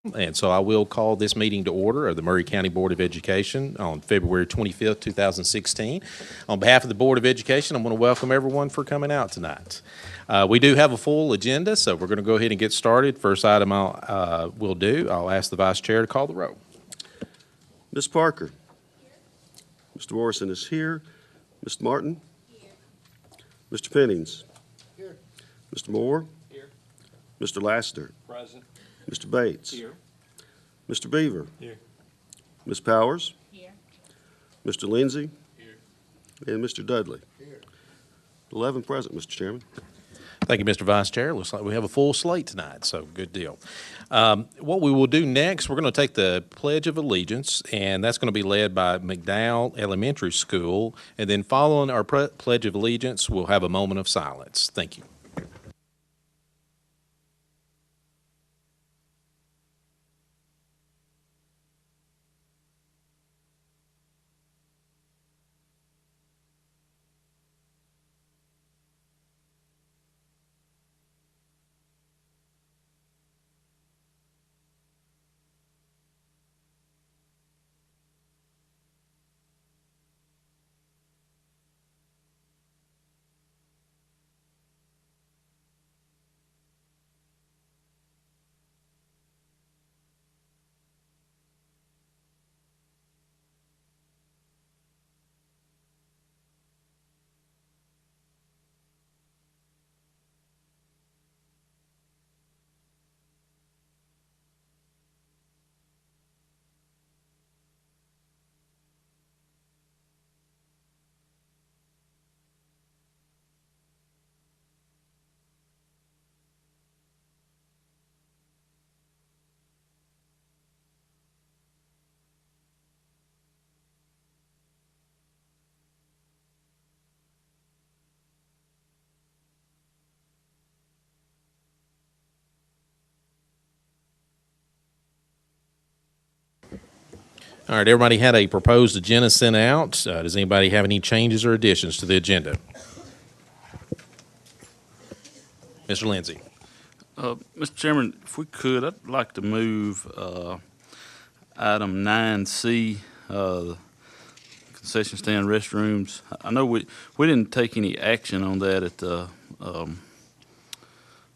And so I will call this meeting to order of the Maury County Board of Education on February 25th, 2016. On behalf of the Board of Education, I want to welcome everyone for coming out tonight. We do have a full agenda, so we're going to go ahead and get started. First item I'll ask the Vice Chair to call the roll. Ms. Parker. Mr. Morrison is here. Mr. Martin. Here. Mr. Pennings. Here. Mr. Moore. Here. Mr. Lassiter. Present. Mr. Bates. Here. Mr. Beaver. Here. Ms. Powers. Here. Mr. Lindsay. Here. And Mr. Dudley. Here. 11 present, Mr. Chairman. Thank you, Mr. Vice Chair. Looks like we have a full slate tonight, so good deal. What we will do next, we're going to take the Pledge of Allegiance, and that's going to be led by McDowell Elementary School. And then following our Pledge of Allegiance, we'll have a moment of silence. Thank you. All right, everybody had a proposed agenda sent out. Does anybody have any changes or additions to the agenda? Mr. Lindsay. Mr. Chairman, if we could, I'd like to move item 9C, concession stand restrooms. I know we didn't take any action on that at the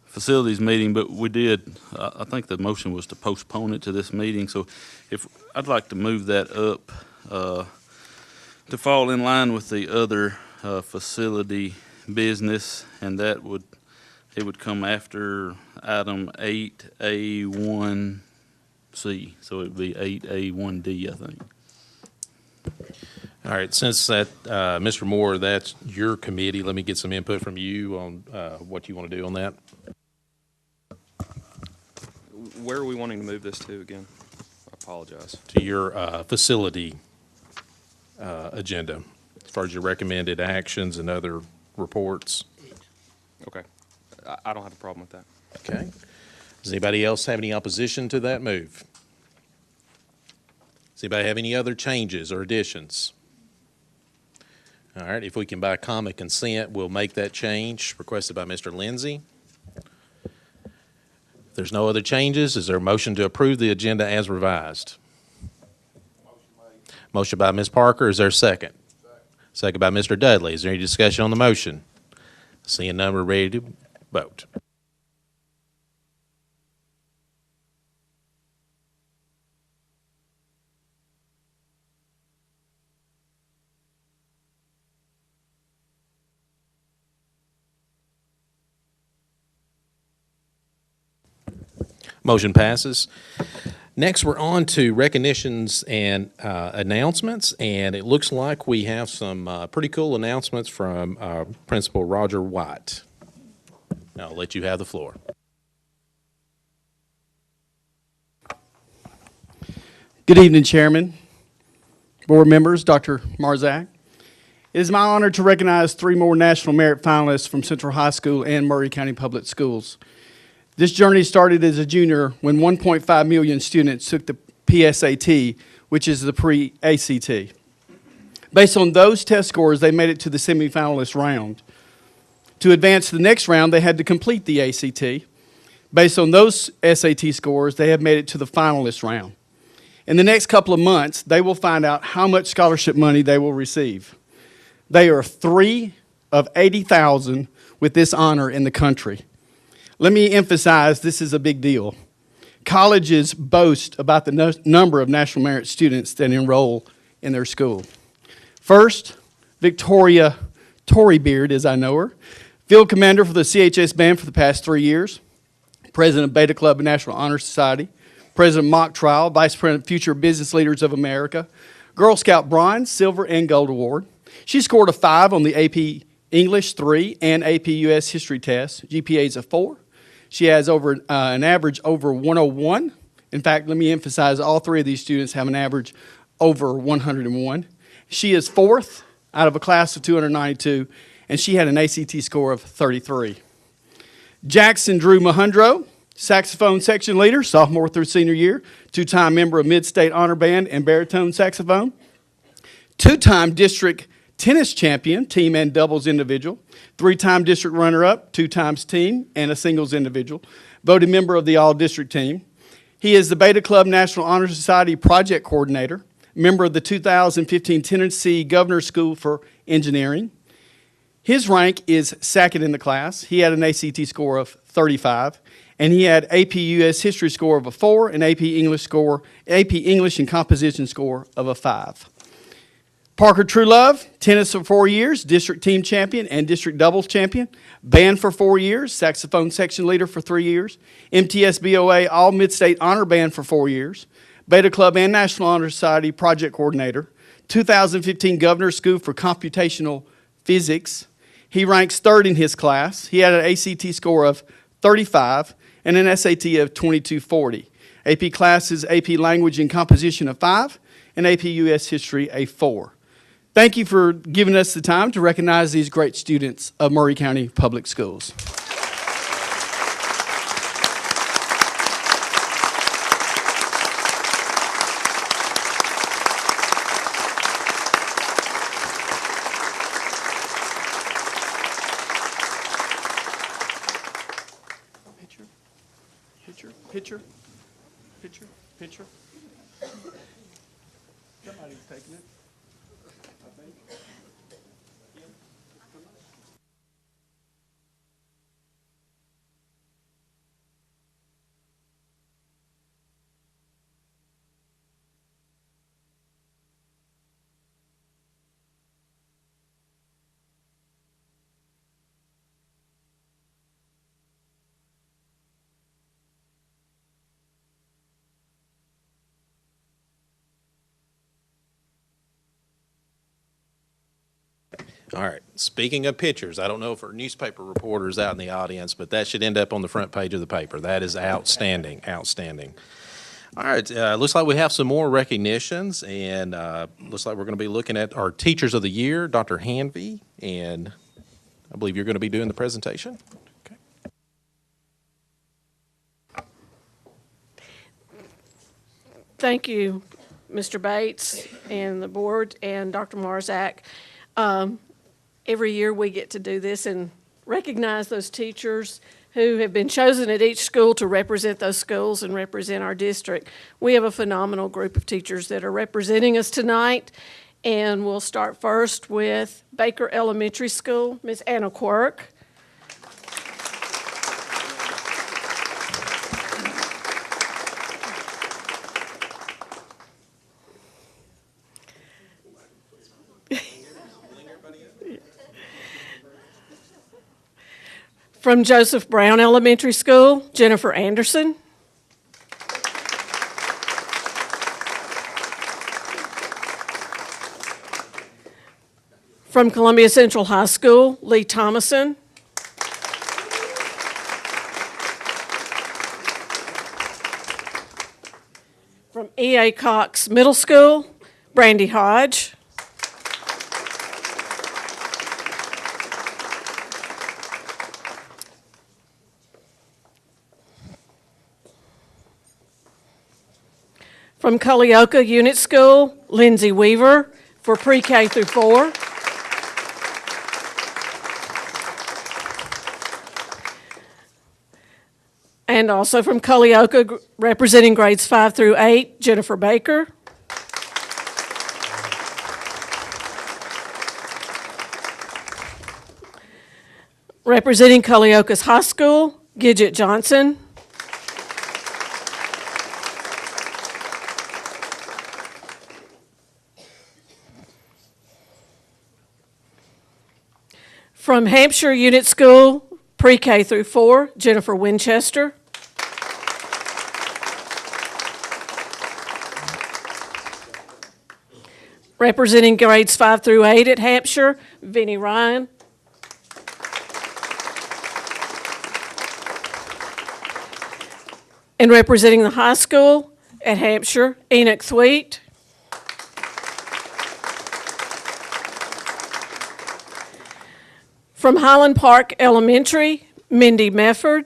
facilities meeting, but we did. I think the motion was to postpone it to this meeting. So if I'd like to move that up to fall in line with the other facility business, and it would come after item 8A1C. So it would be 8A1D, I think. All right, since that, Mr. Moore, that's your committee, let me get some input from you on what you want to do on that. Where are we wanting to move this to again? I apologize. To your facility agenda, as far as your recommended actions and other reports. Okay. I don't have a problem with that. Okay. Does anybody else have any opposition to that move? Does anybody have any other changes or additions? All right, if we can by common consent, we'll make that change requested by Mr. Lindsay. If there's no other changes, is there a motion to approve the agenda as revised? Motion by Ms. Parker. Is there a second? Second by Mr. Dudley. Is there any discussion on the motion? Seeing none, we're ready to vote. Motion passes. Next, we're on to recognitions and announcements, and it looks like we have some pretty cool announcements from Principal Roger White. I'll let you have the floor. Good evening, Chairman, board members, Dr. Marzak. It is my honor to recognize 3 more National Merit finalists from Central High School and Maury County Public Schools. This journey started as a junior when 1.5 million students took the PSAT, which is the pre-ACT. Based on those test scores, they made it to the semifinalist round. To advance to the next round, they had to complete the ACT. Based on those SAT scores, they have made it to the finalist round. In the next couple of months, they will find out how much scholarship money they will receive. They are 3 of 80,000 with this honor in the country. Let me emphasize this is a big deal. Colleges boast about the number of National Merit students that enroll in their school. First, Victoria Torybeard, as I know her, field commander for the CHS band for the past 3 years, president of Beta Club and National Honor Society, president of Mock Trial, vice president of Future Business Leaders of America, Girl Scout Bronze, Silver, and Gold Award. She scored a 5 on the AP English 3 and AP US History test, GPAs of 4. She has an average over 101. In fact, let me emphasize, all 3 of these students have an average over 101. She is 4th out of a class of 292, and she had an ACT score of 33. Jackson Drew Mahundro, saxophone section leader, sophomore through senior year, 2-time member of Mid-State Honor Band and baritone saxophone, 2-time district tennis champion, team and doubles individual, 3-time district runner-up, 2 times team, and a singles individual, voted member of the all-district team. He is the Beta Club National Honor Society project coordinator, member of the 2015 Tennessee Governor's School for Engineering. His rank is second in the class. He had an ACT score of 35, and he had AP US History score of a 4 and AP English and Composition score of a 5. Parker Truelove, tennis for 4 years, district team champion and district doubles champion, band for 4 years, saxophone section leader for 3 years, MTS BOA All Mid-State Honor Band for 4 years, Beta Club and National Honor Society project coordinator, 2015 Governor's School for Computational Physics. He ranks 3rd in his class. He had an ACT score of 35 and an SAT of 2240. AP classes, AP Language and Composition of 5, and AP US History a 4. Thank you for giving us the time to recognize these great students of Maury County Public Schools. Picture. Somebody's taking it. I think. All right. Speaking of pictures, I don't know if our newspaper reporters out in the audience, but that should end up on the front page of the paper. That is outstanding, outstanding. All right. Looks like we have some more recognitions, and looks like we're going to be looking at our Teachers of the Year, Dr. Hanvey, and I believe you're going to be doing the presentation. Okay. Thank you, Mr. Bates and the board and Dr. Marzak. Every year we get to do this and recognize those teachers who have been chosen at each school to represent those schools and represent our district. We have a phenomenal group of teachers that are representing us tonight, and we'll start first with Baker Elementary School, Ms. Anna Quirk. From Joseph Brown Elementary School, Jennifer Anderson. From Columbia Central High School, Lee Thomason. From E.A. Cox Middle School, Brandy Hodge. From Culleoka Unit School, Lindsay Weaver for pre-K through 4. And also from Culleoka, representing grades 5 through 8, Jennifer Baker. Representing Culleoka's High School, Gidget Johnson. From Hampshire Unit School, pre-K through 4, Jennifer Winchester. Representing grades 5 through 8 at Hampshire, Vinnie Ryan. And representing the high school at Hampshire, Enoch Thweet. From Highland Park Elementary, Mindy Mefford.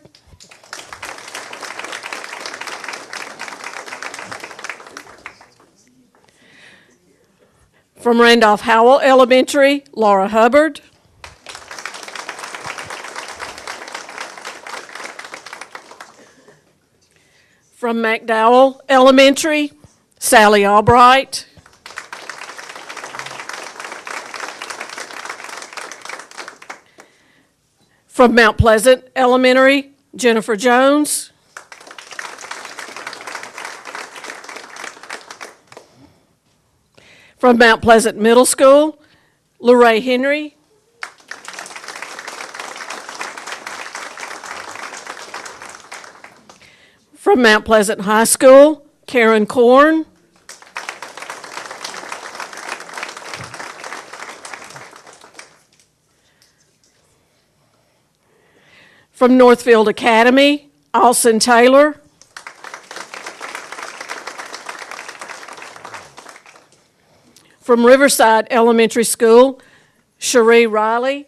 From Randolph Howell Elementary, Laura Hubbard. From McDowell Elementary, Sally Albright. From Mount Pleasant Elementary, Jennifer Jones. From Mount Pleasant Middle School, Lorraine Henry. From Mount Pleasant High School, Karen Korn. From Northfield Academy, Alson Taylor. From Riverside Elementary School, Cherie Riley.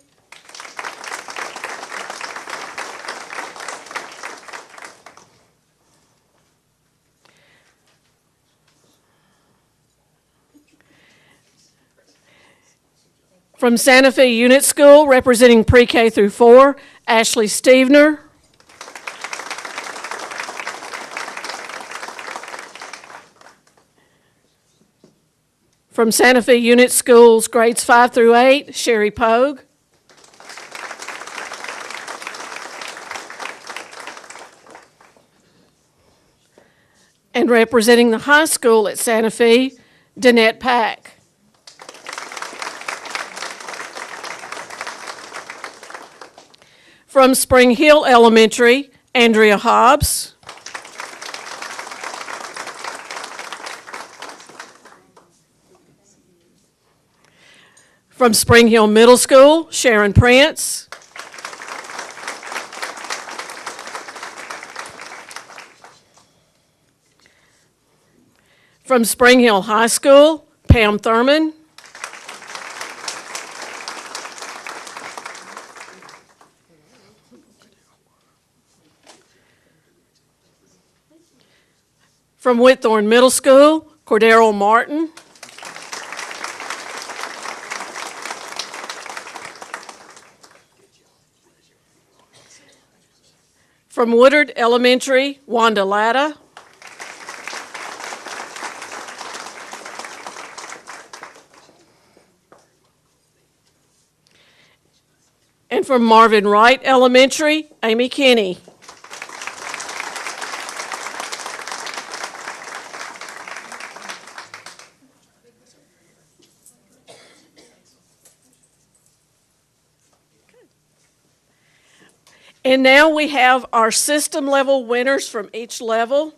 From Santa Fe Unit School, representing pre-K through 4, Ashley Stevener. From Santa Fe Unit Schools, grades 5 through 8, Sherry Pogue. And representing the high school at Santa Fe, Danette Pack. From Spring Hill Elementary, Andrea Hobbs. From Spring Hill Middle School, Sharon Prince. From Spring Hill High School, Pam Thurman. From Whitthorne Middle School, Cordero Martin. From Woodard Elementary, Wanda Latta. And from Marvin Wright Elementary, Amy Kinney. And now we have our system level winners from each level.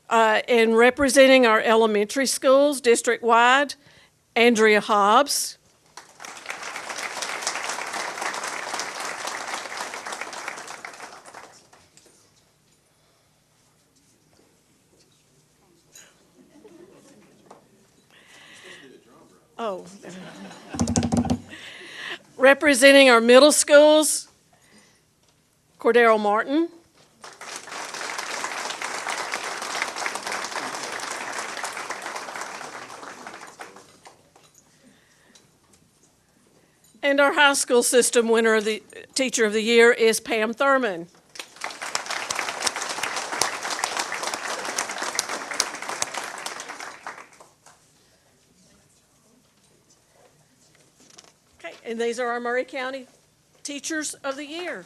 And representing our elementary schools district-wide, Andrea Hobbs. Oh. Representing our middle schools, Cordero Martin. And our high school system winner of the Teacher of the Year is Pam Thurman. And these are our Murray County Teachers of the Year.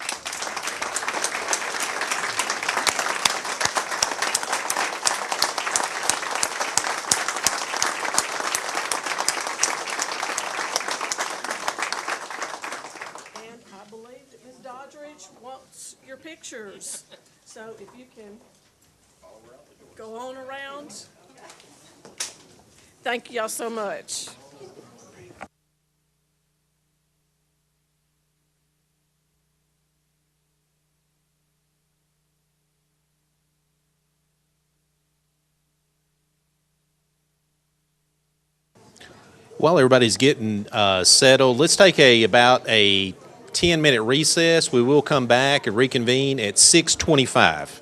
And I believe that Ms. Doddridge wants your pictures. So if you can go on around. Thank y'all so much. While everybody's getting settled, let's take about a 10-minute recess. We will come back and reconvene at 6:25.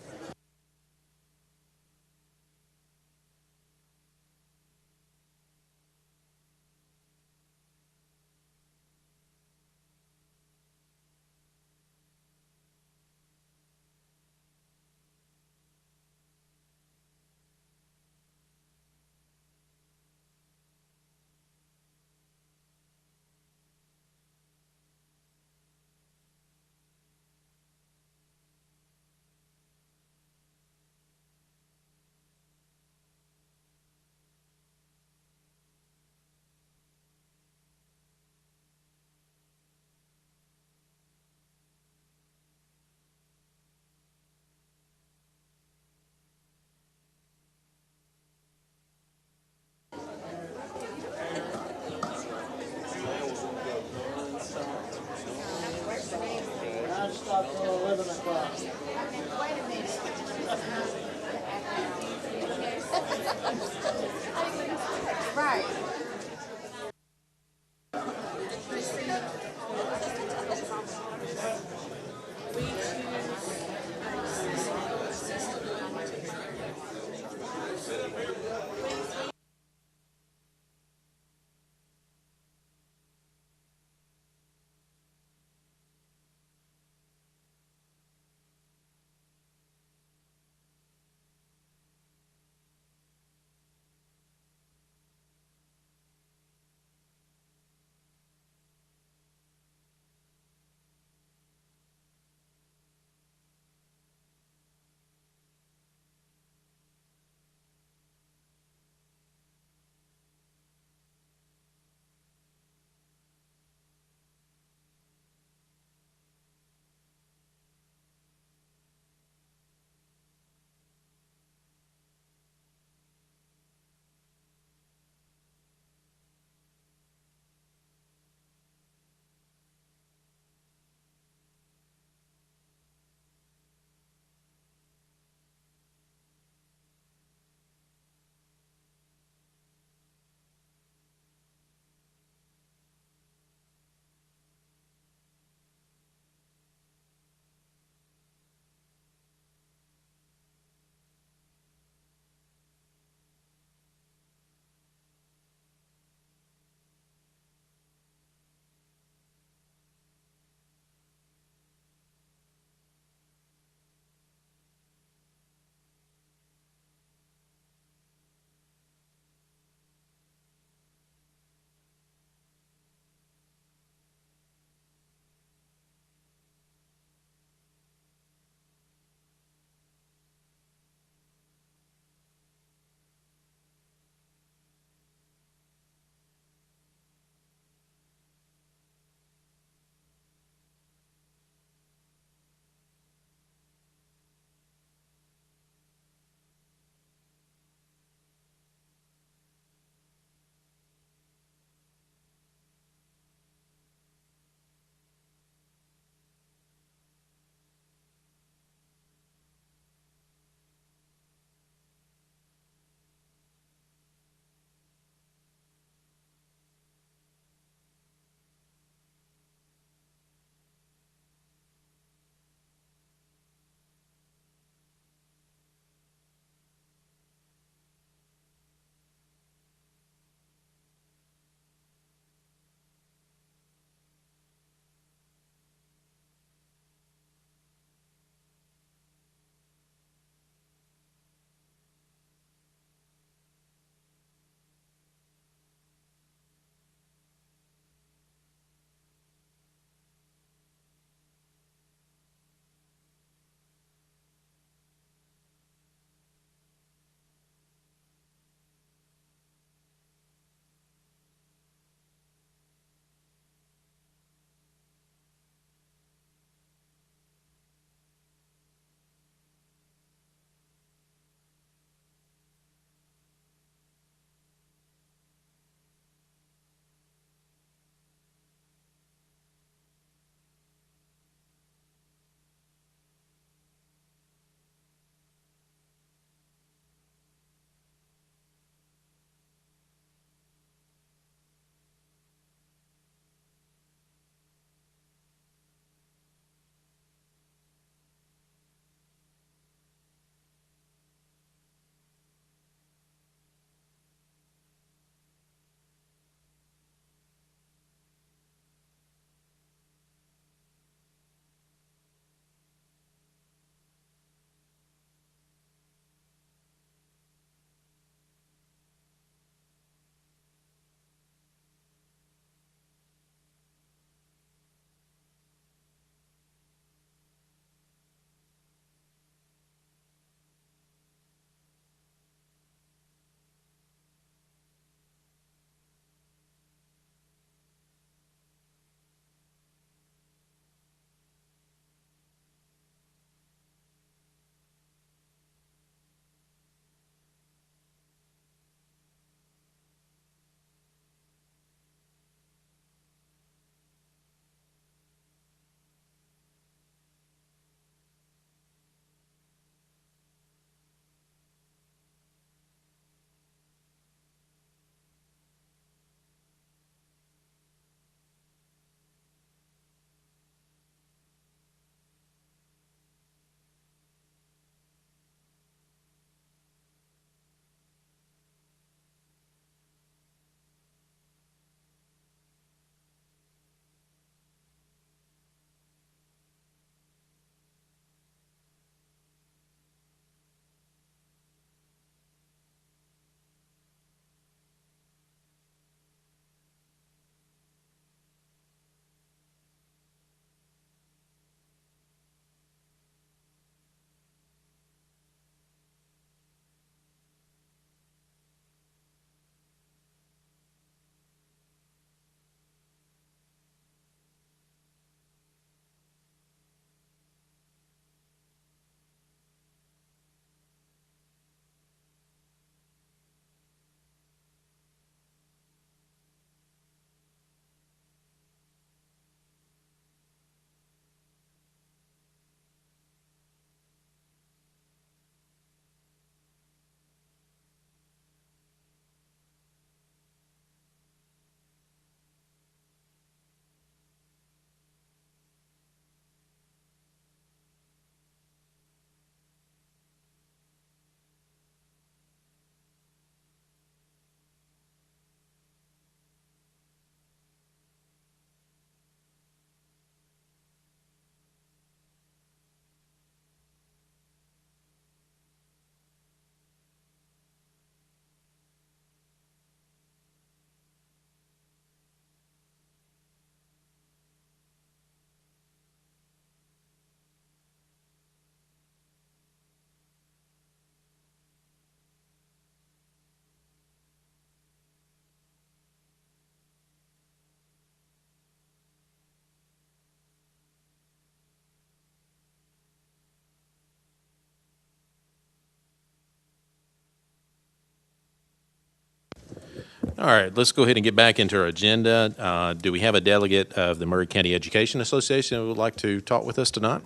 All right, let's go ahead and get back into our agenda. Do we have a delegate of the Maury County Education Association who would like to talk with us tonight?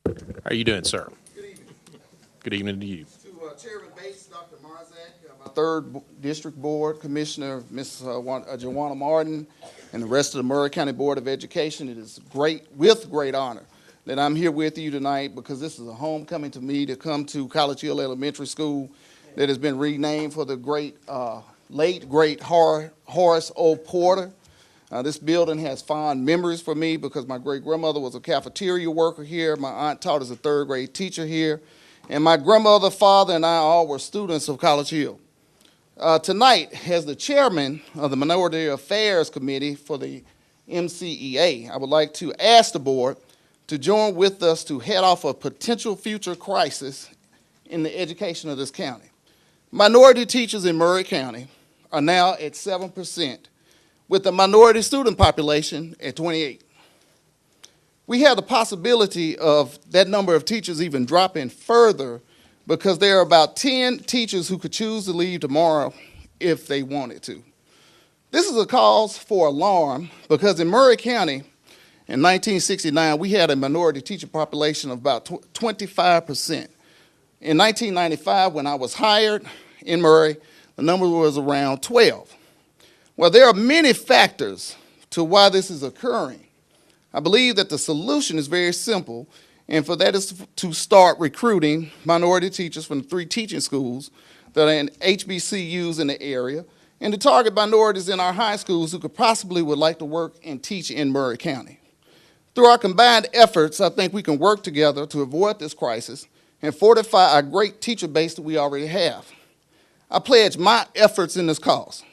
How are you doing, sir? Good evening. Good evening to you. To Chairman Bates, Dr. Marzak, my third District Board Commissioner, Ms. Joanna Martin, and the rest of the Maury County Board of Education, it is with great honor that I'm here with you tonight because this is a homecoming to me to come to College Hill Elementary School that has been renamed for the late great Horace O. Porter. This building has fond memories for me because my great-grandmother was a cafeteria worker here. My aunt taught as a third-grade teacher here. And my grandmother, father, and I all were students of College Hill. Tonight, as the chairman of the Minority Affairs Committee for the MCEA, I would like to ask the board to join with us to head off a potential future crisis in the education of this county. Minority teachers in Maury County are now at 7%, with the minority student population at 28. We have the possibility of that number of teachers even dropping further because there are about 10 teachers who could choose to leave tomorrow if they wanted to. This is a cause for alarm because in Maury County in 1969, we had a minority teacher population of about 25%. In 1995, when I was hired in Maury, the number was around 12. Well, there are many factors to why this is occurring. I believe that the solution is very simple, and for that is to start recruiting minority teachers from the 3 teaching schools that are in HBCUs in the area, and to target minorities in our high schools who could possibly would like to work and teach in Maury County. Through our combined efforts, I think we can work together to avoid this crisis and fortify our great teacher base that we already have. I pledge my efforts in this cause.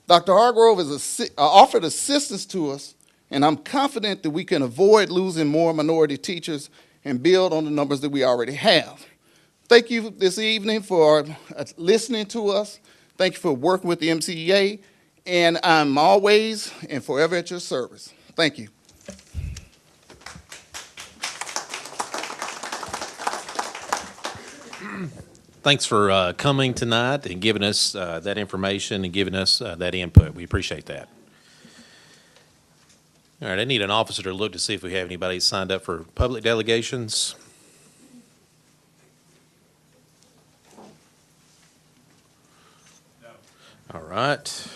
Dr. Hargrove has offered assistance to us, and I'm confident that we can avoid losing more minority teachers and build on the numbers that we already have. Thank you this evening for listening to us. Thank you for working with the MCEA, and I'm always and forever at your service. Thank you. Thanks for coming tonight and giving us that information and giving us that input. We appreciate that. All right, I need an officer to look to see if we have anybody signed up for public delegations. No. All right.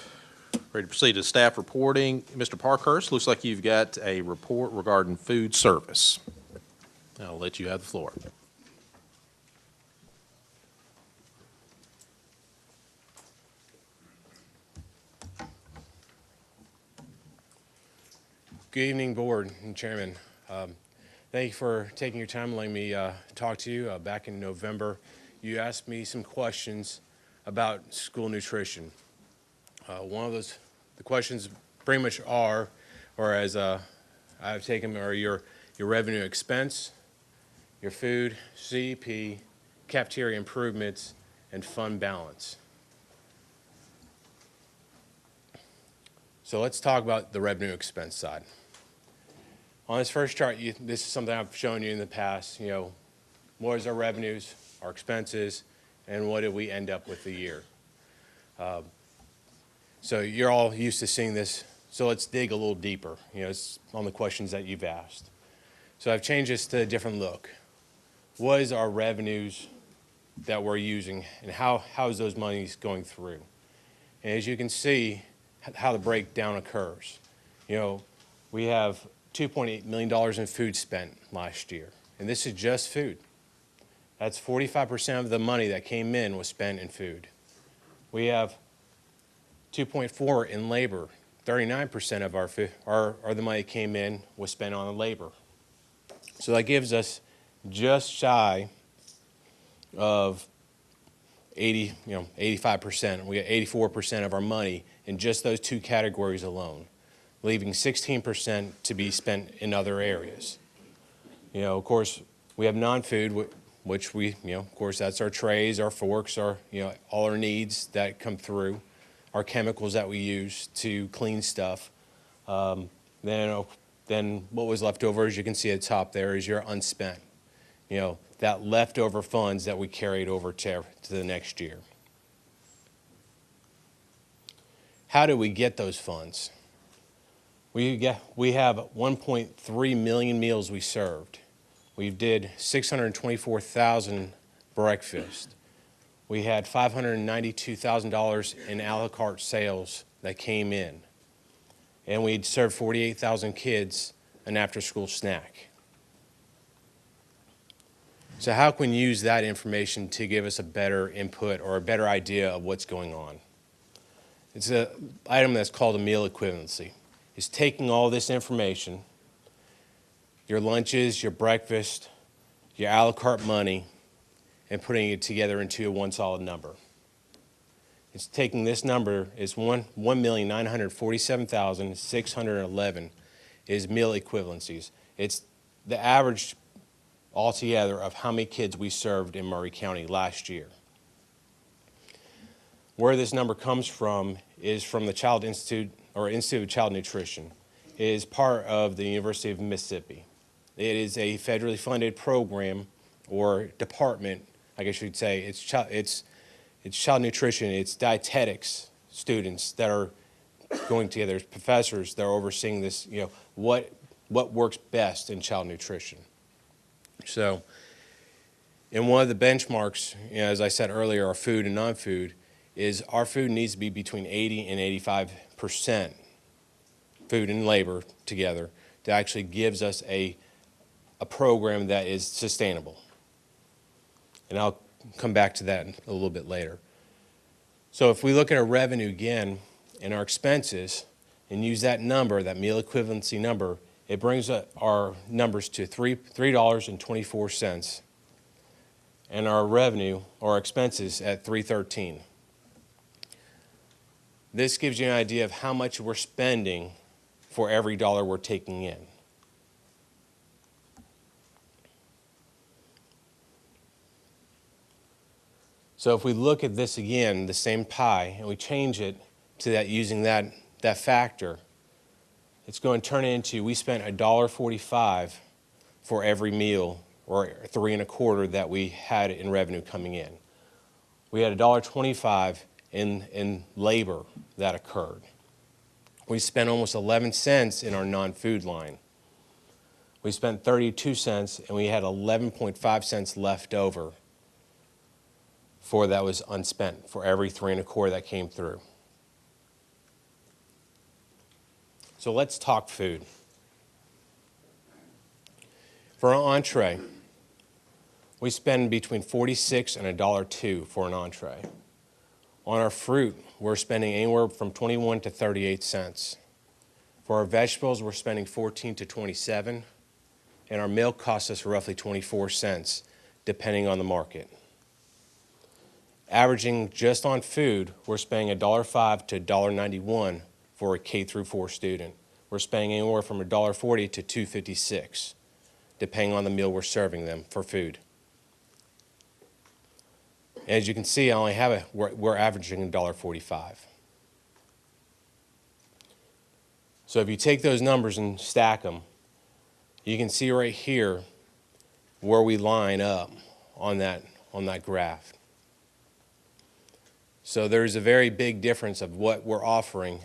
Ready to proceed to staff reporting. Mr. Parkhurst, looks like you've got a report regarding food service. I'll let you have the floor. Good evening, Board and Chairman. Thank you for taking your time and letting me talk to you. Back in November, you asked me some questions about school nutrition. One of the questions pretty much are, or as I've taken them, are your revenue expense, your food, CEP, cafeteria improvements, and fund balance. So let's talk about the revenue expense side. On this first chart, this is something I've shown you in the past. You know, what is our revenues, our expenses, and what did we end up with the year? So you're all used to seeing this. So let's dig a little deeper. You know, it's on the questions that you've asked. So I've changed this to a different look. What is our revenues that we're using, and how is those monies going through? And as you can see, how the breakdown occurs. You know, we have $2.8 million in food spent last year, and this is just food. That's 45% of the money that came in was spent in food. We have 2.4 in labor. 39% of our the money that came in was spent on labor. So that gives us just shy of 85%. We got 84% of our money in just those 2 categories alone, leaving 16% to be spent in other areas. You know, of course, we have non-food, which we, of course, that's our trays, our forks, our, all our needs that come through, our chemicals that we use to clean stuff. Then what was left over, as you can see at the top there, is your unspent. that leftover funds that we carried over to the next year. How do we get those funds? We have 1.3 million meals we served. We did 624,000 breakfasts. We had $592,000 in a la carte sales that came in. And we'd served 48,000 kids an after-school snack. So how can we use that information to give us a better input or a better idea of what's going on? It's an item that's called a meal equivalency. It's taking all this information, your lunches, your breakfast, your a la carte money, and putting it together into one solid number. It's taking this number, is 1,947,611 is meal equivalencies. It's the average altogether of how many kids we served in Maury County last year. Where this number comes from is from the Child Institute, or Institute of Child Nutrition. It is part of the University of Mississippi. It is a federally funded program or department, I guess you'd say. It's child nutrition, it's dietetics students that are going together, there's professors that are overseeing this, what works best in child nutrition. So, and one of the benchmarks, as I said earlier, our food and non-food, is our food needs to be between 80 and 85% food and labor together that actually gives us a program that is sustainable. And I'll come back to that a little bit later. So if we look at our revenue again and our expenses and use that number, that meal equivalency number, it brings our numbers to $3.24 and our revenue or expenses at $3.13. This gives you an idea of how much we're spending for every dollar we're taking in. So if we look at this again, the same pie, and we change it to that using that factor, it's going to turn into, we spent $1.45 for every meal, or 3 1/4 that we had in revenue coming in. We had $1.25 in labor that occurred. We spent almost 11 cents in our non-food line. We spent 32 cents, and we had 11.5 cents left over for that was unspent for every 3 1/4 that came through. So let's talk food. For an entree, we spend between 46 and $1.02 for an entree. On our fruit, we're spending anywhere from 21 to 38 cents. For our vegetables, we're spending 14 to 27, and our milk costs us roughly 24 cents, depending on the market. Averaging just on food, we're spending $1.05 to $1.91 for a K through 4 student. We're spending anywhere from $1.40 to $2.56, depending on the meal we're serving them for food. As you can see, I only have we're averaging $1.45. So if you take those numbers and stack them, you can see right here where we line up on that graph. So there's a very big difference of what we're offering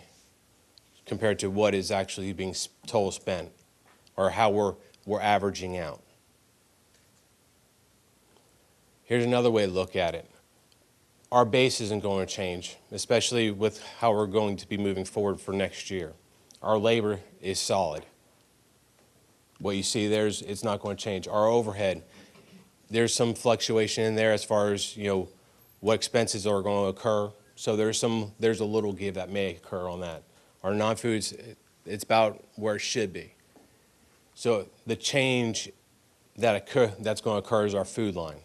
compared to what is actually being total spent, or how we're averaging out. Here's another way to look at it. Our base isn't going to change, especially with how we're going to be moving forward for next year. Our labor is solid. What you see there is it's not going to change. Our overhead, there's some fluctuation in there as far as what expenses are going to occur. So there's a little give that may occur on that. Our non-foods, it's about where it should be. So the change that's going to occur is our food line.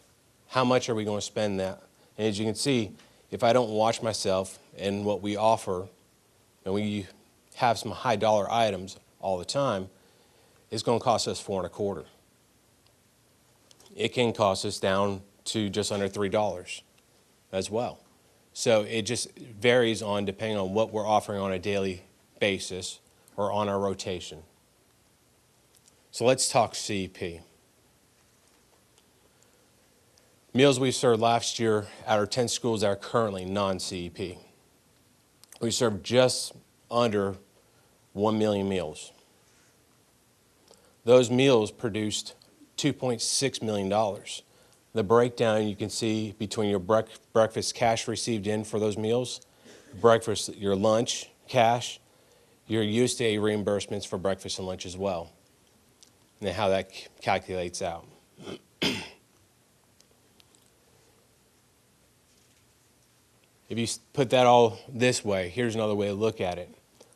How much are we going to spend that? And as you can see, if I don't watch myself and what we offer, and we have some high dollar items all the time, it's going to cost us 4 1/4. It can cost us down to just under $3 as well. So it just varies on depending on what we're offering on a daily basis or on our rotation. So let's talk CEP. Meals we served last year at our 10 schools that are currently non-CEP. We served just under 1 million meals. Those meals produced $2.6 million. The breakdown you can see between your breakfast cash received in for those meals, breakfast, your lunch cash, your USDA reimbursements for breakfast and lunch as well, and how that calculates out. If you put that all this way, here's another way to look at it.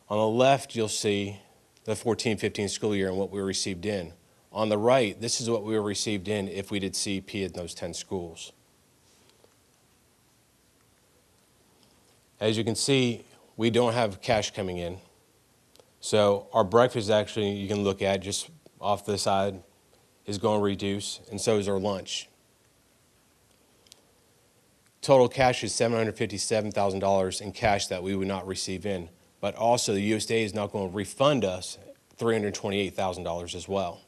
On the left, you'll see the 14-15 school year and what we received in. On the right, this is what we received in if we did CEP in those 10 schools. As you can see, we don't have cash coming in. So our breakfast actually, you can look at just off the side, is going to reduce, and so is our lunch. Total cash is $757,000 in cash that we would not receive in, but also the USDA is not going to refund us $328,000 as well.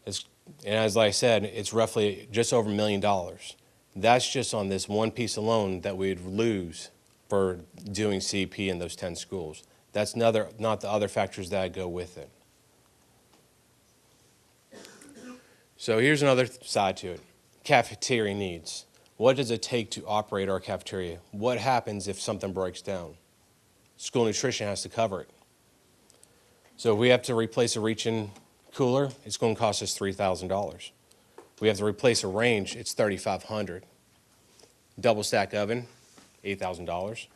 And as I said, it's roughly just over $1 million. That's just on this one piece alone that we'd lose for doing CEP in those 10 schools. That's not the other factors that go with it. So here's another side to it. Cafeteria needs. What does it take to operate our cafeteria? What happens if something breaks down? School nutrition has to cover it. So if we have to replace a reach-in cooler, it's going to cost us $3,000. We have to replace a range, it's $3,500. Double stack oven, $8,000.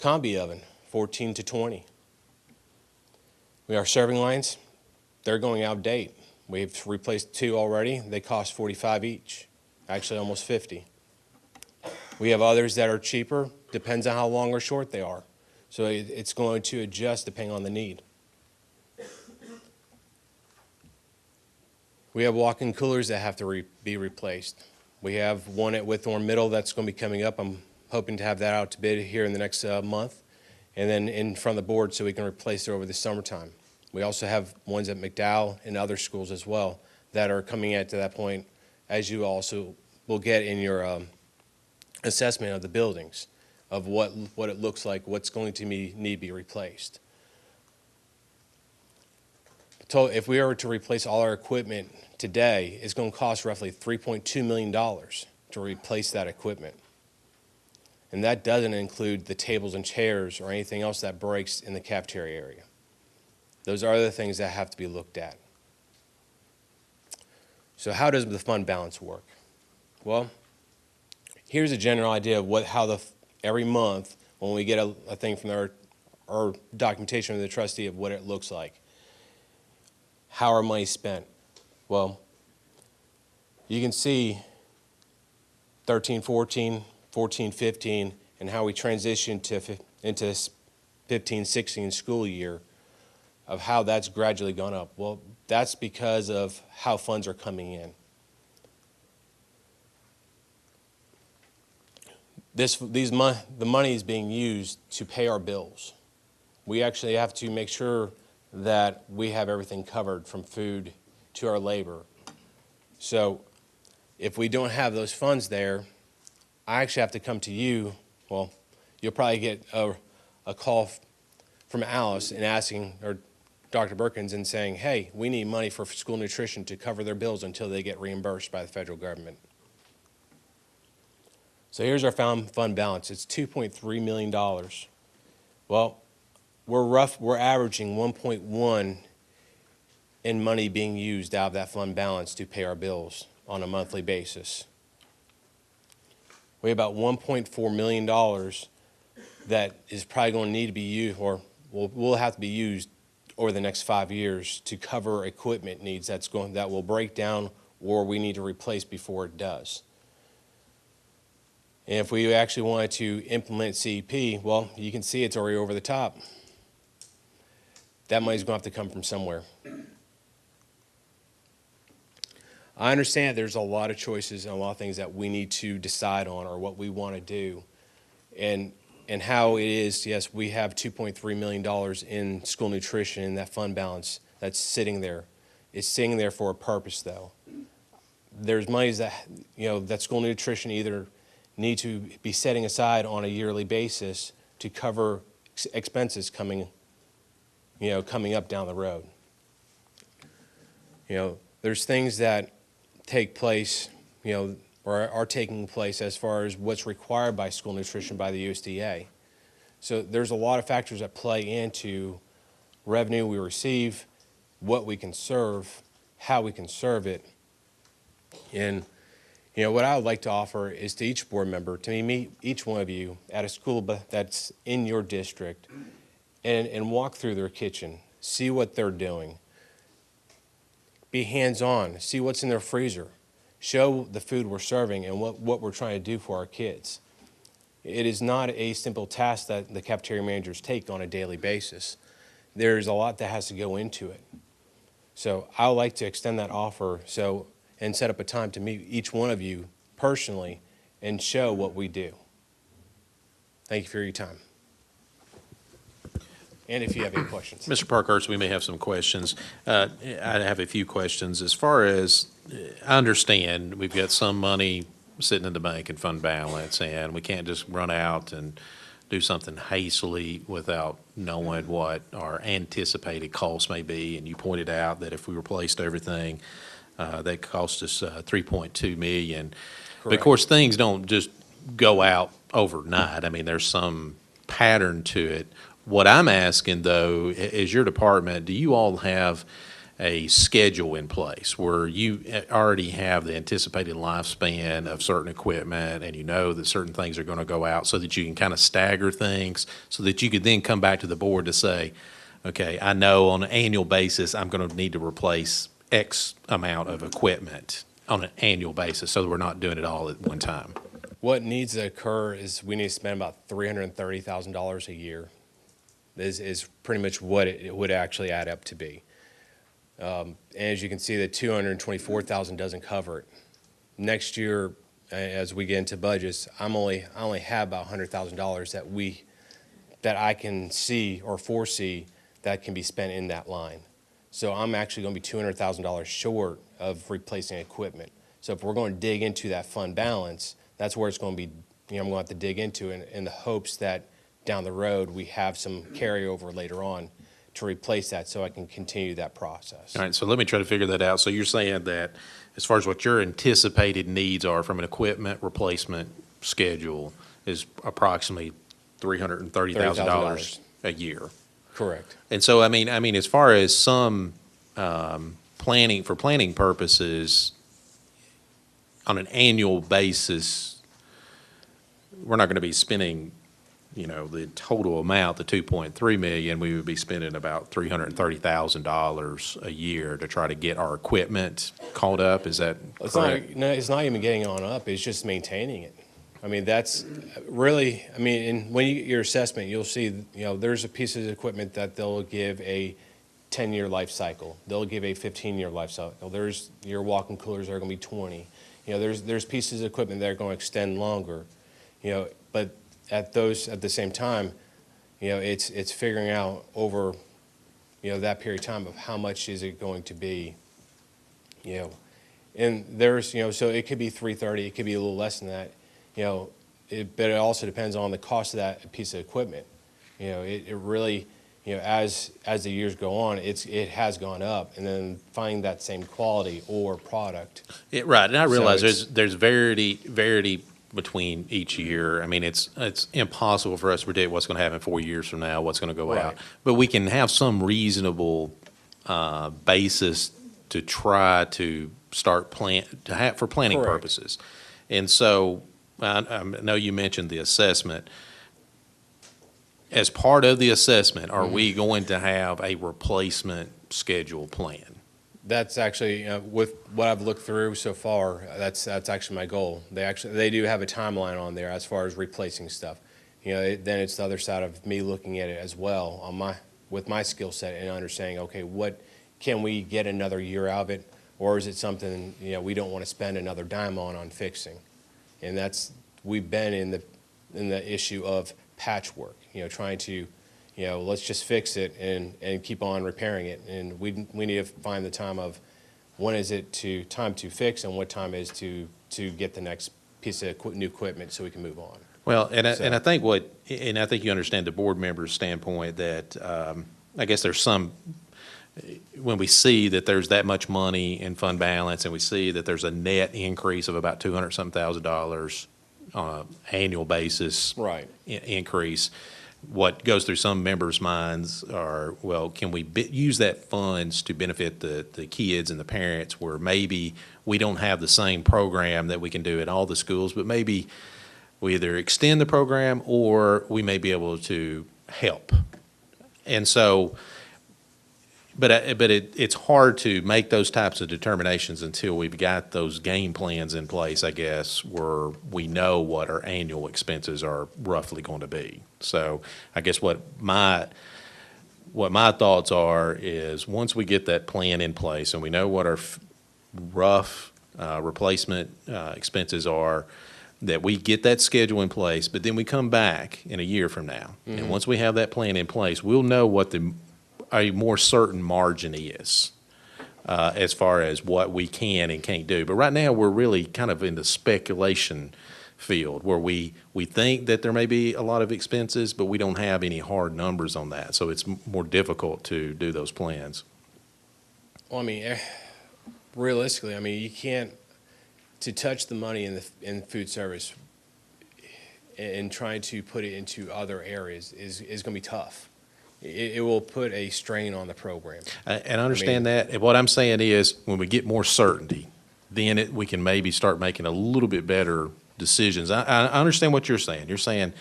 Combi oven, $14,000 to $20,000. Our serving lines, they're going out of date. We've replaced 2 already. They cost $45 each, actually almost $50. We have others that are cheaper, depends on how long or short they are. So it's going to adjust depending on the need. We have walk-in coolers that have to be replaced. We have one at Withorn Middle that's going to be coming up. I'm hoping to have that out to bid here in the next month, and then in front of the board so we can replace it over the summertime. We also have ones at McDowell and other schools as well that are coming at to that point, as you also will get in your assessment of the buildings, of what it looks like, what's going to need to be replaced. So if we were to replace all our equipment today, it's going to cost roughly $3.2 million to replace that equipment. And that doesn't include the tables and chairs or anything else that breaks in the cafeteria area. Those are other things that have to be looked at. So how does the fund balance work? Well, here's a general idea of how every month when we get a thing from our documentation from the trustee of what it looks like, how our money's spent. Well, you can see 13-14, 14-15, and how we transitioned into this 15-16 school year, of how that's gradually gone up. Well, that's because of how funds are coming in. The money is being used to pay our bills. We actually have to make sure that we have everything covered from food to our labor. So if we don't have those funds there, I actually have to come to you. Well, you'll probably get a call from Alice and asking, or Dr. Perkins, and saying, hey, we need money for school nutrition to cover their bills until they get reimbursed by the federal government. So here's our fund balance. It's $2.3 million. Well, we're averaging 1.1 in money being used out of that fund balance to pay our bills on a monthly basis. We have about $1.4 million that is probably going to need to be used, or will have to be used over the next 5 years to cover equipment needs that will break down or we need to replace before it does. And if we actually wanted to implement CEP, well, you can see it's already over the top. That money's going to have to come from somewhere. I understand there's a lot of choices and a lot of things that we need to decide on, or what we want to do. And how it is, yes, we have $2.3 million in school nutrition in that fund balance that's sitting there. It's sitting there for a purpose, though. there's monies that, that school nutrition either need to be setting aside on a yearly basis to cover expenses coming up down the road. There's things that take place, or are taking place as far as what's required by school nutrition by the USDA. So there's a lot of factors that play into revenue we receive, what we can serve, how we can serve it. And, what I would like to offer is to each board member, to meet each one of you at a school that's in your district and walk through their kitchen, see what they're doing. Be hands-on, see what's in their freezer. Show the food we're serving and what we're trying to do for our kids. It is not a simple task that the cafeteria managers take on a daily basis. There's a lot that has to go into it. So I would like to extend that offer and set up a time to meet each one of you personally and show what we do. Thank you for your time. And if you have any questions. Mr. Parkhurst, we may have some questions. I have a few questions. As far as, I understand, we've got some money sitting in the bank and fund balance, and we can't just run out and do something hastily without knowing what our anticipated costs may be. And you pointed out that if we replaced everything, that cost us $3.2 million. But of course, things don't just go out overnight. I mean, there's some pattern to it. What I'm asking, though, is your department, do you all have a schedule in place where you already have the anticipated lifespan of certain equipment and you know that certain things are going to go out so that you can kind of stagger things so that you could then come back to the board to say, okay, I know on an annual basis I'm going to need to replace X amount of equipment on an annual basis so that we're not doing it all at one time? What needs to occur is we need to spend about $330,000 a year. Is pretty much what it would actually add up to be. And as you can see, the $224,000 doesn't cover it. Next year, as we get into budgets, I only have about $100,000 that I can see or foresee that can be spent in that line. So I'm actually going to be $200,000 short of replacing equipment. So if we're going to dig into that fund balance, that's where it's going to be. I'm going to have to dig into in the hopes that down the road we have some carryover later on to replace that so I can continue that process. All right, so let me try to figure that out. So you're saying that as far as what your anticipated needs are from an equipment replacement schedule is approximately $330,000 a year. Correct. And so, I mean, as far as some planning purposes, on an annual basis, we're not going to be spending the total amount, the $2.3 million, we would be spending about $330,000 a year to try to get our equipment caught up. Is that correct? It's not even getting on up. It's just maintaining it. I mean, that's really, when you get your assessment, you'll see, there's a piece of equipment that they'll give a 10-year life cycle. They'll give a 15-year life cycle. There's your walk-in coolers that are going to be 20. There's pieces of equipment that are going to extend longer. But at the same time, it's figuring out over, that period of time of how much is it going to be, and there's, so it could be 330, it could be a little less than that, but it also depends on the cost of that piece of equipment. It really, as the years go on, it has gone up, and then finding that same quality or product. Right, and I realize there's variety between each year. I mean, it's impossible for us to predict what's going to happen 4 years from now, what's going to go Right. out. But we can have some reasonable basis to try to start for planning Correct. purposes. And so I know you mentioned the assessment. As part of the assessment, are we going to have a replacement schedule plan? That's actually, with what I've looked through so far, that's actually my goal. They do have a timeline on there as far as replacing stuff. Then it's the other side of me looking at it as well with my skill set and understanding, okay, what can we get another year out of it, or is it something we don't want to spend another dime on fixing? And we've been in the issue of patchwork, trying to. Let's just fix it and keep on repairing it. And we need to find the time of, when is it time to fix and what time is to get the next piece of new equipment so we can move on. Well, and So- I think I think you understand the board member's standpoint that, I guess there's some, when we see that there's that much money in fund balance and we see that there's a net increase of about $200,000 on an annual basis. Right. Increase, what goes through some members' minds are, well, can we use that funds to benefit the kids and the parents where maybe we don't have the same program that we can do at all the schools, but maybe we either extend the program or we may be able to help. And so, it's hard to make those types of determinations until we've got those game plans in place, I guess, where we know what our annual expenses are roughly going to be. So I guess what my thoughts are is once we get that plan in place and we know what our rough replacement expenses are, that we get that schedule in place, but then we come back in a year from now. Mm-hmm. And once we have that plan in place, we'll know what a more certain margin is as far as what we can and can't do. But right now, we're really kind of in the speculation field where we think that there may be a lot of expenses, but we don't have any hard numbers on that. So it's more difficult to do those plans. Well, I mean, realistically, I mean, you can't, to touch the money in food service and trying to put it into other areas is going to be tough. It will put a strain on the program. And I understand that. And what I'm saying is, when we get more certainty, then we can maybe start making a little bit better decisions. I understand what you're saying. You're saying,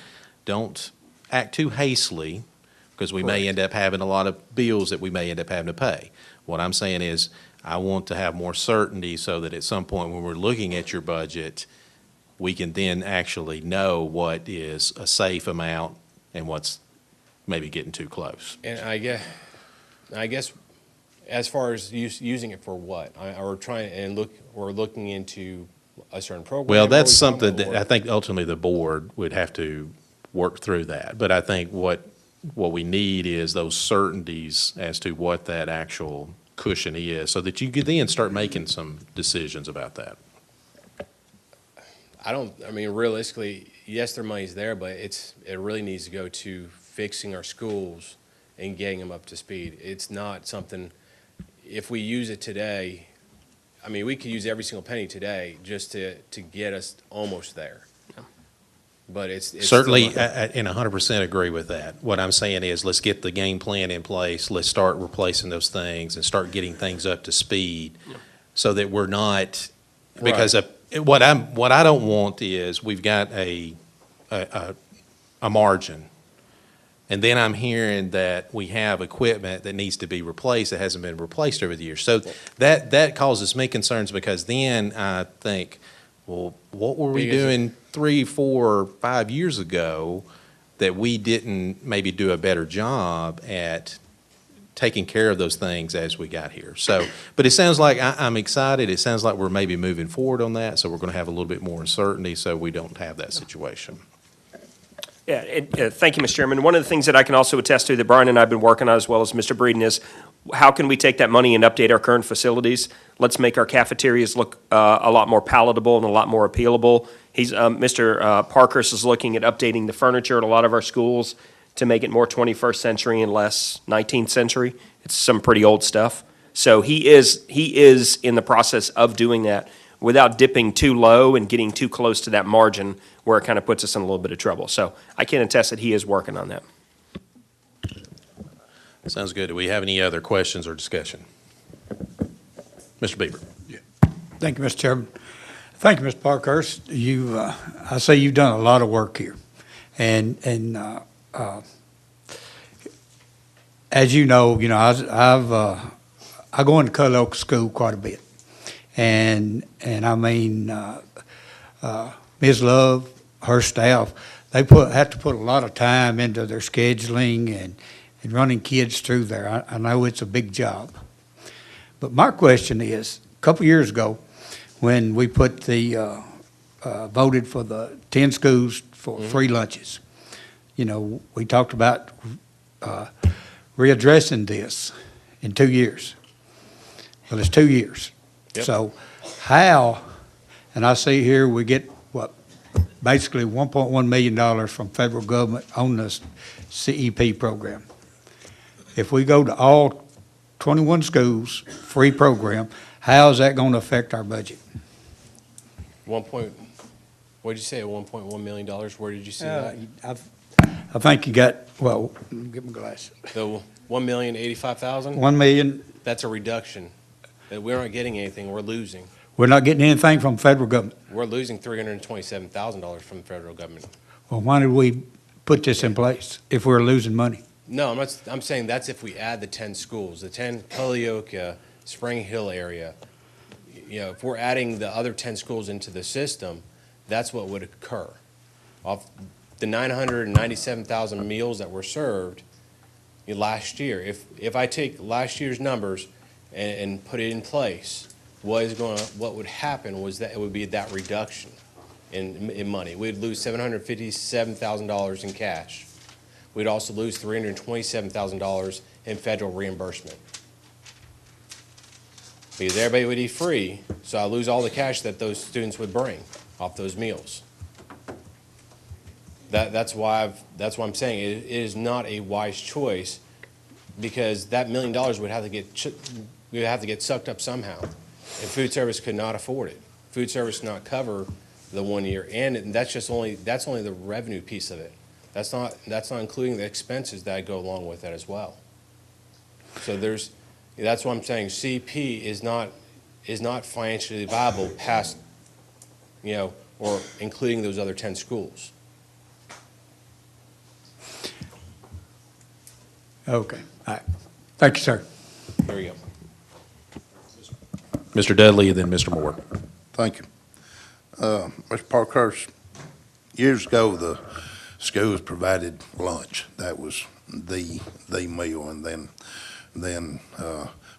don't act too hastily, because we may end up having a lot of bills that we may end up having to pay. What I'm saying is, I want to have more certainty so that at some point when we're looking at your budget, we can then actually know what is a safe amount and what's maybe getting too close. And I guess, as far as using it for what? We're looking into a certain program? Well, that's or something that I think ultimately the board would have to work through that. But I think what we need is those certainties as to what that actual cushion is, so that you could then start making some decisions about that. I mean, realistically, yes, their money's there, but it really needs to go to fixing our schools and getting them up to speed. It's not something, if we use it today, I mean, we could use every single penny today just to get us almost there. But it's Certainly, still not- and 100% agree with that. What I'm saying is, let's get the game plan in place, let's start replacing those things and start getting things up to speed so that we're not, because what I don't want is, we've got a margin, and then I'm hearing that we have equipment that needs to be replaced that hasn't been replaced over the years. So that causes me concerns, because then I think, well, what were we doing 3, 4, 5 years ago that we didn't maybe do a better job at taking care of those things as we got here? So, but it sounds like I'm excited. It sounds like we're maybe moving forward on that, so we're going to have a little bit more uncertainty so we don't have that situation. Yeah, thank you, Mr. Chairman. One of the things that I can also attest to that Brian and I have been working on, as well as Mr. Breeden, is how can we take that money and update our current facilities? Let's make our cafeterias look a lot more palatable and a lot more appealable. Mr. Parkhurst is looking at updating the furniture at a lot of our schools to make it more 21st century and less 19th century. It's some pretty old stuff. So he is in the process of doing that without dipping too low and getting too close to that margin where it kind of puts us in a little bit of trouble. So I can attest that he is working on that. Sounds good. Do we have any other questions or discussion? Mr. Bieber. Thank you, Mr. Chairman. Thank you, Mr. Parkhurst. I say you've done a lot of work here. And as you know, I go into Cut Oak School quite a bit. And I mean, Ms. Love, her staff, they have to put a lot of time into their scheduling and running kids through there. I know it's a big job. But my question is, a couple years ago, when we put voted for the 10 schools for free lunches, we talked about readdressing this in 2 years. Well, it's 2 years. Yep. So how, and I see here we get, what, basically $1.1 million from federal government on this CEP program. If we go to all 21 schools, free program, how is that going to affect our budget? What'd you say, $1.1 million? Where did you see that? I think you got, well, let me get my glasses. The $1,085,000? 1 million, That's a reduction. That we're not getting anything, we're losing. we're not getting anything from federal government. We're losing $327,000 from the federal government. Well, why did we put this in place if we're losing money? No, I'm saying that's if we add the 10 schools, the 10 Culleoka, Spring Hill area. You know, if we're adding the other 10 schools into the system, that's what would occur. Off the 997,000 meals that were served last year, if I take last year's numbers and put it in place, what would happen was that it would be that reduction in money. We'd lose $757,000 in cash. We'd also lose $327,000 in federal reimbursement. Because everybody would eat free, so I lose all the cash that those students would bring off those meals. That's why I'm saying it is not a wise choice, because that $1 million would have to get sucked up somehow, and food service could not afford it. Food service could not cover the 1 year, and that's only the revenue piece of it. That's not including the expenses that go along with that as well. So that's what I'm saying. CP is not financially viable past, or including those other 10 schools. Okay, all right. Thank you, sir. There you go. Mr. Dudley and then Mr. Moore. Thank you. Mr. Parkhurst, years ago, the schools provided lunch. That was the meal, and then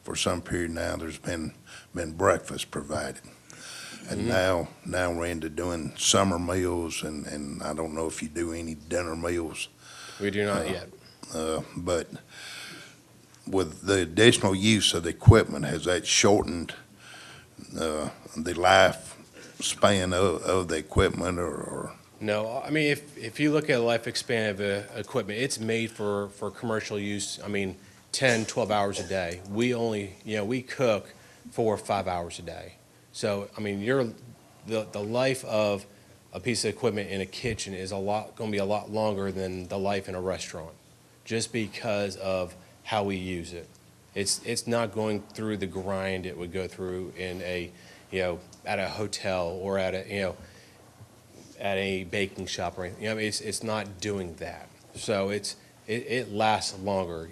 for some period now, there's been breakfast provided. And now we're into doing summer meals, and I don't know if you do any dinner meals. We do not yet. But with the additional use of the equipment, has that shortened the lifespan of the equipment, or? No, I mean, if you look at life span of equipment, it's made for commercial use. I mean, 10, 12 hours a day. We only, we cook 4 or 5 hours a day. So, I mean, the life of a piece of equipment in a kitchen is going to be a lot longer than the life in a restaurant, just because of how we use it. It's not going through the grind it would go through in at a hotel or at a baking shop or anything. It's not doing that. So it lasts longer.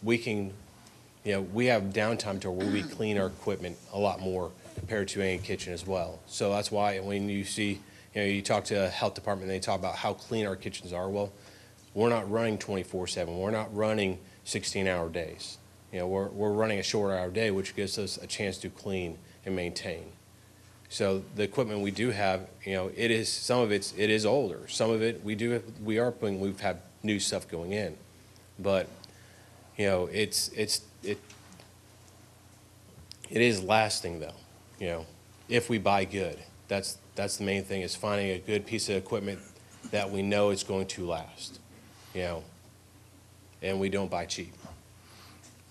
We have downtime to where we clean our equipment a lot more compared to any kitchen as well. So that's why when you see, you talk to a health department and they talk about how clean our kitchens are. Well, we're not running 24/7. We're not running 16-hour days. We're running a shorter-hour day, which gives us a chance to clean and maintain. So the equipment we do have, some of it is older. Some of it we've had new stuff going in, but it is lasting though. If we buy good, that's the main thing, is finding a good piece of equipment that we know is going to last. And we don't buy cheap.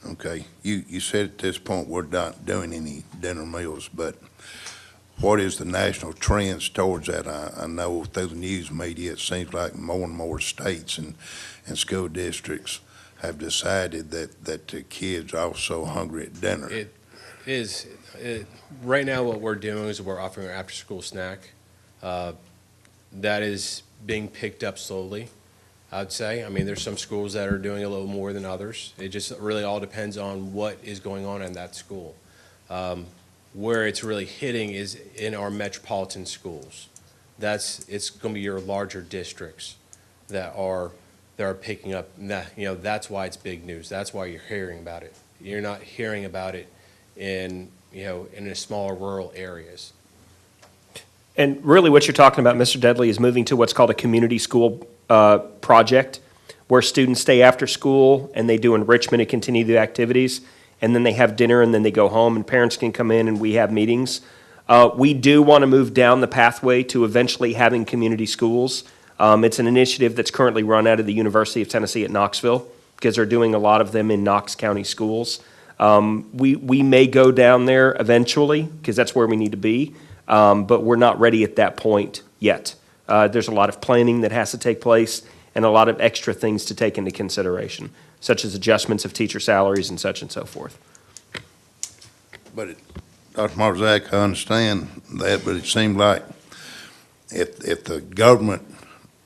Okay, you said at this point we're not doing any dinner meals, but what is the national trends towards that? I know through the news media, it seems like more and more states and school districts have decided that the kids are also hungry at dinner. It is. Right now what we're doing is we're offering an after-school snack. That is being picked up slowly, I'd say. I mean, there's some schools that are doing a little more than others. It just really all depends on what is going on in that school. Where it's really hitting is in our metropolitan schools. It's going to be your larger districts that are picking up. That's why it's big news. That's why you're hearing about it. You're not hearing about it in the smaller rural areas. And really what you're talking about, Mr. Dudley, is moving to what's called a community school project, where students stay after school and they do enrichment and continue the activities. and then they have dinner, and then they go home, and parents can come in and we have meetings. We do want to move down the pathway to eventually having community schools. It's an initiative that's currently run out of the University of Tennessee at Knoxville, because they're doing a lot of them in Knox County schools. We may go down there eventually, because that's where we need to be, but we're not ready at that point yet. There's a lot of planning that has to take place and a lot of extra things to take into consideration, such as adjustments of teacher salaries and such and so forth. But Dr. Marzak, I understand that, but it seemed like if the government,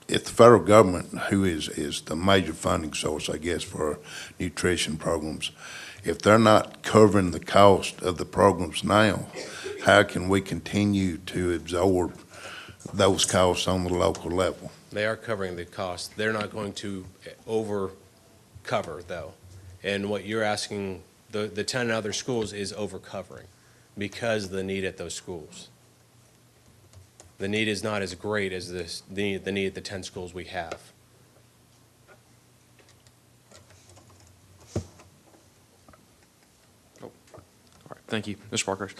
if the federal government, who is the major funding source, I guess, for nutrition programs, if they're not covering the cost of the programs now, how can we continue to absorb those costs on the local level? They are covering the cost. They're not going to over cover, though. And what you're asking, the 10 other schools is over covering because of the need at those schools. The need is not as great as the need at the 10 schools we have. All right, thank you, Mr. Parkhurst.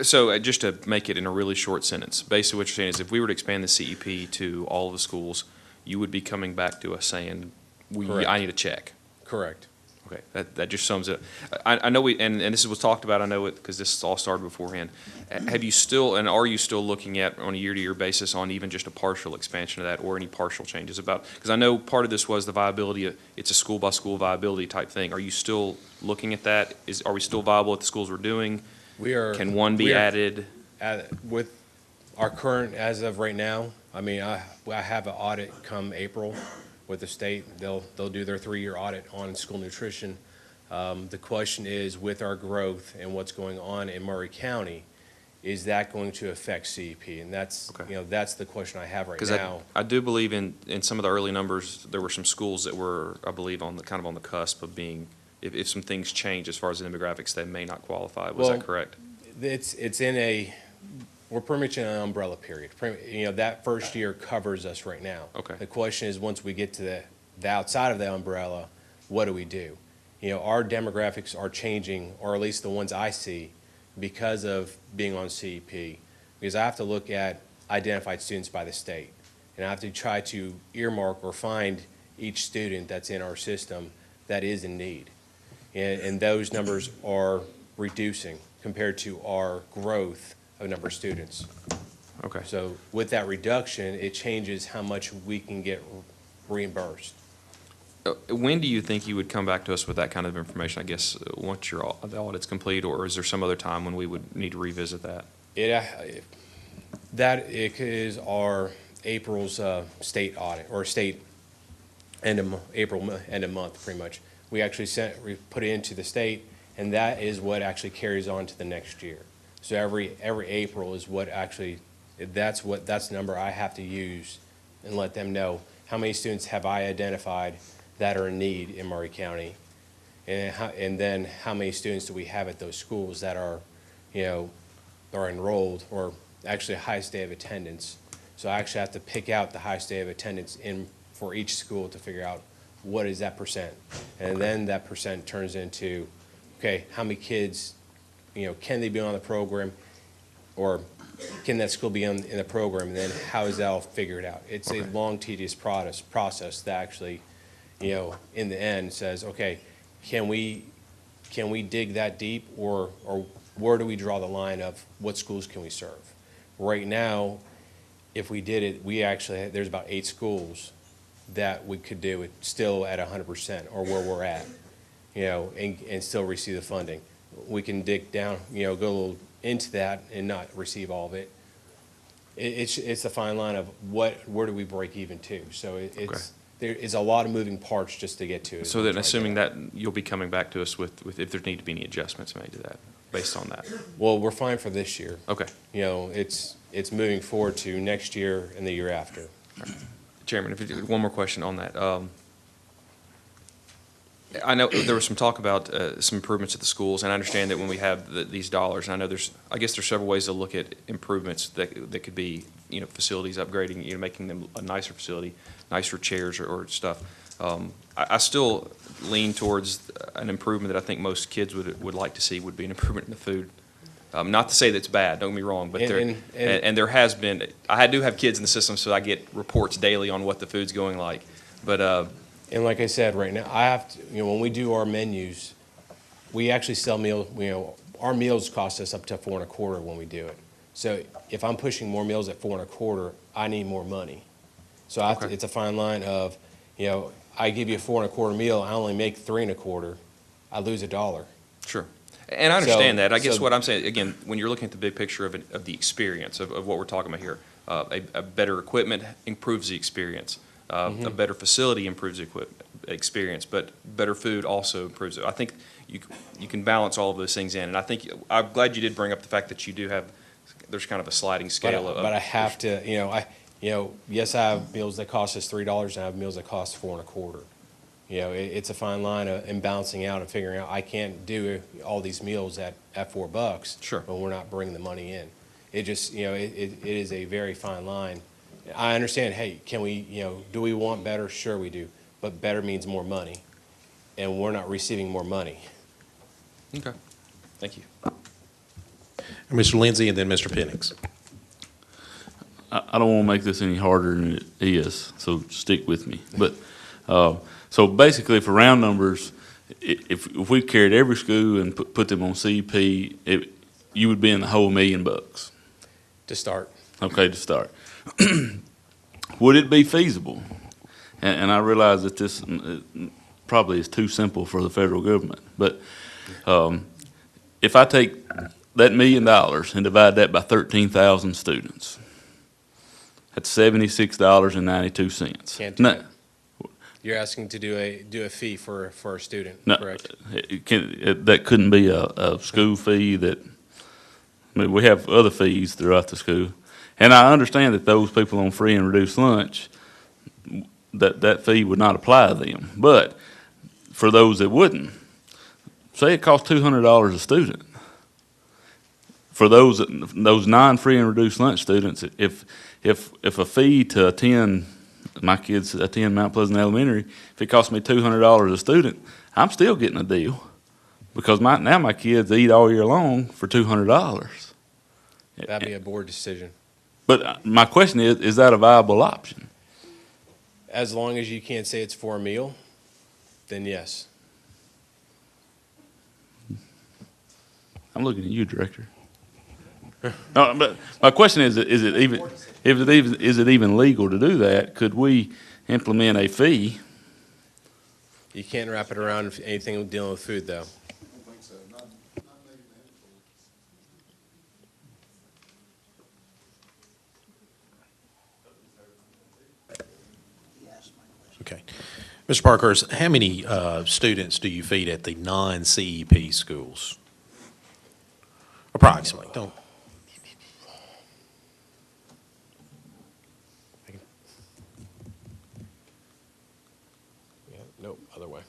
So just to make it in a really short sentence, basically what you're saying is if we were to expand the CEP to all of the schools, you would be coming back to us saying, Correct. I need a check. Correct. Okay, that just sums it. I know and this was talked about, I know it, because this all started beforehand. Have you still, and are you still looking at, on a year-to-year basis, on even just a partial expansion of that or any partial changes about, because I know part of this was the viability, it's a school-by-school viability type thing. Are you still looking at that? Are we still viable at the schools we're doing? We are. Can one be added? With our current, as of right now, I mean, I have an audit come April with the state. They'll do their 3-year audit on school nutrition. The question is, with our growth and what's going on in Murray County, is that going to affect CEP? And that's, Okay. That's the question I have right Because now. I do believe in some of the early numbers, there were some schools that were, I believe, on the cusp of being, if some things change as far as the demographics, they may not qualify. Was Well, that correct? It's we're pretty much in an umbrella period. That first year covers us right now. Okay. The question is, once we get to the outside of the umbrella, what do we do? Our demographics are changing, or at least the ones I see, because of being on CEP. Because I have to look at identified students by the state, and I have to try to earmark or find each student that's in our system that is in need. And those numbers are reducing compared to our growth of number of students. Okay. So with that reduction, it changes how much we can get reimbursed. When do you think you would come back to us with that kind of information, I guess, once the audit's complete, or is there some other time when we would need to revisit that? That is our April's state audit, or state April end of month, pretty much. We actually we put it into the state, and that is what actually carries on to the next year. So every April is what actually, that's the number I have to use and let them know how many students have I identified that are in need in Murray County, and then how many students do we have at those schools that are, are enrolled, or actually highest day of attendance. So I actually have to pick out the highest day of attendance for each school to figure out what is that percent. And then that percent turns into, okay, how many kids, can they be on the program, or can that school be in the program, and then how is that all figured out? It's a long, tedious process that actually, in the end says, okay, can we dig that deep, or where do we draw the line of what schools can we serve? Right now, if we did it, there's about 8 schools that we could do it still at 100%, or where we're at, and still receive the funding. We can dig down, go a little into that and not receive all of it. It's the fine line of where do we break even to? So there is a lot of moving parts just to get to it. So then, assuming that you'll be coming back to us with if there need to be any adjustments made to that, based on that. Well, we're fine for this year. Okay. It's moving forward to next year and the year after. Chairman, one more question on that. I know there was some talk about some improvements at the schools, and I understand that when we have these dollars, and I know I guess there's several ways to look at improvements that could be, facilities upgrading, making them a nicer facility, nicer chairs or stuff. I still lean towards an improvement that I think most kids would like to see would be an improvement in the food. Not to say that's bad, don't get me wrong, but and there has been, I do have kids in the system, so I get reports daily on what the food's going like. But, And like I said, right now, I have to, when we do our menus, we actually sell meals, our meals cost us up to $4.25 when we do it. So if I'm pushing more meals at $4.25, I need more money. So it's a fine line of, I give you a $4.25 meal, I only make $3.25, I lose $1. sure. And I understand that. I guess so- what I'm saying, again, when you're looking at the big picture of the experience of what we're talking about here, a better equipment improves the experience. A better facility improves the experience, but better food also improves it. I think you can balance all of those things in, and I think, I'm glad you did bring up the fact that you do have, there's kind of a sliding scale of. But I have to, yes, I have meals that cost us $3, and I have meals that cost $4.25. It's a fine line in balancing out and figuring out, I can't do all these meals at $4. Sure. When we're not bringing the money in. It just, it is a very fine line. I understand, hey, can we, do we want better? Sure we do. But better means more money, and we're not receiving more money. Okay, thank you. Mr. Lindsay and then Mr. Penix. I don't want to make this any harder than it is, so stick with me. But, so basically, for round numbers, if we carried every school and put them on CEP, you would be in the whole $1 million. To start. Okay, to start. Would it be feasible? And I realize that this probably is too simple for the federal government, but if I take that $1 million and divide that by 13,000 students, that's $76.92. Can't do that. You're asking to do a fee for a student, No, correct? that couldn't be a school fee that, we have other fees throughout the school. And I understand that those people on free and reduced lunch, that fee would not apply to them. But for those that wouldn't, say it costs $200 a student. For those non-free and reduced lunch students, if a fee to attend, my kids attend Mount Pleasant Elementary, if it costs me $200 a student, I'm still getting a deal because now my kids eat all year long for $200. That'd be a board decision. But my question is that a viable option? As long as you can't say it's for a meal, then yes. I'm looking at you, Director. No, but my question is it even legal to do that? Could we implement a fee? You can't wrap it around anything dealing with food, though. Okay. Mr. Parkhurst, how many students do you feed at the non-CEP schools? Approximately. Don't. Yeah, nope, other way.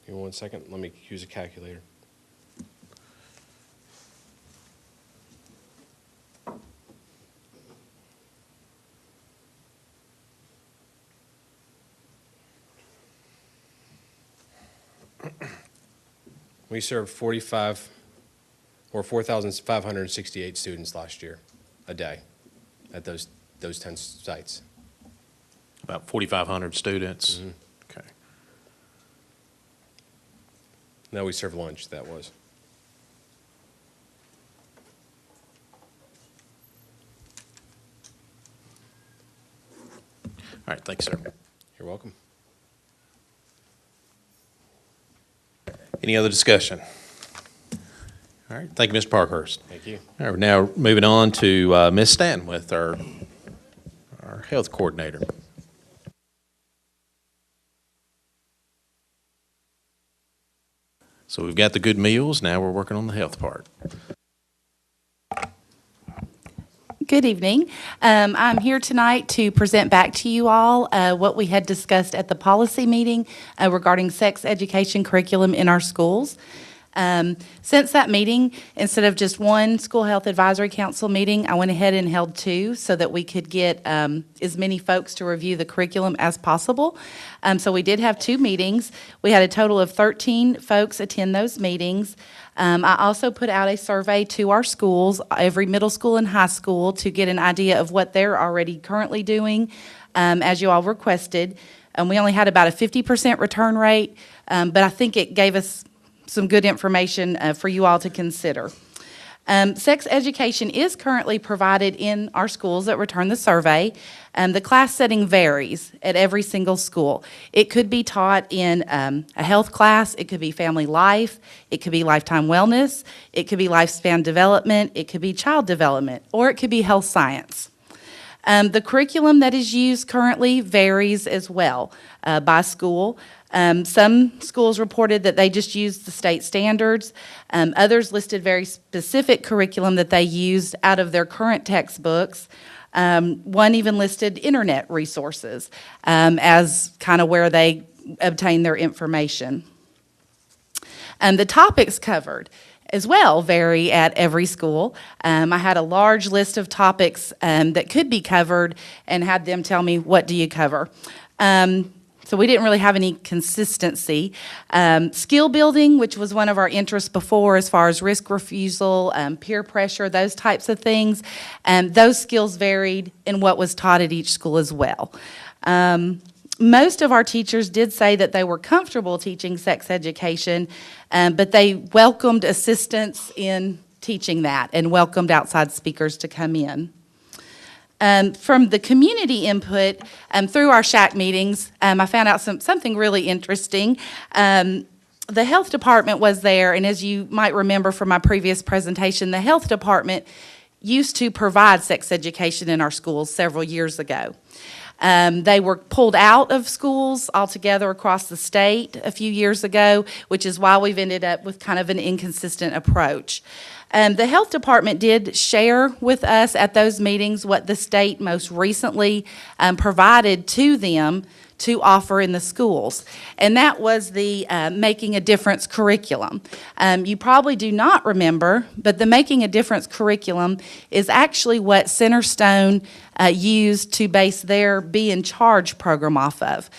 Give me 1 second. Let me use a calculator. We served 4,568 students last year, a day, at those 10 sites. About 4,500 students? Mm-hmm. Okay. No, we served lunch, that was. All right, thanks, sir. You're welcome. Any other discussion? All right, thank you, Mr. Parkhurst. Thank you. All right, we're now moving on to Ms. Stanton with our health coordinator. So we've got the good meals, now we're working on the health part. Good evening. I'm here tonight to present back to you all what we had discussed at the policy meeting regarding sex education curriculum in our schools. Since that meeting, instead of just one School Health Advisory Council meeting, I went ahead and held two so that we could get as many folks to review the curriculum as possible. So we did have two meetings. We had a total of 13 folks attend those meetings. I also put out a survey to our schools, every middle school and high school, to get an idea of what they're already currently doing, as you all requested. We only had about a 50% return rate, but I think it gave us some good information for you all to consider. Sex education is currently provided in our schools that return the survey. The class setting varies at every single school. It could be taught in a health class, it could be family life, it could be lifetime wellness, it could be lifespan development, it could be child development, or it could be health science. The curriculum that is used currently varies as well by school. Some schools reported that they just used the state standards. Others listed very specific curriculum that they used out of their current textbooks. One even listed internet resources as kind of where they obtain their information. The topics covered as well vary at every school. I had a large list of topics that could be covered and had them tell me, what do you cover? So we didn't really have any consistency. Skill building, which was one of our interests before as far as risk refusal, peer pressure, those types of things, those skills varied in what was taught at each school as well. Most of our teachers did say that they were comfortable teaching sex education, but they welcomed assistance in teaching that and welcomed outside speakers to come in. From the community input through our SHAC meetings, I found out something really interesting. The health department was there, and as you might remember from my previous presentation, the health department used to provide sex education in our schools several years ago. They were pulled out of schools altogether across the state a few years ago, which is why we've ended up with kind of an inconsistent approach. The health department did share with us at those meetings what the state most recently provided to them to offer in the schools, and that was the Making a Difference curriculum. You probably do not remember, but the Making a Difference curriculum is actually what Centerstone used to base their Be in Charge program off of.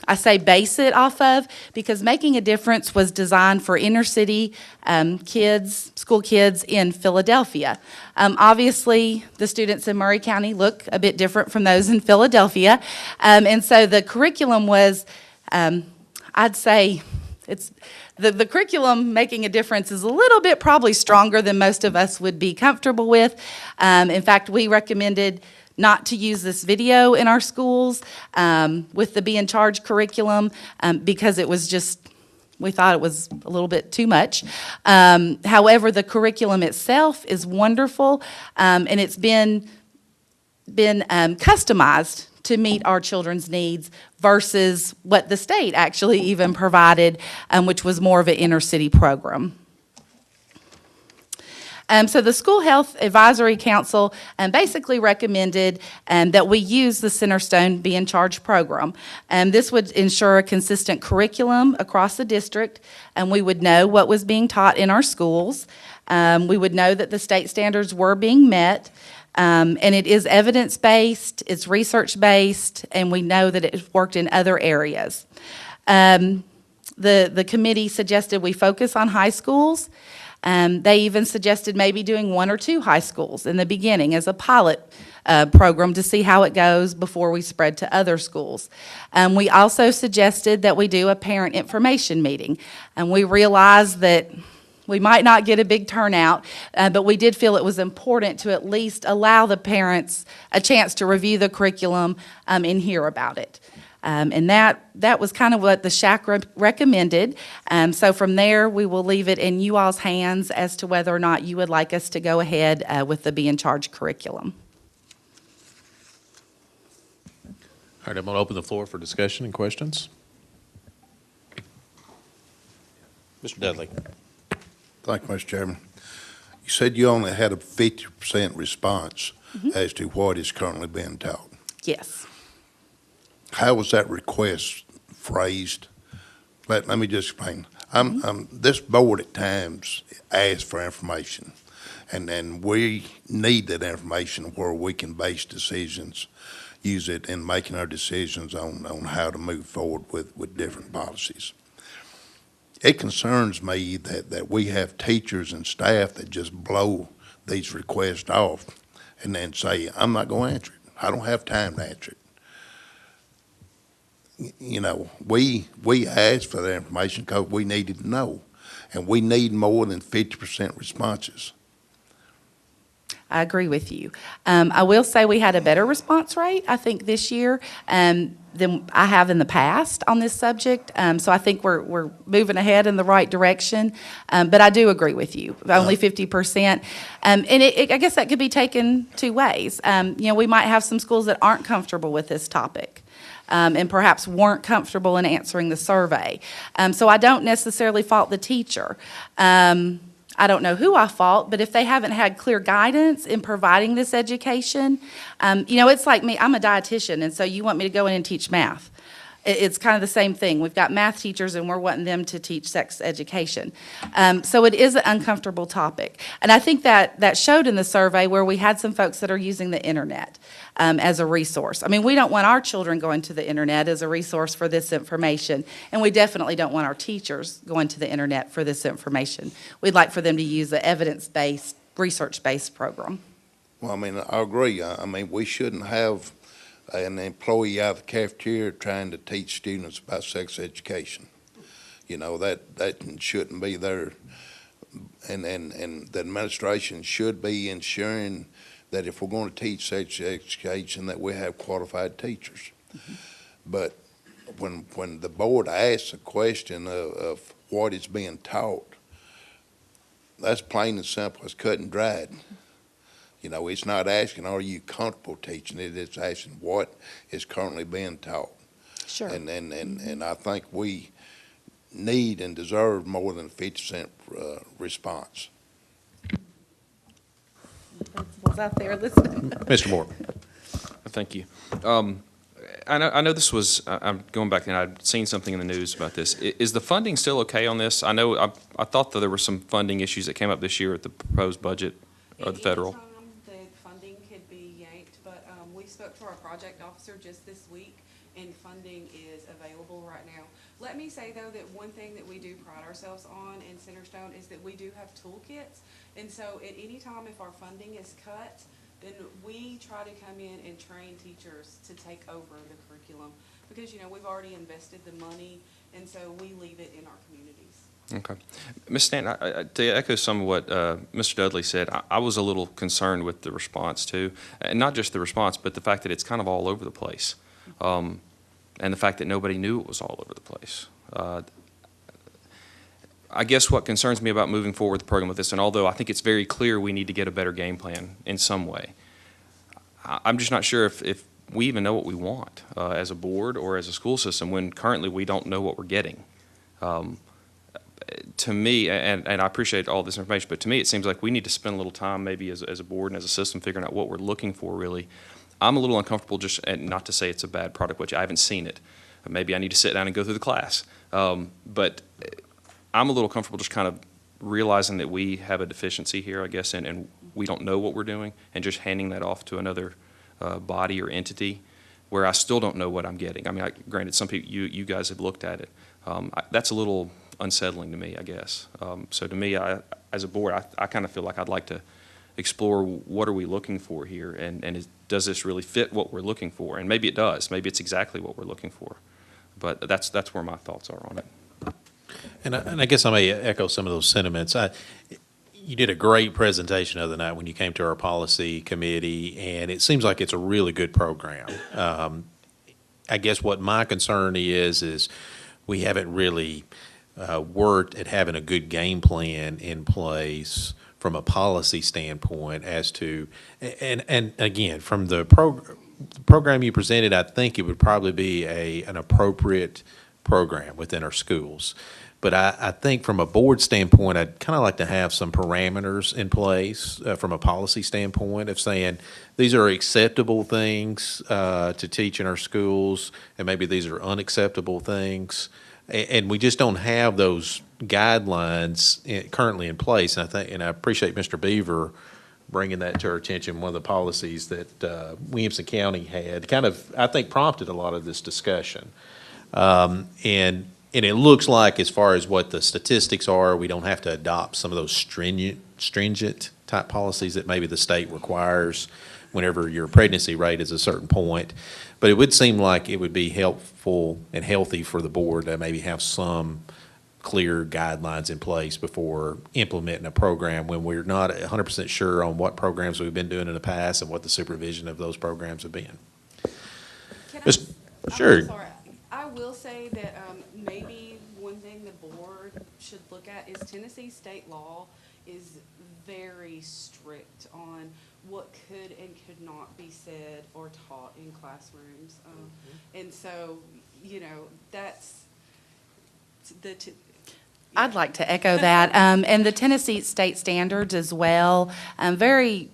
I say base it off of because Making a Difference was designed for inner city kids, school kids in Philadelphia. Obviously, the students in Maury County look a bit different from those in Philadelphia. And so the curriculum was, I'd say, it's the curriculum Making a Difference is a little bit probably stronger than most of us would be comfortable with. In fact, we recommended not to use this video in our schools with the Be in Charge curriculum because it was just, we thought it was a little bit too much. However, the curriculum itself is wonderful, and it's been customized to meet our children's needs versus what the state actually even provided, which was more of an inner city program. So the School Health Advisory Council basically recommended that we use the Centerstone Be in Charge program. This would ensure a consistent curriculum across the district, and we would know what was being taught in our schools. We would know that the state standards were being met, and it is evidence-based, it's research-based, and we know that it worked in other areas. The committee suggested we focus on high schools. They even suggested maybe doing 1 or 2 high schools in the beginning as a pilot program to see how it goes before we spread to other schools. We also suggested that we do a parent information meeting, and we realized that we might not get a big turnout, but we did feel it was important to at least allow the parents a chance to review the curriculum and hear about it. And that was kind of what the SHAC recommended. So from there, we will leave it in you all's hands as to whether or not you would like us to go ahead with the Be in Charge curriculum. All right, I'm going to open the floor for discussion and questions. Mr. Dudley. Thank you, Mr. Chairman. You said you only had a 50% response as to what is currently being taught. Yes. How was that request phrased? Let me just explain. This board at times asks for information, and we need that information where we can base decisions, use it in making our decisions on how to move forward with different policies. It concerns me that we have teachers and staff that just blow these requests off and then say, I'm not going to answer it. I don't have time to answer it. You know, we asked for that information because we needed to know, and we need more than 50% responses. I agree with you. I will say we had a better response rate, I think, this year than I have in the past on this subject. So I think we're moving ahead in the right direction. But I do agree with you, only 50%. And I guess that could be taken two ways. You know, we might have some schools that aren't comfortable with this topic. And perhaps weren't comfortable in answering the survey. So I don't necessarily fault the teacher. I don't know who I fault, but if they haven't had clear guidance in providing this education, you know, it's like me, I'm a dietitian, and so you want me to go in and teach math. It's kind of the same thing. We've got math teachers, and we're wanting them to teach sex education. So it is an uncomfortable topic. And I think that showed in the survey where we had some folks that are using the internet as a resource. I mean, we don't want our children going to the internet as a resource for this information, and we definitely don't want our teachers going to the internet for this information. We'd like for them to use the evidence-based, research-based program. Well, I mean, I agree. I mean, we shouldn't have an employee out of the cafeteria trying to teach students about sex education. You know, that shouldn't be there. And the administration should be ensuring that if we're going to teach sex education, that we have qualified teachers. Mm-hmm. But when the board asks a question of what is being taught, that's plain and simple. It's cut and dried. You know, it's not asking, are you comfortable teaching it? It's asking what is currently being taught. Sure. And I think we need and deserve more than a 50% response. Was out there listening. Mr. Moore. Thank you. I know this was, I'm going back and I'd seen something in the news about this. Is the funding still okay on this? I know, I thought that there were some funding issues that came up this year at the proposed budget or the federal. The funding could be yanked, but we spoke to our project officer just this week, and funding is available right now. Let me say, though, that one thing that we do pride ourselves on in Centerstone is that we do have toolkits, and so at any time if our funding is cut, then we try to come in and train teachers to take over the curriculum, because, you know, we've already invested the money, and so we leave it in our communities. Okay. Ms. Stanton, to echo some of what Mr. Dudley said, I was a little concerned with the response too, and not just the response, but the fact that it's kind of all over the place, and the fact that nobody knew it was all over the place. I guess what concerns me about moving forward with the program with this, and although I think it's very clear we need to get a better game plan in some way, I'm just not sure if we even know what we want as a board or as a school system when currently we don't know what we're getting. To me, and I appreciate all this information, but to me it seems like we need to spend a little time maybe as a board and as a system figuring out what we're looking for really. I'm a little uncomfortable just, and not to say it's a bad product, which I haven't seen it. Maybe I need to sit down and go through the class. But I'm a little comfortable just kind of realizing that we have a deficiency here, I guess, and we don't know what we're doing, and just handing that off to another body or entity where I still don't know what I'm getting. I mean, granted, some people, you guys have looked at it. That's a little unsettling to me, I guess. So to me, as a board, I kind of feel like I'd like to explore what are we looking for here, and does this really fit what we're looking for? And maybe it does. Maybe it's exactly what we're looking for. But that's where my thoughts are on it. And I guess I may echo some of those sentiments. You did a great presentation the other night when you came to our policy committee, and it seems like it's a really good program. I guess what my concern is we haven't really worked at having a good game plan in place from a policy standpoint as to, and again, from the program you presented, I think it would probably be an appropriate program within our schools. But I think from a board standpoint, I'd kind of like to have some parameters in place from a policy standpoint of saying these are acceptable things to teach in our schools, and maybe these are unacceptable things. And we just don't have those guidelines currently in place. And I appreciate Mr. Beaver bringing that to our attention. One of the policies that Williamson County had kind of, I think, prompted a lot of this discussion. And it looks like, as far as what the statistics are, we don't have to adopt some of those stringent type policies that maybe the state requires whenever your pregnancy rate is a certain point. But it would seem like it would be helpful and healthy for the board to maybe have some clear guidelines in place before implementing a program when we're not 100% sure on what programs we've been doing in the past and what the supervision of those programs have been. Can Miss- I'm Sure. sorry. I will say that maybe one thing the board should look at is Tennessee state law is very strict on what could and could not be said or taught in classrooms. And so, you know, that's I'd like to echo that. And the Tennessee state standards as well, very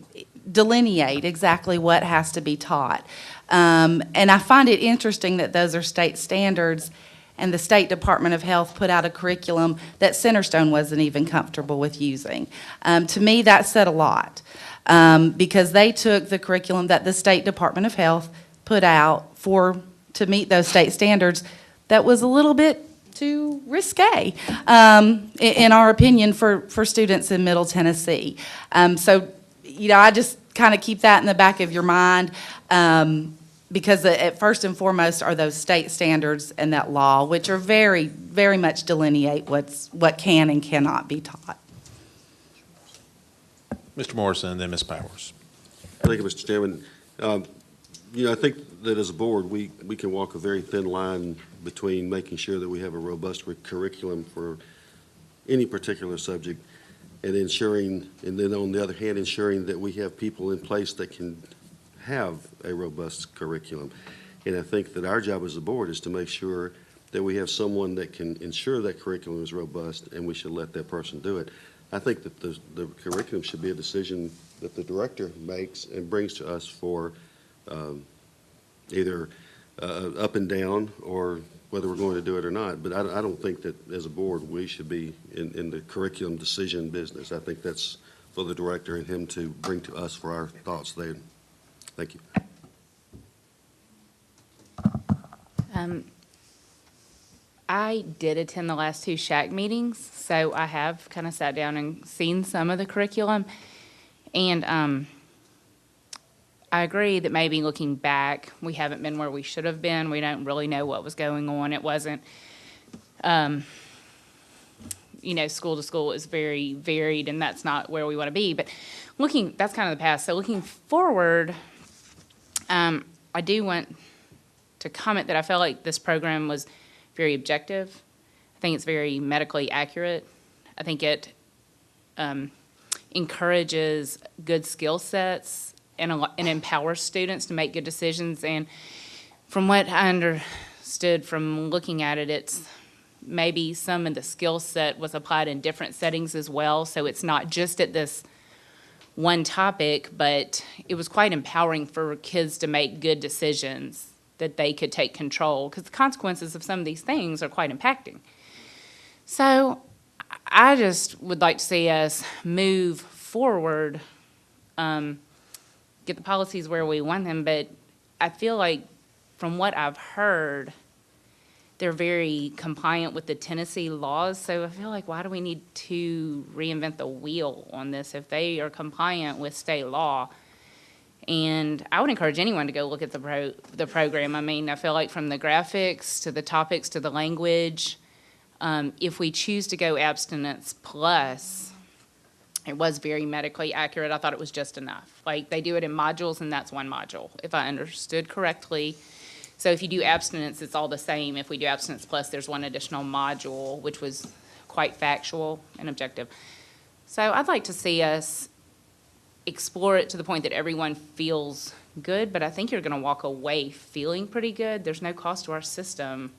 delineate exactly what has to be taught. And I find it interesting that those are state standards, and the State Department of Health put out a curriculum that Centerstone wasn't even comfortable with using. To me, that said a lot, because they took the curriculum that the State Department of Health put out to meet those state standards that was a little bit too risque, in our opinion, for students in Middle Tennessee. So, you know, I just kind of keep that in the back of your mind, because at first and foremost are those state standards and that law, which are very, very much delineate what can and cannot be taught. Mr. Morrison, and then Ms. Powers. Thank you, Mr. Chairman. You know, I think that as a board, we can walk a very thin line between making sure that we have a robust curriculum for any particular subject and ensuring, and then on the other hand, ensuring that we have people in place that can have a robust curriculum. And I think that our job as a board is to make sure that we have someone that can ensure that curriculum is robust, and we should let that person do it. I think that the curriculum should be a decision that the director makes and brings to us for either up and down, or whether we're going to do it or not. But I don't think that as a board we should be in the curriculum decision business. I think that's for the director and him to bring to us for our thoughts there. Thank you. I did attend the last two SHAC meetings, so I have kind of sat down and seen some of the curriculum. And I agree that maybe looking back, we haven't been where we should have been. We don't really know what was going on. It wasn't, you know, school to school is very varied, and that's not where we want to be. But that's kind of the past. So looking forward, I do want to comment that I felt like this program was very objective. I think it's very medically accurate. I think it encourages good skill sets and empowers students to make good decisions. And from what I understood from looking at it, it's maybe some of the skill set was applied in different settings as well. So it's not just at this one topic, but it was quite empowering for kids to make good decisions that they could take control, because the consequences of some of these things are quite impacting. So I just would like to see us move forward, get the policies where we want them, but I feel like from what I've heard, they're very compliant with the Tennessee laws. So I feel like, why do we need to reinvent the wheel on this if they are compliant with state law? And I would encourage anyone to go look at the program. I mean, I feel like from the graphics to the topics to the language, if we choose to go abstinence plus, it was very medically accurate. I thought it was just enough. Like, they do it in modules, and that's one module, if I understood correctly. So if you do abstinence, it's all the same. If we do abstinence plus, there's one additional module, which was quite factual and objective. So I'd like to see us explore it to the point that everyone feels good, but I think you're going to walk away feeling pretty good. There's no cost to our system,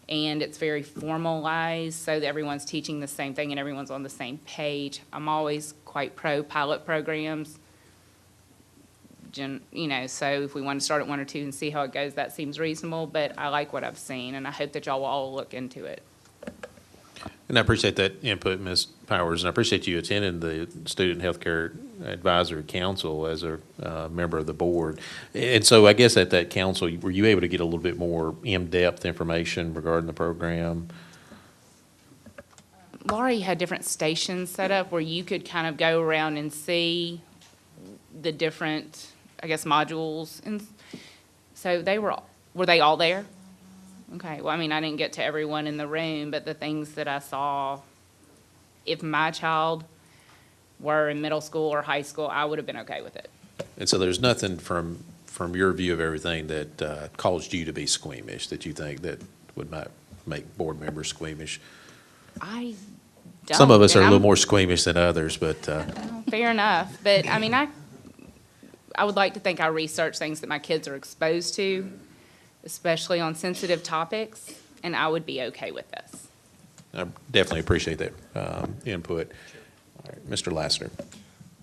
and it's very formalized so that everyone's teaching the same thing and everyone's on the same page. I'm always quite pro pilot programs. so if we want to start at 1 or 2 and see how it goes, that seems reasonable, but I like what I've seen, and I hope that y'all will all look into it. And I appreciate that input, Ms. Powers, and I appreciate you attending the Student Healthcare Advisory Council as a member of the board. And so I guess at that council, were you able to get a little bit more in-depth information regarding the program? Laurie had different stations set up where you could kind of go around and see the different, I guess, modules. And so were they all there? Okay, well, I mean, I didn't get to everyone in the room, but the things that I saw, if my child were in middle school or high school, I would have been okay with it. And so there's nothing from your view of everything that caused you to be squeamish, that you think that would make board members squeamish? I don't. Some of us are a and little I'm- more squeamish than others, but Fair enough, but I mean, I would like to think I research things that my kids are exposed to, especially on sensitive topics, and I would be okay with this. I definitely appreciate that input. All right, Mr. Lassiter.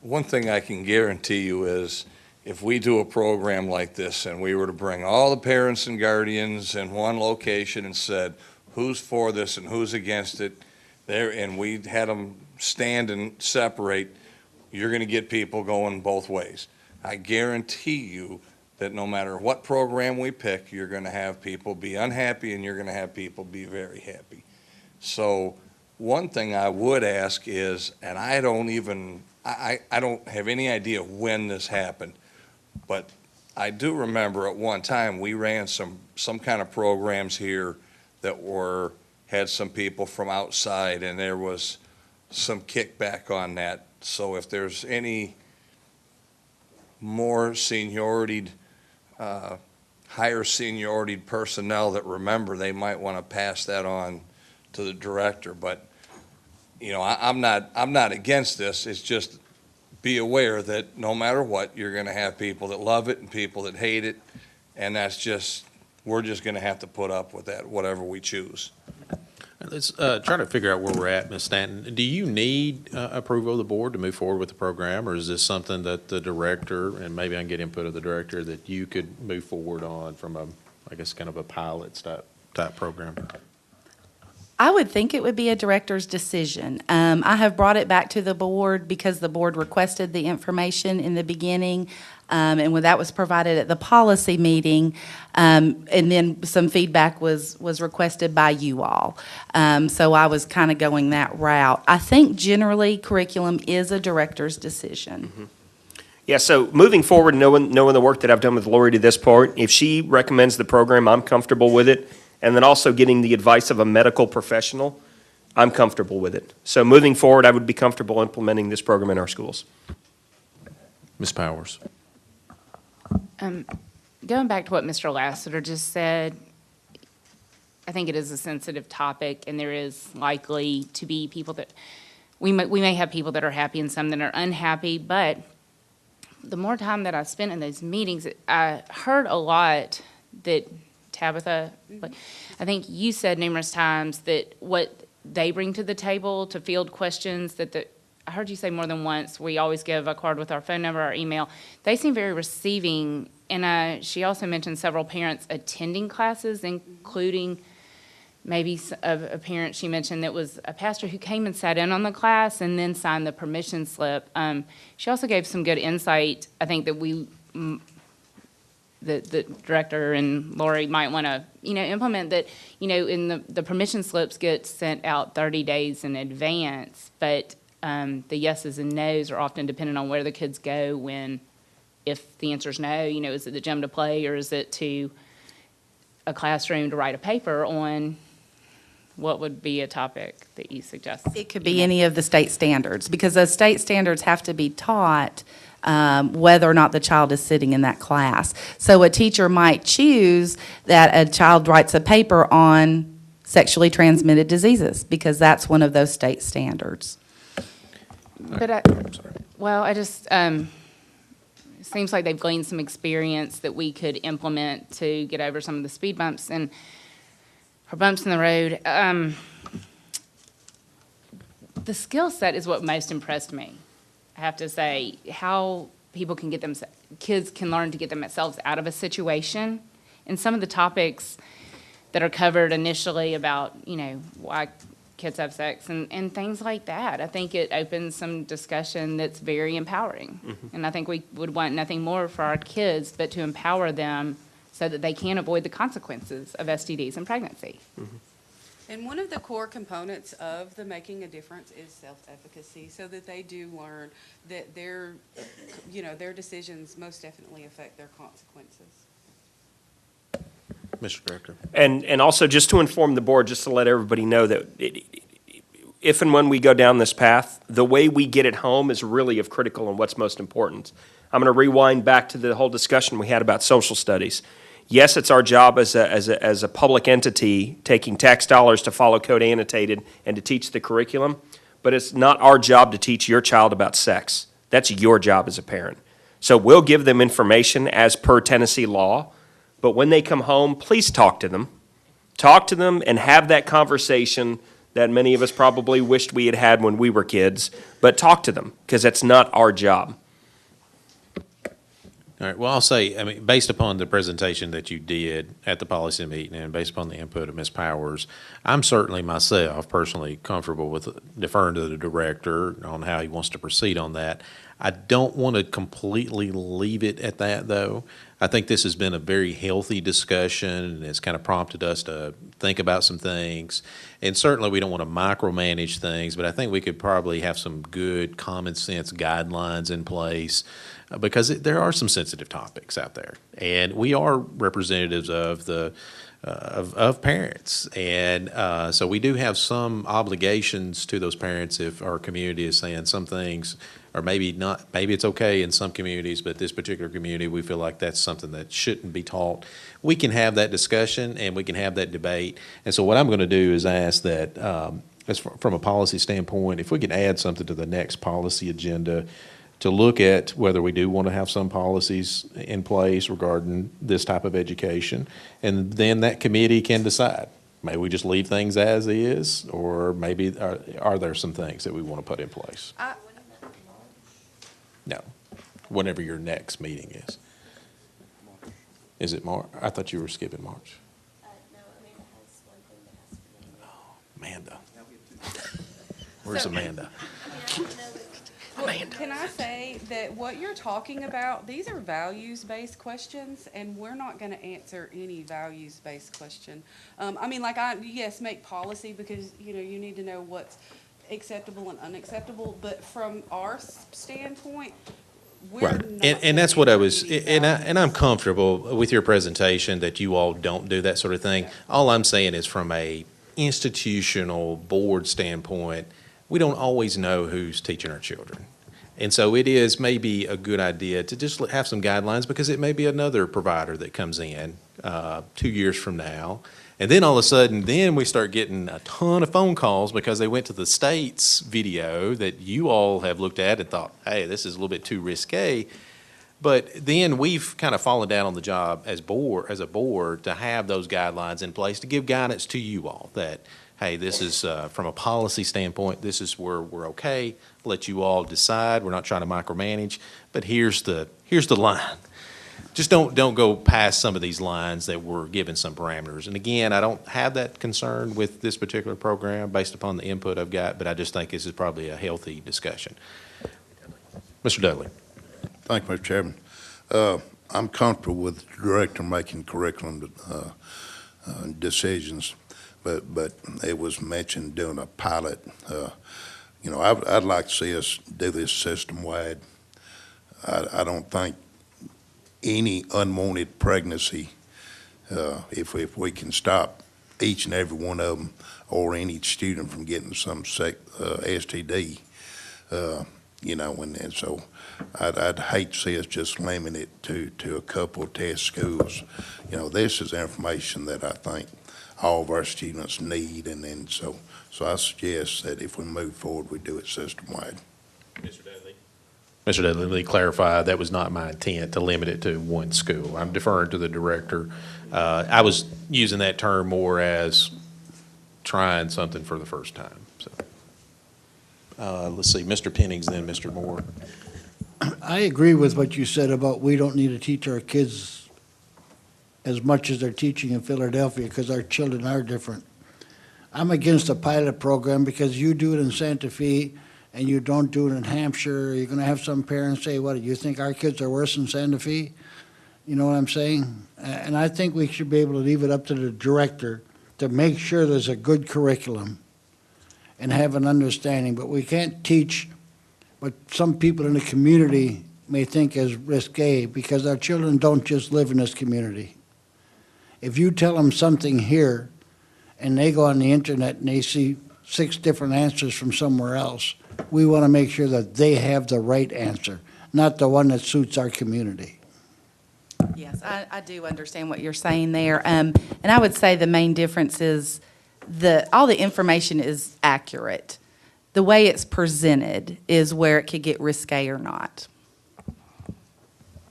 One thing I can guarantee you is if we do a program like this and we were to bring all the parents and guardians in one location and said, who's for this and who's against it, there, and we had them stand and separate, you're going to get people going both ways. I guarantee you that no matter what program we pick, you're going to have people be unhappy and you're going to have people be very happy. So one thing I would ask is, and I don't have any idea when this happened, but I do remember at one time we ran some kind of programs here that had some people from outside, and there was some kickback on that. So if there's any more higher seniority personnel that remember, they might want to pass that on to the director. But, I'm not against this. It's just be aware that no matter what, you're going to have people that love it and people that hate it. And we're just going to have to put up with that, whatever we choose. Let's try to figure out where we're at, Ms. Stanton. Do you need approval of the board to move forward with the program, or is this something that the director, and maybe I can get input of the director, that you could move forward on from I guess, kind of a pilot type program? I would think it would be a director's decision. I have brought it back to the board because the board requested the information in the beginning, and when that was provided at the policy meeting, and then some feedback was requested by you all. So I was kind of going that route. I think generally curriculum is a director's decision. Mm-hmm. Yeah, so moving forward, knowing the work that I've done with Lori to this point, if she recommends the program, I'm comfortable with it. And then also getting the advice of a medical professional, I'm comfortable with it. So moving forward, I would be comfortable implementing this program in our schools. Ms. Powers. Going back to what Mr. Lassiter just said, I think it is a sensitive topic, and there is likely to be people that, we may have people that are happy and some that are unhappy, but the more time that I spent in those meetings, I heard a lot that Tabitha, I think you said numerous times that what they bring to the table to field questions, I heard you say more than once, we always give a card with our phone number, our email. They seem very receiving, and she also mentioned several parents attending classes, including maybe a parent she mentioned that was a pastor who came and sat in on the class and then signed the permission slip. She also gave some good insight, I think, that the director and Lori might want to, implement that, in the permission slips get sent out 30 days in advance, but the yeses and nos are often dependent on where the kids go if the answer is no, is it the gym to play, or is it to a classroom to write a paper on what would be a topic that you suggest? It could be any of the state standards, because those state standards have to be taught whether or not the child is sitting in that class. So a teacher might choose that a child writes a paper on sexually transmitted diseases, because that's one of those state standards. But I just, it seems like they've gleaned some experience that we could implement to get over some of the speed bumps or bumps in the road. The skill set is what most impressed me. I have to say, how kids can learn to get themselves out of a situation. And some of the topics that are covered initially about, why kids have sex and things like that, I think it opens some discussion that's very empowering. And I think we would want nothing more for our kids but to empower them so that they can avoid the consequences of STDs and pregnancy. And one of the core components of the Making a Difference is self-efficacy, so that they do learn that their decisions most definitely affect their consequences. Mr. Director. And also, just to inform the board, just to let everybody know that if and when we go down this path, the way we get it home is really of critical and what's most important. I'm going to rewind back to the whole discussion we had about social studies. Yes, it's our job as a public entity taking tax dollars to follow code annotated and to teach the curriculum, but it's not our job to teach your child about sex. That's your job as a parent. So we'll give them information as per Tennessee law, but when they come home, please talk to them. Talk to them and have that conversation that many of us probably wished we had had when we were kids, but talk to them, because that's not our job. All right, well, I'll say, based upon the presentation that you did at the policy meeting and based upon the input of Ms. Powers, I'm certainly myself personally comfortable with deferring to the director on how he wants to proceed on that. I don't want to completely leave it at that, though. I think this has been a very healthy discussion, and it's kind of prompted us to think about some things. And certainly, we don't want to micromanage things, but I think we could probably have some good common sense guidelines in place, because there are some sensitive topics out there, and we are representatives of the of parents, and so we do have some obligations to those parents if our community is saying some things, or maybe not. Maybe it's okay in some communities, but this particular community, we feel like that's something that shouldn't be taught. We can have that discussion and we can have that debate. And so what I'm going to do is ask that, from a policy standpoint, if we can add something to the next policy agenda to look at whether we do want to have some policies in place regarding this type of education, and then that committee can decide. Maybe we just leave things as is, or maybe are there some things that we want to put in place? No, whenever your next meeting is. Is it March? I thought you were skipping March. No, Amanda has one thing that has to be. Amanda. Where's Amanda? Can I say that what you're talking about, these are values-based questions, and we're not going to answer any values-based question. Yes, make policy, because, you need to know what's acceptable and unacceptable, but from our standpoint, we're Right, not. and that's what I was, any and I'm comfortable with your presentation that you all don't do that sort of thing. All I'm saying is, from a institutional board standpoint, we don't always know who's teaching our children. And so it is maybe a good idea to just have some guidelines, because it may be another provider that comes in 2 years from now. And then all of a sudden, then we start getting a ton of phone calls because they went to the state's video that you all have looked at and thought, hey, this is a little bit too risque. But then we've kind of fallen down on the job as a board to have those guidelines in place to give guidance to you all that, hey, this is, from a policy standpoint, this is where we're okay. Let you all decide. We're not trying to micromanage, but here's the line. Just don't go past some of these lines that we're given some parameters. And again, I don't have that concern with this particular program based upon the input I've got, but I just think this is probably a healthy discussion. Mr. Dudley. Thank you, Mr. Chairman. I'm comfortable with the director making curriculum decisions, but it was mentioned doing a pilot. I'd like to see us do this system-wide. I don't think any unwanted pregnancy, if we can stop each and every one of them, or any student from getting some STD, and so I'd hate to see us just limit it to a couple of test schools. This is information that I think all of our students need, and so I suggest that if we move forward, we do it system-wide. Mr. Dudley, let me clarify, that was not my intent to limit it to one school. I'm deferring to the director. I was using that term more as trying something for the first time. So, let's see, Mr. Pennings, then Mr. Moore. I agree with what you said about we don't need to teach our kids as much as they're teaching in Philadelphia because our children are different. I'm against a pilot program because you do it in Santa Fe and you don't do it in Hampshire. You're going to have some parents say, what, you think our kids are worse in Santa Fe? You know what I'm saying? And I think we should be able to leave it up to the director to make sure there's a good curriculum and have an understanding. But we can't teach what some people in the community may think is risque because our children don't just live in this community. If you tell them something here and they go on the internet and they see 6 different answers from somewhere else, we want to make sure that they have the right answer, not the one that suits our community. Yes, I do understand what you're saying there. And I would say the main difference is all the information is accurate. The way it's presented is where it could get risque or not.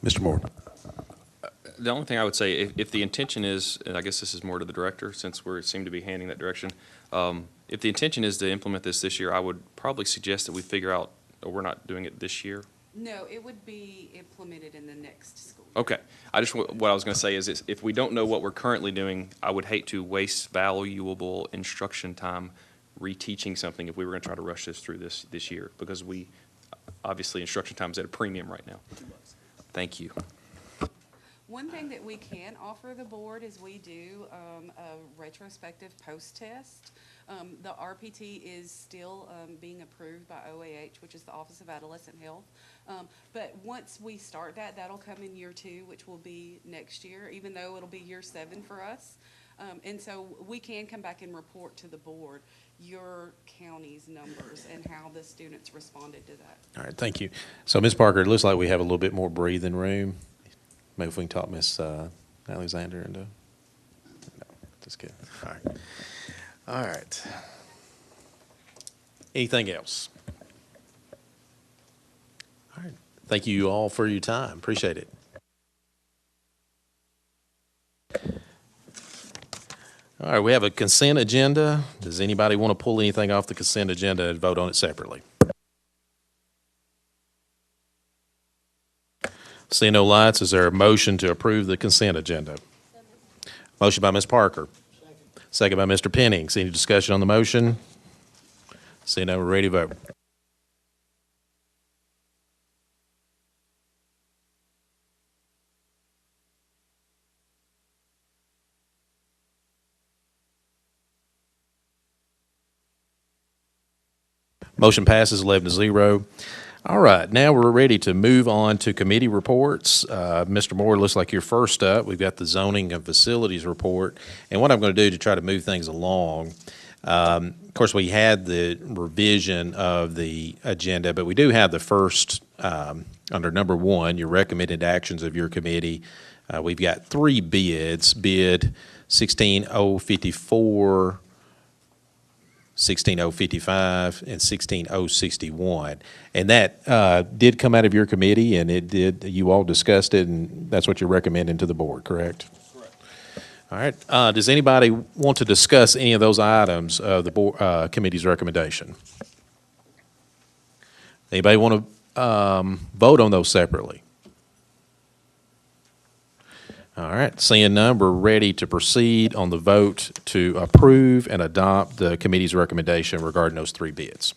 Mr. Moore. The only thing I would say, if the intention is, and I guess this is more to the director since we seem to be handing that direction, if the intention is to implement this year, I would probably suggest that we figure out, or we're not doing it this year. No, it would be implemented in the next school. Okay. What I was going to say is if we don't know what we're currently doing, I would hate to waste valuable instruction time reteaching something if we were going to try to rush this through this year, because obviously instruction time is at a premium right now. Thank you. One thing that we can offer the board is we do a retrospective post-test. The RPT is still being approved by OAH, which is the Office of Adolescent Health. But once we start that, that'll come in year 2, which will be next year, even though it'll be year 7 for us. And so we can come back and report to the board your county's numbers and how the students responded to that. All right, thank you. So, Ms. Parker, it looks like we have a little bit more breathing room. Maybe if we can talk Ms. Alexander into. No, just kidding. All right. All right. Anything else? All right. Thank you all for your time. Appreciate it. All right, we have a consent agenda. Does anybody want to pull anything off the consent agenda and vote on it separately? Seeing no lights, is there a motion to approve the consent agenda? Motion by Ms. Parker. Second by Mr. Pennings. Any discussion on the motion? Seeing none, we're ready to vote. Motion passes 11-0. All right, now we're ready to move on to committee reports. Mr. Moore, looks like you're first up. We've got the zoning and facilities report. And what I'm going to do to try to move things along, of course, we had the revision of the agenda, but we do have the first, under number 1, your recommended actions of your committee. We've got 3 bids, bid 16054, 16055, and 16061. And that did come out of your committee, and you all discussed it, and that's what you're recommending to the board, correct? Correct. All right. Does anybody want to discuss any of those items of the board, committee's recommendation? Anybody want to vote on those separately? All right, seeing none, we're ready to proceed on the vote to approve and adopt the committee's recommendation regarding those 3 bids.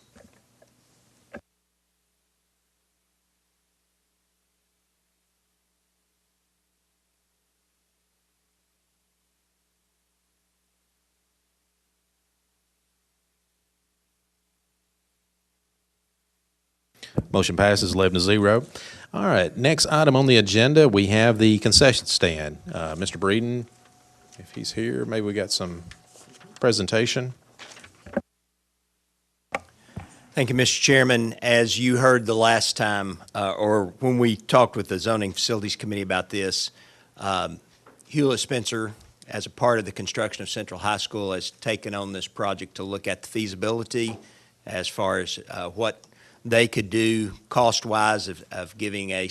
Motion passes 11-0. All right, next item on the agenda, we have the concession stand. Mr. Breeden, if he's here, maybe we got some presentation. Thank you, Mr. Chairman. As you heard the last time, or when we talked with the Zoning Facilities Committee about this, Hewlett Spencer, as a part of the construction of Central High School, has taken on this project to look at the feasibility as far as what they could do cost-wise of giving a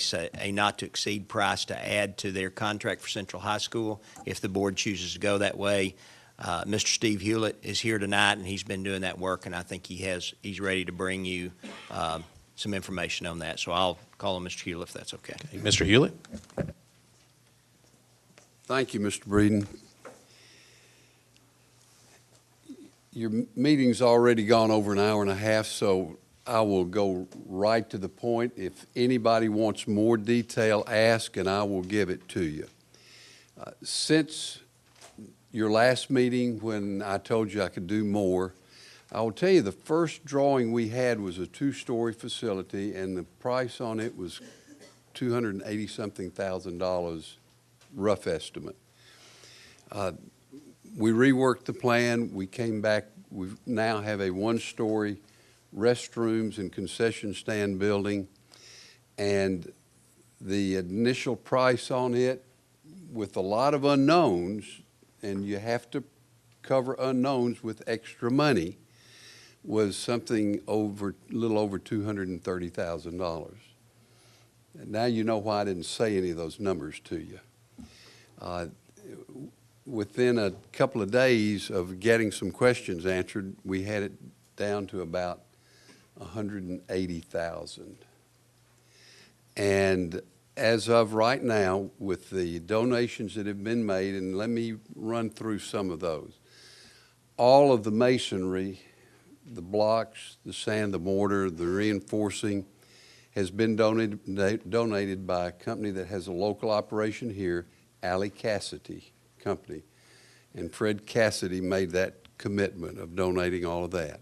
not-to-exceed price to add to their contract for Central High School if the board chooses to go that way. Mr. Steve Hewlett is here tonight, and he's been doing that work, and I think he's ready to bring you some information on that. So I'll call on Mr. Hewlett if that's okay. Mr. Hewlett? Thank you, Mr. Breeden. Your meeting's already gone over an hour and a half, so I will go right to the point. If anybody wants more detail, ask, and I will give it to you. Since your last meeting, when I told you I could do more, I will tell you the first drawing we had was a two-story facility, and the price on it was $280-something thousand, rough estimate. We reworked the plan. We came back. We now have a one-story restrooms and concession stand building, and the initial price on it, with a lot of unknowns, and you have to cover unknowns with extra money, was something over, a little over $230,000. And now you know why I didn't say any of those numbers to you. Within a couple of days of getting some questions answered, we had it down to about $180,000. And as of right now, with the donations that have been made, and let me run through some of those. All of the masonry, the blocks, the sand, the mortar, the reinforcing has been donated by a company that has a local operation here, Alley Cassidy Company. And Fred Cassidy made that commitment of donating all of that.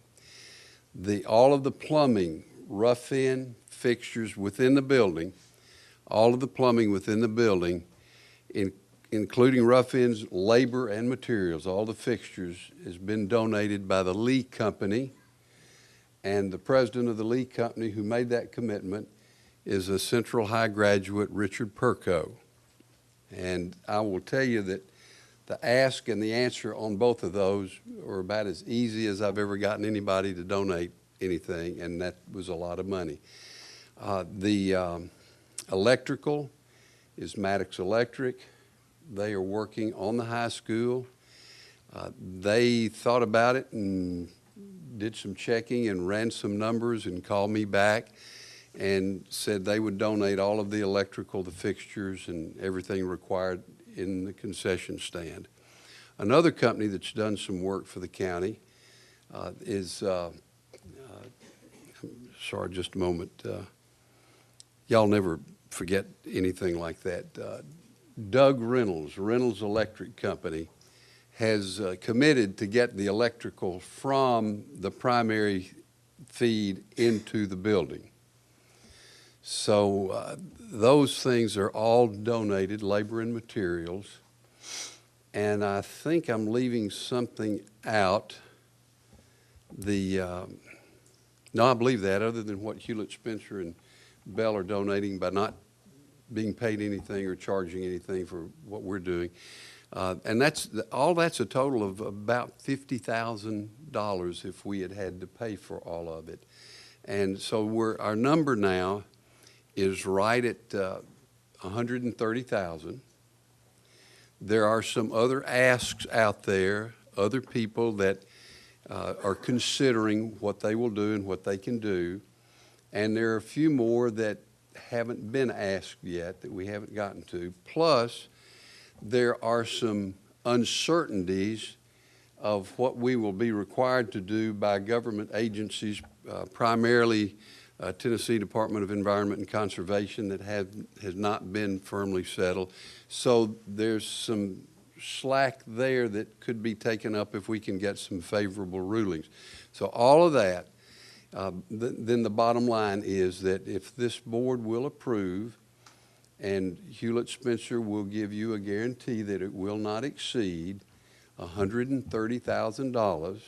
All of the plumbing, rough-in fixtures within the building, all of the plumbing within the building, including rough-ins, labor, and materials, all the fixtures, has been donated by the Lee Company. And the president of the Lee Company who made that commitment is a Central High graduate, Richard Perko. And I will tell you that the ask and the answer on both of those are about as easy as I've ever gotten anybody to donate anything, and that was a lot of money. The electrical is Maddox Electric. They are working on the high school. They thought about it and did some checking and ran some numbers and called me back and said they would donate all of the electrical, the fixtures, and everything required in the concession stand. Another company that's done some work for the county is, sorry, just a moment. Y'all never forget anything like that. Doug Reynolds Electric Company, has committed to get the electrical from the primary feed into the building. So those things are all donated, labor and materials. And I think I'm leaving something out. No, I believe that, other than what Hewlett Spencer and Bell are donating by not being paid anything or charging anything for what we're doing. And all that's a total of about $50,000 if we had to pay for all of it. And so our number now is right at $130,000. There are some other asks out there, other people that are considering what they will do and what they can do. And there are a few more that haven't been asked yet that we haven't gotten to. Plus, there are some uncertainties of what we will be required to do by government agencies, primarily Tennessee Department of Environment and Conservation, that has not been firmly settled. So there's some slack there that could be taken up if we can get some favorable rulings. So all of that, then the bottom line is that if this board will approve, and Hewlett Spencer will give you a guarantee that it will not exceed $130,000,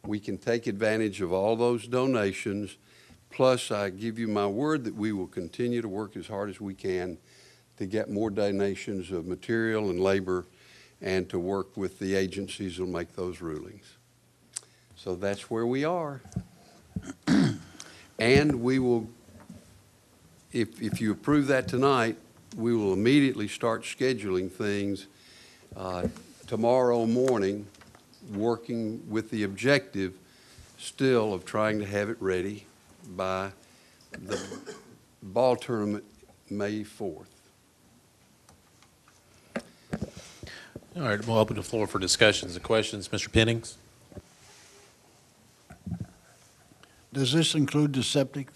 we can take advantage of all those donations. Plus, I give you my word that we will continue to work as hard as we can to get more donations of material and labor and to work with the agencies that will make those rulings. So that's where we are. And we will, if you approve that tonight, we will immediately start scheduling things tomorrow morning, working with the objective still of trying to have it ready by the ball tournament May 4th. All right, we'll open the floor for discussions and questions. Mr. Pennings? Does this include the septic?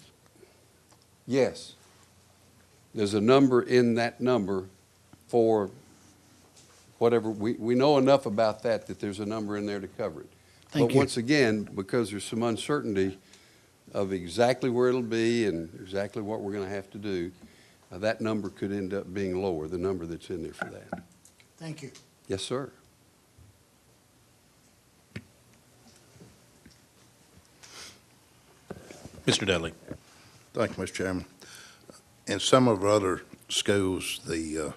Yes. There's a number in that number for whatever, we know enough about that there's a number in there to cover it. Thank But you. once again, because there's some uncertainty of exactly where it'll be and exactly what we're going to have to do, that number could end up being lower, the number that's in there for that. Thank you. Yes, sir. Mr. Dudley? Thank you, Mr. Chairman. In some of our other schools, the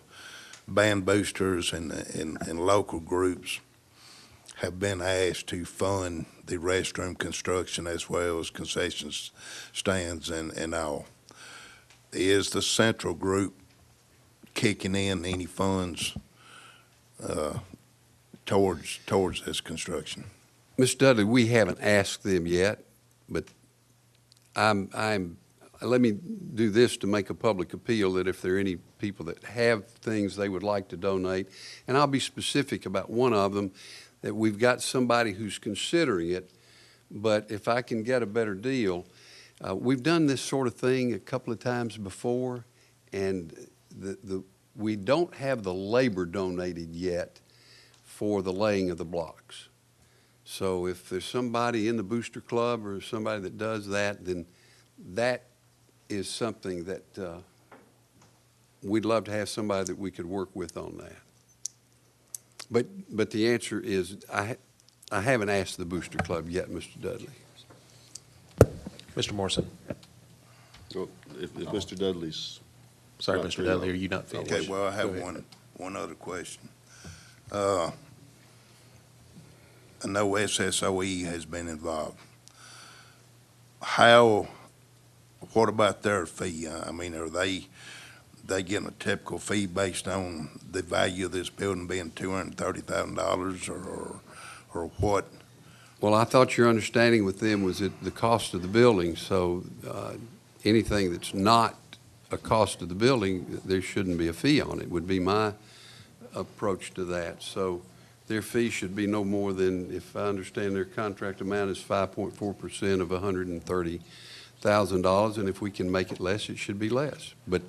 band boosters and local groups have been asked to fund the restroom construction as well as concession stands and all. Is the central group kicking in any funds towards this construction? Mr. Dudley, we haven't asked them yet, but let me do this to make a public appeal that if there are any people that have things they would like to donate, and I'll be specific about one of them, that we've got somebody who's considering it, but if I can get a better deal, we've done this sort of thing a couple of times before, and we don't have the labor donated yet for the laying of the blocks. So if there's somebody in the booster club or somebody that does that, then that is something that we'd love to have somebody that we could work with on that. But the answer is I haven't asked the booster club yet, Mr. Dudley. Mr. Morrison? Well, if Mr. Dudley's. Sorry, not Mr. through, Dudley, are you not finished? Okay, well, I have Go ahead. one other question. I know SSOE has been involved. What about their fee? I mean, are they getting a typical fee based on the value of this building being $230,000 or what? Well, I thought your understanding with them was that the cost of the building, so anything that's not a cost of the building, there shouldn't be a fee on it, would be my approach to that. So their fee should be no more than, if I understand their contract amount is 5.4% of $130,000, and if we can make it less, it should be less. But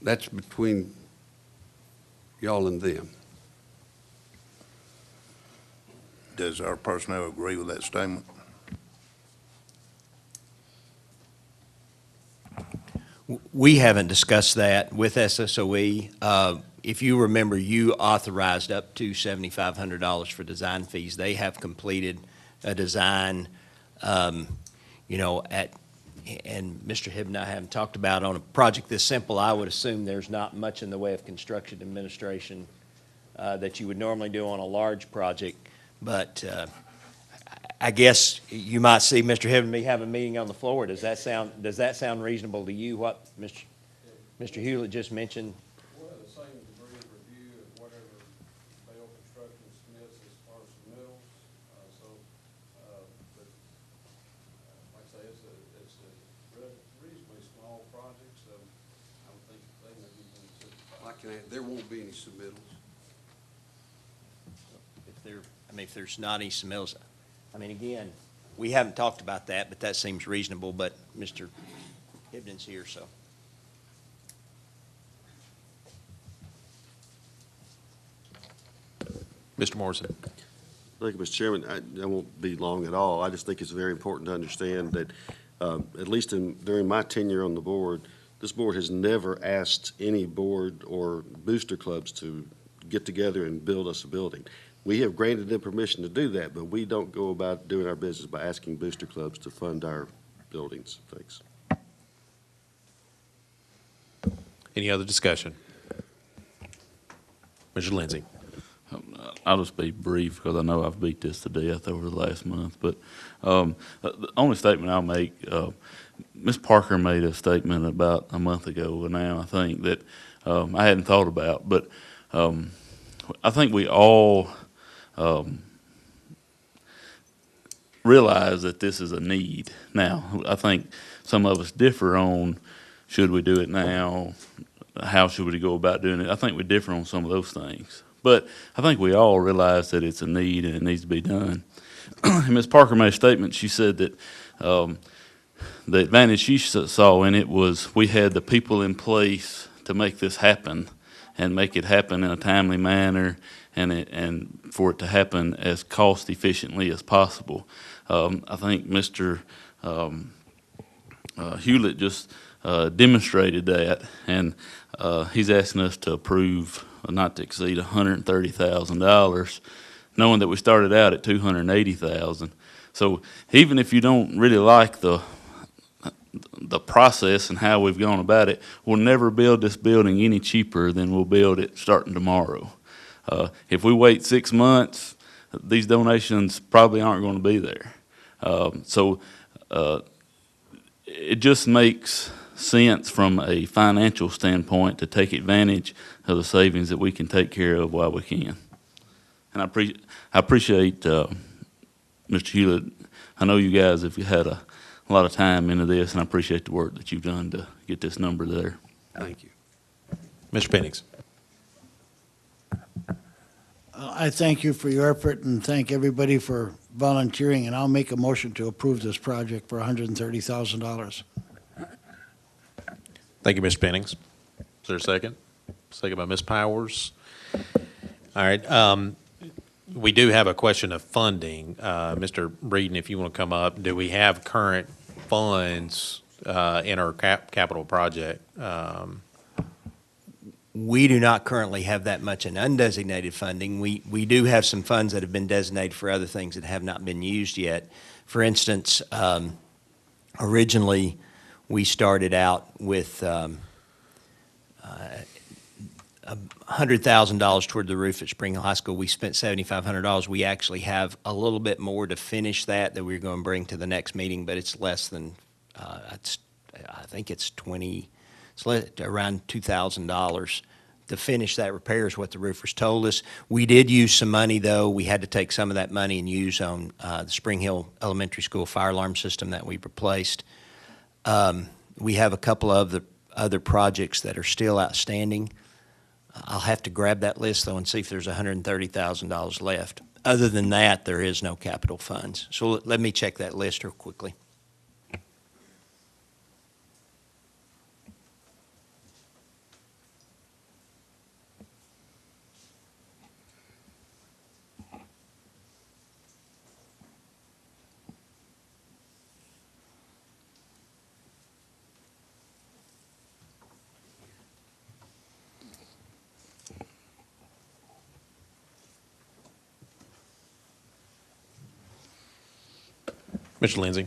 that's between y'all and them. Does our personnel agree with that statement? We haven't discussed that with SSOE. If you remember, you authorized up to $7,500 for design fees. They have completed a design, and Mr. Hibb and I haven't talked about on a project this simple. I would assume there's not much in the way of construction administration that you would normally do on a large project. But I guess you might see Mr. Hibb and me have a meeting on the floor. Does that sound reasonable to you? What Mr. Hewlett just mentioned? Well, the same degree of review of whatever Bell Construction submits as far as submittals. But like I say, it's a reasonably small project, so I don't think they may be going to. There won't be any submittals. If there's not any submittals, again, we haven't talked about that, but that seems reasonable, but Mr. Hibden's here, so. Mr. Morrison? Thank you, Mr. Chairman. I won't be long at all. I just think it's very important to understand that, at least during my tenure on the board, this board has never asked any board or booster clubs to get together and build us a building. We have granted them permission to do that, but we don't go about doing our business by asking booster clubs to fund our buildings. Thanks. Any other discussion? Mr. Lindsay? I'll just be brief because I know I've beat this to death over the last month. But the only statement I'll make, Ms. Parker made a statement about a month ago now, I think, that I hadn't thought about. But I think we all realize that this is a need. Now, I think some of us differ on, should we do it now? How should we go about doing it? I think we differ on some of those things. But I think we all realize that it's a need and it needs to be done. Ms. Parker made a statement. She said that the advantage she saw in it was we had the people in place to make this happen and make it happen in a timely manner and for it to happen as cost efficiently as possible. I think Mr. Hewlett just demonstrated that, and he's asking us to approve not to exceed $130,000, knowing that we started out at $280,000. So even if you don't really like the process and how we've gone about it, we'll never build this building any cheaper than we'll build it starting tomorrow. If we wait 6 months, these donations probably aren't going to be there. So it just makes sense from a financial standpoint to take advantage of the savings that we can take care of while we can. And I appreciate Mr. Hewlett. I know you guys have had a lot of time into this, and I appreciate the work that you've done to get this number there. Thank you. Mr. Pennings. I thank you for your effort and thank everybody for volunteering, and I'll make a motion to approve this project for $130,000. Thank you, Mr. Pennings. Is there a second? Second by Ms. Powers. All right. We do have a question of funding. Mr. Breeden, if you want to come up, do we have current funds in our capital project? We do not currently have that much in undesignated funding. We do have some funds that have been designated for other things that have not been used yet. For instance, originally we started out with $100,000 toward the roof at Spring Hill High School. We spent $7,500. We actually have a little bit more to finish that we're going to bring to the next meeting, but it's less than, I think it's around $2,000 to finish that repair is what the roofers told us. We did use some money, though. We had to take some of that money and use on the Spring Hill Elementary School fire alarm system that we replaced. We have a couple of the other projects that are still outstanding. I'll have to grab that list, though, and see if there's $130,000 left. Other than that, there is no capital funds. So let me check that list real quickly. Mr. Lindsay.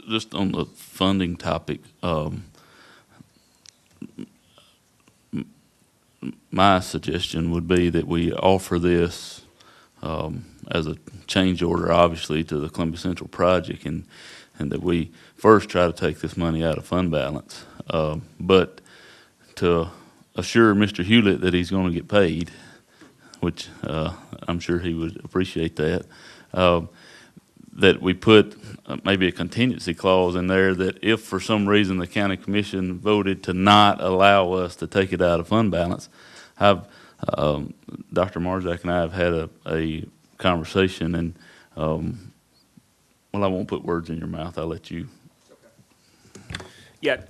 Just on the funding topic, my suggestion would be that we offer this as a change order, obviously, to the Columbia Central project, and that we first try to take this money out of fund balance, but to assure Mr. Hewlett that he's going to get paid, which I'm sure he would appreciate that. That we put maybe a contingency clause in there that if for some reason the county commission voted to not allow us to take it out of fund balance, Dr. Marzak and I have had a conversation, and well, I won't put words in your mouth. I'll let you. Yeah,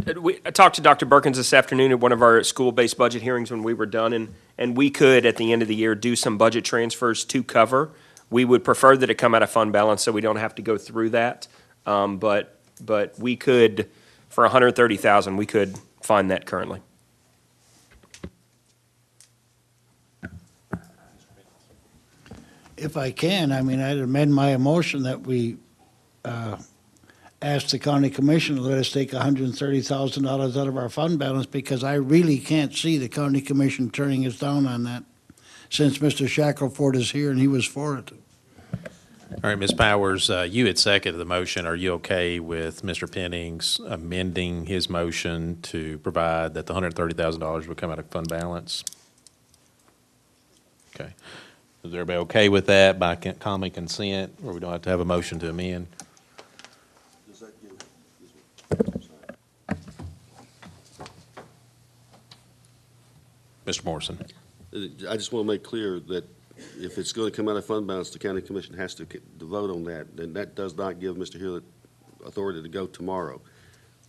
I talked to Dr. Perkins this afternoon at one of our school-based budget hearings when we were done, and we could, at the end of the year, do some budget transfers to cover. We would prefer that it come out of fund balance so we don't have to go through that. But we could, for $130,000, we could fund that currently. If I can, I mean, I'd amend my motion that we ask the county commission to let us take $130,000 out of our fund balance, because I really can't see the county commission turning us down on that, since Mr. Shackelford is here and he was for it. All right, Ms. Powers, you had seconded the motion. Are you okay with Mr. Pennings amending his motion to provide that the $130,000 would come out of fund balance? Okay. Is everybody okay with that by common consent, or we don't have to have a motion to amend? Does that give? Mr. Morrison? I just want to make clear that if it's going to come out of fund balance, the county commission has to vote on that, and that does not give Mr. Hewlett authority to go tomorrow.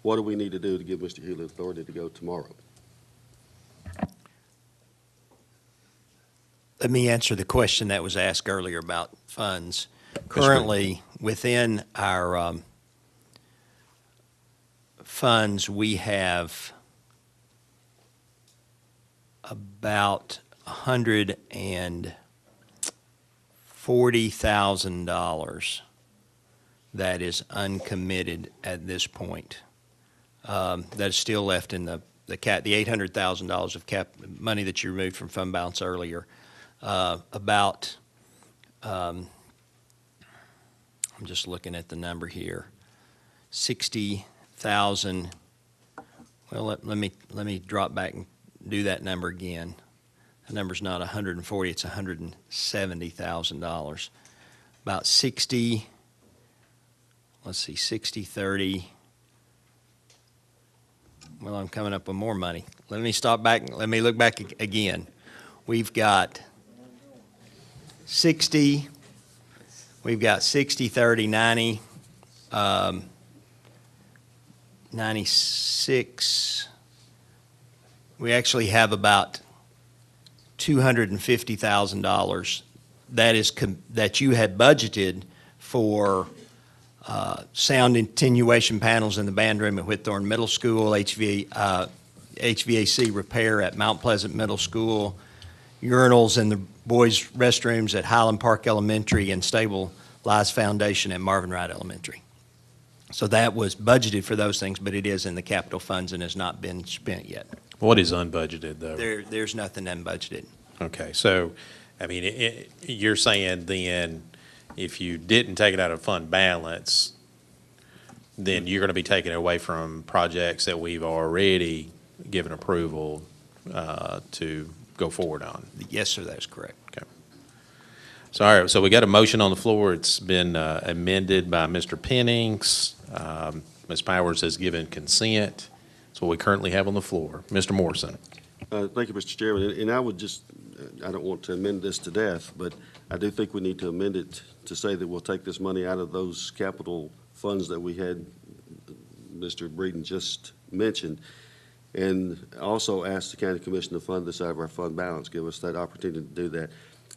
What do we need to do to give Mr. Hewlett authority to go tomorrow? Let me answer the question that was asked earlier about funds. Currently, within our funds, we have about $140,000 that is uncommitted at this point. That is still left in the $800,000 of money that you removed from fund balance earlier. About, I'm just looking at the number here, 60,000. Well, let me drop back and do that number again. The number's not 140, it's $170,000. About 60, let's see, 60, 30. Well, I'm coming up with more money. Let me stop back, let me look back again. We've got 60, 30, 90, 96. We actually have about $250,000 that you had budgeted for sound attenuation panels in the band room at Whitthorne Middle School, HVAC repair at Mount Pleasant Middle School, urinals in the boys' restrooms at Highland Park Elementary, and stabilized foundation at Marvin Wright Elementary. So that was budgeted for those things, but it is in the capital funds and has not been spent yet. What is unbudgeted, though? There's nothing unbudgeted. Okay, so, I mean, you're saying then, if you didn't take it out of fund balance, then you're going to be taking it away from projects that we've already given approval to go forward on? Yes, sir, that is correct. Okay. So, all right, so we got a motion on the floor. It's been amended by Mr. Pennings. Ms. Powers has given consent. That's what we currently have on the floor. Mr. Morrison. Thank you, Mr. Chairman. And I would just, I don't want to amend this to death, but I do think we need to amend it to say that we'll take this money out of those capital funds that we had, Mr. Breeden just mentioned, and also ask the county commission to fund this out of our fund balance, give us that opportunity to do that.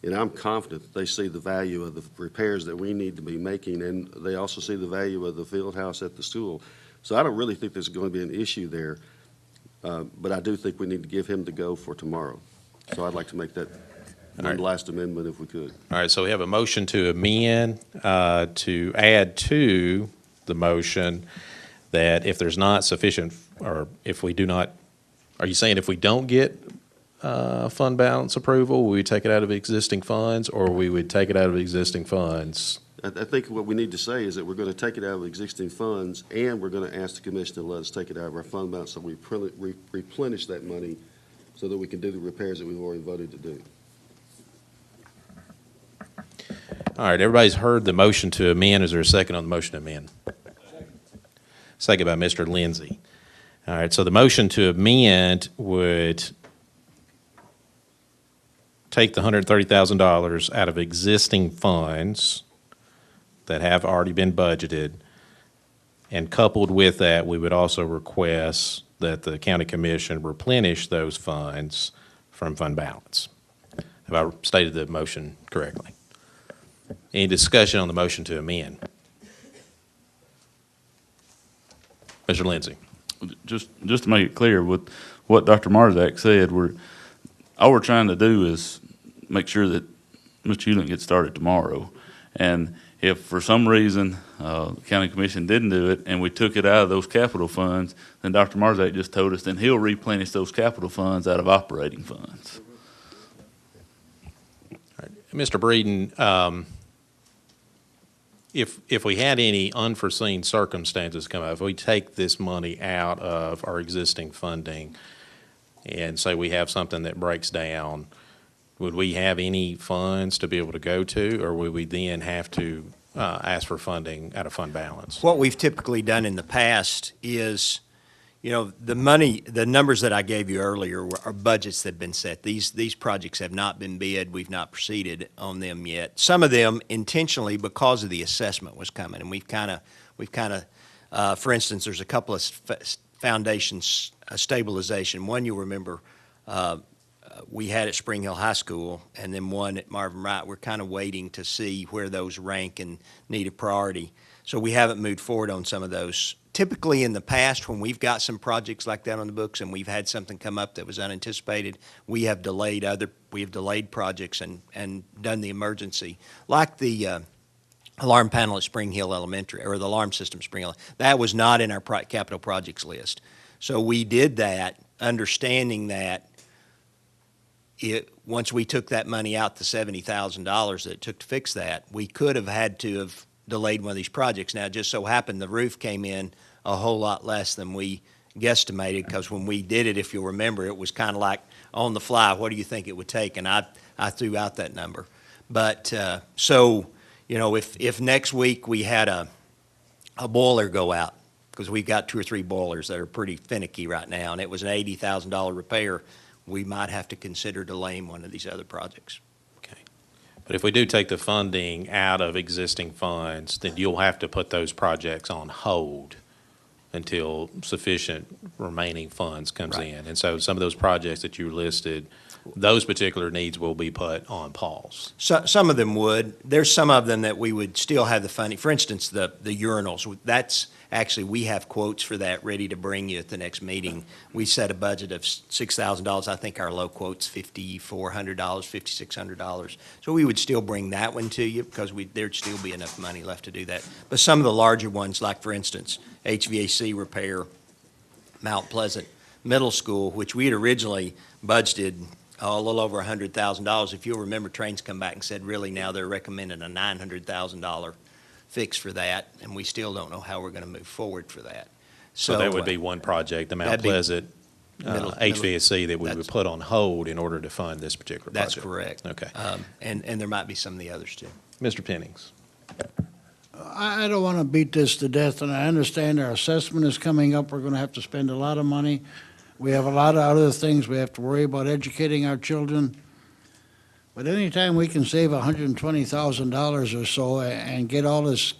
And I'm confident that they see the value of the repairs that we need to be making, and they also see the value of the field house at the school. So I don't really think there's going to be an issue there, but I do think we need to give him the go for tomorrow. So I'd like to make that one last amendment if we could. All right, so we have a motion to amend, to add to the motion that if there's not sufficient, or if we do not, are you saying if we don't get fund balance approval, we would take it out of existing funds, or we would take it out of existing funds? I think what we need to say is that we're going to take it out of existing funds, and we're going to ask the commission to let us take it out of our fund balance so we replenish that money so that we can do the repairs that we've already voted to do. All right, everybody's heard the motion to amend. Is there a second on the motion to amend? Second by Mr. Lindsay. All right, so the motion to amend would take the $130,000 out of existing funds that have already been budgeted, and coupled with that, we would also request that the county commission replenish those funds from fund balance. Have I stated the motion correctly? Any discussion on the motion to amend? Mr. Lindsay. Just to make it clear, with what Dr. Marzak said, all we're trying to do is make sure that Mr. Hewlett gets started tomorrow. And if for some reason the county commission didn't do it and we took it out of those capital funds, then Dr. Marzak just told us then he'll replenish those capital funds out of operating funds. Mr. Breeden, if we had any unforeseen circumstances come up, if we take this money out of our existing funding and say we have something that breaks down, would we have any funds to be able to go to, or would we then have to ask for funding out of fund balance? What we've typically done in the past is, the money, the numbers that I gave you earlier are budgets that have been set. These projects have not been bid. We've not proceeded on them yet. Some of them intentionally because of the assessment was coming, and we've kind of, for instance, there's a couple of foundations stabilization. One you'll remember we had at Spring Hill High School, and then one at Marvin Wright. We're kind of waiting to see where those rank and need a priority. So we haven't moved forward on some of those. Typically in the past, when we've got some projects like that on the books and we've had something come up that was unanticipated, we have delayed projects and done the emergency, like the alarm panel at Spring Hill Elementary, or the alarm system at Spring Hill. That was not in our capital projects list. So we did that, understanding that once we took that money out, the $70,000 that it took to fix that, we could have had to have delayed one of these projects. Now, it just so happened the roof came in a whole lot less than we guesstimated, because when we did it, if you'll remember, it was kind of like on the fly, what do you think it would take? And I threw out that number. But if next week we had a boiler go out, because we've got 2 or 3 boilers that are pretty finicky right now, and it was an $80,000 repair, we might have to consider delaying one of these other projects. Okay. But if we do take the funding out of existing funds, then you'll have to put those projects on hold until sufficient remaining funds comes in. And so some of those projects that you listed, those particular needs will be put on pause. So, some of them would. There's some of them that we would still have the funding. For instance, the urinals. That's actually, we have quotes for that ready to bring you at the next meeting. We set a budget of $6,000. I think our low quote's $5,400, $5,600. So we would still bring that one to you, because there'd still be enough money left to do that. But some of the larger ones, like for instance, HVAC repair, Mount Pleasant Middle School, which we had originally budgeted a little over $100,000. If you'll remember, Train's come back and said, really now they're recommending a $900,000 fix for that, and we still don't know how we're going to move forward for that. So that would be one project, the Mount Pleasant HVAC, that we would put on hold in order to fund this particular project. That's correct. Okay. And there might be some of the others too. Mr. Pennings. I don't want to beat this to death, and I understand our assessment is coming up. We're going to have to spend a lot of money. We have a lot of other things we have to worry about, educating our children. But anytime we can save $120,000 or so and get all this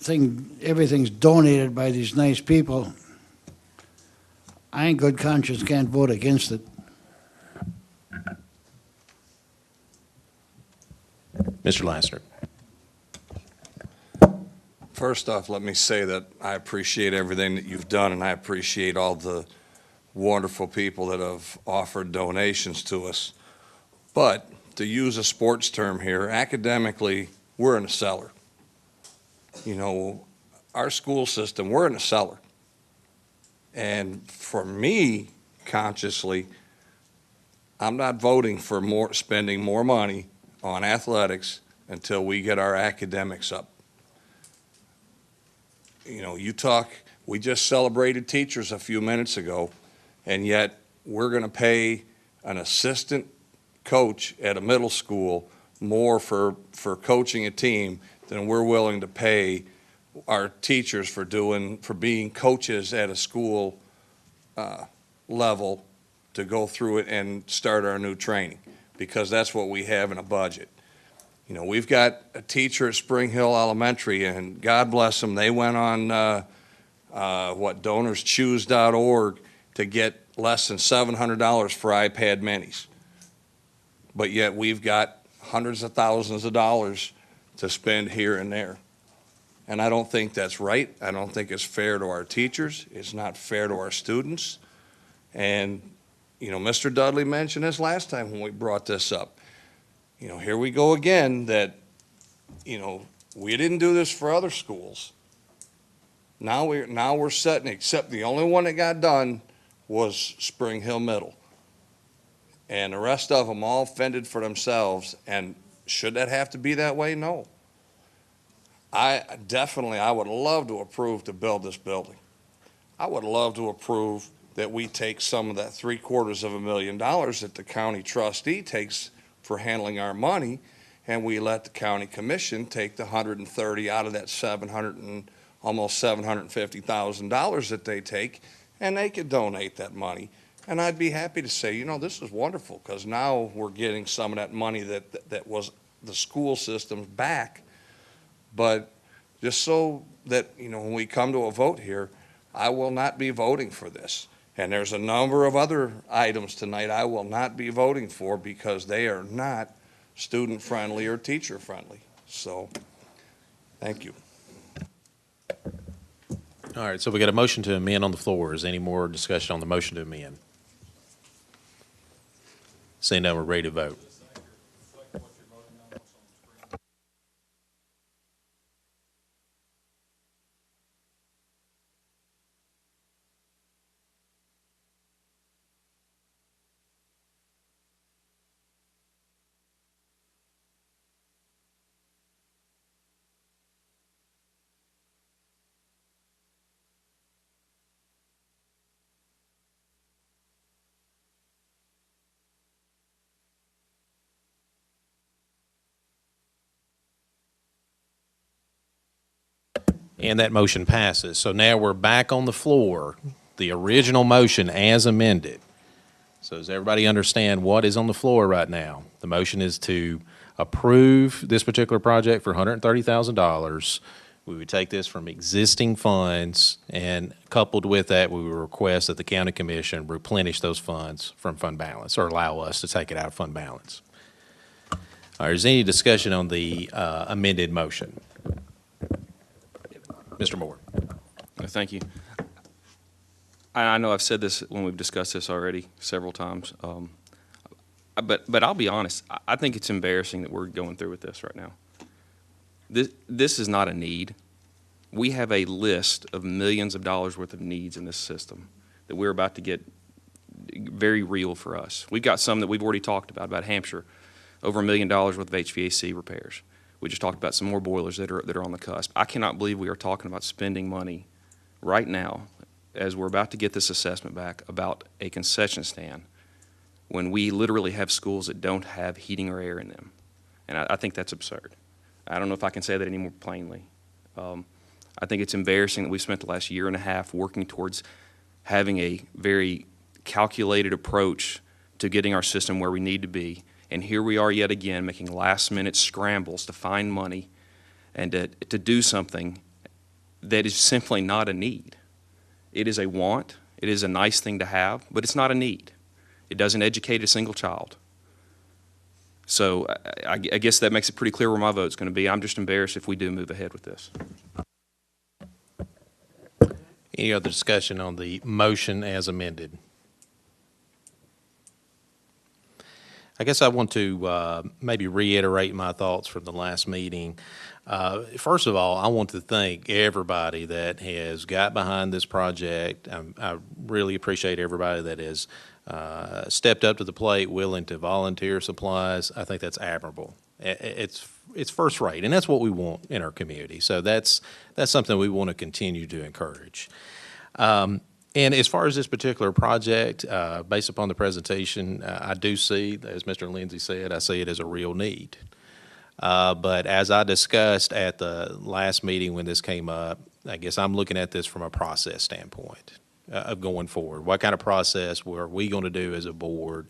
everything's donated by these nice people, I in good conscience can't vote against it. Mr. Lassner. First off, let me say that I appreciate everything that you've done, and I appreciate all the wonderful people that have offered donations to us. But to use a sports term here, academically, we're in a cellar. Our school system, we're in a cellar. And for me, consciously, I'm not voting for spending more money on athletics until we get our academics up. We just celebrated teachers a few minutes ago, and yet we're going to pay an assistant coach at a middle school more for coaching a team than we're willing to pay our teachers for being coaches at a school level to go through it and start our new training, because that's what we have in a budget. We've got a teacher at Spring Hill Elementary, and God bless them, they went on DonorsChoose.org to get less than $700 for iPad minis. But yet we've got hundreds of thousands of dollars to spend here and there. And I don't think that's right. I don't think it's fair to our teachers. It's not fair to our students. And, Mr. Dudley mentioned this last time when we brought this up. Here we go again, that, we didn't do this for other schools. Now we're setting, except the only one that got done was Spring Hill Middle. And the rest of them all fended for themselves. And should that have to be that way? No. I would love to approve to build this building. I would love to approve that we take some of that $750,000 that the county trustee takes for handling our money, and we let the county commission take the 130 out of that almost $750,000 that they take, and they could donate that money. And I'd be happy to say, you know, this is wonderful, because now we're getting some of that money that was the school system's back. But just so that, you know, when we come to a vote here, I will not be voting for this. And there's a number of other items tonight I will not be voting for because they are not student-friendly or teacher-friendly. So, thank you. All right, so we got a motion to amend on the floor. Is there any more discussion on the motion to amend? Seeing none, we're ready to vote. And that motion passes. So now we're back on the floor, the original motion as amended. So does everybody understand what is on the floor right now? The motion is to approve this particular project for $130,000. We would take this from existing funds, and coupled with that, we would request that the county commission replenish those funds from fund balance, or allow us to take it out of fund balance. All right, is there any discussion on the amended motion? Mr. Moore. Thank you. I know I've said this when we've discussed this already several times, but I'll be honest. I think it's embarrassing that we're going through with this right now. This is not a need. We have a list of millions of dollars worth of needs in this system that we're about to get very real for us. We've got some that we've already talked about Hampshire, over $1 million worth of HVAC repairs. We just talked about some more boilers that are on the cusp. I cannot believe we are talking about spending money right now, as we're about to get this assessment back, about a concession stand when we literally have schools that don't have heating or air in them. And I think that's absurd. I don't know if I can say that any more plainly. I think it's embarrassing that we've spent the last year and a half working towards having a very calculated approach to getting our system where we need to be. And here we are yet again making last-minute scrambles to find money and to do something that is simply not a need. It is a want. It is a nice thing to have, but it's not a need. It doesn't educate a single child. So I guess that makes it pretty clear where my vote's going to be. I'm just embarrassed if we do move ahead with this. Any other discussion on the motion as amended? I guess I want to maybe reiterate my thoughts from the last meeting. First of all, I want to thank everybody that has got behind this project. I really appreciate everybody that has stepped up to the plate, willing to volunteer supplies. I think that's admirable. It's first rate, and that's what we want in our community. So that's something we want to continue to encourage. And as far as this particular project, based upon the presentation, I do see, as Mr. Lindsay said, I see it as a real need. But as I discussed at the last meeting when this came up, I guess I'm looking at this from a process standpoint of going forward. What kind of process were we going to do as a board?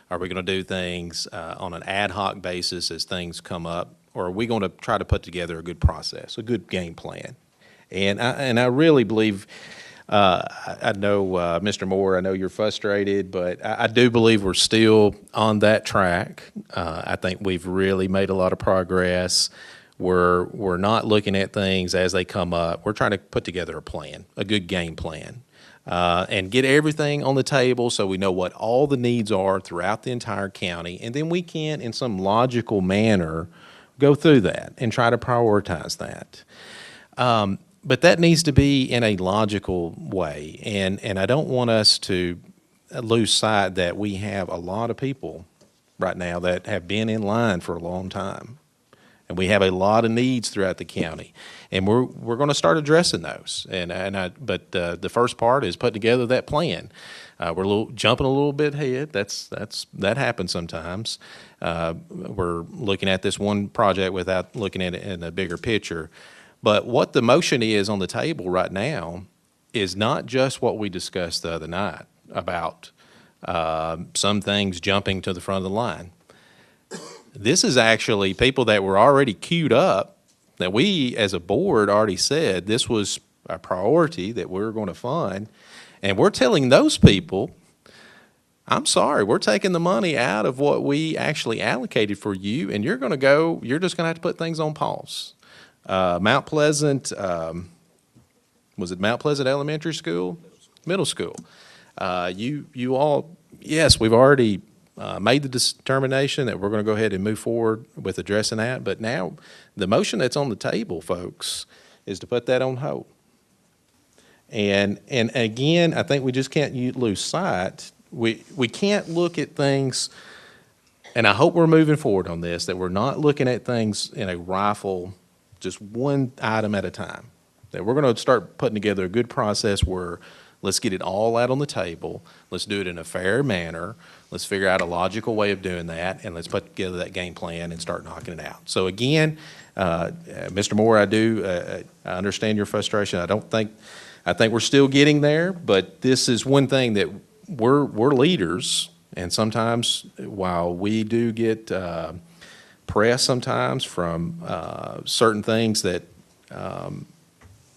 Are we going to do things on an ad hoc basis as things come up? Or are we going to try to put together a good process, a good game plan? And I really believe, I know, Mr. Moore, I know you're frustrated, but I do believe we're still on that track. I think we've really made a lot of progress. We're not looking at things as they come up. We're trying to put together a plan, a good game plan, and get everything on the table so we know what all the needs are throughout the entire county, and then we can, in some logical manner, go through that and try to prioritize that. But that needs to be in a logical way, and I don't want us to lose sight that we have a lot of people right now that have been in line for a long time. And we have a lot of needs throughout the county, and we're going to start addressing those. But the first part is putting together that plan. We're jumping a little bit ahead. That happens sometimes. We're looking at this one project without looking at it in a bigger picture. But what the motion is on the table right now is not just what we discussed the other night about some things jumping to the front of the line. This is actually people that were already queued up, that we as a board already said this was a priority that we're going to fund. And we're telling those people, I'm sorry, we're taking the money out of what we actually allocated for you, and you're just going to have to put things on pause. Mount Pleasant, was it Mount Pleasant Elementary School? Middle school. You all, yes, we've already made the determination that we're going to go ahead and move forward with addressing that. But now the motion that's on the table, folks, is to put that on hold. And again, I think we just can't lose sight. We can't look at things, and I hope we're moving forward on this, that we're not looking at things in a rifle, just one item at a time. That we're going to start putting together a good process where let's get it all out on the table. Let's do it in a fair manner. Let's figure out a logical way of doing that, and let's put together that game plan and start knocking it out. So again, Mr. Moore, I understand your frustration. I think we're still getting there, but this is one thing that we're leaders, and sometimes while we do get press sometimes from certain things that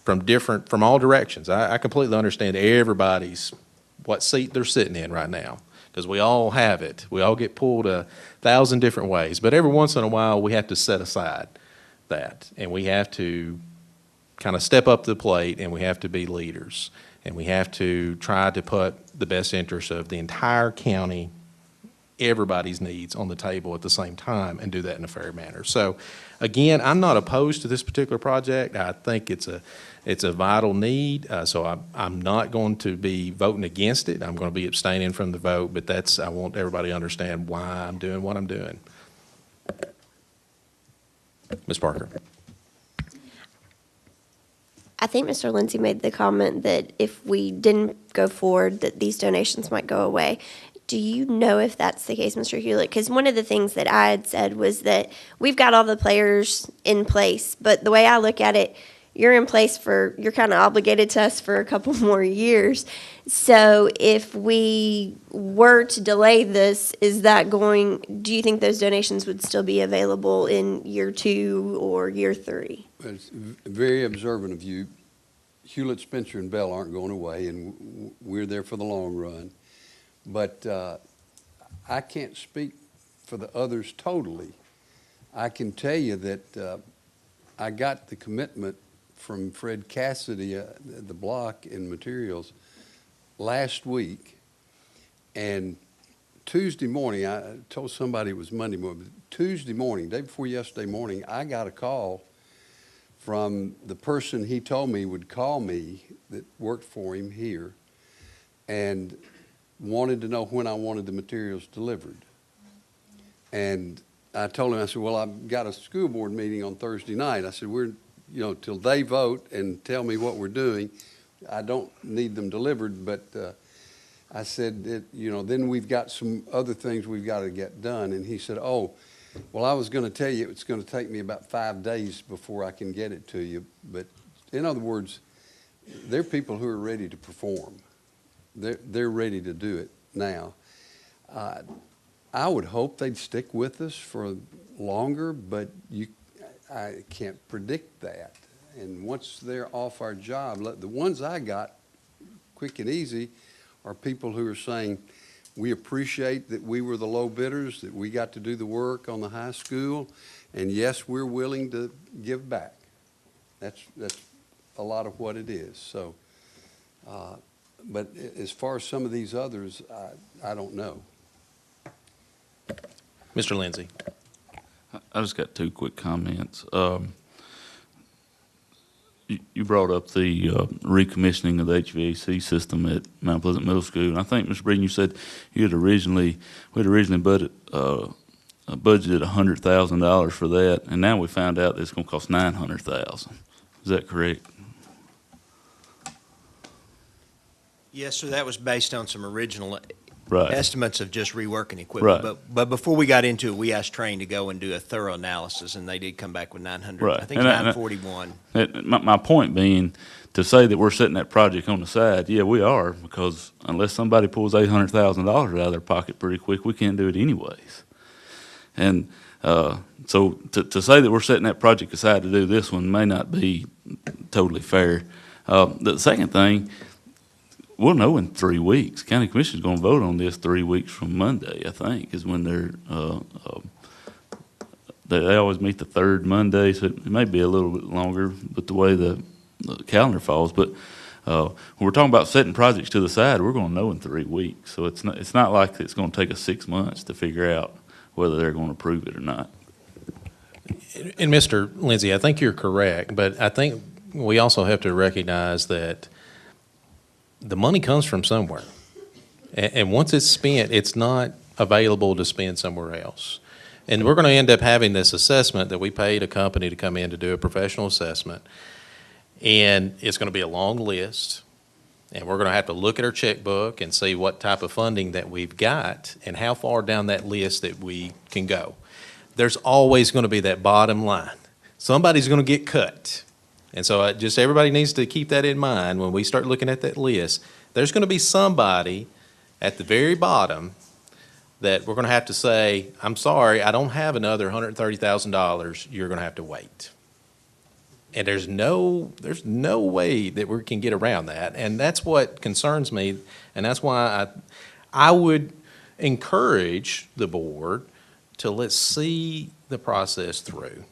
from all directions. I completely understand everybody's what seat they're sitting in right now, because we all have it. We all get pulled 1,000 different ways, but every once in a while we have to set aside that, and we have to kind of step up to the plate, and we have to be leaders, and we have to try to put the best interest of the entire county, everybody's needs on the table at the same time, and do that in a fair manner. So again, I'm not opposed to this particular project. I think it's a vital need, so I'm not going to be voting against it. I'm going to be abstaining from the vote, but I want everybody to understand why I'm doing what I'm doing. Ms. Parker. I think Mr. Lindsay made the comment that if we didn't go forward, that these donations might go away. Do you know if that's the case, Mr. Hewlett? Because one of the things that I had said was that we've got all the players in place, but the way I look at it, you're in place you're kind of obligated to us for a couple more years. So if we were to delay this, do you think those donations would still be available in year 2 or year 3? It's very observant of you. Hewlett, Spencer, and Bell aren't going away, and we're there for the long run. But I can't speak for the others totally. I can tell you that I got the commitment from Fred Cassidy, the block in materials, last week. And Tuesday morning, I told somebody it was Monday morning, but Tuesday morning, day before yesterday morning, I got a call from the person he told me would call me that worked for him here and wanted to know when I wanted the materials delivered. And I told him, I said, well, I've got a school board meeting on Thursday night. I said, till they vote and tell me what we're doing, I don't need them delivered, but I said, then we've got some other things we've got to get done. And he said, oh, well, I was going to tell you it's going to take me about 5 days before I can get it to you. But in other words, they're people who are ready to perform. They're ready to do it now. I would hope they'd stick with us for longer, but I can't predict that. And once they're off our job, the ones I got, quick and easy, are people who are saying, we appreciate that we were the low bidders, that we got to do the work on the high school, and yes, we're willing to give back. That's a lot of what it is. So, but as far as some of these others, I don't know. Mr. Lindsay. I just got 2 quick comments. You brought up the recommissioning of the HVAC system at Mount Pleasant Middle School, and I think, Mr. Breeden, you said we had originally budgeted budgeted $100,000 for that, and now we found out that it's gonna cost $900,000. Is that correct? Yes, sir, that was based on some original Right. estimates of just reworking equipment. Right. But before we got into it, we asked Train to go and do a thorough analysis, and they did come back with 900. Right. I think And I- 941. My point being, to say that we're setting that project on the side, yeah, we are, because unless somebody pulls $800,000 out of their pocket pretty quick, we can't do it anyways. And so to say that we're setting that project aside to do this one may not be totally fair. The second thing, we'll know in 3 weeks. County Commission's going to vote on this 3 weeks from Monday, I think, is when they always meet the third Monday, so it may be a little bit longer, but the way the calendar falls. But when we're talking about setting projects to the side, we're going to know in 3 weeks. So it's not like it's going to take us 6 months to figure out whether they're going to approve it or not. And Mr. Lindsay, I think you're correct, but I think we also have to recognize that the money comes from somewhere. And once it's spent, it's not available to spend somewhere else. And we're going to end up having this assessment that we paid a company to come in to do a professional assessment. And it's going to be a long list. And we're going to have to look at our checkbook and see what type of funding that we've got and how far down that list that we can go. There's always going to be that bottom line. Somebody's going to get cut. And so just everybody needs to keep that in mind when we start looking at that list. There's going to be somebody at the very bottom that we're going to have to say, I'm sorry, I don't have another $130,000. You're going to have to wait. And there's no way that we can get around that. And that's what concerns me. And that's why I would encourage the board to let's see the process through.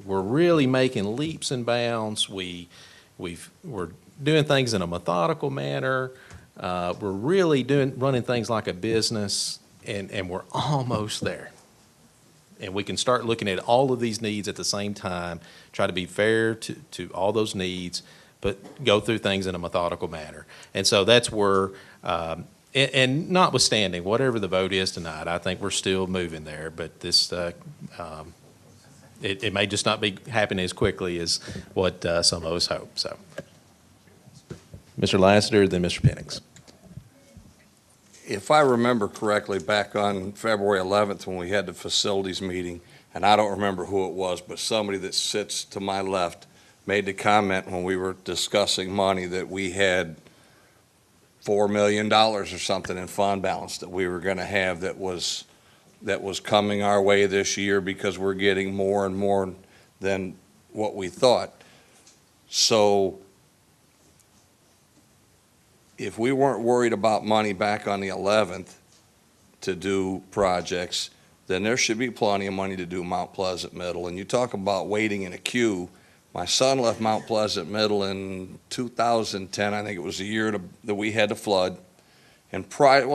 We're really making leaps and bounds. We're doing things in a methodical manner. We're really running things like a business, and we're almost there. And we can start looking at all of these needs at the same time, try to be fair to all those needs, but go through things in a methodical manner. And so that's where, and notwithstanding whatever the vote is tonight, I think we're still moving there. But this, it may just not be happening as quickly as what some of us hope. So, Mr. Lassiter, then Mr. Pennings. If I remember correctly, back on February 11th when we had the facilities meeting, and I don't remember who it was, but somebody that sits to my left made the comment when we were discussing money that we had $4 million or something in fund balance that we were going to have that was coming our way this year because we're getting more and more than what we thought. So if we weren't worried about money back on the 11th to do projects, then there should be plenty of money to do Mount Pleasant Middle. And you talk about waiting in a queue. My son left Mount Pleasant Middle in 2010. I think it was the year that we had the flood. And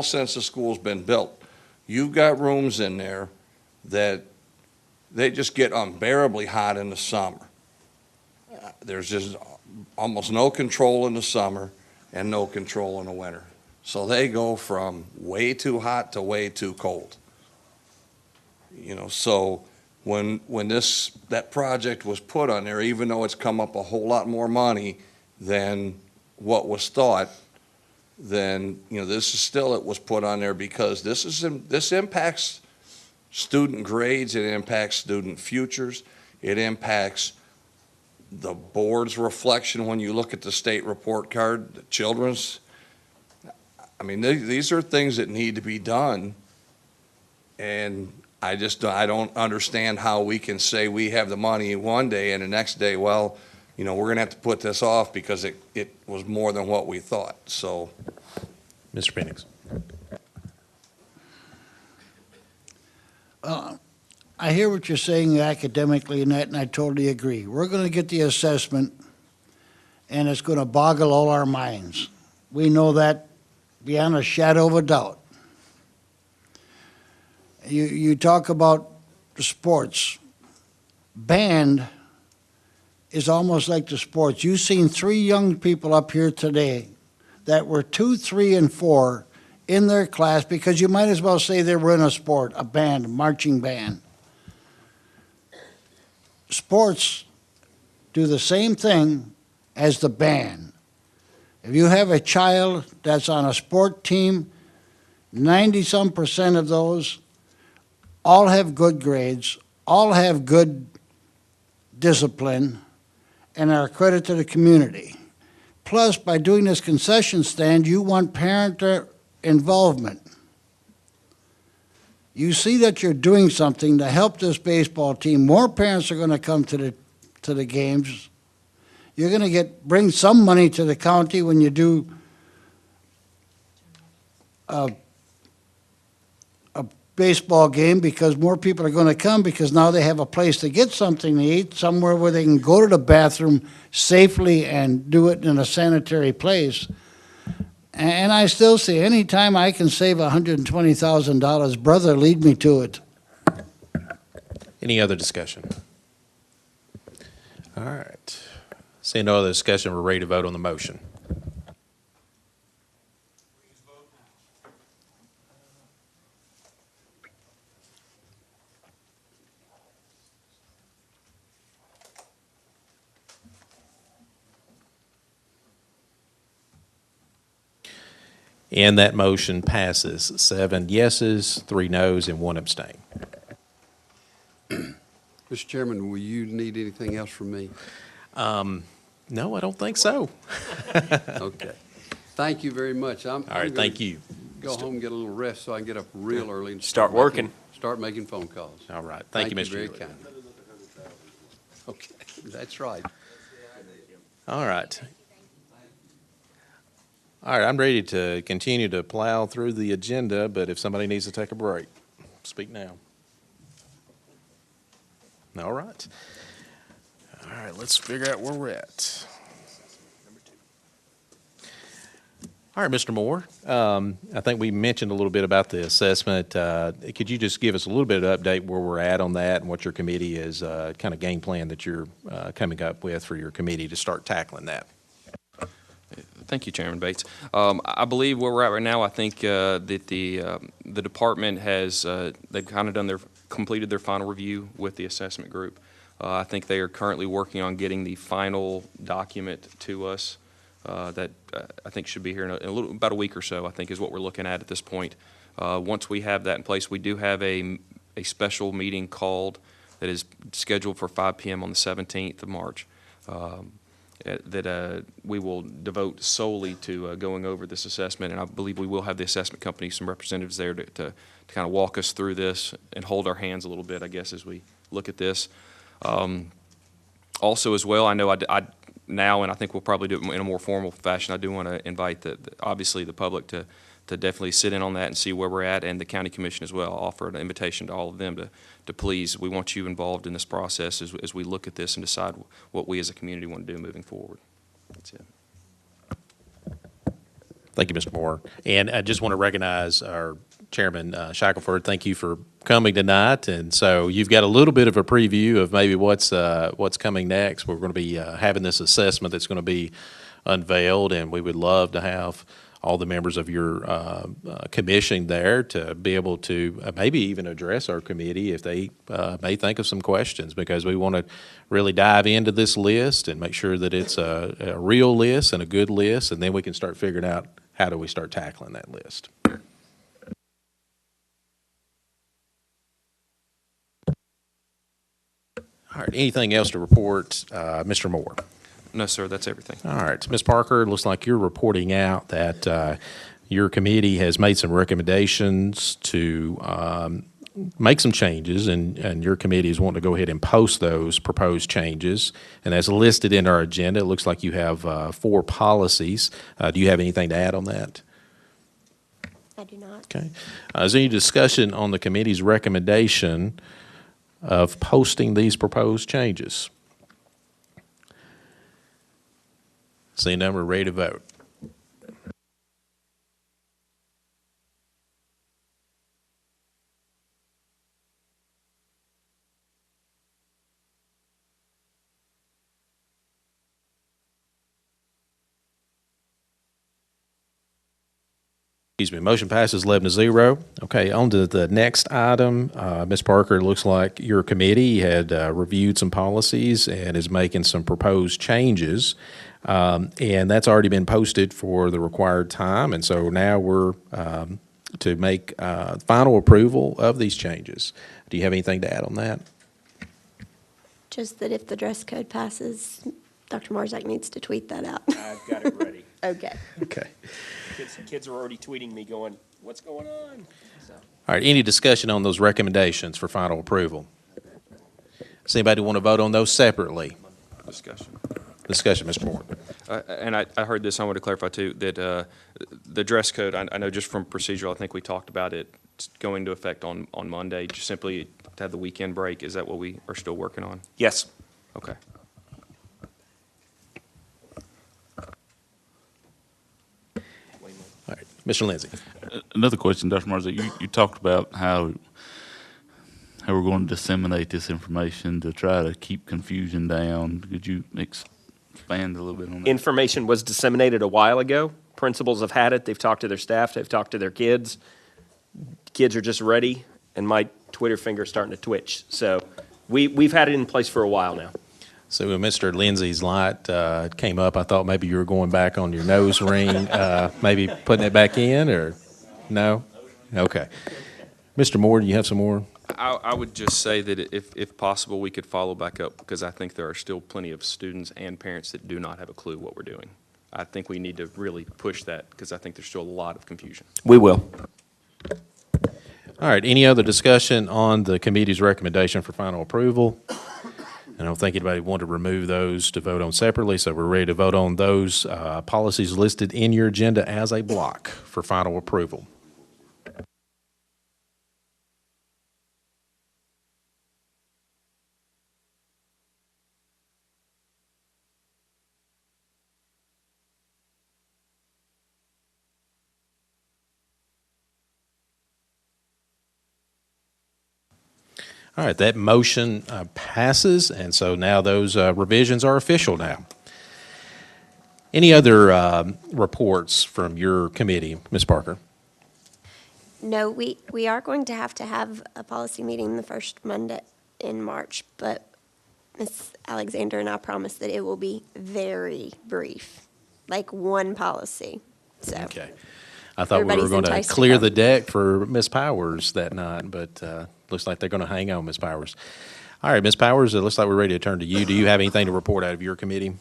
since the school's been built, you've got rooms in there that they just get unbearably hot in the summer. There's just almost no control in the summer and no control in the winter. So they go from way too hot to way too cold. So when that project was put on there, even though it's come up a whole lot more money than what was thought, then, this is still, it was put on there because this impacts student grades, it impacts student futures, it impacts the board's reflection when you look at the state report card, the children's. I mean, these are things that need to be done, and I don't understand how we can say we have the money one day and the next day, well, we're going to have to put this off because it was more than what we thought. So, Mr. Phoenix. I hear what you're saying academically and that, and I totally agree. We're going to get the assessment, and it's going to boggle all our minds. We know that beyond a shadow of a doubt. You talk about the sports. Band is almost like the sports. You've seen 3 young people up here today that were 2, 3, and 4 in their class, because you might as well say they were in a sport, a band, a marching band. Sports do the same thing as the band. If you have a child that's on a sport team, 90-some% of those all have good grades, all have good discipline, and are a credit to the community. Plus, by doing this concession stand, you want parent involvement. You see that you're doing something to help this baseball team. More parents are going to come to the games. You're going to bring some money to the county when you do a baseball game, because more people are going to come, because now they have a place to get something to eat, somewhere where they can go to the bathroom safely and do it in a sanitary place. And I still say, anytime I can save $120,000, brother, lead me to it. Any other discussion? All right. Seeing no other discussion, we're ready to vote on the motion. And that motion passes 7 yeses, 3 noes, and 1 abstain. Mr. Chairman, will you need anything else from me? No, I don't think so. Okay. Thank you very much. All right, thank you. Go home and get a little rest so I can get up real early and Start working. Start making phone calls. All right. Thank you, Mr. Very Hewitt. kind. Okay, that's right. All right. All right, I'm ready to continue to plow through the agenda, but if somebody needs to take a break, speak now. All right. All right, let's figure out where we're at. All right, Mr. Moore, I think we mentioned a little bit about the assessment. Could you just give us a little bit of update where we're at on that and what your committee is, kind of game plan that you're coming up with for your committee to start tackling that? Thank you, Chairman Bates. I believe where we're at right now, I think that the department has, they've kind of completed their final review with the assessment group. I think they are currently working on getting the final document to us that I think should be here in about a week or so, I think is what we're looking at this point. Once we have that in place, we do have a special meeting called that is scheduled for 5 p.m. on the 17th of March. That we will devote solely to going over this assessment, and I believe we will have the assessment company, some representatives there to kind of walk us through this and hold our hands a little bit, I guess, as we look at this. Also, as well, I know I now, and I think we'll probably do it in a more formal fashion, I do want to invite obviously the public to definitely sit in on that and see where we're at, and the county commission as well. I'll offer an invitation to all of them to please, we want you involved in this process as we look at this and decide what we as a community want to do moving forward. That's it. Thank you, Mr. Moore. And I just want to recognize our Chairman Shackelford. Thank you for coming tonight. And so you've got a little bit of a preview of maybe what's coming next. We're going to be having this assessment that's going to be unveiled, and we would love to have all the members of your commission there to be able to maybe even address our committee if they may think of some questions, because we want to really dive into this list and make sure that it's a real list and a good list, and then we can start figuring out how do we start tackling that list. All right, anything else to report, Mr. Moore? No, sir, that's everything. All right, Ms. Parker, it looks like you're reporting out that your committee has made some recommendations to make some changes, and your committee is wanting to go ahead and post those proposed changes. And as listed in our agenda, it looks like you have 4 policies. Do you have anything to add on that? I do not. Okay. Is there any discussion on the committee's recommendation of posting these proposed changes? Seeing none, we're ready to vote. Excuse me, motion passes 11-0. Okay, on to the next item. Ms. Parker, it looks like your committee had reviewed some policies and is making some proposed changes. And that's already been posted for the required time. And so now we're to make final approval of these changes. Do you have anything to add on that? Just that if the dress code passes, Dr. Marzak needs to tweet that out. I've got it ready. Okay. Okay. Kids are already tweeting me going, what's going on? So. All right, any discussion on those recommendations for final approval? Does anybody want to vote on those separately? Discussion. Discussion, Mr. Moore. And I heard this, I want to clarify too, that the dress code, I know just from procedural, I think we talked about it going into effect on Monday, just simply to have the weekend break. Is that what we are still working on? Yes. Okay. All right, Mr. Lindsay. Another question, Dr. Marza, you talked about how we're going to disseminate this information to try to keep confusion down. Could you expand a little bit on that? Information was disseminated a while ago. Principals have had it. They've talked to their staff. They've talked to their kids. Kids are just ready, and my Twitter finger's starting to twitch. So we've had it in place for a while now. So when Mr. Lindsay's light came up, I thought maybe you were going back on your nose ring, maybe putting it back in, or no? Okay. Mr. Moore, do you have some more? I would just say that if possible, we could follow back up, because I think there are still plenty of students and parents that do not have a clue what we're doing. I think we need to really push that, because I think there's still a lot of confusion. We will. All right, any other discussion on the committee's recommendation for final approval? I don't think anybody wanted to remove those to vote on separately, so we're ready to vote on those policies listed in your agenda as a block for final approval. All right, that motion passes, and so now those revisions are official now. Any other reports from your committee, Ms. Parker? No, we are going to have a policy meeting the first Monday in March, but Ms. Alexander and I promise that it will be very brief, like one policy. So Okay. I thought we were everybody's going to enticed to clear come. the deck for Ms. Powers that night, but looks like they're going to hang on, Ms. Powers. All right, Ms. Powers, it looks like we're ready to turn to you. Do you have anything to report out of your committee?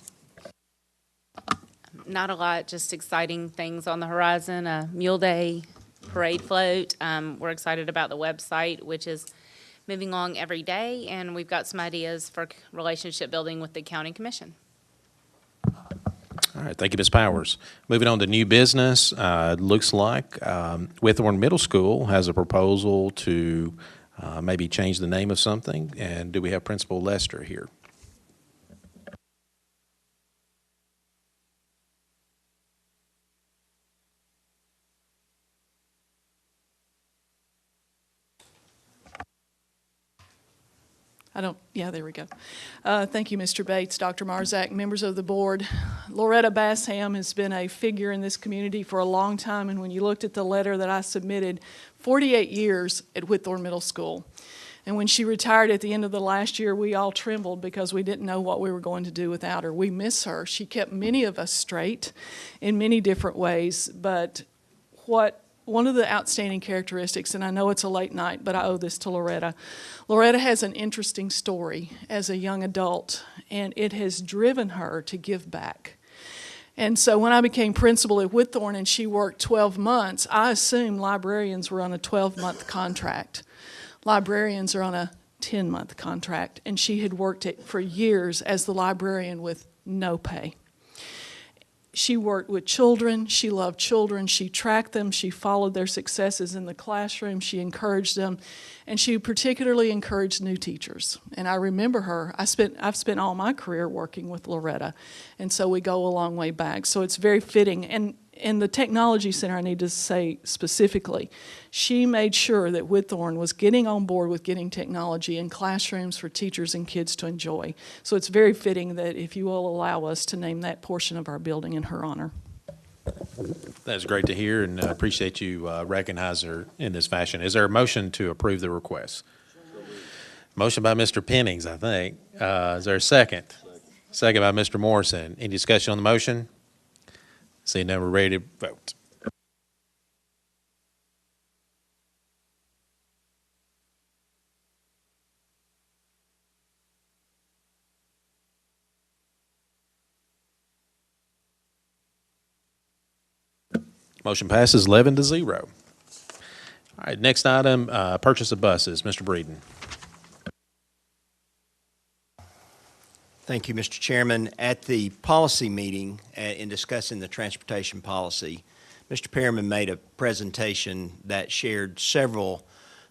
Not a lot, just exciting things on the horizon. Mule Day parade float. We're excited about the website, which is moving along every day, and we've got some ideas for relationship building with the county commission. All right, thank you, Ms. Powers. Moving on to new business, it looks like Withorn Middle School has a proposal to maybe change the name of something. And do we have Principal Lester here? Yeah, there we go. Thank you, Mr. Bates, Dr. Marzak, members of the board. Loretta Bassham has been a figure in this community for a long time, and when you looked at the letter that I submitted, 48 years at Whitthorne Middle School. And when she retired at the end of the last year, we all trembled because we didn't know what we were going to do without her. We miss her. She kept many of us straight in many different ways, but one of the outstanding characteristics, and I know it's a late night, but I owe this to Loretta. Loretta has an interesting story as a young adult, and it has driven her to give back. And so when I became principal at Whitthorne and she worked 12 months, I assumed librarians were on a 12-month contract. Librarians are on a 10-month contract, and she had worked it for years as the librarian with no pay. She worked with children. She loved children. She tracked them. She followed their successes in the classroom. She encouraged them, and she particularly encouraged new teachers. And I remember her. I've spent all my career working with Loretta, and so we go a long way back. So it's very fitting. And in the technology center, I need to say specifically, she made sure that Whitthorne was getting on board with getting technology in classrooms for teachers and kids to enjoy. So it's very fitting that if you will allow us to name that portion of our building in her honor. That's great to hear, and appreciate you recognizing her in this fashion. Is there a motion to approve the request? Motion by Mr. Pennings, I think. Is there a second? Second by Mr. Morrison. Any discussion on the motion? Seeing none, we're ready to vote. Motion passes 11-0. All right, next item, purchase of buses. Mr. Breeden. Thank you, Mr. Chairman. At the policy meeting, in discussing the transportation policy, Mr. Perriman made a presentation that shared several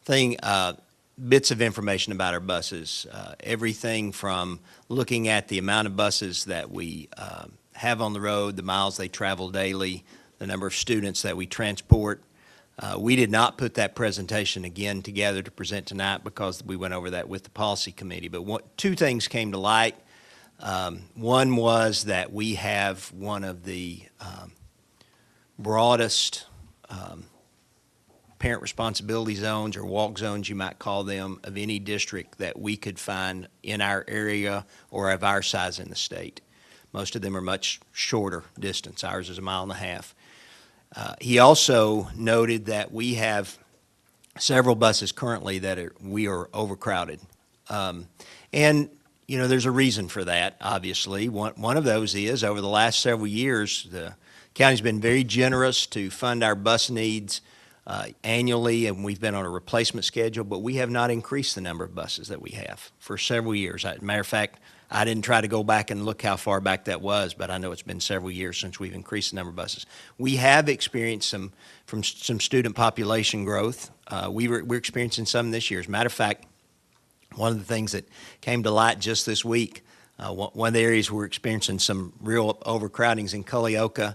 bits of information about our buses. Everything from looking at the amount of buses that we have on the road, the miles they travel daily, the number of students that we transport. We did not put that presentation again together to present tonight because we went over that with the policy committee. But two things came to light. One was that we have one of the broadest parent responsibility zones, or walk zones you might call them, of any district that we could find in our area or of our size in the state. Most of them are much shorter distance. Ours is 1.5 miles. He also noted that we have several buses currently that we are overcrowded. And you know, there's a reason for that, obviously. One of those is, over the last several years, the county's been very generous to fund our bus needs annually, and we've been on a replacement schedule, but we have not increased the number of buses that we have for several years. As a matter of fact, I didn't try to go back and look how far back that was, but I know it's been several years since we've increased the number of buses. We have experienced some student population growth. We're experiencing some this year. As a matter of fact, one of the things that came to light just this week, one of the areas we're experiencing some real overcrowdings in Culleoka.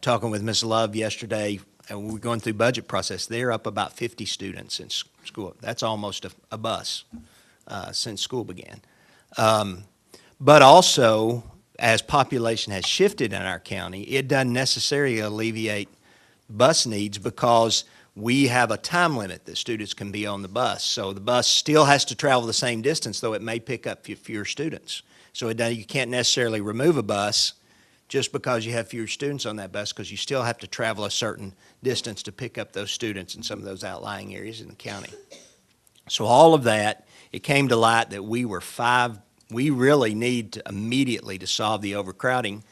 Talking with Ms. Love yesterday, and we were going through budget process. They're up about 50 students in school. That's almost a bus since school began. But also, as population has shifted in our county, it doesn't necessarily alleviate bus needs because we have a time limit that students can be on the bus. So the bus still has to travel the same distance, though it may pick up fewer students. So you can't necessarily remove a bus just because you have fewer students on that bus, because you still have to travel a certain distance to pick up those students in some of those outlying areas in the county. So all of that, it came to light that we really need to immediately, to solve the overcrowding,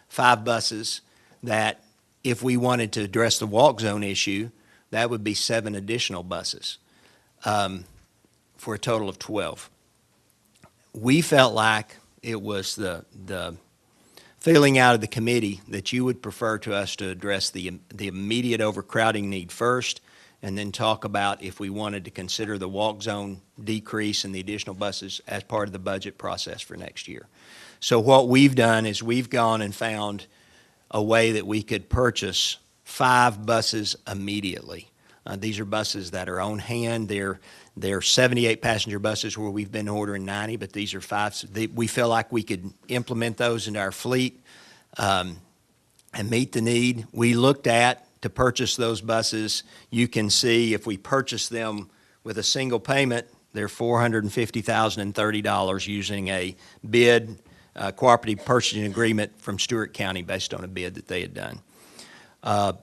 5 buses that, if we wanted to address the walk zone issue, that would be 7 additional buses for a total of 12. We felt like it was the feeling out of the committee that you would prefer to us to address the immediate overcrowding need first, and then talk about if we wanted to consider the walk zone decrease and the additional buses as part of the budget process for next year. So what we've done is we've gone and found a way that we could purchase 5 buses immediately. These are buses that are on hand. They're 78 passenger buses where we've been ordering 90, but these are 5. We feel like we could implement those into our fleet and meet the need. We looked at, to purchase those buses, you can see if we purchase them with a single payment, they're $450,030 using a bid, cooperative purchasing agreement from Stewart County based on a bid that they had done.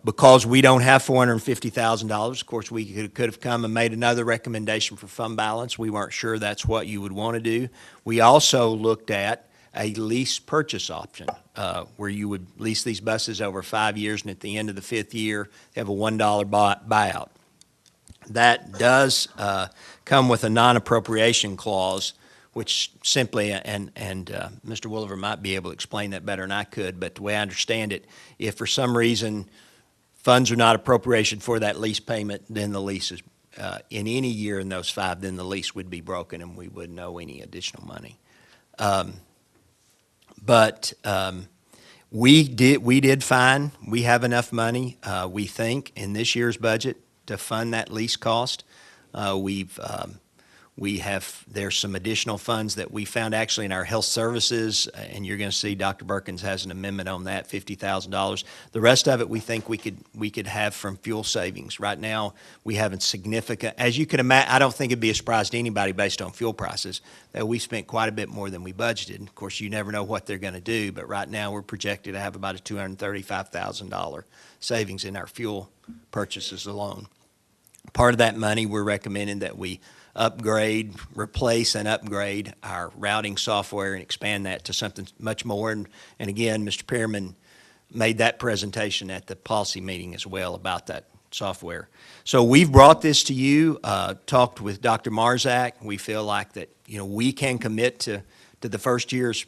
Because we don't have $450,000, of course, we could have come and made another recommendation for fund balance. We weren't sure that's what you would want to do. We also looked at a lease purchase option, where you would lease these buses over 5 years, and at the end of the 5th year, they have a $1 buyout. That does come with a non-appropriation clause, which simply, and Mr. Wolliver might be able to explain that better than I could, but the way I understand it, if for some reason funds are not appropriated for that lease payment, then the lease is, in any year in those 5, then the lease would be broken and we wouldn't owe any additional money. But we did find we have enough money, we think, in this year's budget to fund that lease cost. There's some additional funds that we found actually in our health services, and you're going to see Dr. Perkins has an amendment on that, $50,000. The rest of it, we think we could have from fuel savings. Right now, we have a significant, as you can imagine, I don't think it'd be a surprise to anybody based on fuel prices, that we spent quite a bit more than we budgeted. Of course, you never know what they're going to do, but right now we're projected to have about a $235,000 savings in our fuel purchases alone. Part of that money, we're recommending that we replace and upgrade our routing software and expand that to something much more. And again, Mr. Pearman made that presentation at the policy meeting as well about that software. So we've brought this to you, talked with Dr. Marzak. We feel like that, we can commit to the first year's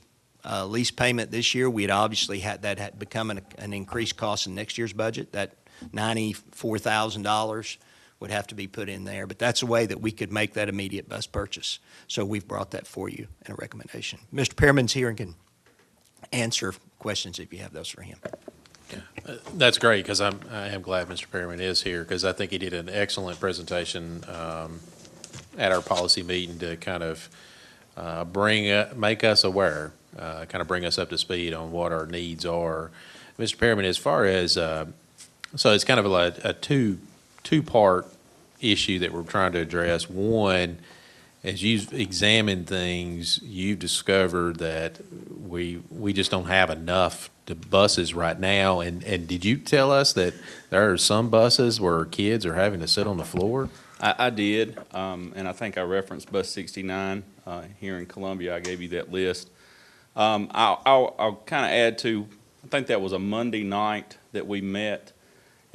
lease payment this year. We'd obviously had become an increased cost in next year's budget. That $94,000 would have to be put in there, but that's a way that we could make that immediate bus purchase. So we've brought that for you in a recommendation. Mr. Pearman's here and can answer questions if you have those for him. That's great, because I am glad Mr. Pearman is here, because I think he did an excellent presentation at our policy meeting to kind of make us aware, kind of bring us up to speed on what our needs are. Mr. Pearman, as far as, so it's kind of a two-part issue that we're trying to address. One, as you've examined things, you've discovered that we just don't have enough buses right now. And did you tell us that there are some buses where kids are having to sit on the floor? I did, and I think I referenced Bus 69 here in Columbia. I gave you that list. I'll kind of add to, I think that was a Monday night that we met,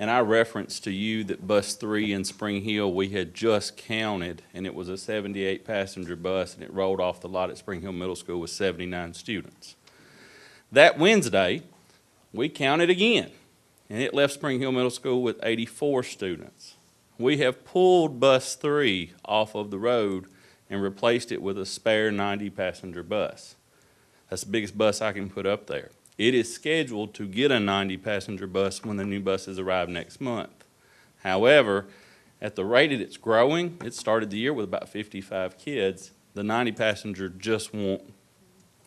and I referenced to you that Bus 3 in Spring Hill, we had just counted, and it was a 78-passenger bus, and it rolled off the lot at Spring Hill Middle School with 79 students. That Wednesday, we counted again, and it left Spring Hill Middle School with 84 students. We have pulled Bus 3 off of the road and replaced it with a spare 90-passenger bus. That's the biggest bus I can put up there. It is scheduled to get a 90-passenger bus when the new buses arrive next month. However, at the rate that it's growing, it started the year with about 55 kids. The 90-passenger just won't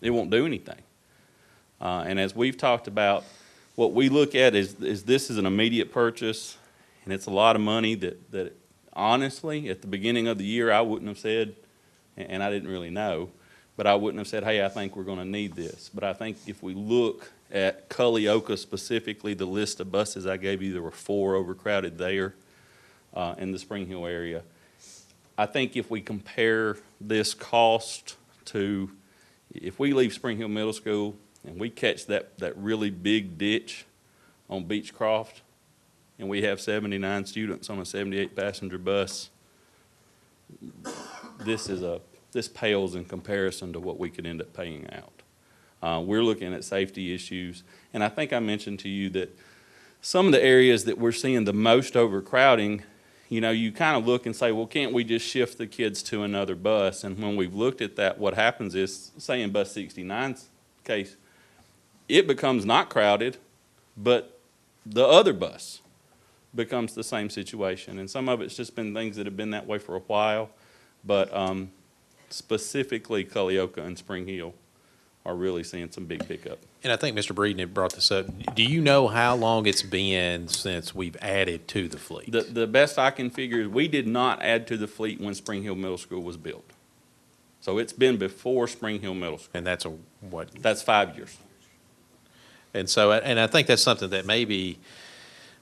do anything. And as we've talked about, what we look at is this is an immediate purchase, and it's a lot of money that honestly, at the beginning of the year, I wouldn't have said, and I didn't really know, but I wouldn't have said, hey, I think we're going to need this. But I think if we look at Culleoka specifically, the list of buses I gave you, there were 4 overcrowded there in the Spring Hill area. I think if we compare this cost to, if we leave Spring Hill Middle School and we catch that really big ditch on Beechcroft, and we have 79 students on a 78-passenger bus, this pales in comparison to what we could end up paying out. We're looking at safety issues, and I think I mentioned to you that some of the areas that we're seeing the most overcrowding, you kind of look and say, well, can't we just shift the kids to another bus? And when we've looked at that, what happens is, say in Bus 69's case, it becomes not crowded, but the other bus becomes the same situation. And some of it's just been things that have been that way for a while, but specifically Culleoka and Spring Hill are really seeing some big pickup. And I think Mr. Breeden had brought this up. Do you know how long it's been since we've added to the fleet? The best I can figure is we did not add to the fleet when Spring Hill Middle School was built. So it's been before Spring Hill Middle School. And that's what? That's 5 years. And so, and I think that's something that maybe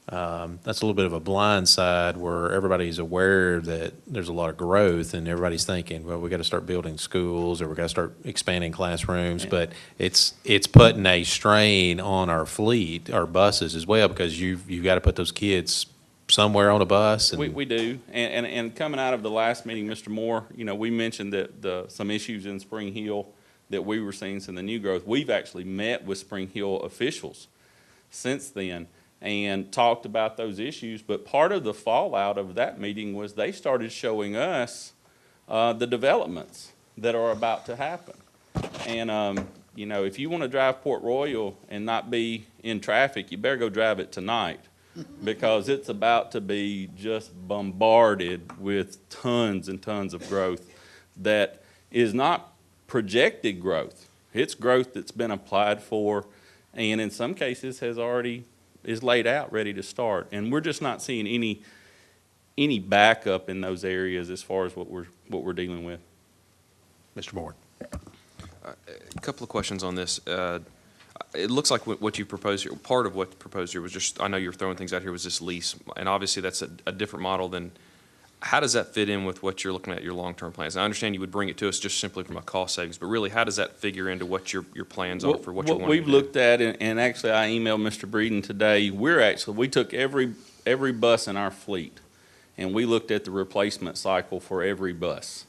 that's a little bit of a blind side where everybody's aware that there's a lot of growth and everybody's thinking, well, we got to start building schools or we got to start expanding classrooms, but it's putting a strain on our fleet, our buses as well, because you've got to put those kids somewhere on a bus. And we do, and coming out of the last meeting, Mr. Moore, we mentioned that some issues in Spring Hill that we were seeing some of the new growth. We've actually met with Spring Hill officials since then and talked about those issues, but part of the fallout of that meeting was they started showing us the developments that are about to happen. And, if you want to drive Port Royal and not be in traffic, you better go drive it tonight because it's about to be just bombarded with tons and tons of growth. that is not projected growth. It's growth that's been applied for and in some cases is laid out, ready to start. And we're just not seeing any backup in those areas as far as what we're dealing with. Mr. Bourne. A couple of questions on this. It looks like what you proposed here, part of what you proposed here was just, I know you're throwing things out here, was this lease. And obviously that's a different model than, how does that fit in with what you're looking at, your long-term plans? I understand you would bring it to us just simply from a cost savings, but really, how does that figure into what your plans are for what you want to do? What we've looked at, and actually I emailed Mr. Breeden today, we took every bus in our fleet, and we looked at the replacement cycle for every bus.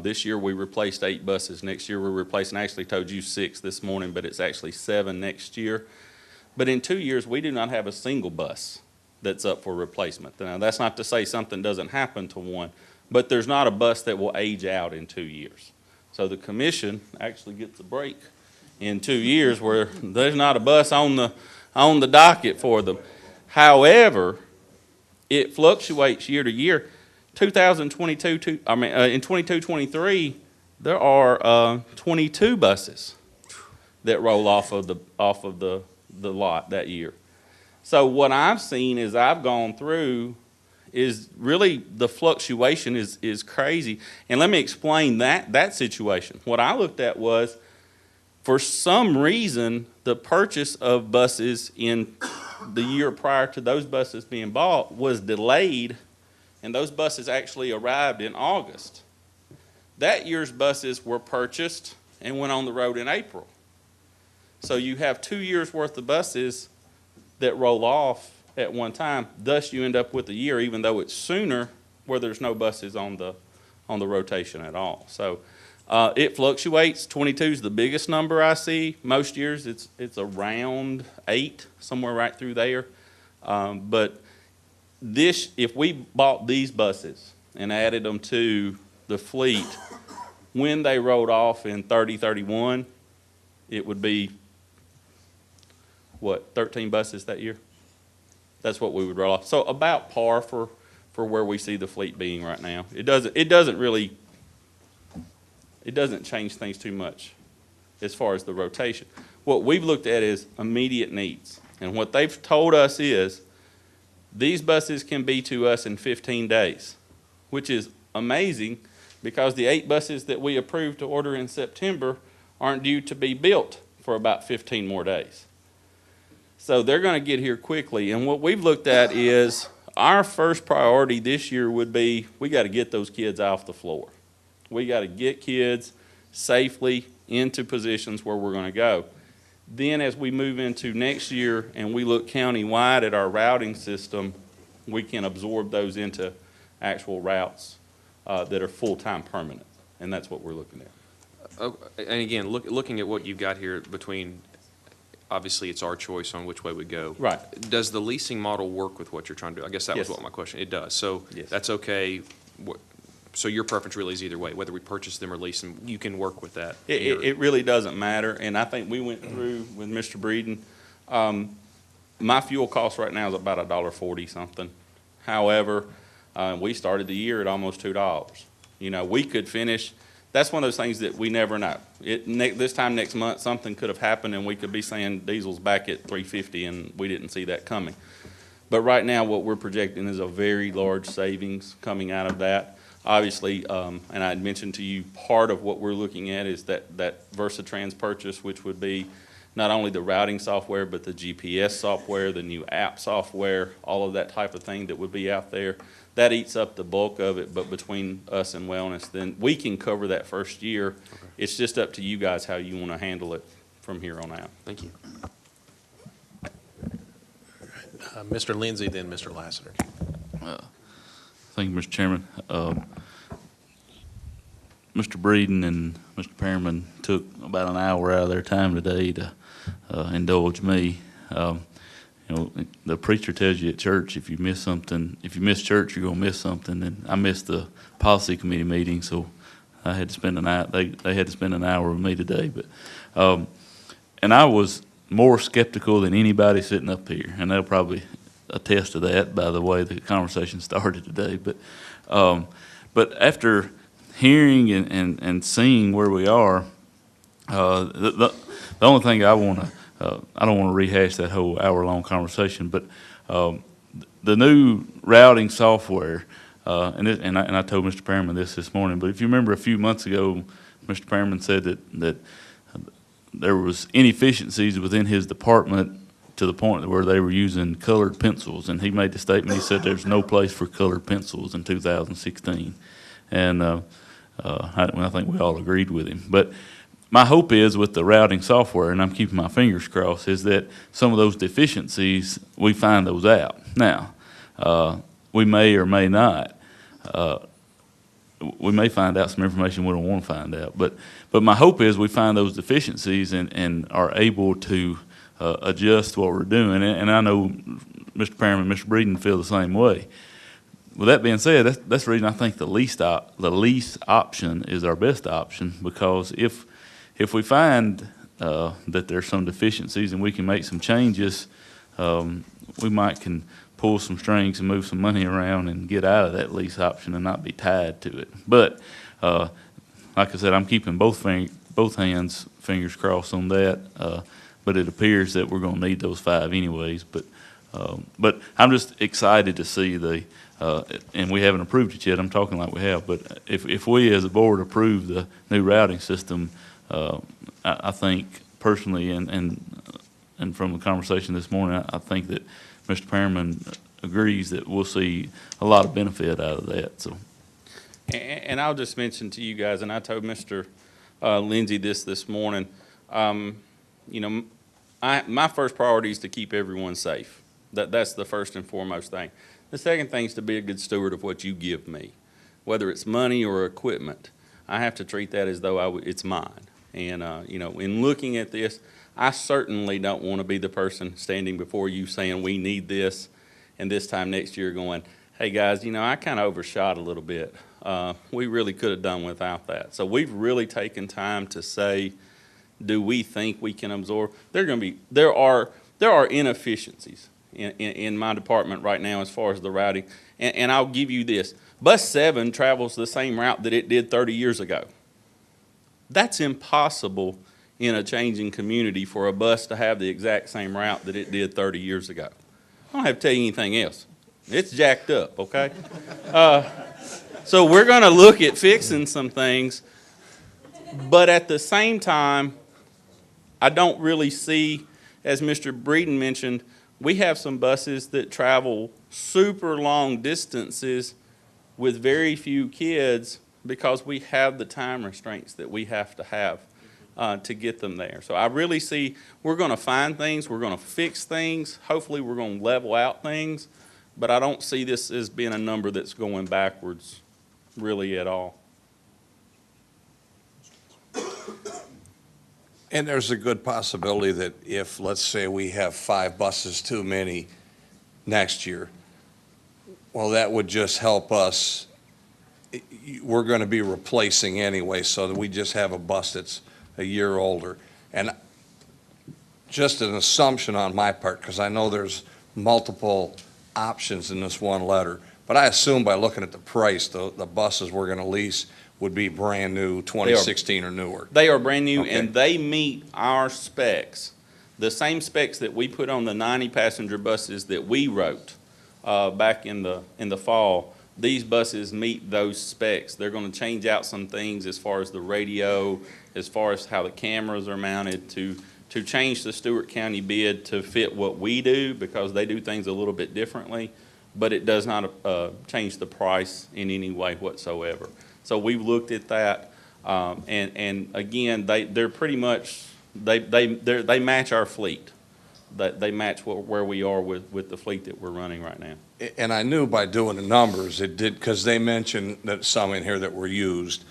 This year we replaced 8 buses. Next year we're replacing, I actually told you 6 this morning, but it's actually 7 next year. But in 2 years, we do not have a single bus that's up for replacement. Now, that's not to say something doesn't happen to one, but there's not a bus that will age out in 2 years. So the commission actually gets a break in 2 years where there's not a bus on the docket for them. However, it fluctuates year to year. 2022, in 22-23, there are 22 buses that roll off of the lot that year. So what I've seen as I've gone through is really the fluctuation is crazy. And let me explain that situation. What I looked at was, for some reason, the purchase of buses in the year prior to those buses being bought was delayed, and those buses actually arrived in August. That year's buses were purchased and went on the road in April. So you have 2 years' worth of buses that roll off at one time. Thus, you end up with a year, even though it's sooner, where there's no buses on the rotation at all. So it fluctuates. 22 is the biggest number I see. Most years it's around 8, somewhere right through there. But if we bought these buses and added them to the fleet, when they rolled off in 30-31, it would be, 13 buses that year? That's what we would roll off. So about par for where we see the fleet being right now. It doesn't change things too much as far as the rotation. What we've looked at is immediate needs. And what they've told us is, these buses can be to us in 15 days, which is amazing because the 8 buses that we approved to order in September aren't due to be built for about 15 more days. So they're going to get here quickly. And what we've looked at is our first priority this year would be, we got to get those kids off the floor. We got to get kids safely into positions where we're going to go. Then as we move into next year and we look county-wide at our routing system, we can absorb those into actual routes that are full-time permanent. And that's what we're looking at. And again, looking at what you've got here between, obviously it's our choice on which way we go. Right. Does the leasing model work with what you're trying to do? I guess that was Yes. what my question, it does. So Yes. that's okay. So your preference really is either way, whether we purchase them or lease them, you can work with that. It really doesn't matter, and I think we went through with Mr. Breeden. My fuel cost right now is about $1.40 something. However, we started the year at almost $2. You know, we could finish. That's one of those things that we never know. This time next month, something could have happened, and we could be saying diesel's back at $3.50, and we didn't see that coming. But right now, what we're projecting is a very large savings coming out of that. Obviously, and I had mentioned to you, part of what we're looking at is that Versatrans purchase, which would be not only the routing software, but the GPS software, the new app software, all of that type of thing that would be out there. That eats up the bulk of it, but between us and wellness, then we can cover that first year. Okay. It's just up to you guys how you want to handle it from here on out. Thank you. Mr. Lindsay, then Mr. Lassiter. Thank you, Mr. Chairman. Mr. Breeden and Mr. Perriman took about an hour out of their time today to indulge me. You know, the preacher tells you at church, if you miss something, if you miss church, you're going to miss something. And I missed the policy committee meeting, so I had to spend an hour. They had to spend an hour with me today. But and I was more skeptical than anybody sitting up here, and they'll probably attest to that by the way the conversation started today. But after hearing and seeing where we are, the only thing I want to, I don't want to rehash that whole hour-long conversation, but the new routing software, and I told Mr. Perriman this morning, but if you remember a few months ago, Mr. Perriman said that there was inefficiencies within his department to the point where they were using colored pencils, and he made the statement, he said there's no place for colored pencils in 2016. And I think we all agreed with him. But my hope is with the routing software, and I'm keeping my fingers crossed, is that some of those deficiencies, we find those out. Now, we may or may not. We may find out some information we don't want to find out. But my hope is we find those deficiencies and are able to adjust what we're doing. And I know Mr. Perriman and Mr. Breeden feel the same way. With that being said, that's the reason I think the lease option is our best option, because if we find that there's some deficiencies and we can make some changes, we might can pull some strings and move some money around and get out of that lease option and not be tied to it. But like I said, I'm keeping both hands fingers crossed on that. But it appears that we're going to need those 5 anyways. But I'm just excited to see and we haven't approved it yet. I'm talking like we have. But if we as a board approve the new routing system, I think personally, and from the conversation this morning, I think that Mr. Perriman agrees that we'll see a lot of benefit out of that. So, and I'll just mention to you guys, and I told Mr. Lindsay this morning, my first priority is to keep everyone safe. That's the first and foremost thing. The second thing is to be a good steward of what you give me, whether it's money or equipment. I have to treat that as though it's mine. And in looking at this, I certainly don't want to be the person standing before you saying we need this, and this time next year going, hey guys, I kind of overshot a little bit. We really could have done without that. So we've really taken time to say, do we think we can absorb? There are inefficiencies in my department right now as far as the routing. And I'll give you this. Bus 7 travels the same route that it did 30 years ago. That's impossible in a changing community for a bus to have the exact same route that it did 30 years ago. I don't have to tell you anything else. It's jacked up, okay? So we're going to look at fixing some things, but at the same time, I don't really see, as Mr. Breeden mentioned, we have some buses that travel super long distances with very few kids because we have the time restraints that we have to have to get them there. So I really see we're going to find things, we're going to fix things, hopefully we're going to level out things, but I don't see this as being a number that's going backwards really at all. And there's a good possibility that if, let's say, we have 5 buses too many next year, well, that would just help us. We're going to be replacing anyway, so that we just have a bus that's a year older. And just an assumption on my part, because I know there's multiple options in this one letter, but I assume by looking at the price, the buses we're going to lease would be brand new, 2016 or newer. They are brand new, Okay. and they meet our specs, the same specs that we put on the 90-passenger buses that we wrote back in the fall. These buses meet those specs. They're going to change out some things as far as the radio, as far as how the cameras are mounted, to change the Stewart County bid to fit what we do, because they do things a little bit differently, but it does not change the price in any way whatsoever. So we've looked at that, and again, they're pretty much, they match our fleet. They match where we are with the fleet that we're running right now. And I knew by doing the numbers, it did, because they mentioned that some in here that were used,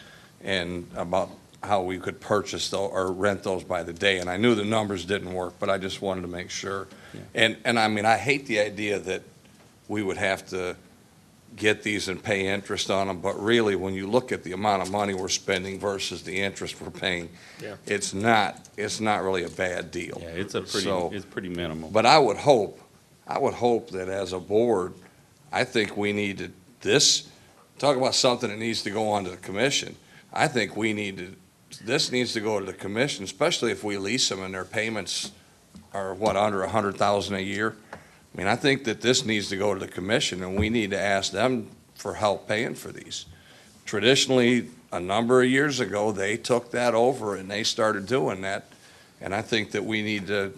and about how we could purchase those or rent those by the day. And I knew the numbers didn't work, but I just wanted to make sure. Yeah. And I mean, I hate the idea that we would have to get these and pay interest on them, but really, when you look at the amount of money we're spending versus the interest we're paying, yeah, it's not really a bad deal. Yeah, it's pretty minimal. But I would hope that as a board, I think we need to, this talk about something that needs to go on to the commission. I think this needs to go to the commission, especially if we lease them and their payments are under $100,000 a year. I mean, I think that this needs to go to the commission, and we need to ask them for help paying for these. Traditionally, a number of years ago, they took that over and they started doing that. And I think that we need to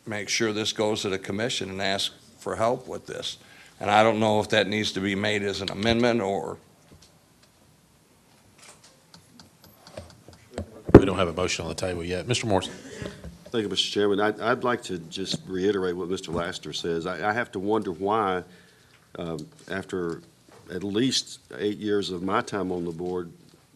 make sure this goes to the commission and ask for help with this. And I don't know if that needs to be made as an amendment or. We don't have a motion on the table yet. Mr. Morrison. Thank you, Mr. Chairman. I'd like to just reiterate what Mr. Laster says. I have to wonder why, after at least 8 years of my time on the board,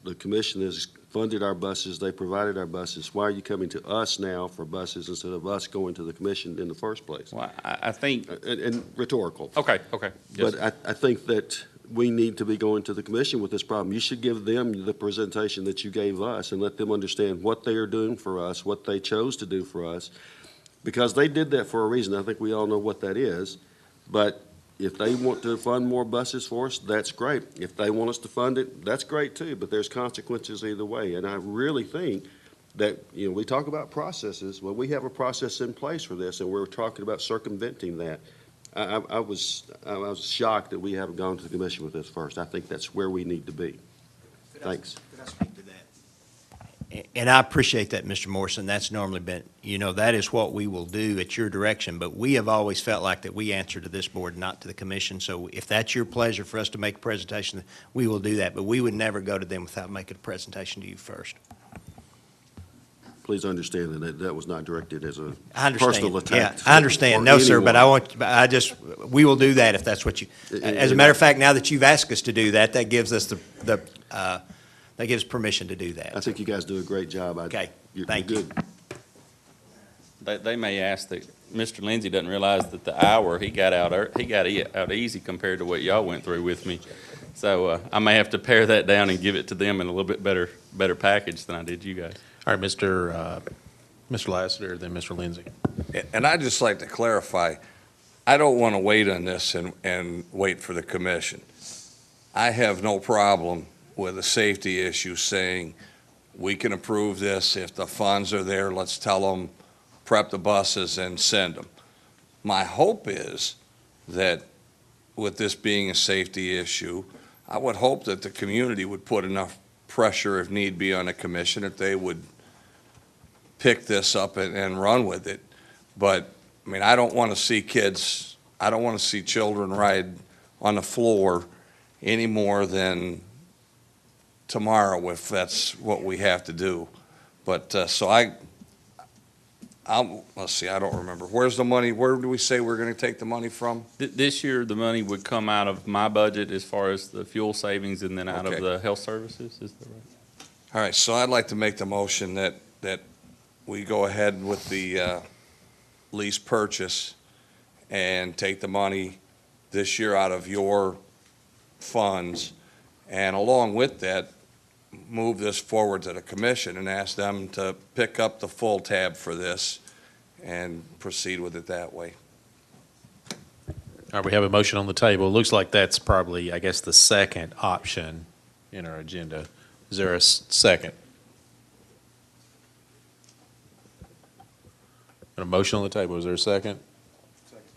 the commission has funded our buses, they provided our buses. Why are you coming to us now for buses instead of us going to the commission in the first place? Well, I think. And rhetorical. Okay, okay. Yes. But I think that we need to be going to the commission with this problem. You should give them the presentation that you gave us and let them understand what they are doing for us, what they chose to do for us, because they did that for a reason. I think we all know what that is. But if they want to fund more buses for us, that's great. If they want us to fund it, that's great too, but there's consequences either way. And I really think that, we talk about processes. Well, we have a process in place for this, and we're talking about circumventing that. I was shocked that we haven't gone to the commission with this first. I think that's where we need to be. Thanks. Could I speak to that? And I appreciate that, Mr. Morrison. That's normally been, that is what we will do at your direction, but we have always felt like that we answer to this board, not to the commission. So if that's your pleasure for us to make a presentation, we will do that, but we would never go to them without making a presentation to you first. Please understand that that was not directed as a I understand. personal attack. Yeah, I understand. No, sir, but we will do that if that's what you, as a matter of fact, now that you've asked us to do that, that gives us that gives permission to do that. I think you guys do a great job. Okay, thank you. They may ask that Mr. Lindsay doesn't realize that the hour he got out easy compared to what y'all went through with me. So I may have to pare that down and give it to them in a little bit better package than I did you guys. All right, Mr. Lassiter, then Mr. Lindsay. And I'd just like to clarify, I don't want to wait on this and wait for the commission. I have no problem with a safety issue saying we can approve this. If the funds are there, let's tell them, prep the buses and send them. My hope is that with this being a safety issue, I would hope that the community would put enough pressure if need be on the commission, that they would pick this up and run with it. But, I mean, I don't want to see children ride on the floor any more than tomorrow if that's what we have to do. But, let's see, I don't remember. Where's the money? Where do we say we're going to take the money from? This year, the money would come out of my budget as far as the fuel savings and then out of the health services, is that right? All right, so I'd like to make the motion that we go ahead with the lease purchase and take the money this year out of your funds, and along with that, move this forward to the commission and ask them to pick up the full tab for this and proceed with it that way. All right, we have a motion on the table. It looks like that's probably, I guess, the second option in our agenda. Is there a second? A motion on the table. Is there a second?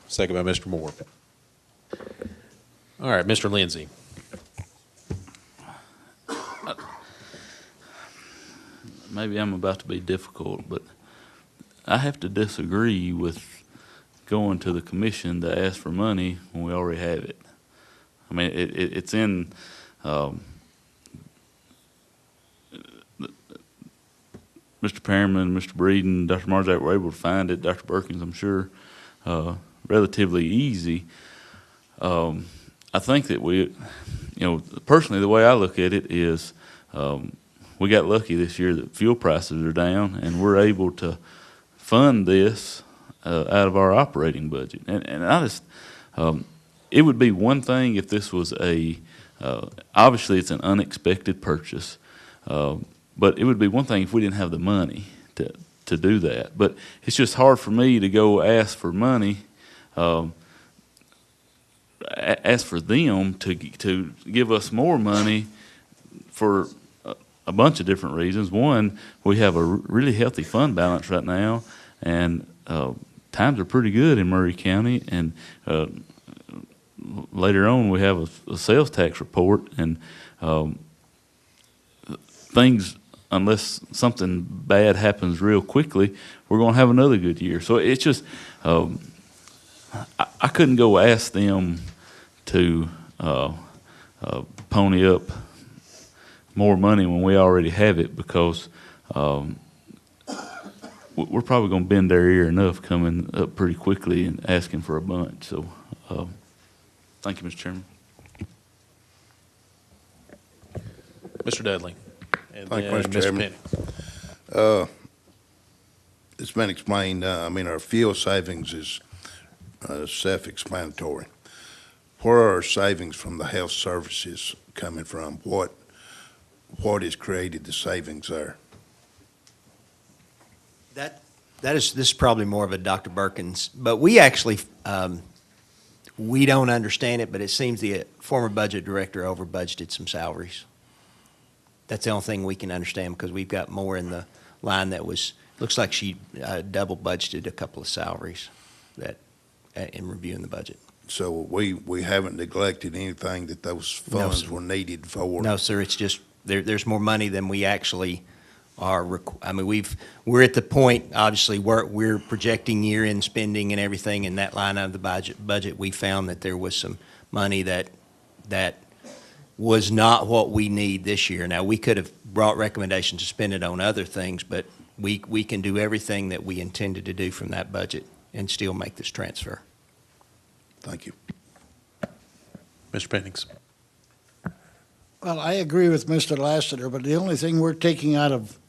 Second by Mr. Moore. All right, Mr. Lindsay. Maybe I'm about to be difficult, but I have to disagree with going to the commission to ask for money when we already have it. I mean, it's in Mr. Perriman, Mr. Breeden, Dr. Marzak were able to find it. Dr. Perkins, I'm sure, relatively easy. I think that personally, the way I look at it is we got lucky this year that fuel prices are down, and we're able to fund this out of our operating budget. And I just, it would be one thing if this was obviously it's an unexpected purchase, but it would be one thing if we didn't have the money to do that. But it's just hard for me to go ask for money. ask for them to give us more money for a bunch of different reasons. One, we have a really healthy fund balance right now, and times are pretty good in Murray County. And later on, we have a sales tax report, and things, unless something bad happens real quickly, we're going to have another good year. So it's just, I couldn't go ask them to pony up more money when we already have it, because we're probably going to bend their ear enough coming up pretty quickly and asking for a bunch. So thank you, Mr. Chairman. Mr. Dudley. And Thank you, then Mr. Chairman. Penning. It's been explained, our fuel savings is self-explanatory. Where are our savings from the health services coming from? What has created the savings there? This is probably more of a Dr. Birkins, but we actually, we don't understand it, but it seems the former budget director over budgeted some salaries. That's the only thing we can understand, because we've got more in the line that was, looks like she double budgeted a couple of salaries that in reviewing the budget. So we haven't neglected anything that those funds were needed for? No, sir, it's just, there's more money than we actually are, we're at the point, obviously, we're projecting year-end spending and everything in that line of the budget. We found that there was some money that was not what we need this year. Now, we could have brought recommendations to spend it on other things, but we can do everything that we intended to do from that budget and still make this transfer. Thank you. Mr. Pennings. Well, I agree with Mr. Lassiter, but the only thing we're taking out of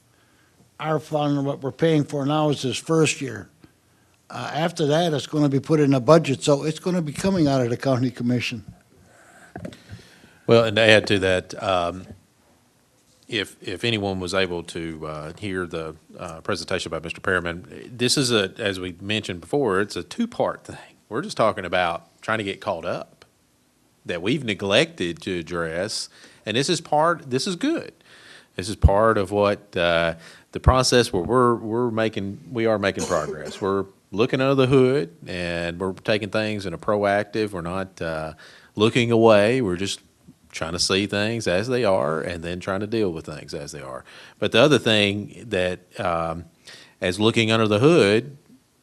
our fund and what we're paying for now is this first year. After that, it's going to be put in a budget, so it's going to be coming out of the county commission. Well, and to add to that, if anyone was able to hear the presentation by Mr. Perriman, this is as we mentioned before, it's a two-part thing. We're just talking about trying to get caught up that we've neglected to address, and this is good. This is part of what the process where we are making progress. We're looking under the hood, and we're taking things in a proactive. We're not looking away. We're just trying to see things as they are, and then trying to deal with things as they are. But the other thing that, as looking under the hood,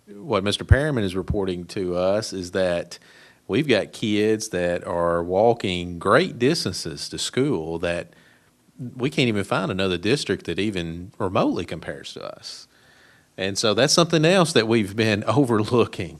what Mr. Perriman is reporting to us is that we've got kids that are walking great distances to school that we can't even find another district that even remotely compares to us. And so that's something else that we've been overlooking.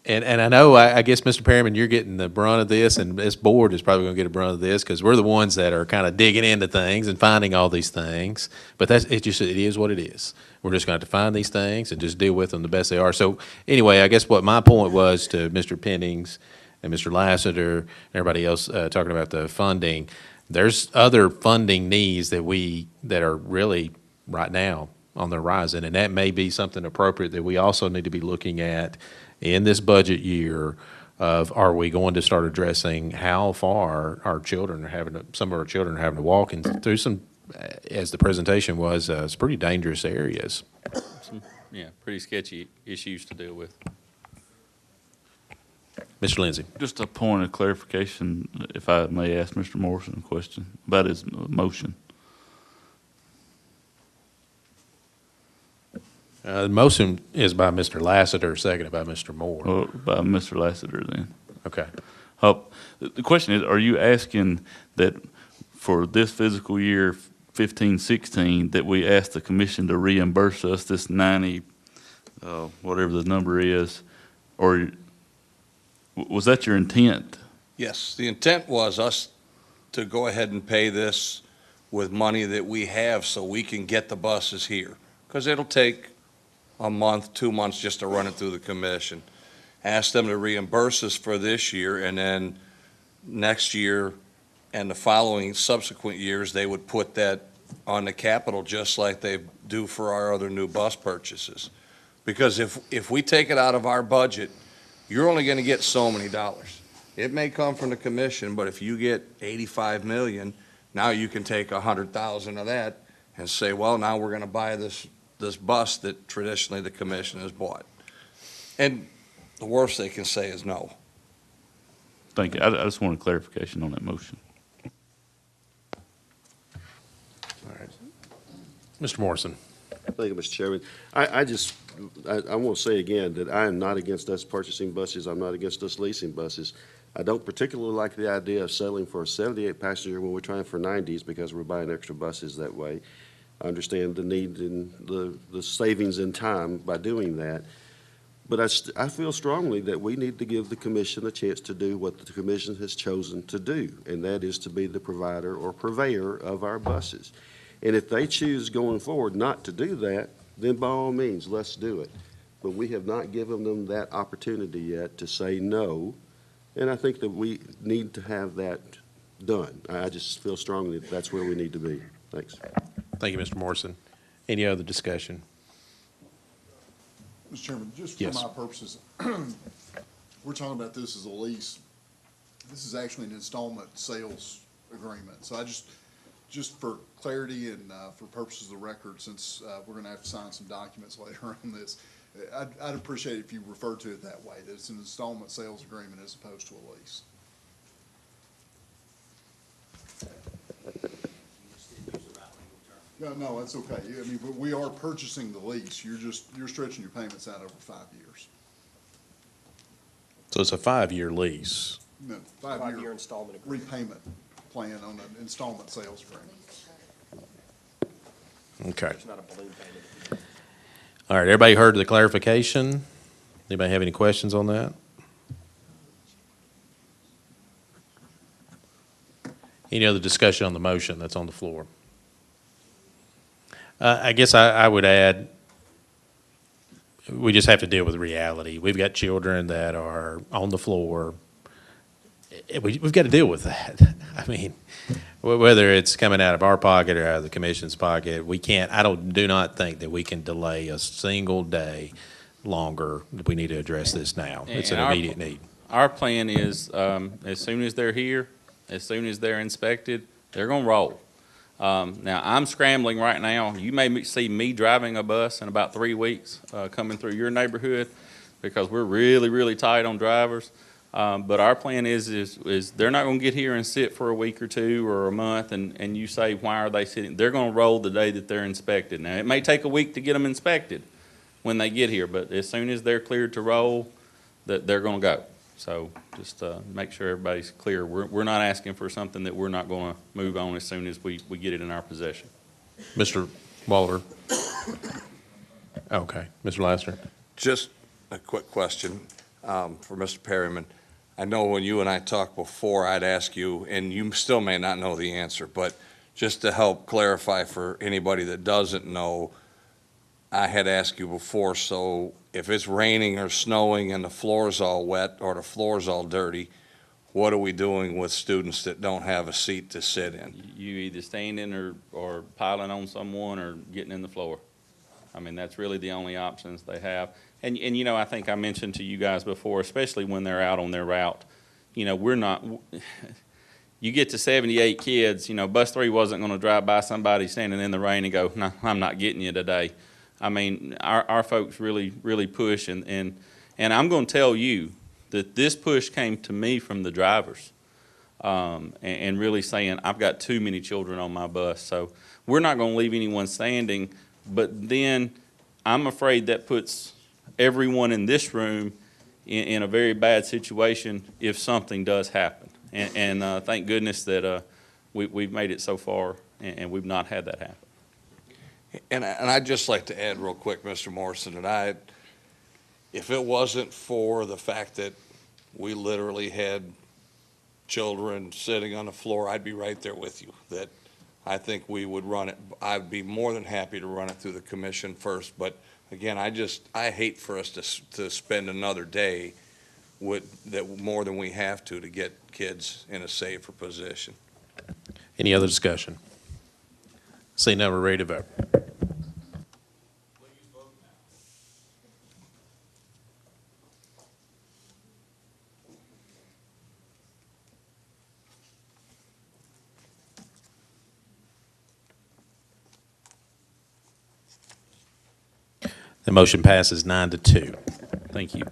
And I know, I guess, Mr. Perriman, you're getting the brunt of this, and this board is probably going to get a brunt of this, because we're the ones that are kind of digging into things and finding all these things. But it is what it is. We're just going to have to find these things and just deal with them the best they are. So anyway, I guess what my point was to Mr. Pennings and Mr. Lassiter and everybody else talking about the funding, there's other funding needs that are really right now on the horizon, and that may be something appropriate that we also need to be looking at in this budget year of, are we going to start addressing how far some of our children are having to walk through some, as the presentation was, it's pretty dangerous areas. Yeah, pretty sketchy issues to deal with. Mr. Lindsay. Just a point of clarification, if I may ask Mr. Morrison a question about his motion. The motion is by Mr. Lassiter, seconded by Mr. Moore. Well, by Mr. Lassiter, then. Okay. The question is, are you asking that for this fiscal year 15-16 that we ask the commission to reimburse us this 90, whatever the number is, or was that your intent? Yes, the intent was us to go ahead and pay this with money that we have so we can get the buses here, because it'll take a month, 2 months just to run it through the commission. Ask them to reimburse us for this year, and then next year and the following subsequent years, they would put that on the capital just like they do for our other new bus purchases. Because if we take it out of our budget, you're only going to get so many dollars. It may come from the commission, but if you get 85 million, now you can take 100,000 of that and say, well, now we're gonna buy this bus that traditionally the commission has bought. And the worst they can say is no. Thank you. I just want a clarification on that motion. All right. Mr. Morrison. Thank you, Mr. Chairman. I want to say again that I am not against us purchasing buses. I'm not against us leasing buses. I don't particularly like the idea of settling for a 78 passenger when we're trying for 90s because we're buying extra buses that way. I understand the need and the savings in time by doing that. But I feel strongly that we need to give the commission a chance to do what the commission has chosen to do, and that is to be the provider or purveyor of our buses. And if they choose going forward not to do that, then by all means, let's do it. But we have not given them that opportunity yet to say no, and I think that we need to have that done. I just feel strongly that that's where we need to be. Thanks. Thank you, Mr. Morrison. Any other discussion? Mr. Chairman, just for Yes. my purposes, we're talking about this as a lease. This is actually an installment sales agreement. So I just for clarity and for purposes of the record, since we're going to have to sign some documents later on this, I'd appreciate it if you refer to it that way, that it's an installment sales agreement as opposed to a lease. No, that's okay. I mean, we are purchasing the lease. You're stretching your payments out over 5 years. So it's a 5-year lease. No, Five-year installment agreement. repayment plan on an installment sales agreement. Okay. It's not a balloon payment. All right, everybody heard the clarification? Anybody have any questions on that? Any other discussion on the motion that's on the floor? I guess I would add, we just have to deal with reality. We've got children that are on the floor. We've got to deal with that. I mean, whether it's coming out of our pocket or out of the commission's pocket, we can't, do not think that we can delay a single day longer. We need to address this now. It's an immediate need. Our plan is, as soon as they're here, as soon as they're inspected, they're gonna roll. Now, I'm scrambling right now. You may see me driving a bus in about 3 weeks, coming through your neighborhood, because we're really, really tight on drivers. But our plan is they're not gonna get here and sit for a week or two or a month, and you say, why are they sitting? They're gonna roll the day that they're inspected. Now, it may take a week to get them inspected when they get here, but as soon as they're cleared to roll, they're gonna go. So just make sure everybody's clear. We're not asking for something that we're not going to move on as soon as we get it in our possession. Mr. Waller? Okay. Mr. Lassiter? Just a quick question for Mr. Perryman. I know when you and I talked before, I'd ask you, and you still may not know the answer, but just to help clarify for anybody that doesn't know, I had asked you before, so if it's raining or snowing and the floor's all wet or the floor's all dirty, what are we doing with students that don't have a seat to sit in? You either standing or piling on someone or getting in the floor. I mean, that's really the only options they have. And you know, I think I mentioned to you guys before, especially when they're out on their route, you know, we're not, you get to 78 kids, you know, bus 3 wasn't going to drive by somebody standing in the rain and go, no, I'm not getting you today. I mean, our folks really, really push, and I'm going to tell you that this push came to me from the drivers, and really saying, I've got too many children on my bus, so we're not going to leave anyone standing, but then I'm afraid that puts everyone in this room in a very bad situation if something does happen, and thank goodness that we've made it so far, and we've not had that happen. And I'd just like to add real quick, Mr. Morrison, that if it wasn't for the fact that we literally had children sitting on the floor, I'd be right there with you, that I think we would run it. I'd be more than happy to run it through the commission first. But again, I hate for us to spend another day that more than we have to get kids in a safer position. Any other discussion? See, now we're ready to vote. The motion passes 9-2. Thank you.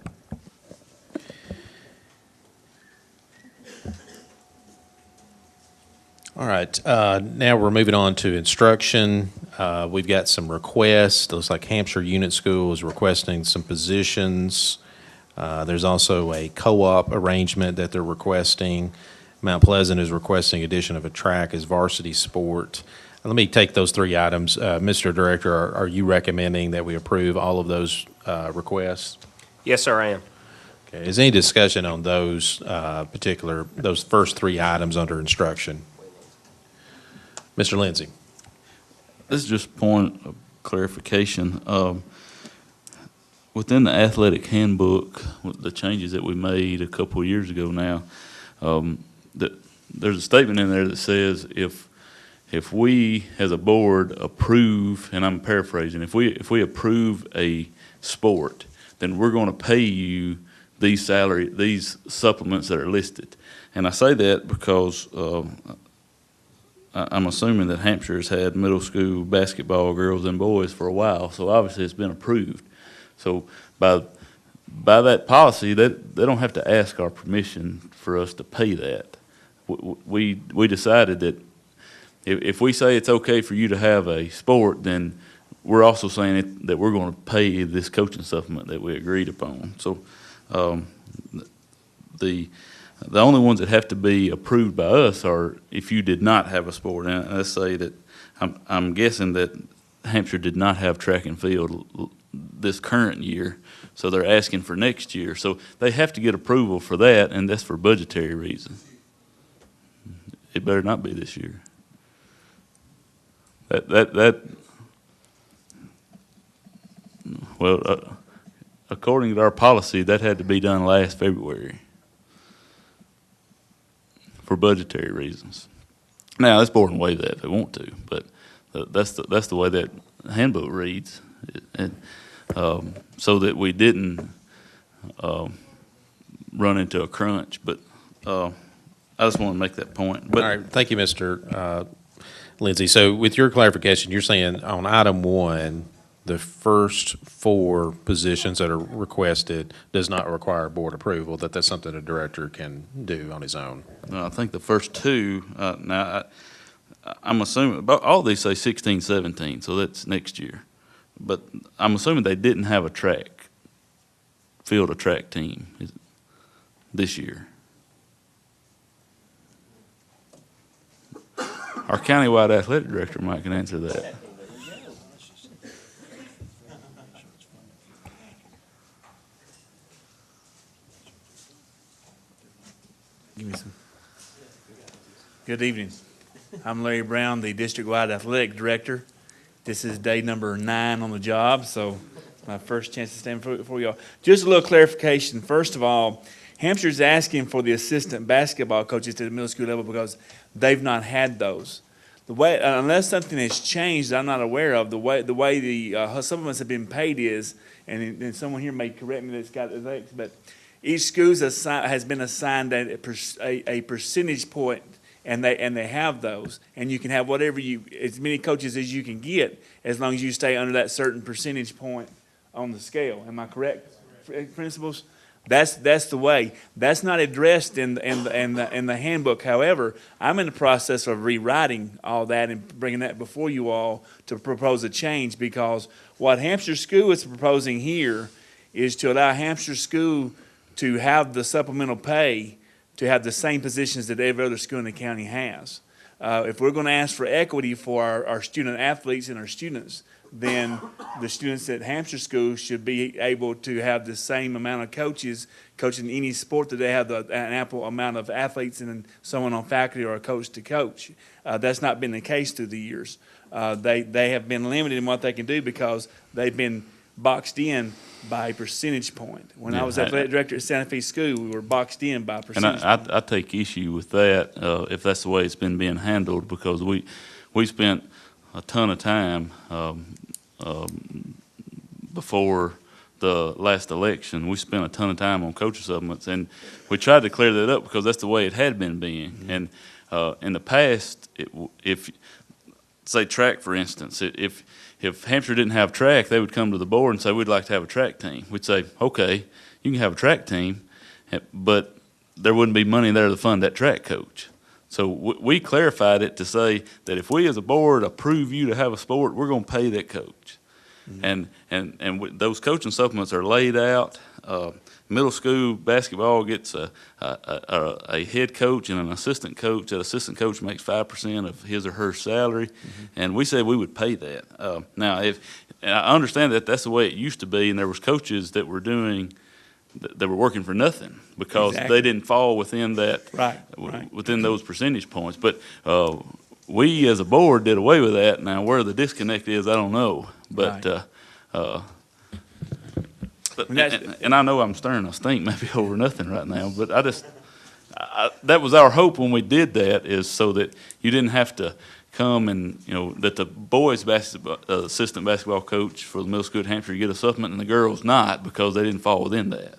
All right, now we're moving on to instruction. We've got some requests. Looks like Hampshire Unit School is requesting some positions. There's also a co-op arrangement that they're requesting. Mount Pleasant is requesting addition of a track as varsity sport. Let me take those three items. Mr. Director, are you recommending that we approve all of those requests? Yes, sir, I am. Okay, is any discussion on those those first three items under instruction? Mr. Lindsay. This is just a point of clarification. Within the athletic handbook, with the changes that we made a couple of years ago now, there's a statement in there that says if we as a board approve, and I'm paraphrasing, if we approve a sport, then we're going to pay you these supplements that are listed. And I say that because I'm assuming that Hampshire has had middle school basketball, girls and boys, for a while, so obviously it's been approved. So by that policy, they don't have to ask our permission for us to pay that. We decided that if we say it's okay for you to have a sport, then we're also saying that we're going to pay this coaching supplement that we agreed upon. So the only ones that have to be approved by us are if you did not have a sport. And let's say that I'm guessing that Hampshire did not have track and field this current year, so they're asking for next year. So they have to get approval for that, and that's for budgetary reasons. It better not be this year. According to our policy, that had to be done last February for budgetary reasons. Now, this board can waive that if they want to, but that's the way that handbook reads, so that we didn't run into a crunch. But I just want to make that point. But, all right, thank you, Mr. Lindsay. So with your clarification, you're saying on item 1, the first 4 positions that are requested does not require board approval, that's something a director can do on his own? I think the first 2, now I'm assuming, all these say 16, 17, so that's next year. But I'm assuming they didn't have a track team this year. Our countywide athletic director, Mike, can answer that. Give me some. Good evening. I'm Larry Brown, the district-wide athletic director. This is day number 9 on the job, so my first chance to stand before y'all. Just a little clarification. First of all, Hampshire's asking for the assistant basketball coaches to the middle school level because they've not had those. The way, unless something has changed that I'm not aware of, the way the supplements have been paid is, and someone here may correct me that's got it, but each school has been assigned a percentage point, and they have those, and you can have as many coaches as you can get, as long as you stay under that certain percentage point on the scale. Am I correct, principals? That's the way. That's not addressed in the handbook. However, I'm in the process of rewriting all that and bringing that before you all to propose a change, because what Hampshire School is proposing here is to allow Hampshire School to have the supplemental pay to have the same positions that every other school in the county has. If we're going to ask for equity for our student athletes and our students, then the students at Hampshire School should be able to have the same amount of coaches coaching any sport that they have an ample amount of athletes and someone on faculty or a coach to coach. That's not been the case through the years. They have been limited in what they can do because they've been boxed in by a percentage point. When I was athletic director at Santa Fe School, we were boxed in by a percentage point. I take issue with that if that's the way it's been being handled, because we spent a ton of time before the last election. We spent a ton of time on coaching supplements, and we tried to clear that up because that's the way it had been being. And in the past, say track, for instance, if Hampshire didn't have track, they would come to the board and say, we'd like to have a track team. We'd say, okay, you can have a track team, but there wouldn't be money there to fund that track coach. So we clarified it to say that if we as a board approve you to have a sport, we're going to pay that coach. And those coaching supplements are laid out. Middle school basketball gets a head coach and an assistant coach. That assistant coach makes 5% of his or her salary, and we said we would pay that. Now, and I understand that that's the way it used to be, and there was coaches that were working for nothing because they didn't fall within that within those percentage points. But we as a board did away with that. Now, where the disconnect is, I don't know, but. And I know I'm stirring a stink maybe over nothing right now, but that was our hope when we did that, is so that you didn't have to come and, that the boys assistant basketball coach for the middle school at Hampshire get a supplement and the girls not, because they didn't fall within that.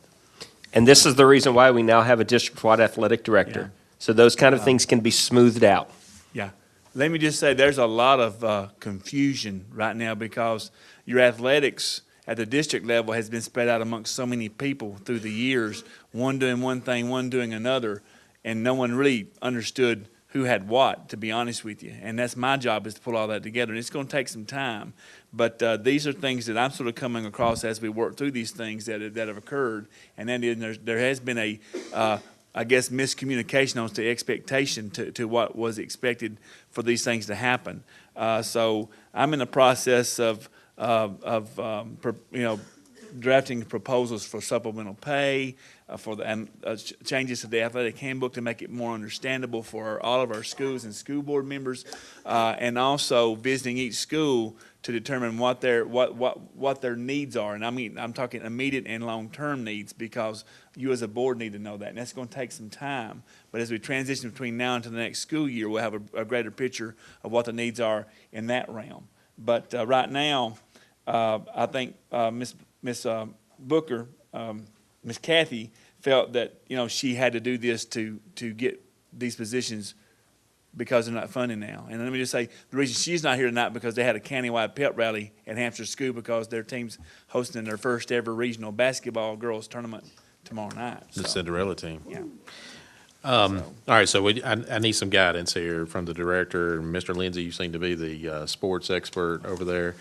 And this is the reason why we now have a district-wide athletic director. Yeah. So those kind of things can be smoothed out. Yeah. Let me just say, there's a lot of confusion right now because your athletics at the district level has been spread out amongst so many people through the years, one doing one thing, one doing another, and no one really understood who had what, to be honest with you. And that's my job, is to pull all that together. And it's going to take some time. But these are things that I'm sort of coming across as we work through these things that have occurred. And that is, there has been a, I guess, miscommunication on the expectation to what was expected for these things to happen. So I'm in the process of drafting proposals for supplemental pay, changes to the athletic handbook to make it more understandable for all of our schools and school board members, and also visiting each school to determine what their needs are. And I'm talking immediate and long-term needs, because you as a board need to know that, and that's going to take some time. But as we transition between now and to the next school year, we'll have a greater picture of what the needs are in that realm. But right now, I think Miss Booker, Miss Kathy, felt that she had to do this to get these positions because they're not funding now. And let me just say, the reason she's not here tonight because they had a countywide pep rally at Hampshire School because their team's hosting their first ever regional basketball girls tournament tomorrow night. The Cinderella team. Yeah. All right, so I need some guidance here from the director. Mr. Lindsay, you seem to be the sports expert over there.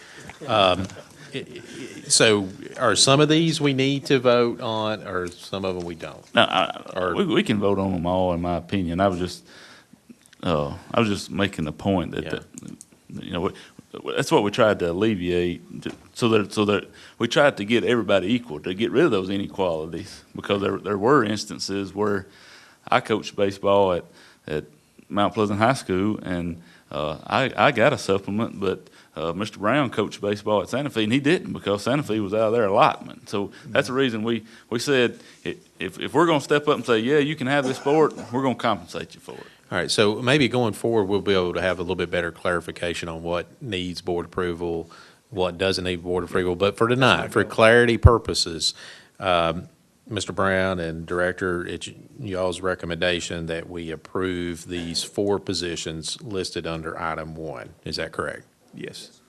So are some of these we need to vote on, or some of them we don't? No, we can vote on them all, in my opinion. I was just making the point that that's what we tried to alleviate, so that we tried to get everybody equal, to get rid of those inequalities, because there were instances where I coached baseball at Mount Pleasant High School, and I got a supplement, but Mr. Brown coached baseball at Santa Fe, and he didn't, because Santa Fe was out of their allotment. So that's the reason we said, if we're going to step up and say, yeah, you can have this sport, we're going to compensate you for it. All right, so maybe going forward, we'll be able to have a little bit better clarification on what needs board approval, what doesn't need board approval. But for tonight, for clarity purposes, Mr. Brown and Director, it's y'all's recommendation that we approve these 4 positions listed under item 1. Is that correct? Yes.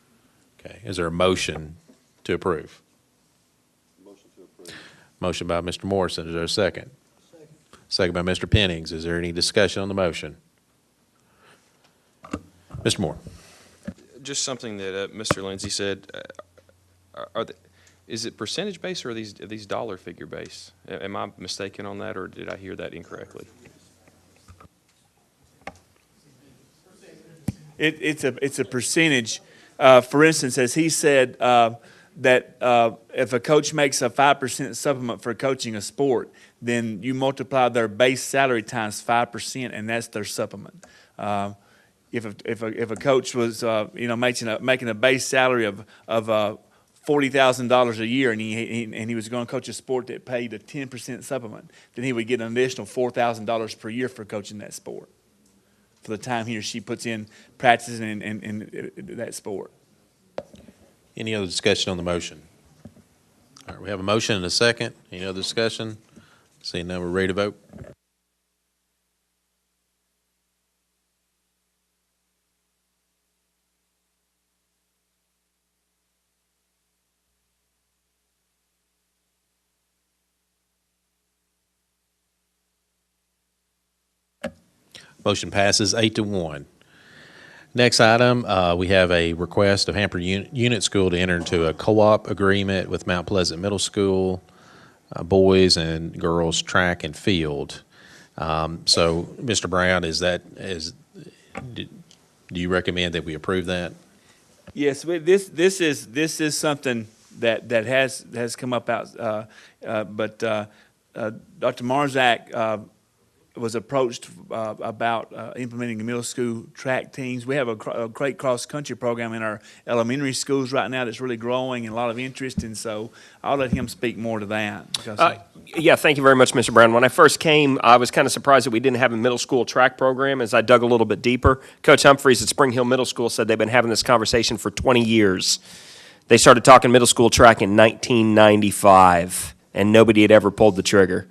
Okay. Is there a motion to approve? Motion to approve. Motion by Mr. Morrison. Is there a second? Second by Mr. Pennings. Is there any discussion on the motion? Mr. Moore. Just something that Mr. Lindsay said. Is it percentage based, or are these dollar figure based? Am I mistaken on that, or did I hear that incorrectly? It's a percentage. For instance, as he said, that if a coach makes a 5% supplement for coaching a sport, then you multiply their base salary times 5%, and that's their supplement. If a coach was making a base salary of $40,000 a year, and he was going to coach a sport that paid a 10% supplement, then he would get an additional $4,000 per year for coaching that sport, for the time he or she puts in practicing in that sport. Any other discussion on the motion? All right, we have a motion and a second. Any other discussion? Seeing none, we're ready to vote. Motion passes 8-1. Next item, we have a request of Hamper Unit School to enter into a co-op agreement with Mount Pleasant Middle School, boys and girls track and field. So, Mr. Brown, do you recommend that we approve that? Yes, this is something that has come up out, but Dr. Marzak was approached about implementing middle school track teams. We have a great cross-country program in our elementary schools right now that's really growing and a lot of interest, and so I'll let him speak more to that. Because, Yeah, thank you very much, Mr. Brown. When I first came, I was kind of surprised that we didn't have a middle school track program. As I dug a little bit deeper, Coach Humphreys at Spring Hill Middle School said they've been having this conversation for 20 years. They started talking middle school track in 1995, and nobody had ever pulled the trigger.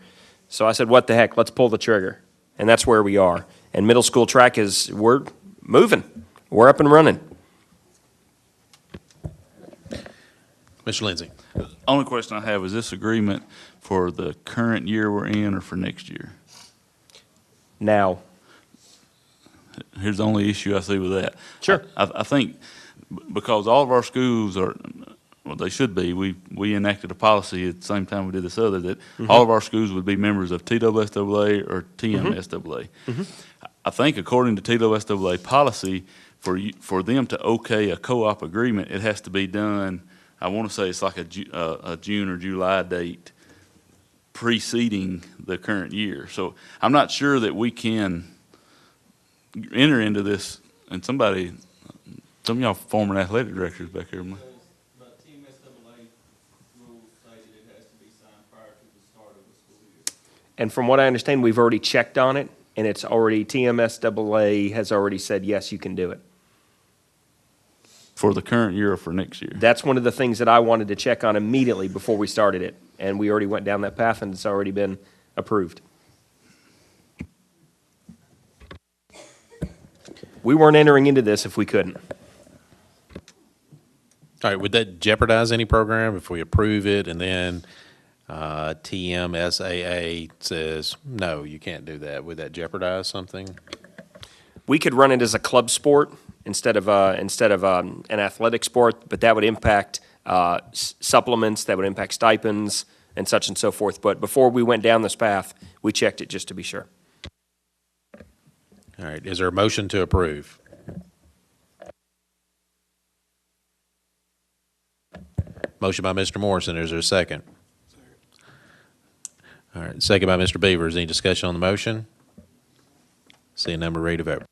So I said, what the heck, let's pull the trigger. And that's where we are. And middle school track we're moving. We're up and running. Mr. Lindsay. The only question I have is this agreement for the current year we're in or for next year? Now. Here's the only issue I see with that. Sure. I think because all of our schools are, well, they should be, we enacted a policy at the same time we did this other, that all of our schools would be members of TWSAA or TMSAA. I think according to TWSAA policy, for them to okay a co-op agreement, it has to be done, I want to say it's like a June or July date preceding the current year. So I'm not sure that we can enter into this, and some of y'all former athletic directors back here. And from what I understand, we've already checked on it, and it's already, TMSAA has already said, yes, you can do it. For the current year or for next year? That's one of the things that I wanted to check on immediately before we started it. And we already went down that path, and it's already been approved. We weren't entering into this if we couldn't. All right, would that jeopardize any program if we approve it and then TMSAA says, no, you can't do that? Would that jeopardize something? We could run it as a club sport instead of an athletic sport, but that would impact supplements, that would impact stipends, and such and so forth. But before we went down this path, we checked it just to be sure. All right, is there a motion to approve? Motion by Mr. Morrison, is there a second? All right, second by Mr. Beavers. Any discussion on the motion? Seeing none, we're ready to vote.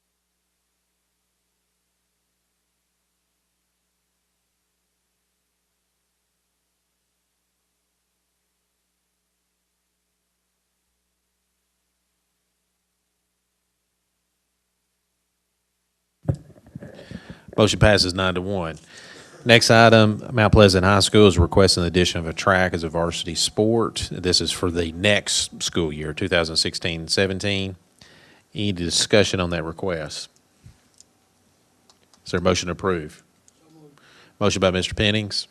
Motion passes 9-1. Next item, Mount Pleasant High School is requesting the addition of a track as a varsity sport. This is for the next school year, 2016-17. Any discussion on that request? Is there a motion to approve? Motion by Mr. Pennings.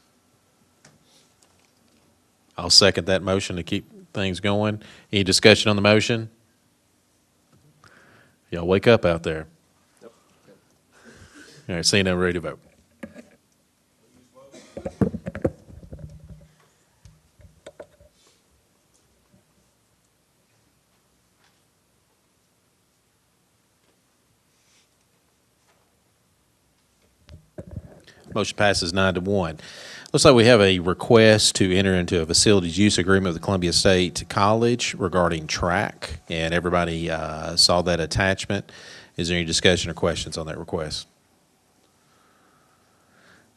I'll second that motion to keep things going. Any discussion on the motion? Y'all wake up out there. All right, seeing none, ready to vote. Motion passes 9-1. Looks like we have a request to enter into a facilities use agreement with Columbia State College regarding track, and everybody saw that attachment. Is there any discussion or questions on that request?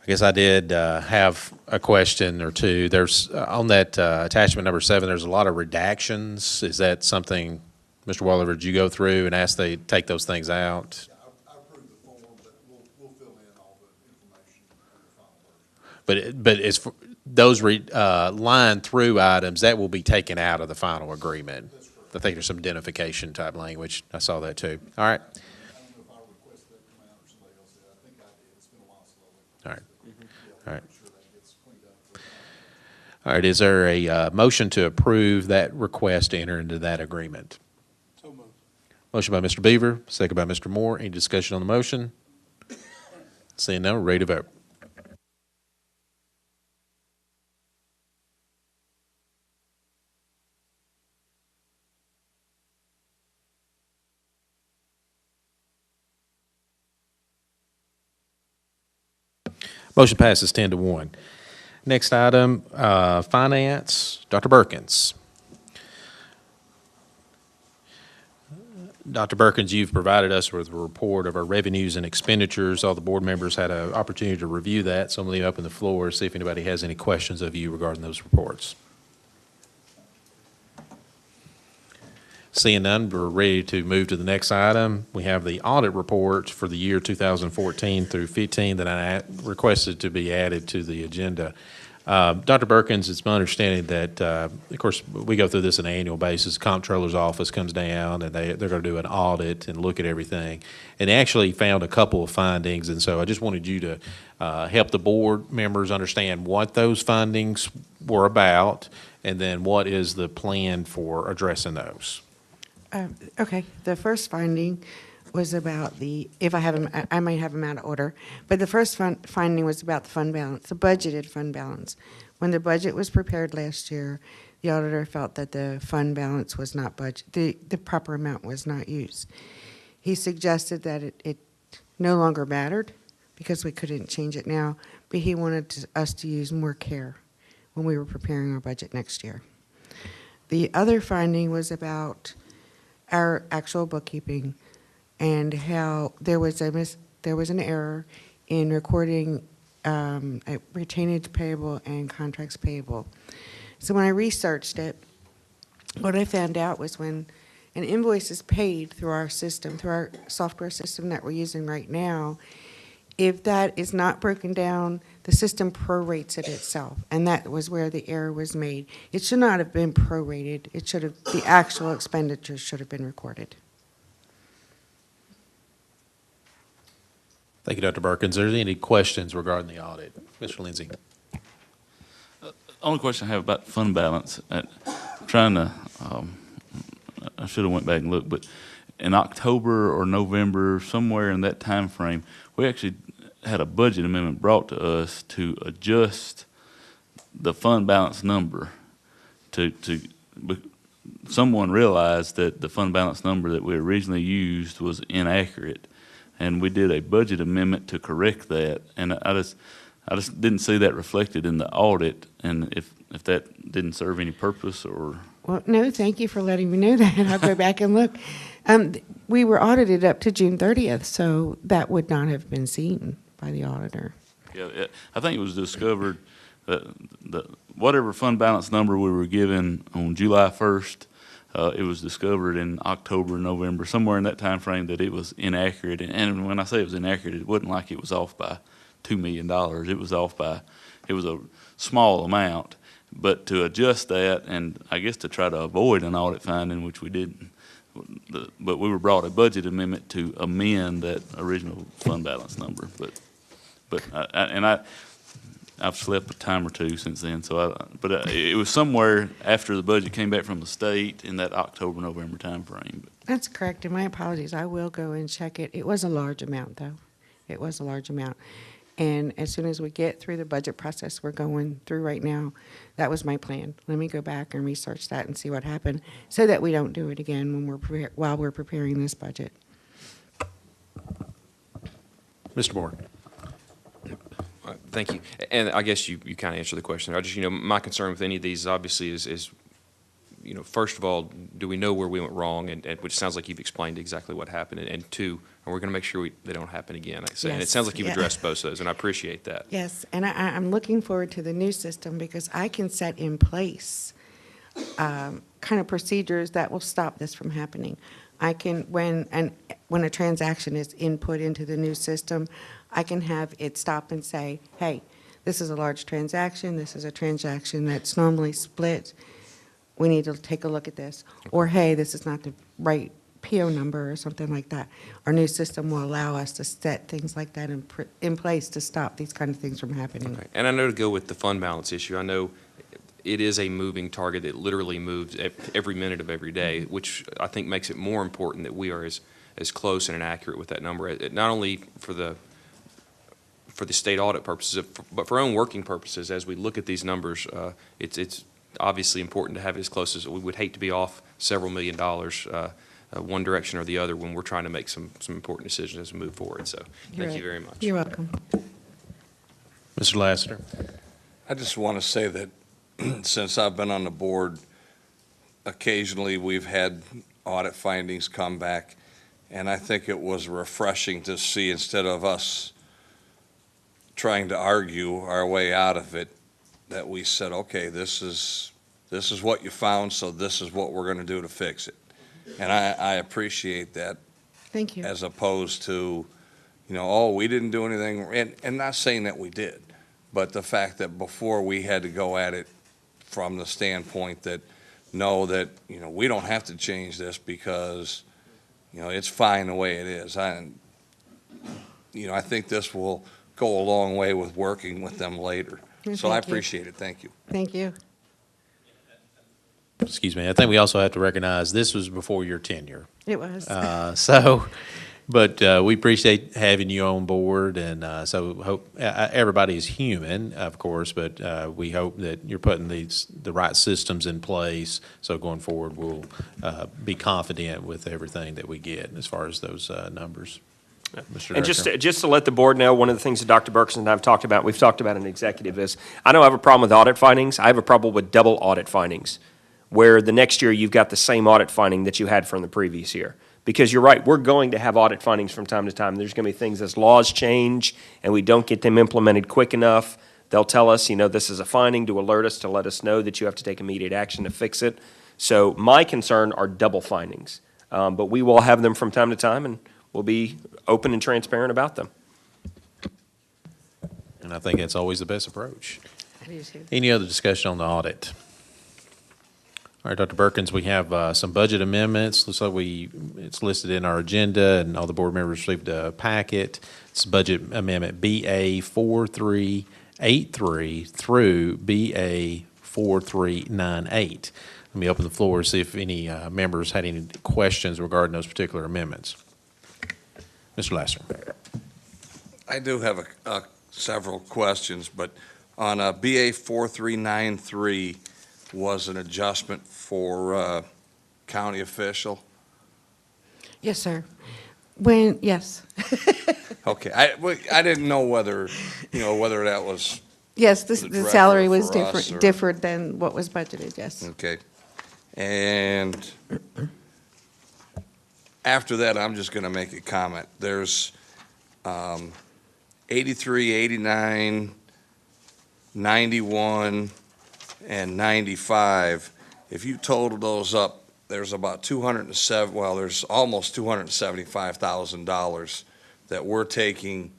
I guess I did have a question or two. There's on that attachment number 7, there's a lot of redactions. Is that something, Mr. Walliver, did you go through and ask they take those things out? I approved the form, but we'll fill in all the information in the final version. But it's for those line through items, that will be taken out of the final agreement. I think there's some identification type language. I saw that too. All right. All right. All right. All right, is there a motion to approve that request to enter into that agreement? So moved. Motion by Mr. Beaver, second by Mr. Moore. Any discussion on the motion? Seeing none, we're ready to vote. Motion passes 10-1. Next item, finance, Dr. Perkins. Dr. Perkins, you've provided us with a report of our revenues and expenditures. All the board members had an opportunity to review that, so I'm going to open the floor, see if anybody has any questions of you regarding those reports. Seeing none, we're ready to move to the next item. We have the audit report for the year 2014 through 15 that I requested to be added to the agenda. Dr. Perkins, it's my understanding that, of course, we go through this on an annual basis. The Comptroller's office comes down and they're going to do an audit and look at everything. And they actually found a couple of findings, and so I just wanted you to help the board members understand what those findings were about and then what is the plan for addressing those. Okay, the first finding was about the, if I have them, I might have them out of order, but the first finding was about the fund balance, the budgeted fund balance. When the budget was prepared last year, the auditor felt that the fund balance was not the proper amount was not used. He suggested that it no longer mattered because we couldn't change it now, but he wanted us to use more care when we were preparing our budget next year. The other finding was about our actual bookkeeping and how there was an error in recording a retainage payable and contracts payable. So when I researched it, what I found out was when an invoice is paid through our system, through our software system that we're using right now, if that is not broken down, the system prorates it itself, and that was where the error was made. It should not have been prorated. It should have, the actual expenditures should have been recorded. Thank you, Dr. Perkins. Are there any questions regarding the audit? Mr. Lindsay. Only question I have about fund balance, trying to, I should have went back and looked, but in October or November, somewhere in that time frame, we actually had a budget amendment brought to us to adjust the fund balance number someone realized that the fund balance number that we originally used was inaccurate, and we did a budget amendment to correct that, and I just didn't see that reflected in the audit, and if that didn't serve any purpose or... Well, no, thank you for letting me know that. I'll go back and look. We were audited up to June 30th, so that would not have been seen by the auditor. Yeah, I think it was discovered that whatever fund balance number we were given on July 1st, it was discovered in October, November, somewhere in that time frame that it was inaccurate. And when I say it was inaccurate, it wasn't like it was off by $2 million. It was off by, it was a small amount. But to adjust that, and I guess to try to avoid an audit finding, which we didn't, but we were brought a budget amendment to amend that original fund balance number. But I've slept a time or two since then. So, it was somewhere after the budget came back from the state in that October, November time frame. That's correct, and my apologies. I will go and check it. It was a large amount, though. It was a large amount. And as soon as we get through the budget process we're going through right now, that was my plan. Let me go back and research that and see what happened so that we don't do it again when while we're preparing this budget. Mr. Moore. Thank you. And I guess you kind of answered the question. I just, my concern with any of these obviously is first of all, do we know where we went wrong? And which sounds like you've explained exactly what happened. And two, and we're going to make sure they don't happen again. Like I say. Yes, and it sounds like you've addressed both of those, and I appreciate that. Yes, and I'm looking forward to the new system because I can set in place kind of procedures that will stop this from happening. I can, when a transaction is input into the new system, I can have it stop and say, hey, this is a large transaction. This is a transaction that's normally split. We need to take a look at this. Or, hey, this is not the right PO number or something like that. Our new system will allow us to set things like that in place to stop these kind of things from happening. Okay. And I know to go with the fund balance issue, I know it is a moving target that literally moves every minute of every day, which I think makes it more important that we are as close and accurate with that number, not only for the state audit purposes, but for our own working purposes. As we look at these numbers, it's obviously important to have it as close as we would hate to be off several $1 million one direction or the other when we're trying to make some important decisions as we move forward. So thank you very much. You're welcome. Mr. Lassiter. I just want to say that since I've been on the board, occasionally we've had audit findings come back, and I think it was refreshing to see, instead of us trying to argue our way out of it, that we said, okay, this is what you found, so this is what we're going to do to fix it. And I appreciate that. Thank you. As opposed to, oh, we didn't do anything, and not saying that we did, but the fact that before we had to go at it from the standpoint that, no, that, we don't have to change this because, it's fine the way it is. I think this will go a long way with working with them later. So I appreciate it. Thank you. Thank you. Excuse me. I think we also have to recognize this was before your tenure. It was. But we appreciate having you on board, and so hope everybody is human, of course, but we hope that you're putting the right systems in place. So going forward, we'll be confident with everything that we get as far as those numbers. Mr. And Director. just to let the board know, one of the things that Dr. Berkson and I have talked about, we've talked about in executive, is I don't have a problem with audit findings. I have a problem with double audit findings, where the next year you've got the same audit finding that you had from the previous year. Because you're right, we're going to have audit findings from time to time. There's going to be things as laws change and we don't get them implemented quick enough. They'll tell us, this is a finding, to alert us, to let us know that you have to take immediate action to fix it. So my concern are double findings. But we will have them from time to time, and we'll be open and transparent about them. And I think that's always the best approach. I do too. Any other discussion on the audit? All right, Dr. Perkins, we have some budget amendments. Looks like it's listed in our agenda, and all the board members received a packet. It's budget amendment BA 4383 through BA 4398. Let me open the floor to see if any members had any questions regarding those particular amendments. Mr. Lasser. I do have several questions, but on BA 4393 was an adjustment for county official. Yes, sir. Yes. Okay, I didn't know whether that was. Yes, the salary was different than what was budgeted, yes. Okay. And after that, I'm just going to make a comment. There's 83, 89, 91, and 95. If you total those up, there's about there's almost $275,000 that we're taking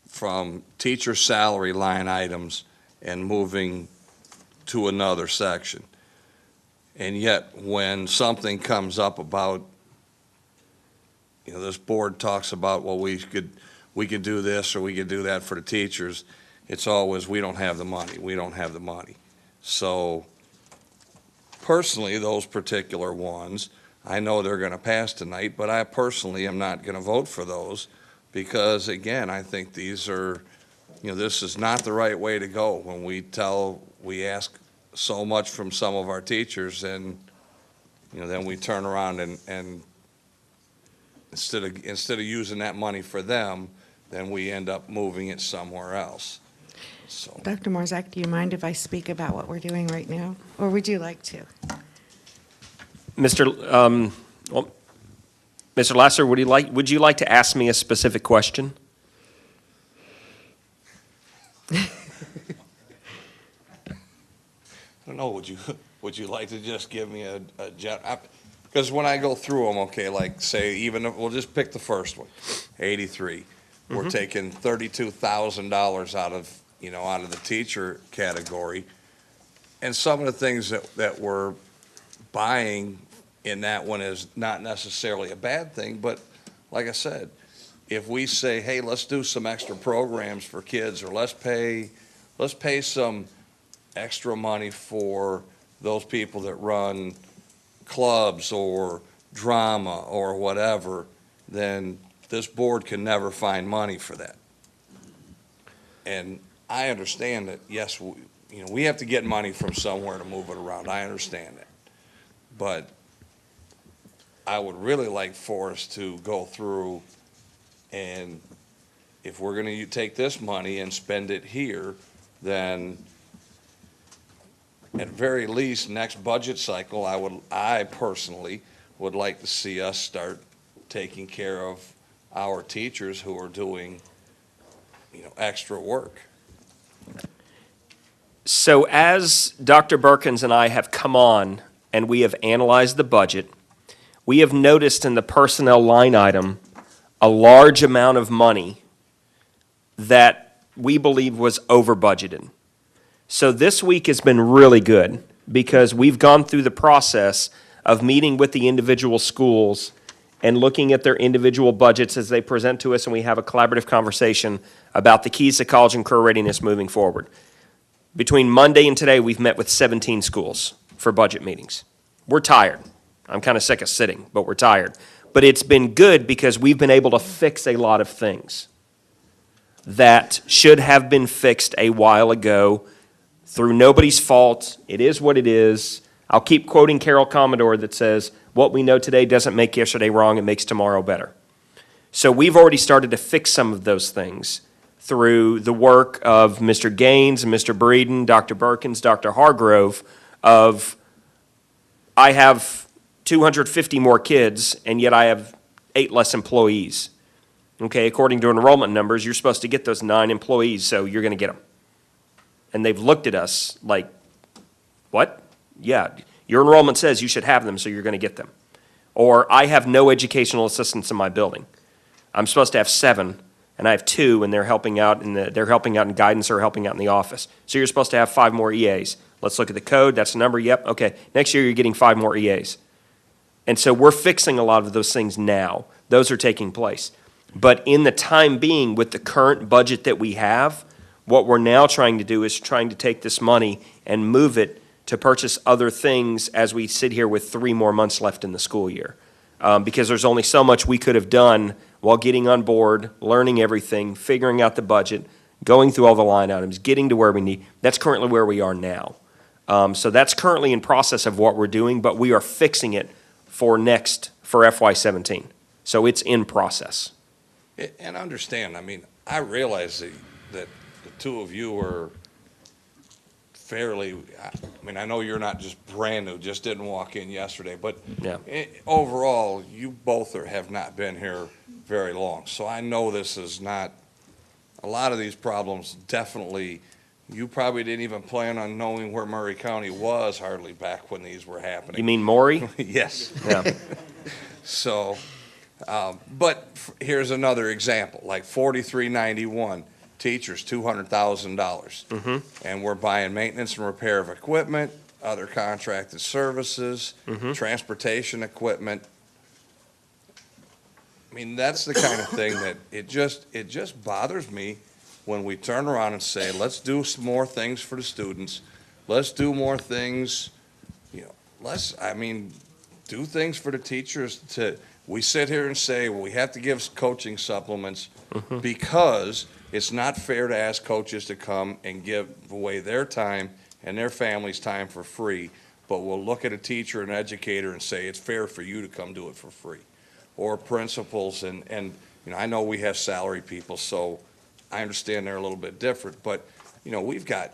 from teacher salary line items and moving to another section. And yet, when something comes up about, this board talks about, well, we could do this or we could do that for the teachers, it's always, we don't have the money, we don't have the money. So personally, those particular ones, I know they're going to pass tonight, but I personally am not going to vote for those because, again, I think these are, this is not the right way to go when we ask so much from some of our teachers, and then we turn around and instead of using that money for them, then we end up moving it somewhere else. So, Dr. Marzak, do you mind if I speak about what we're doing right now, or would you like to? Mr. Lasser, would you like to ask me a specific question? I don't know. Would you like to just give me because when I go through them, okay, like say we'll just pick the first one, 83. We're taking $32,000 out of the teacher category, and some of the things that we're buying in that one is not necessarily a bad thing. But like I said, if we say, hey, let's do some extra programs for kids, or let's pay some extra money for those people that run clubs or drama or whatever, then this board can never find money for that. And I understand that, yes, we have to get money from somewhere to move it around. I understand that. But I would really like for us to go through, and if we're going to take this money and spend it here, then at very least, next budget cycle, I personally would like to see us start taking care of our teachers who are doing, extra work. So as Dr. Berkins and I have come on and we have analyzed the budget, we have noticed in the personnel line item a large amount of money that we believe was over budgeted. So this week has been really good because we've gone through the process of meeting with the individual schools and looking at their individual budgets as they present to us, and we have a collaborative conversation about the keys to college and career readiness moving forward. Between Monday and today, we've met with 17 schools for budget meetings. We're tired. I'm kind of sick of sitting, but we're tired. But it's been good because we've been able to fix a lot of things that should have been fixed a while ago through nobody's fault. It is what it is. I'll keep quoting Carol Commodore that says, what we know today doesn't make yesterday wrong, it makes tomorrow better. So we've already started to fix some of those things through the work of Mr. Gaines, Mr. Breeden, Dr. Berkins, Dr. Hargrove, of I have 250 more kids, and yet I have 8 less employees. Okay, according to enrollment numbers, you're supposed to get those 9 employees, so you're going to get them. And they've looked at us like, what? Yeah, your enrollment says you should have them, so you're going to get them. Or I have no educational assistants in my building. I'm supposed to have 7, and I have 2, and they're helping out in guidance or helping out in the office. So you're supposed to have 5 more EAs. Let's look at the code. That's the number. Yep. Okay. Next year you're getting 5 more EAs. And so we're fixing a lot of those things now. Those are taking place. But in the time being, with the current budget that we have, what we're now trying to do is trying to take this money and move it to purchase other things as we sit here with 3 more months left in the school year. Because there's only so much we could have done while getting on board, learning everything, figuring out the budget, going through all the line items, getting to where we need. That's currently where we are now. So that's currently in process of what we're doing, but we are fixing it for FY17. So it's in process. And understand, I realize that the two of you are fairly, I know you're not just brand new, just didn't walk in yesterday, but yeah. Overall, you both have not been here very long. So I know this is not, a lot of these problems definitely, you probably didn't even plan on knowing where Murray County was hardly back when these were happening. You mean Maury? Yes. Yeah. So, but here's another example, like 4391, teachers, $200,000. And we're buying maintenance and repair of equipment, other contracted services, transportation equipment. That's the kind of thing that it just bothers me when we turn around and say, let's do some more things for the students. Let's do more things, do things for the teachers we sit here and say, well, we have to give coaching supplements because it's not fair to ask coaches to come and give away their time and their family's time for free, but we'll look at a teacher and educator and say, it's fair for you to come do it for free. Or principals, and I know we have salary people, so I understand they're a little bit different, but, we've got,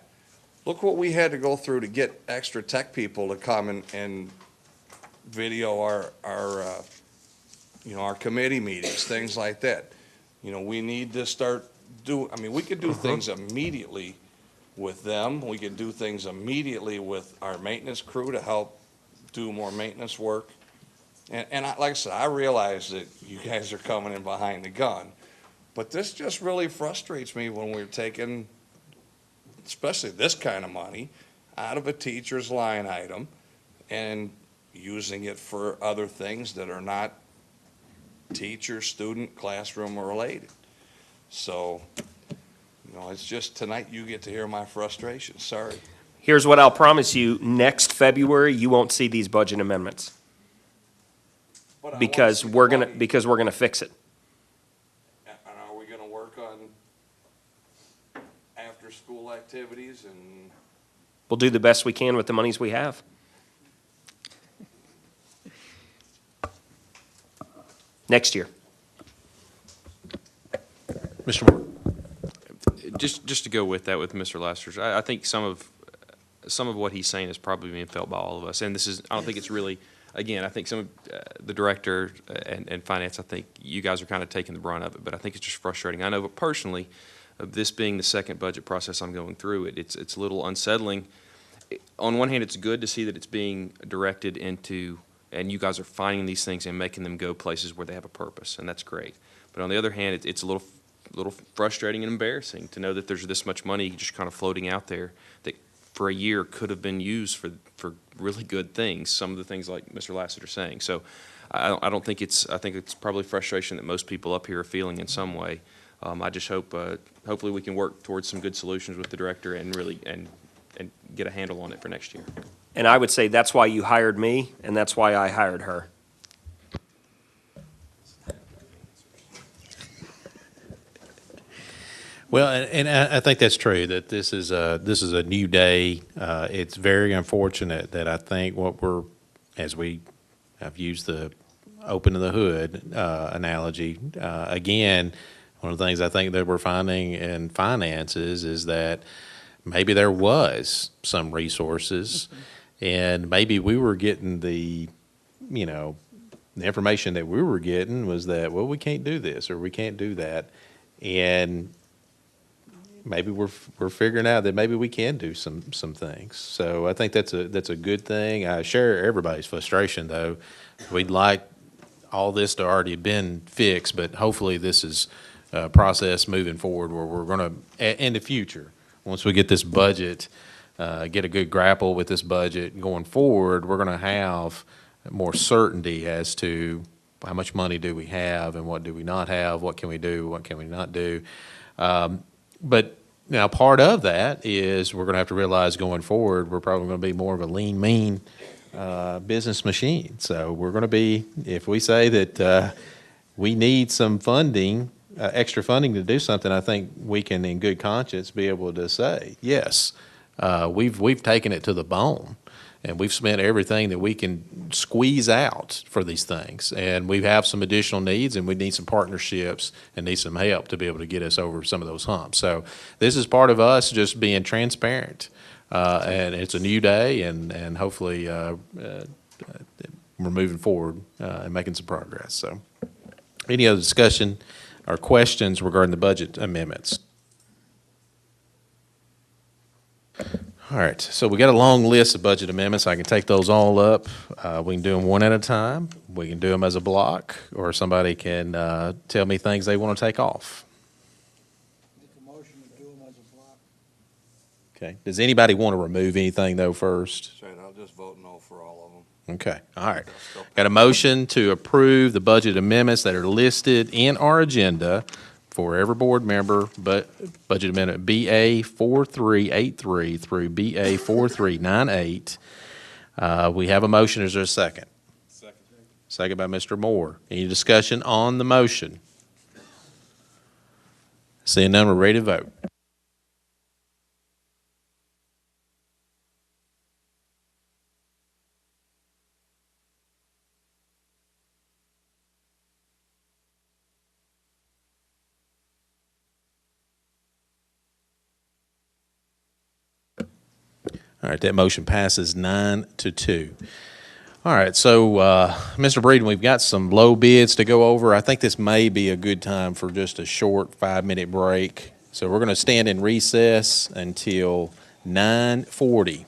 look what we had to go through to get extra tech people to come and video our committee meetings, things like that. We need to start we could do things immediately with them. We could do things immediately with our maintenance crew to help do more maintenance work. And like I said, I realize that you guys are coming in behind the gun, but this just really frustrates me when we're taking, especially this kind of money, out of a teacher's line item and using it for other things that are not teacher, student, classroom related. So, it's just tonight you get to hear my frustration. Sorry. Here's what I'll promise you, next February, you won't see these budget amendments. Because we're gonna fix it. And are we gonna work on after-school activities and? We'll do the best we can with the monies we have. Next year. Mr. Moore. Just to go with that with Mr. Lassiter's, I think some of what he's saying is probably being felt by all of us. And I don't think it's really, again, I think some of the director and finance, I think you guys are kind of taking the brunt of it, but I think it's just frustrating. I know personally, of this being the second budget process I'm going through, it's a little unsettling. On one hand, it's good to see that it's being directed into, and you guys are finding these things and making them go places where they have a purpose, and that's great. But on the other hand, it's a little frustrating and embarrassing to know that there's this much money just kind of floating out there that for a year could have been used for really good things, some of the things like Mr. Lassiter's saying. So I think it's probably frustration that most people up here are feeling in some way. I just hope, hopefully we can work towards some good solutions with the director and really, and get a handle on it for next year. And I would say that's why you hired me, and that's why I hired her. Well, and I think that's true, that this is a new day. It's very unfortunate that I think as we have used the open to the hood analogy, again, one of the things I think that we're finding in finances is that maybe there was some resources and maybe we were getting the information that we were getting was that, well, we can't do this or we can't do that. And maybe we're figuring out that maybe we can do some things. So I think that's a good thing. I share everybody's frustration, though. We'd like all this to already have been fixed, but hopefully this is a process moving forward where we're going to, in the future, once we get this budget, get a good grapple with this budget going forward, we're going to have more certainty as to how much money do we have and what do we not have, what can we do, what can we not do. But now part of that is we're going to have to realize going forward we're probably going to be more of a lean, mean business machine. So we're going to be, if we say that we need some funding, extra funding to do something, I think we can in good conscience be able to say, yes, we've taken it to the bone. And we've spent everything that we can squeeze out for these things. And we have some additional needs, and we need some partnerships and need some help to be able to get us over some of those humps. So this is part of us just being transparent. And it's a new day, and hopefully we're moving forward and making some progress. So any other discussion or questions regarding the budget amendments? All right, so we got a long list of budget amendments. I can take those all up. We can do them one at a time. We can do them as a block, or somebody can tell me things they want to take off. Make a motion to do them as a block. Okay. Does anybody want to remove anything, though, first? Right, I'll just vote no for all of them. Okay, all right. Got a motion to approve the budget amendments that are listed in our agenda for every board member, but budget amendment BA 4383 through BA 4398. We have a motion. Is there a second? Second. Second by Mr. Moore. Any discussion on the motion? Seeing none, we're ready to vote. All right, that motion passes 9-2. All right, so Mr. Breeden, we've got some low bids to go over. I think this may be a good time for just a short 5-minute break. So we're going to stand in recess until 9:40.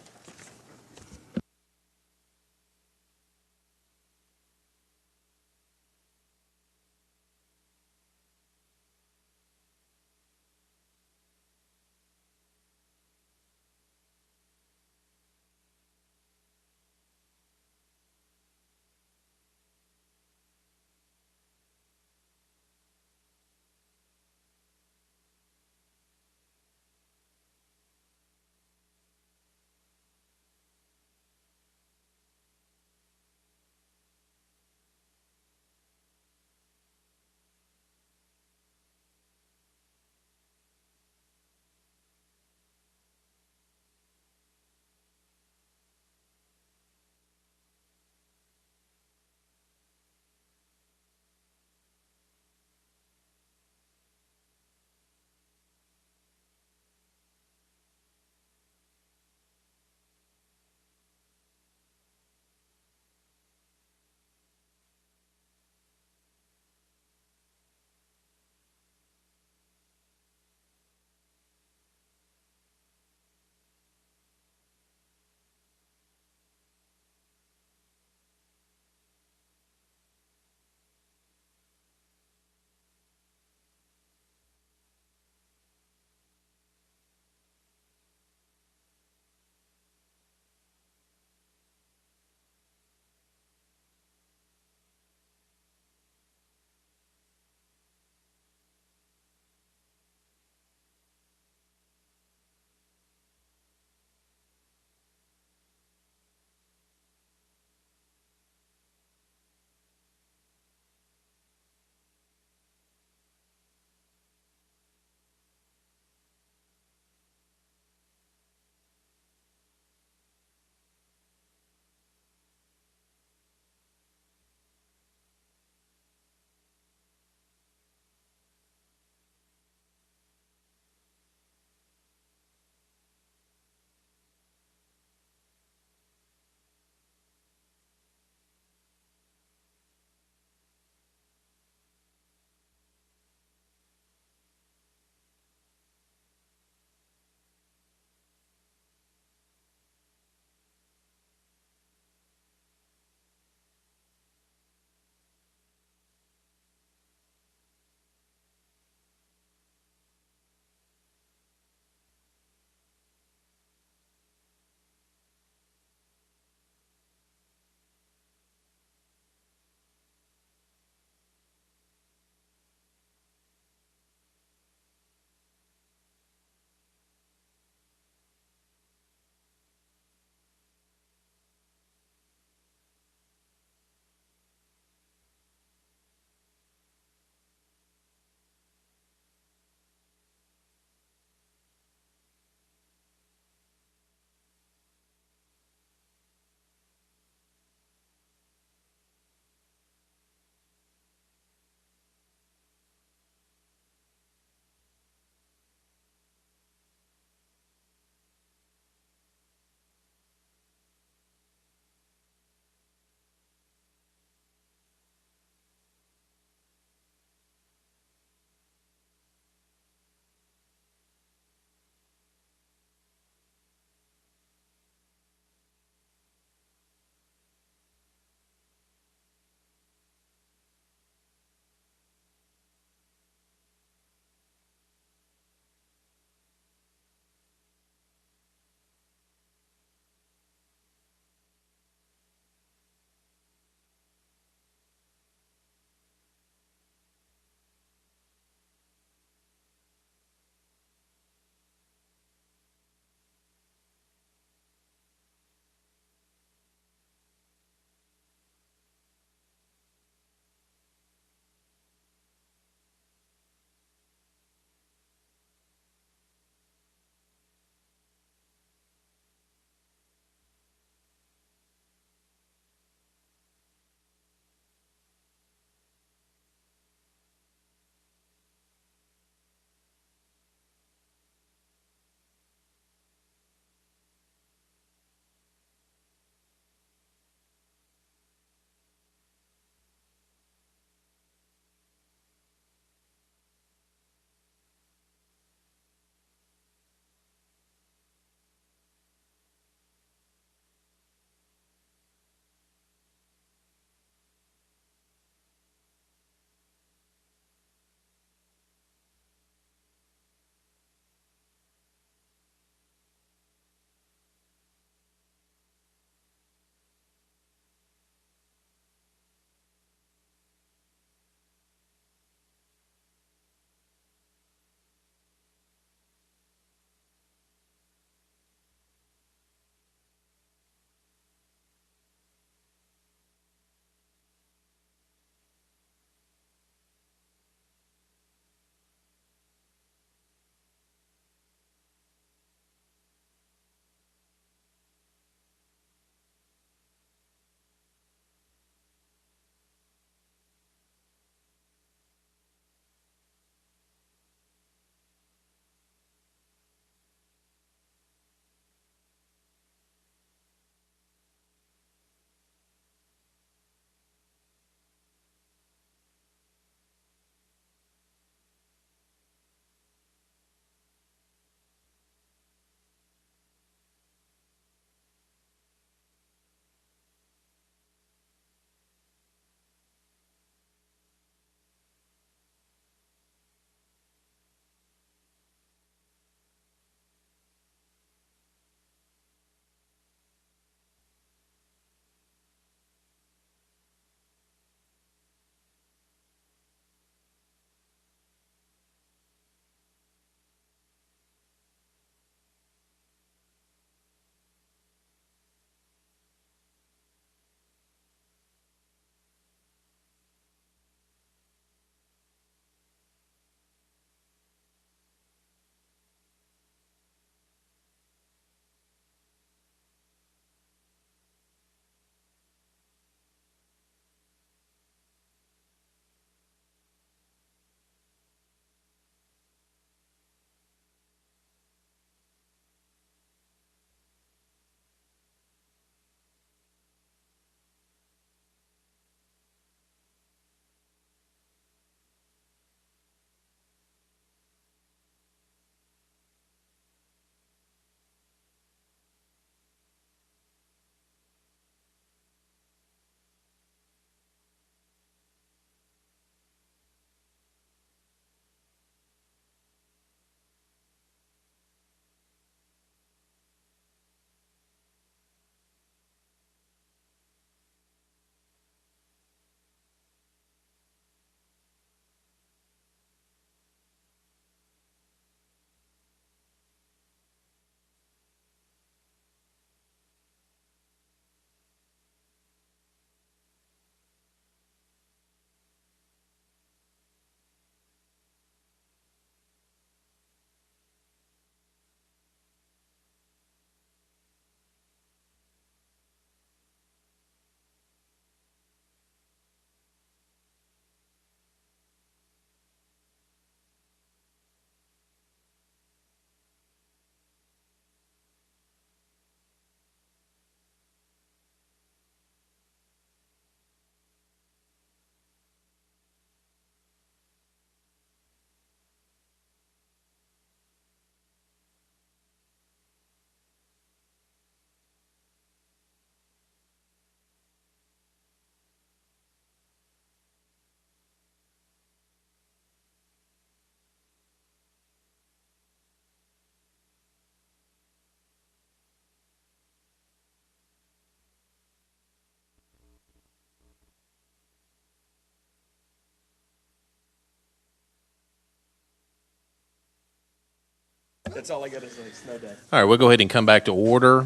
That's all I got to say, snow day. All right, we'll go ahead and come back to order.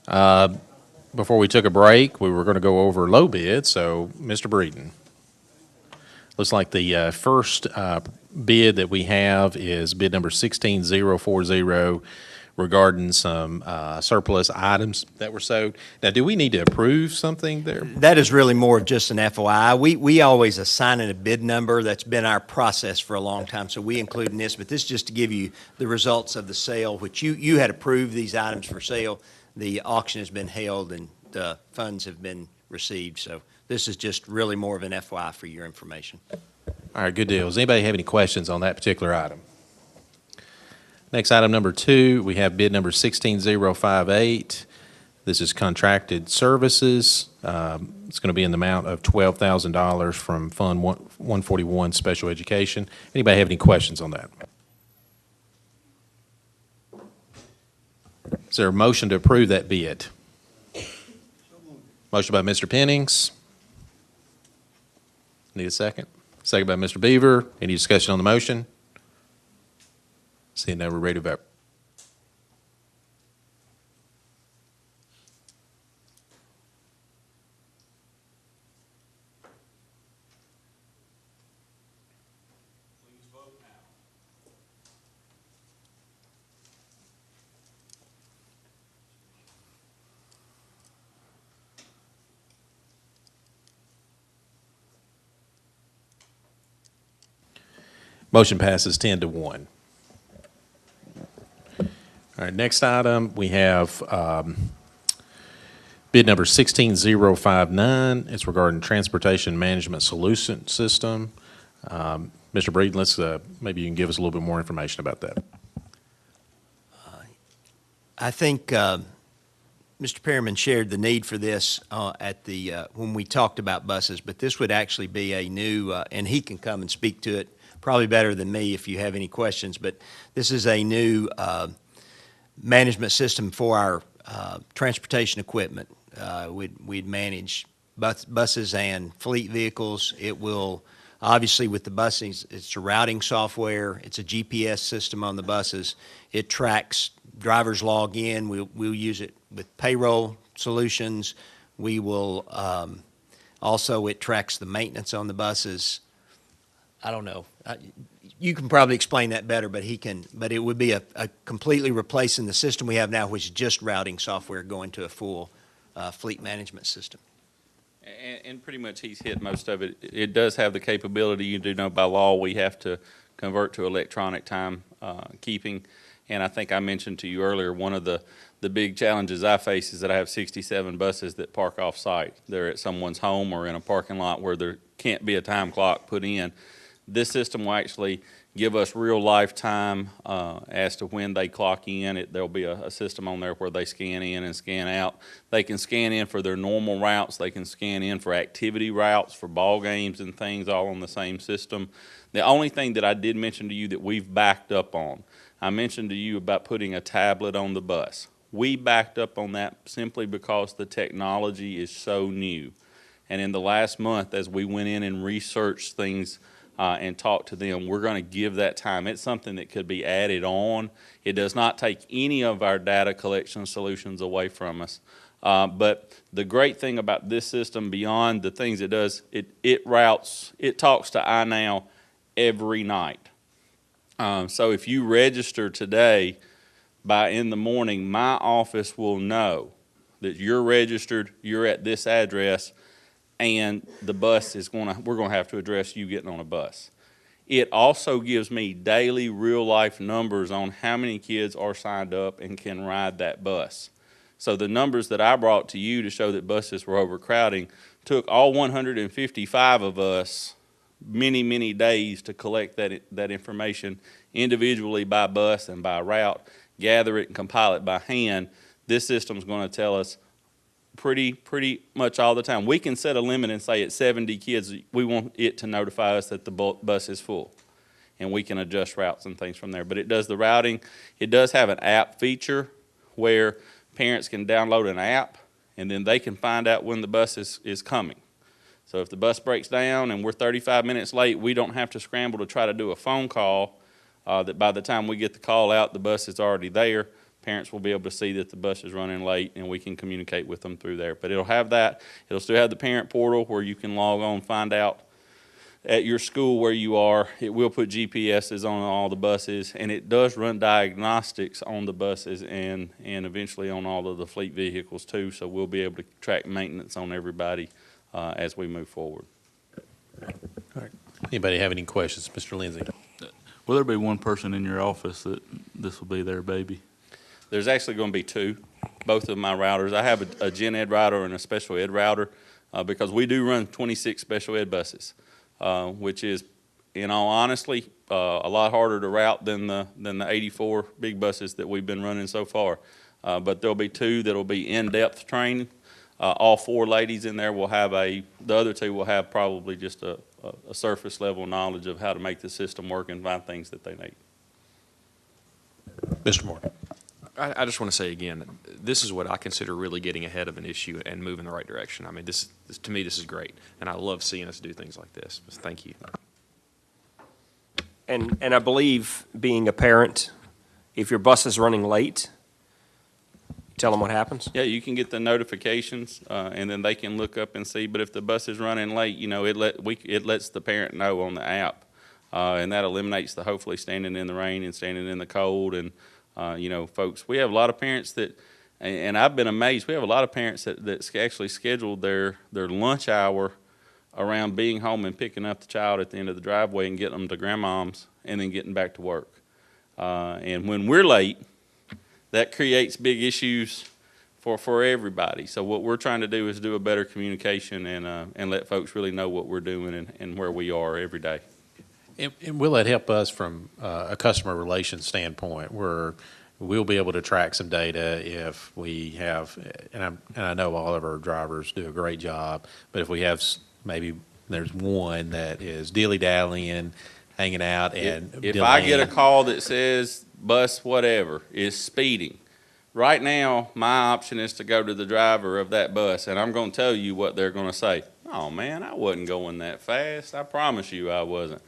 Before we took a break, we were going to go over low bid, so Mr. Breeden. Looks like the first bid that we have is bid number 16040 regarding some surplus items that were sold. Now, do we need to approve something there? That is really more of just an FYI. We always assign it a bid number. That's been our process for a long time, so we include in this. But this is just to give you the results of the sale, which you had approved these items for sale. The auction has been held and the funds have been received. So this is just really more of an FYI for your information. All right, good deal. Does anybody have any questions on that particular item? Next, item number 2, we have bid number 16058. This is contracted services. It's going to be in the amount of $12,000 from Fund 141 Special Education. Anybody have any questions on that? Is there a motion to approve that bid? Motion by Mr. Pennings. Need a second? Second by Mr. Beaver. Any discussion on the motion? Seeing none, we're ready to vote. Motion passes 10-1. All right, next item, we have bid number 16059. It's regarding Transportation Management Solution System. Mr. Breeden, let's maybe you can give us a little bit more information about that. I think Mr. Perriman shared the need for this at the when we talked about buses, but this would actually be a new, and he can come and speak to it probably better than me if you have any questions, but this is a new management system for our transportation equipment. We'd manage buses and fleet vehicles. It will, obviously with the buses, it's a routing software. It's a GPS system on the buses. It tracks, drivers log in. We'll use it with payroll solutions. We will, also it tracks the maintenance on the buses. I don't know. You can probably explain that better, but he can. But it would be a completely replacing the system we have now, which is just routing software, going to a full fleet management system. And pretty much he's hit most of it. It does have the capability, you do know by law, we have to convert to electronic time keeping. And I think I mentioned to you earlier, one of the big challenges I face is that I have 67 buses that park off-site. They're at someone's home or in a parking lot where there can't be a time clock put in. This system will actually give us real lifetime as to when they clock in. There'll be a system on there where they scan in and scan out. They can scan in for their normal routes. They can scan in for activity routes, for ball games and things, all on the same system. The only thing that I did mention to you that we've backed up on, I mentioned to you about putting a tablet on the bus. We backed up on that simply because the technology is so new. And in the last month, as we went in and researched things and talk to them, we're going to give that time. It's something that could be added on. It does not take any of our data collection solutions away from us. But the great thing about this system, beyond the things it does, it routes, it talks to iNow every night. So if you register today, by in the morning, my office will know that you're registered, you're at this address, and the bus is we're going to have to address you getting on a bus. It also gives me daily real-life numbers on how many kids are signed up and can ride that bus. So the numbers that I brought to you to show that buses were overcrowding took all 155 of us many, many days to collect that information individually by bus and by route, gather it and compile it by hand. This system's going to tell us pretty much all the time. We can set a limit and say at 70 kids, we want it to notify us that the bus is full. And we can adjust routes and things from there. But it does the routing. It does have an app feature where parents can download an app and then they can find out when the bus is coming. So if the bus breaks down and we're 35 minutes late, we don't have to scramble to try to do a phone call that by the time we get the call out, the bus is already there. Parents will be able to see that the bus is running late, and we can communicate with them through there. But it'll have that. It'll still have the parent portal where you can log on, find out at your school where you are. It will put GPSs on all the buses, and it does run diagnostics on the buses and eventually on all of the fleet vehicles too. So we'll be able to track maintenance on everybody as we move forward. Anybody have any questions? Mr. Lindsay? Will there be one person in your office that this will be their baby? There's actually going to be two, both of my routers. I have a gen ed router and a special ed router because we do run 26 special ed buses, which is, in all honesty, a lot harder to route than the 84 big buses that we've been running so far. But there'll be two that'll be in-depth training. All four ladies in there will have the other two will have probably just a surface level knowledge of how to make the system work and find things that they need. Mr. Moore. I just want to say again, this is what I consider really getting ahead of an issue and moving in the right direction. I mean, this to me, this is great, and I love seeing us do things like this. So thank you. And I believe, being a parent, if your bus is running late, tell them what happens? Yeah, you can get the notifications, and then they can look up and see. But if the bus is running late, you know, it lets the parent know on the app, and that eliminates the hopefully standing in the rain and standing in the cold. And you know, folks, we have a lot of parents that, and I've been amazed. We have a lot of parents that actually scheduled their lunch hour around being home and picking up the child at the end of the driveway and getting them to grandmom's and then getting back to work. And when we're late, that creates big issues for everybody. So what we're trying to do is do a better communication and let folks really know what we're doing and where we are every day. And will that help us from a customer relations standpoint, where we'll be able to track some data if we have, and I know all of our drivers do a great job, but if we have maybe there's one that is dilly-dallying, hanging out, and if I get a call that says bus whatever is speeding, right now my option is to go to the driver of that bus, and I'm going to tell you what they're going to say. Oh man, I wasn't going that fast. I promise you I wasn't.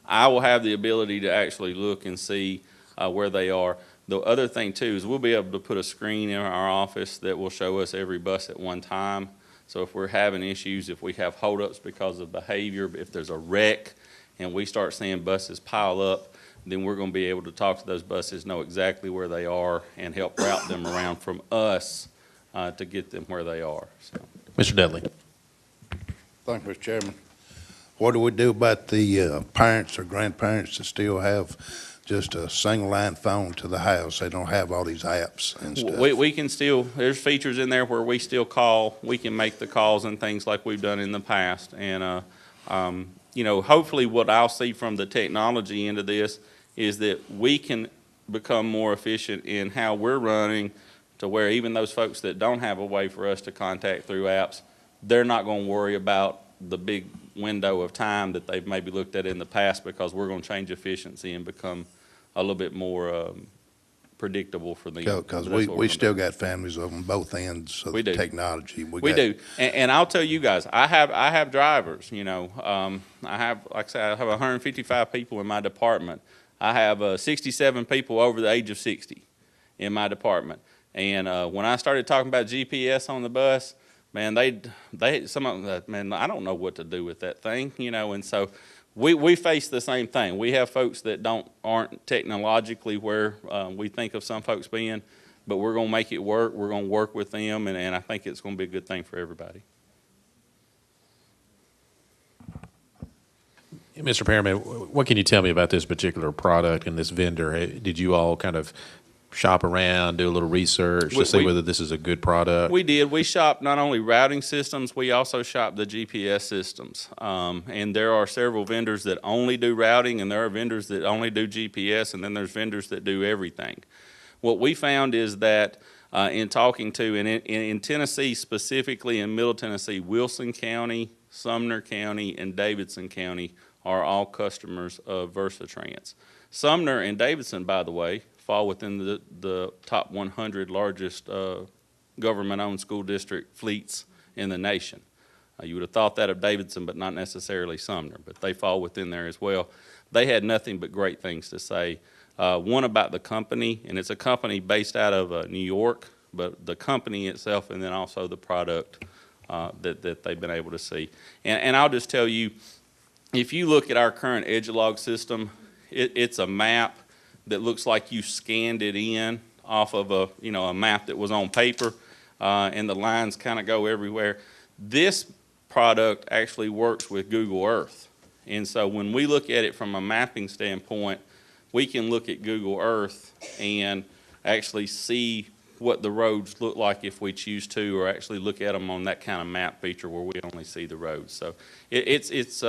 I will have the ability to actually look and see where they are. The other thing too is we'll be able to put a screen in our office that will show us every bus at one time. So if we're having issues, if we have holdups because of behavior, if there's a wreck and we start seeing buses pile up, then we're going to be able to talk to those buses, know exactly where they are, and help route them around from us to get them where they are. So. Mr. Dudley. Thank you, Mr. Chairman. What do we do about the parents or grandparents that still have just a single line phone to the house? They don't have all these apps and stuff. We can still, there's features in there where we still call. We can make the calls and things like we've done in the past. And, you know, hopefully what I'll see from the technology end of this is that we can become more efficient in how we're running to where even those folks that don't have a way for us to contact through apps, they're not going to worry about the big window of time that they've maybe looked at in the past, because we're going to change efficiency and become a little bit more predictable for them. Because we still got families on both ends of the technology. We do. And I'll tell you guys, I have drivers, you know. I have, like I said, I have 155 people in my department. I have 67 people over the age of 60 in my department. And when I started talking about GPS on the bus, man, some of them, man, I don't know what to do with that thing, you know. And so we face the same thing. We have folks that aren't technologically where we think of some folks being, but we're going to make it work. We're going to work with them, and I think it's going to be a good thing for everybody. Mr. Perriman, what can you tell me about this particular product and this vendor? Did you all kind of shop around, do a little research to see whether this is a good product? We did. We shopped not only routing systems, we also shopped the GPS systems. And there are several vendors that only do routing, and there are vendors that only do GPS, and then there's vendors that do everything. What we found is that in talking to, in Tennessee, specifically in Middle Tennessee, Wilson County, Sumner County, and Davidson County are all customers of Versatrans. Sumner and Davidson, by the way, fall within the top 100 largest government-owned school district fleets in the nation. You would have thought that of Davidson, but not necessarily Sumner, but they fall within there as well. they had nothing but great things to say. One about the company, and it's a company based out of New York, but the company itself and then also the product that they've been able to see. And I'll just tell you, if you look at our current EdgeLog system, it's a map that looks like you scanned it in off of a map that was on paper, and the lines kind of go everywhere. This product actually works with Google Earth. And so when we look at it from a mapping standpoint, we can look at Google Earth and actually see what the roads look like if we choose to, or actually look at them on that kind of map feature where we only see the roads. So it's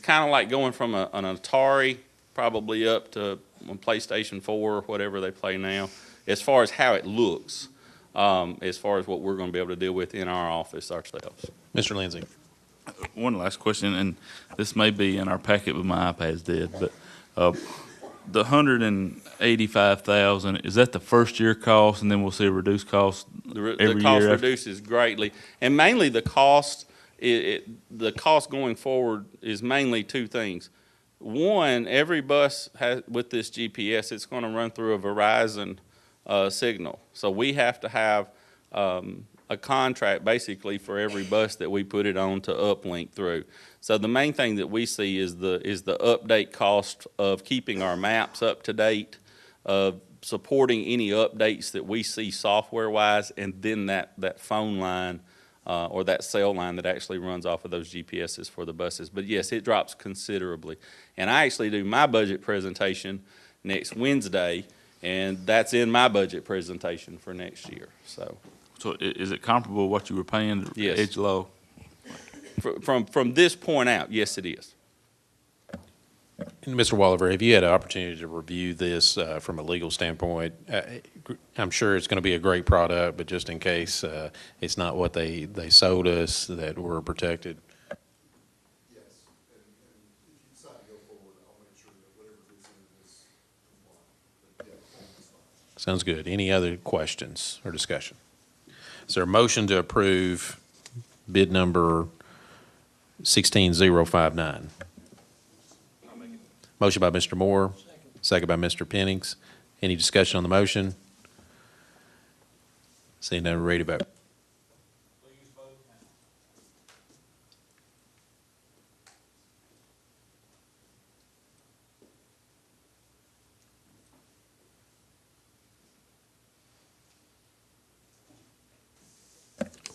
kind of like going from an Atari probably up to a PlayStation 4 or whatever they play now, as far as how it looks, as far as what we're going to be able to deal with in our office ourselves. Mr. Lindsay. One last question, and this may be in our packet, but my iPad's dead, but the $185,000, is that the first year cost, and then we'll see a reduced cost every year? The cost reduces greatly, and mainly the cost, the cost going forward is mainly two things. One, every bus has, with this GPS, it's going to run through a Verizon signal, so we have to have a contract basically for every bus that we put it on to uplink through. So the main thing that we see is the update cost of keeping our maps up to date, of supporting any updates that we see software-wise, and then that phone line or that cell line that actually runs off of those GPSs for the buses. But yes, it drops considerably. And I actually do my budget presentation next Wednesday, and that's in my budget presentation for next year. So is it comparable to what you were paying Yes. EdgeLog? From this point out, yes, it is. And Mr. Walliver, have you had an opportunity to review this from a legal standpoint? I'm sure it's going to be a great product, but just in case it's not what they sold us, that we're protected. Yes, and if you decide to go forward, I'll make sure that whatever goes in is compliant. But yeah, it's fine. Sounds good. Any other questions or discussion? Is there a motion to approve bid number 16059? Motion by Mr. Moore, second by Mr. Pennings. Any discussion on the motion? Seeing none, ready to vote.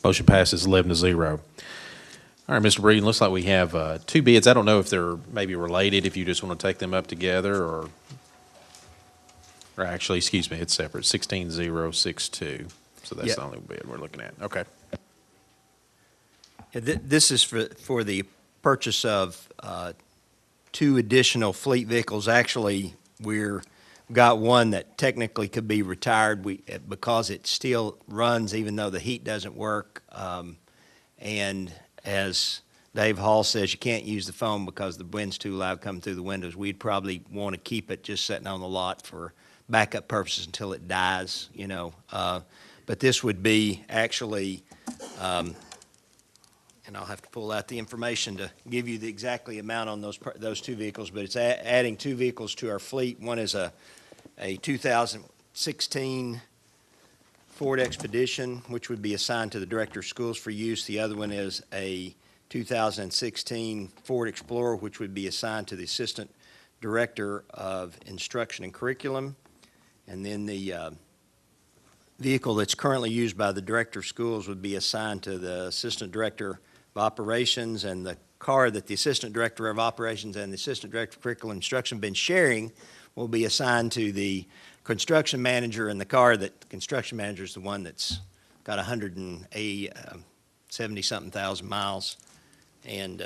Motion passes 11-0. All right, Mr. Breeden, looks like we have two bids. I don't know if they're maybe related, if you just want to take them up together, or actually, excuse me, it's separate, 16062. So that's Yeah. the only bid we're looking at. Okay. This is for the purchase of two additional fleet vehicles. Actually, we've got one that technically could be retired because it still runs even though the heat doesn't work. And as Dave Hall says, you can't use the phone because the wind's too loud coming through the windows. We'd probably want to keep it just sitting on the lot for backup purposes until it dies, you know. But this would be actually, and I'll have to pull out the information to give you the exactly amount on those two vehicles, but it's adding two vehicles to our fleet. One is a 2016 Ford Expedition, which would be assigned to the Director of Schools for use. The other one is a 2016 Ford Explorer, which would be assigned to the Assistant Director of Instruction and Curriculum. And then the vehicle that's currently used by the Director of Schools would be assigned to the Assistant Director of Operations, and the car that the Assistant Director of Operations and the Assistant Director of Curriculum Instruction have been sharing will be assigned to the construction manager, and the car that the construction manager is the one that's got 170-something thousand miles. And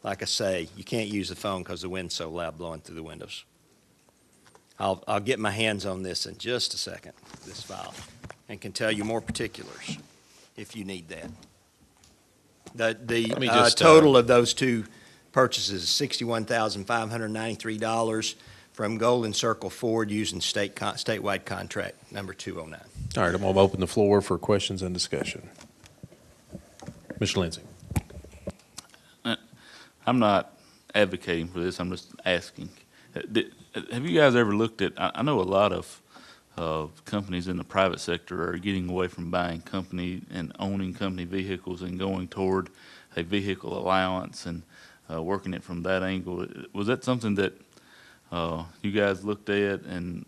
like I say, you can't use the phone because the wind's so loud blowing through the windows. I'll get my hands on this in just a second, this file, and can tell you more particulars if you need that. The total of those two purchases is $61,593 from Golden Circle Ford using statewide contract number 209. All right, I'm going to open the floor for questions and discussion. Mr. Lindsay. I'm not advocating for this, I'm just asking. Have you guys ever looked at, I know a lot of companies in the private sector are getting away from buying company and owning company vehicles and going toward a vehicle allowance and working it from that angle. Was that something that you guys looked at, and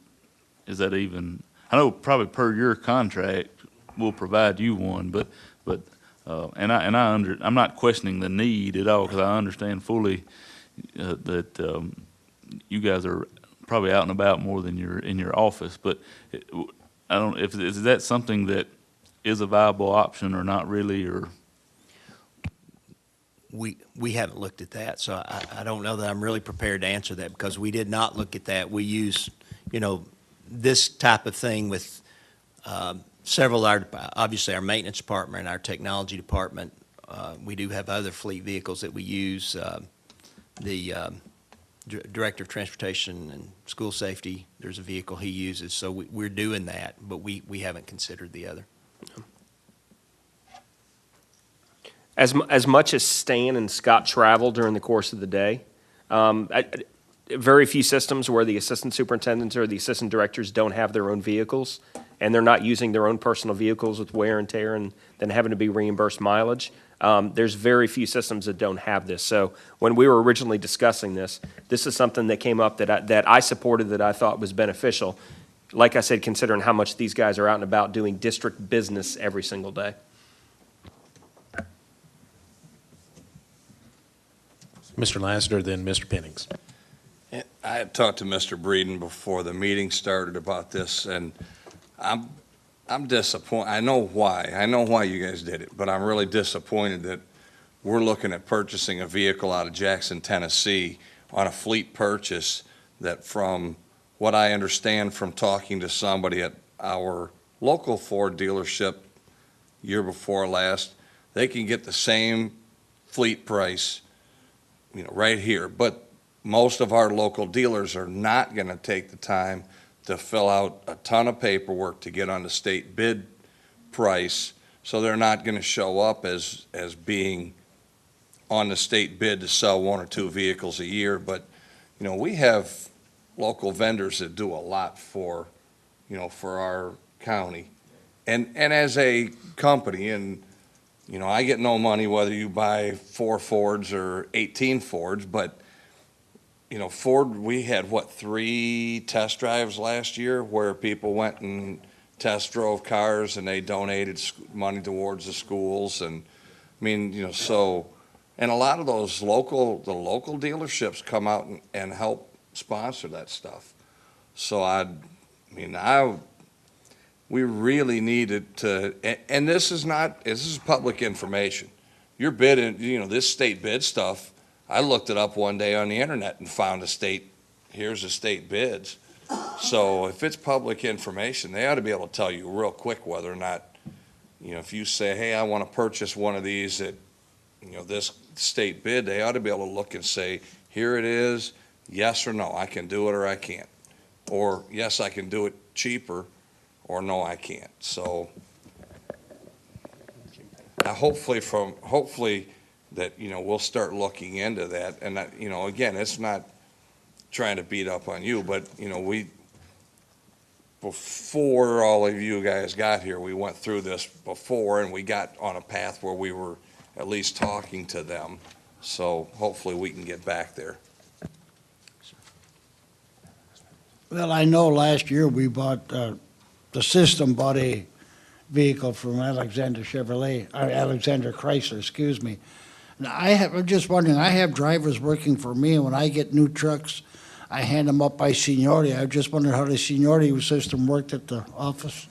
is that even, I know probably per your contract, we'll provide you one, but I'm not questioning the need at all, because I understand fully that you guys are probably out and about more than you're in your office, but I don't, is that something that is a viable option or not really, or? We haven't looked at that, so I don't know that I'm really prepared to answer that, because we did not look at that. We use, this type of thing with several of obviously our maintenance department and our technology department. We do have other fleet vehicles that we use. The Director of Transportation and School Safety, there's a vehicle he uses, so we're doing that, but we haven't considered the other. As much as Stan and Scott travel during the course of the day, very few systems where the assistant superintendents or the assistant directors don't have their own vehicles, and they're not using their own personal vehicles with wear and tear and then having to be reimbursed mileage. There's very few systems that don't have this. So when we were originally discussing this is something that came up that I supported, that I thought was beneficial. Like I said, considering how much these guys are out and about doing district business every single day. Mr. Lassiter, then Mr. Pennings. I had talked to Mr. Breeden before the meeting started about this, and I'm disappointed. I know why you guys did it, but I'm really disappointed that we're looking at purchasing a vehicle out of Jackson, Tennessee on a fleet purchase that, from what I understand from talking to somebody at our local Ford dealership year before last, they can get the same fleet price, right here. But most of our local dealers are not going to take the time to fill out a ton of paperwork to get on the state bid price, so they're not going to show up as being on the state bid to sell one or two vehicles a year. But, we have local vendors that do a lot for our county. And as a company, and, I get no money whether you buy 4 Fords or 18 Fords, but Ford, we had, 3 test drives last year where people went and test drove cars and they donated money towards the schools. And so, and a lot of those the local dealerships come out and help sponsor that stuff. So we really needed to, and this is public information. You're bidding, this state bid stuff. I looked it up one day on the internet and found here's the state bids. So if it's public information, they ought to be able to tell you real quick whether or not, if you say, hey, I want to purchase one of these at, this state bid, they ought to be able to look and say, here it is, yes or no, I can do it or I can't. Or yes, I can do it cheaper, or no, I can't. So hopefully that, we'll start looking into that. And that, again, it's not trying to beat up on you, but, before all of you guys got here, we went through this before, and we got on a path where we were at least talking to them. So hopefully we can get back there. Well, I know last year we bought, the system bought a vehicle from Alexander Chrysler, excuse me. Now, I'm just wondering, I have drivers working for me, and when I get new trucks, I hand them up by seniority. I just wondered how the seniority system worked at the office.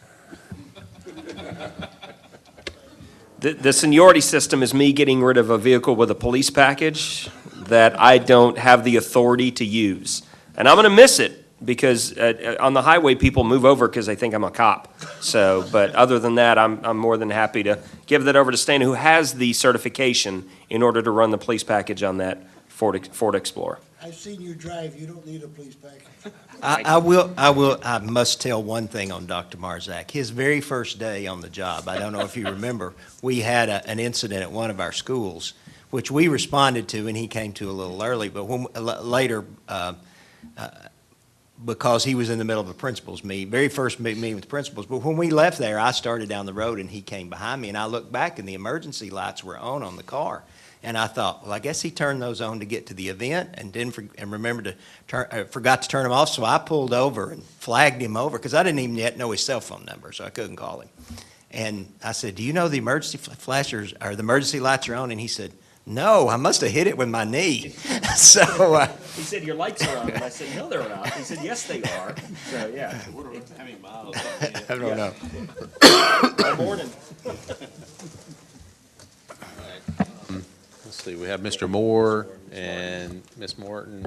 The seniority system is me getting rid of a vehicle with a police package that I don't have the authority to use. And I'm going to miss it, because on the highway, people move over because they think I'm a cop. So, but other than that, I'm more than happy to give that over to Stan, who has the certification in order to run the police package on that Ford Explorer. I've seen you drive. You don't need a police package. I must tell one thing on Dr. Marzak. His very first day on the job, I don't know if you remember, we had an incident at one of our schools which we responded to, and he came to a little early, but later, because he was in the middle of a principals meeting, very first meeting with the principals. But when we left there, I started down the road and he came behind me, and I looked back and the emergency lights were on the car. And I thought, well, I guess he turned those on to get to the event and forgot to turn them off. So I pulled over and flagged him over because I didn't even yet know his cell phone number, so I couldn't call him. And I said, do you know the emergency flashers or the emergency lights are on? And he said, no, I must have hit it with my knee. So He said, your lights are on. And I said, no, they're not. He said, yes, they are. So, yeah. How many miles? I don't know. Good morning. Let's see, we have Mr. Moore and Ms. Morton.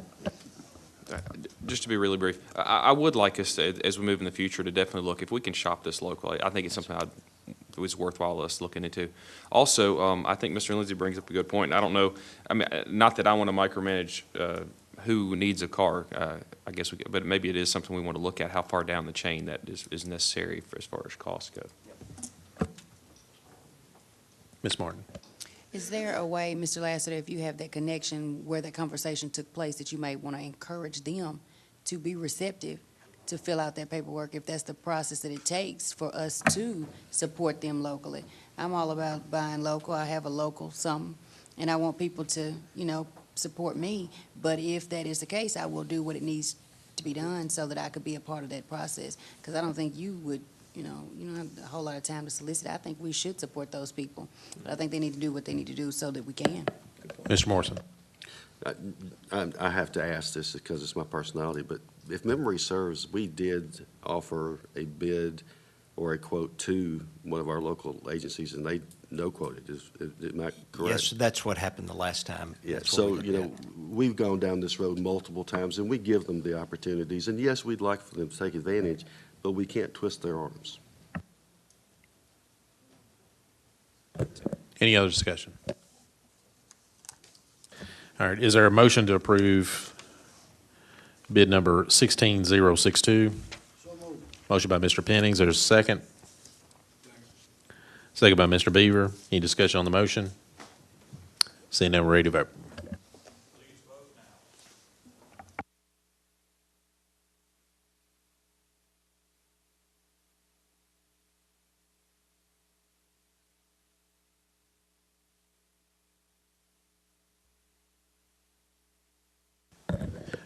Just to be really brief, I would like us to, as we move in the future, to definitely look, if we can shop this locally, I think it's something it was worthwhile us looking into. Also, I think Mr. Lindsay brings up a good point. I don't know, I mean, not that I want to micromanage who needs a car, I guess but maybe it is something we want to look at, how far down the chain that is necessary as far as costs go. Ms. Martin. Is there a way, Mr. Lassiter, if you have that connection where that conversation took place, that you might want to encourage them to be receptive to fill out that paperwork, if that's the process that it takes for us to support them locally? I'm all about buying local. I have a local something, and I want people to, support me. But if that is the case, I will do what it needs to be done so that I could be a part of that process. Because I don't think you would, you don't have a whole lot of time to solicit. I think we should support those people. But I think they need to do what they need to do so that we can. Mr. Morrison. I have to ask this because it's my personality, but if memory serves, we did offer a bid or a quote to one of our local agencies, and they no quoted. Is that correct? Yes, that's what happened the last time. Yeah, That's what so, we looked at. we've gone down this road multiple times, and we give them the opportunities. And yes, we'd like for them to take advantage, but we can't twist their arms. Any other discussion? All right, is there a motion to approve bid number 16062? Motion by Mr. Pennings, there's a second. Second by Mr. Beaver. Any discussion on the motion? Seeing none, we're ready to vote.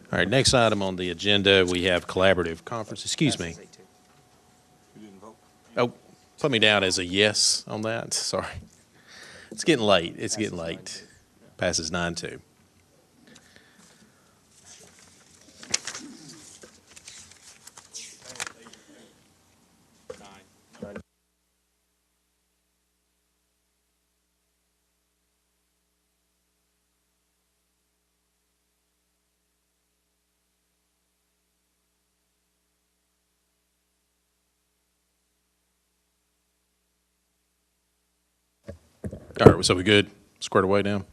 All right, next item on the agenda, we have collaborative conference. Excuse me. Oh, put me down as a yes on that. Sorry. It's getting late. It's getting late. Passes 9-2. All right, so we good? Squared away now?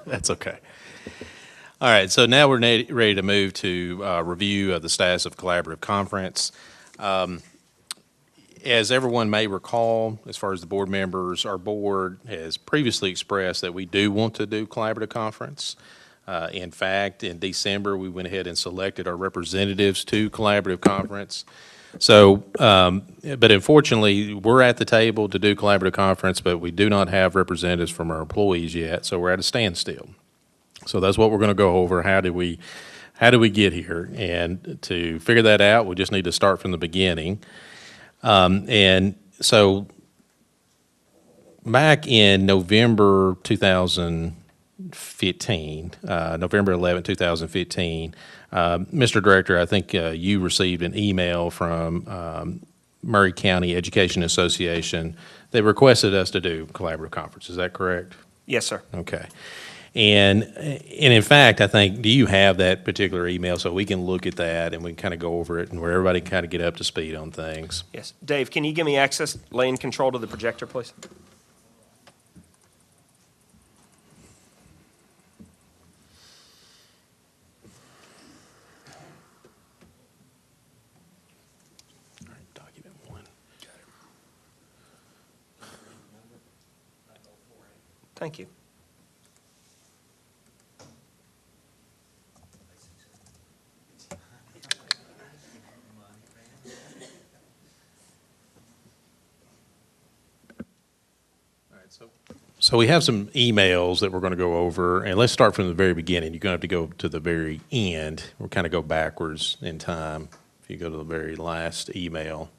That's okay. All right, so now we're ready to move to review of the status of collaborative conference. As everyone may recall, as far as the board members, our board has previously expressed that we do want to do collaborative conference. In fact, in December, we went ahead and selected our representatives to collaborative conference. So, but unfortunately, we're at the table to do collaborative conference, but we do not have representatives from our employees yet, so we're at a standstill. So that's what we're going to go over. How do we get here? And to figure that out, we just need to start from the beginning. And so back in November 2015, November 11, 2015, Mr. Director, I think you received an email from Murray County Education Association. They requested us to do collaborative conference. Is that correct? Yes, sir. Okay. And in fact, I think, do you have that particular email so we can look at that and we can kind of go over it and where everybody can kind of get up to speed on things? Yes. Dave, can you give me access, lane control to the projector, please? Document 1. Thank you. So we have some emails that we're going to go over, and let's start from the very beginning. You're going to have to go to the very end. We'll kind of go backwards in time. If you go to the very last email.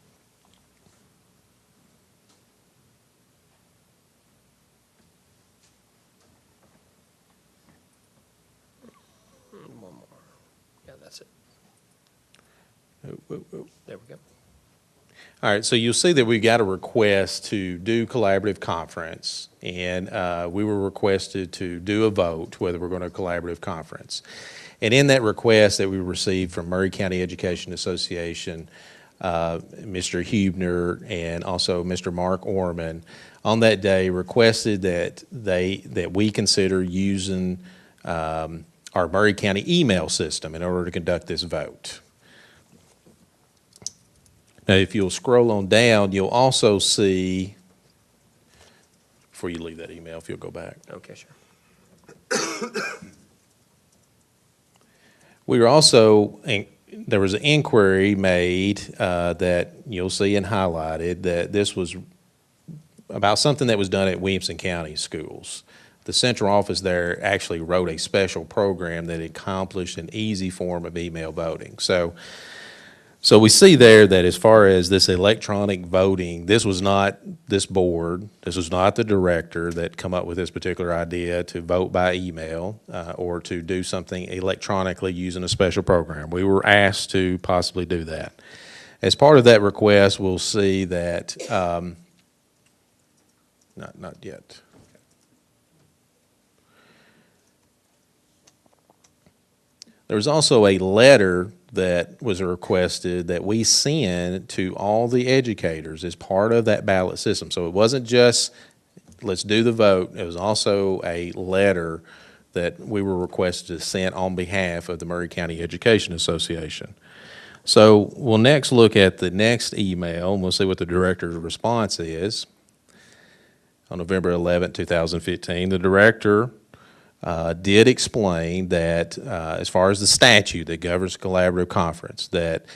One more. Yeah, that's it. Oh, oh, oh. There we go. All right, so you'll see that we got a request to do collaborative conference, and we were requested to do a vote whether we're going to collaborative conference. And in that request that we received from Maury County Education Association, Mr. Hubner and also Mr. Mark Orman, on that day requested that we consider using our Maury County email system in order to conduct this vote. Now, if you'll scroll on down, you'll also see, before you leave that email, if you'll go back. Okay, sure. We were also, there was an inquiry made that you'll see and highlighted that this was about something that was done at Williamson County Schools. The central office there actually wrote a special program that accomplished an easy form of email voting. So we see there that as far as this electronic voting, this was not this board, this was not the director that come up with this particular idea to vote by email or to do something electronically using a special program. We were asked to possibly do that. As part of that request, we'll see that, not yet. There was also a letter that was requested that we send to all the educators as part of that ballot system. So it wasn't just, let's do the vote. It was also a letter that we were requested to send on behalf of the Maury County Education Association. So we'll next look at the next email, and we'll see what the director's response is. On November 11, 2015, the director did explain that as far as the statute that governs collaborative conference, that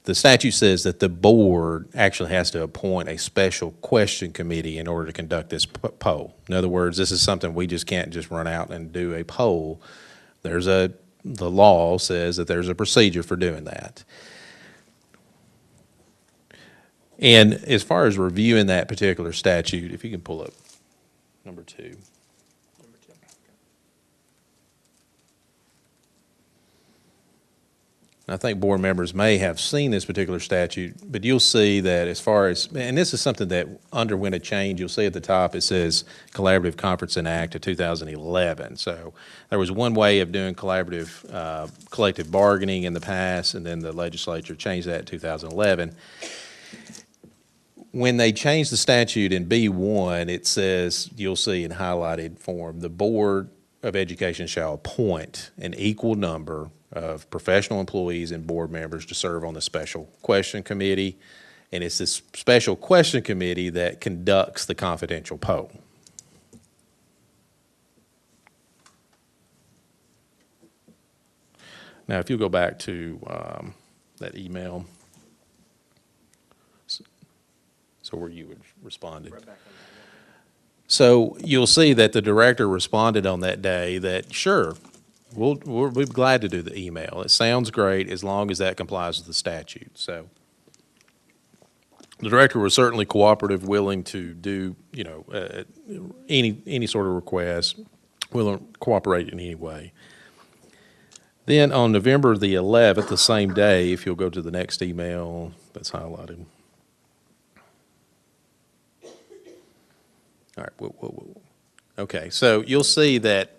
the statute says that the board actually has to appoint a special question committee in order to conduct this poll. In other words, this is something we just can't just run out and do a poll. The law says that there's a procedure for doing that. And as far as reviewing that particular statute, if you can pull up number 2. I think board members may have seen this particular statute, but you'll see that as far as, and this is something that underwent a change, you'll see at the top it says Collaborative Conferencing Act of 2011. So there was one way of doing collaborative collective bargaining in the past, and then the legislature changed that in 2011. When they changed the statute in B1, it says, you'll see in highlighted form, the Board of Education shall appoint an equal number of professional employees and board members to serve on the special question committee. And it's this special question committee that conducts the confidential poll. Now, if you go back to that email, so where you would responded. Right back on that. So you'll see that the director responded on that day that, sure, we'll be glad to do the email. It sounds great as long as that complies with the statute. So the director was certainly cooperative, willing to do, any sort of request, willing to cooperate in any way. Then on November the 11th, the same day, if you'll go to the next email that's highlighted. All right, okay, so you'll see that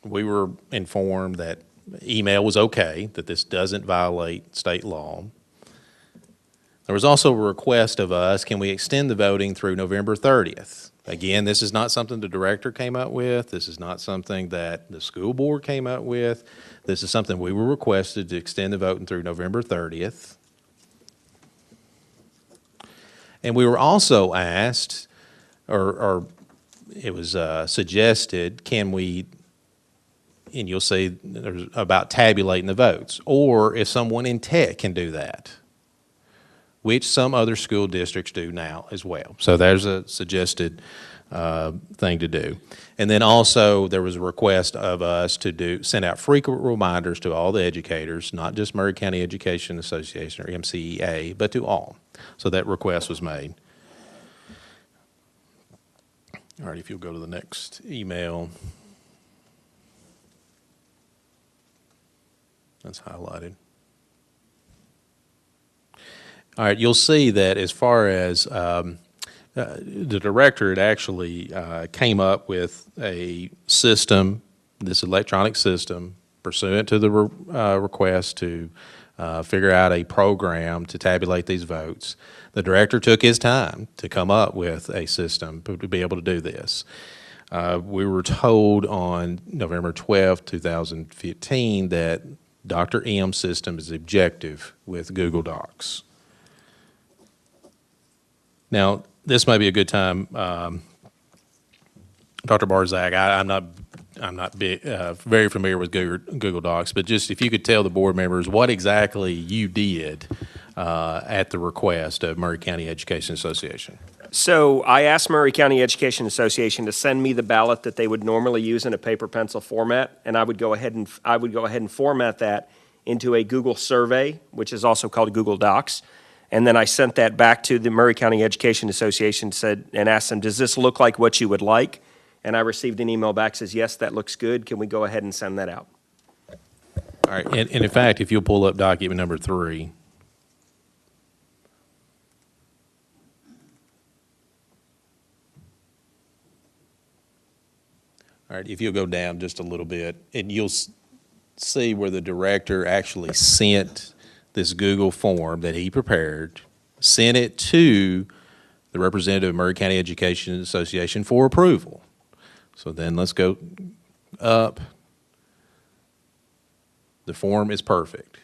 we were informed that email was okay, that this doesn't violate state law. There was also a request of us, can we extend the voting through November 30th? Again, this is not something the director came up with. This is not something that the school board came up with. This is something we were requested to extend the voting through November 30th. And we were also asked, or it was suggested, can we, and you'll see there's about tabulating the votes, or if someone in tech can do that, which some other school districts do now as well. So there's a suggested thing to do. And then also there was a request of us to send out frequent reminders to all the educators, not just Maury County Education Association or MCEA, but to all. So that request was made. All right, if you'll go to the next email. That's highlighted. All right, you'll see that as far as the director had actually came up with a system, this electronic system, pursuant to the request to figure out a program to tabulate these votes. The director took his time to come up with a system to be able to do this. We were told on November 12, 2015, that Dr. M's system is objective with Google Docs. Now, this may be a good time, Dr. Barzak, I'm not very familiar with Google Docs, but just if you could tell the board members what exactly you did at the request of Maury County Education Association. So I asked Maury County Education Association to send me the ballot that they would normally use in a paper pencil format, and I would go ahead and format that into a Google survey, which is also called Google Docs. And then I sent that back to the Maury County Education Association and asked them, does this look like what you would like? And I received an email back that says, yes, that looks good. Can we go ahead and send that out? All right, and in fact, if you'll pull up document number 3. All right, if you'll go down just a little bit, and you'll see where the director actually sent this Google form that he prepared, sent it to the representative of Maury County Education Association for approval. So then let's go up. The form is perfect.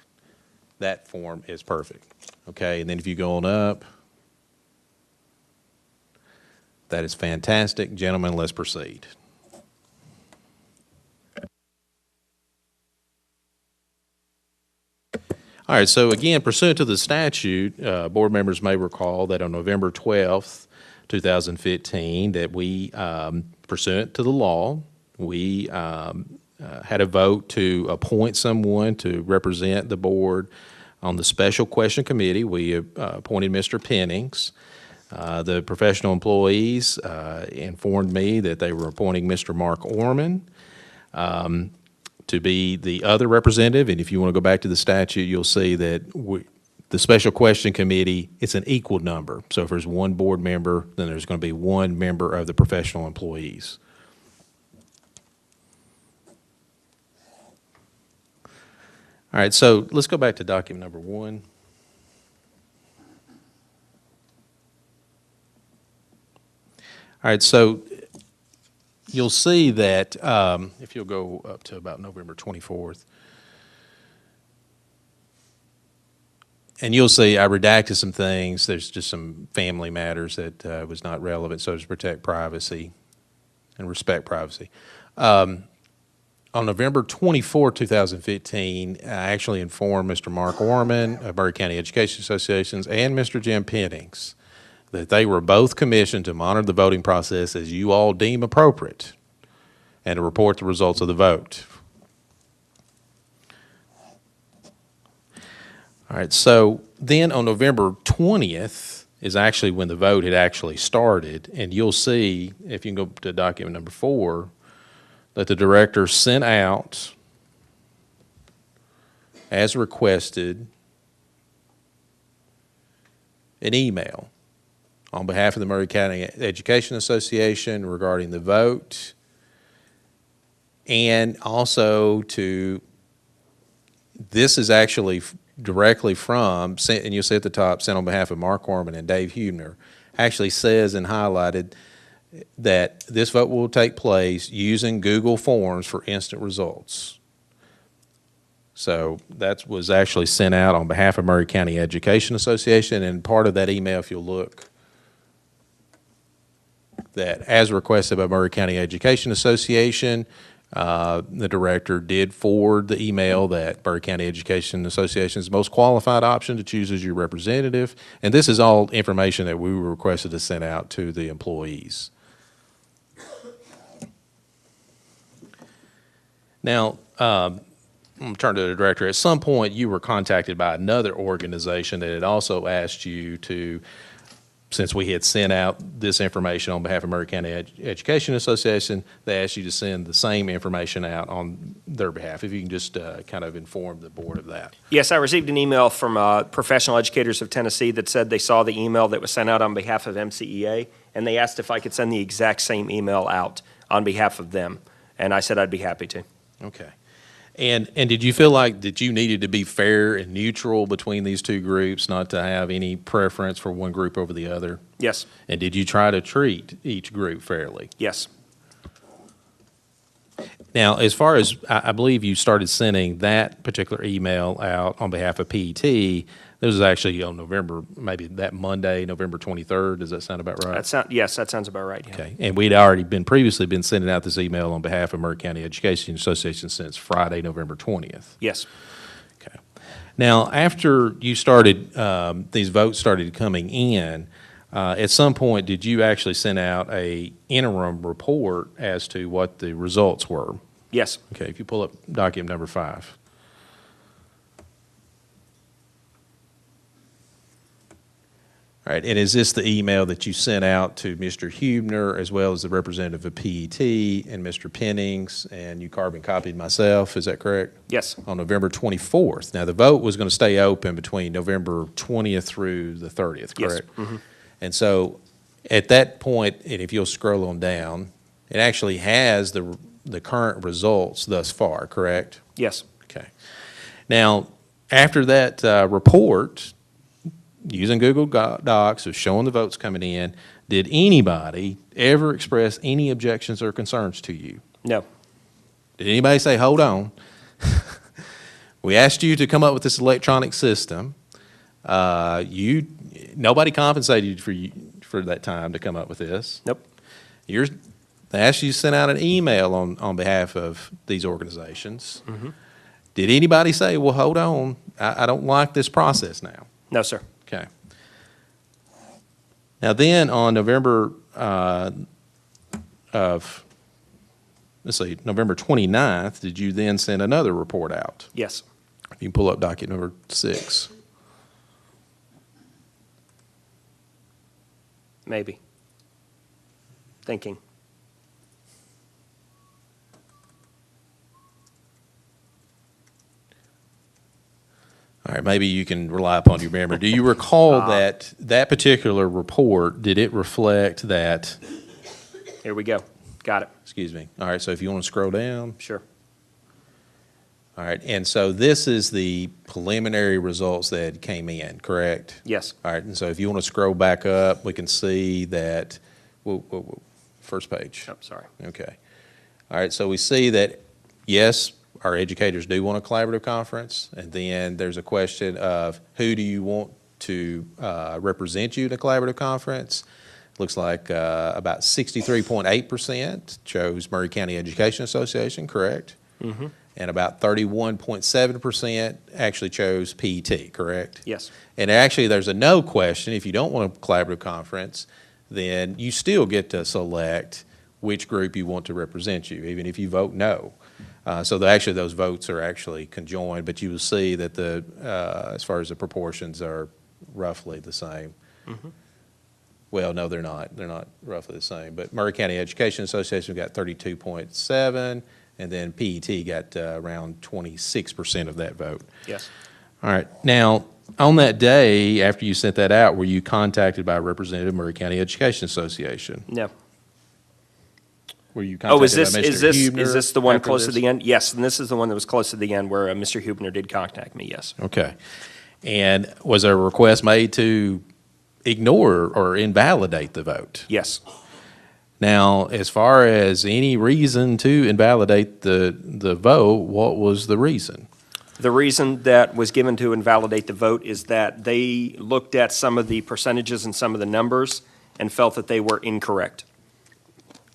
That form is perfect. Okay, and then if you go on up, that is fantastic. Gentlemen, let's proceed. All right, so again, pursuant to the statute, board members may recall that on November 12th, 2015, that we, pursuant to the law, we had a vote to appoint someone to represent the board on the special question committee. We appointed Mr. Pennings. The professional employees informed me that they were appointing Mr. Mark Orman to be the other representative, and if you want to go back to the statute, you'll see that the special question committee, it's an equal number. So if there's one board member, then there's going to be one member of the professional employees. All right, so let's go back to document number 1. All right, so you'll see that if you'll go up to about November 24th, and you'll see I redacted some things. There's just some family matters that was not relevant, so to protect privacy and respect privacy. On November 24, 2015, I actually informed Mr. Mark Orman of Maury County Education Associations and Mr. Jim Pennings that they were both commissioned to monitor the voting process as you all deem appropriate and to report the results of the vote. All right, so then on November 20th is actually when the vote had actually started, and you'll see, if you can go to document number 4, that the director sent out, as requested, an email on behalf of the Maury County Education Association regarding the vote, and also this is actually directly from, and you'll see at the top, sent on behalf of Mark Orman and Dave Hubner, actually says and highlighted that this vote will take place using Google Forms for instant results. So that was actually sent out on behalf of Maury County Education Association, and part of that email, if you'll look, that as requested by Maury County Education Association, the director did forward the email that Maury County Education Association is the most qualified option to choose as your representative. And this is all information that we were requested to send out to the employees. Now, I'm going to turn to the director. At some point, you were contacted by another organization that had also asked you to, since we had sent out this information on behalf of Maury County Education Association, they asked you to send the same information out on their behalf. If you can just kind of inform the board of that. Yes, I received an email from Professional Educators of Tennessee that said they saw the email that was sent out on behalf of MCEA, and they asked if I could send the exact same email out on behalf of them, and I said I'd be happy to. Okay. And did you feel like that you needed to be fair and neutral between these two groups, not to have any preference for one group over the other? Yes. And did you try to treat each group fairly? Yes. Now, as far as, I believe you started sending that particular email out on behalf of PET. This was actually on November, maybe that Monday, November 23rd. Does that sound about right? Yes, that sounds about right. Yeah. Okay. And we'd already previously been sending out this email on behalf of Maury County Education Association since Friday, November 20th. Yes. Okay. Now, after you started, these votes started coming in, at some point, did you actually send out a interim report as to what the results were? Yes. Okay. If you pull up document number 5. All right, and is this the email that you sent out to Mr. Hubner as well as the representative of PET and Mr. Pennings, and you carbon copied myself, is that correct? Yes. On November 24th. Now, the vote was going to stay open between November 20th through the 30th, correct? Yes. Mm-hmm. And so at that point, and if you'll scroll on down, it actually has the current results thus far, correct? Yes. Okay. Now, after that report, using Google Docs of showing the votes coming in, did anybody ever express any objections or concerns to you? No. Did anybody say, hold on? We asked you to come up with this electronic system. Nobody compensated you for that time to come up with this. Nope. They asked you to send out an email on behalf of these organizations. Mm-hmm. Did anybody say, well, hold on, I don't like this process now? No, sir. Okay. Now then, on November November 29th, did you then send another report out? Yes. If you can pull up docket number 6. Maybe. Thinking. All right, maybe you can rely upon your memory. Do you recall that particular report, did it reflect that? Here we go. Got it. Excuse me. All right, so if you want to scroll down. Sure. All right, and so this is the preliminary results that came in, correct? Yes. All right, and so if you want to scroll back up, we can see that, first page. Oh, sorry. Okay. All right, so we see that, yes, our educators do want a collaborative conference, and then there's a question of who do you want to represent you in a collaborative conference. Looks like about 63.8% chose Maury County Education Association, correct? Mm-hmm. And about 31.7% actually chose PET, correct? Yes. And actually, there's a no question. If you don't want a collaborative conference, then you still get to select which group you want to represent you, even if you vote no. So actually, those votes are actually conjoined, but you will see that as far as the proportions are roughly the same. Mm-hmm. Well, no, they're not. They're not roughly the same. But Maury County Education Association got 32.7, and then PET got around 26% of that vote. Yes. All right. Now, on that day, after you sent that out, were you contacted by a representative of Maury County Education Association? No. Were you contacted by Mr. Hubner is this the one after close this? to the end? Yes, and this is the one that was close to the end where Mr. Hubner did contact me, yes. Okay. And was there a request made to ignore or invalidate the vote? Yes. Now, as far as any reason to invalidate the vote, what was the reason? The reason that was given to invalidate the vote is that they looked at some of the percentages and some of the numbers and felt that they were incorrect.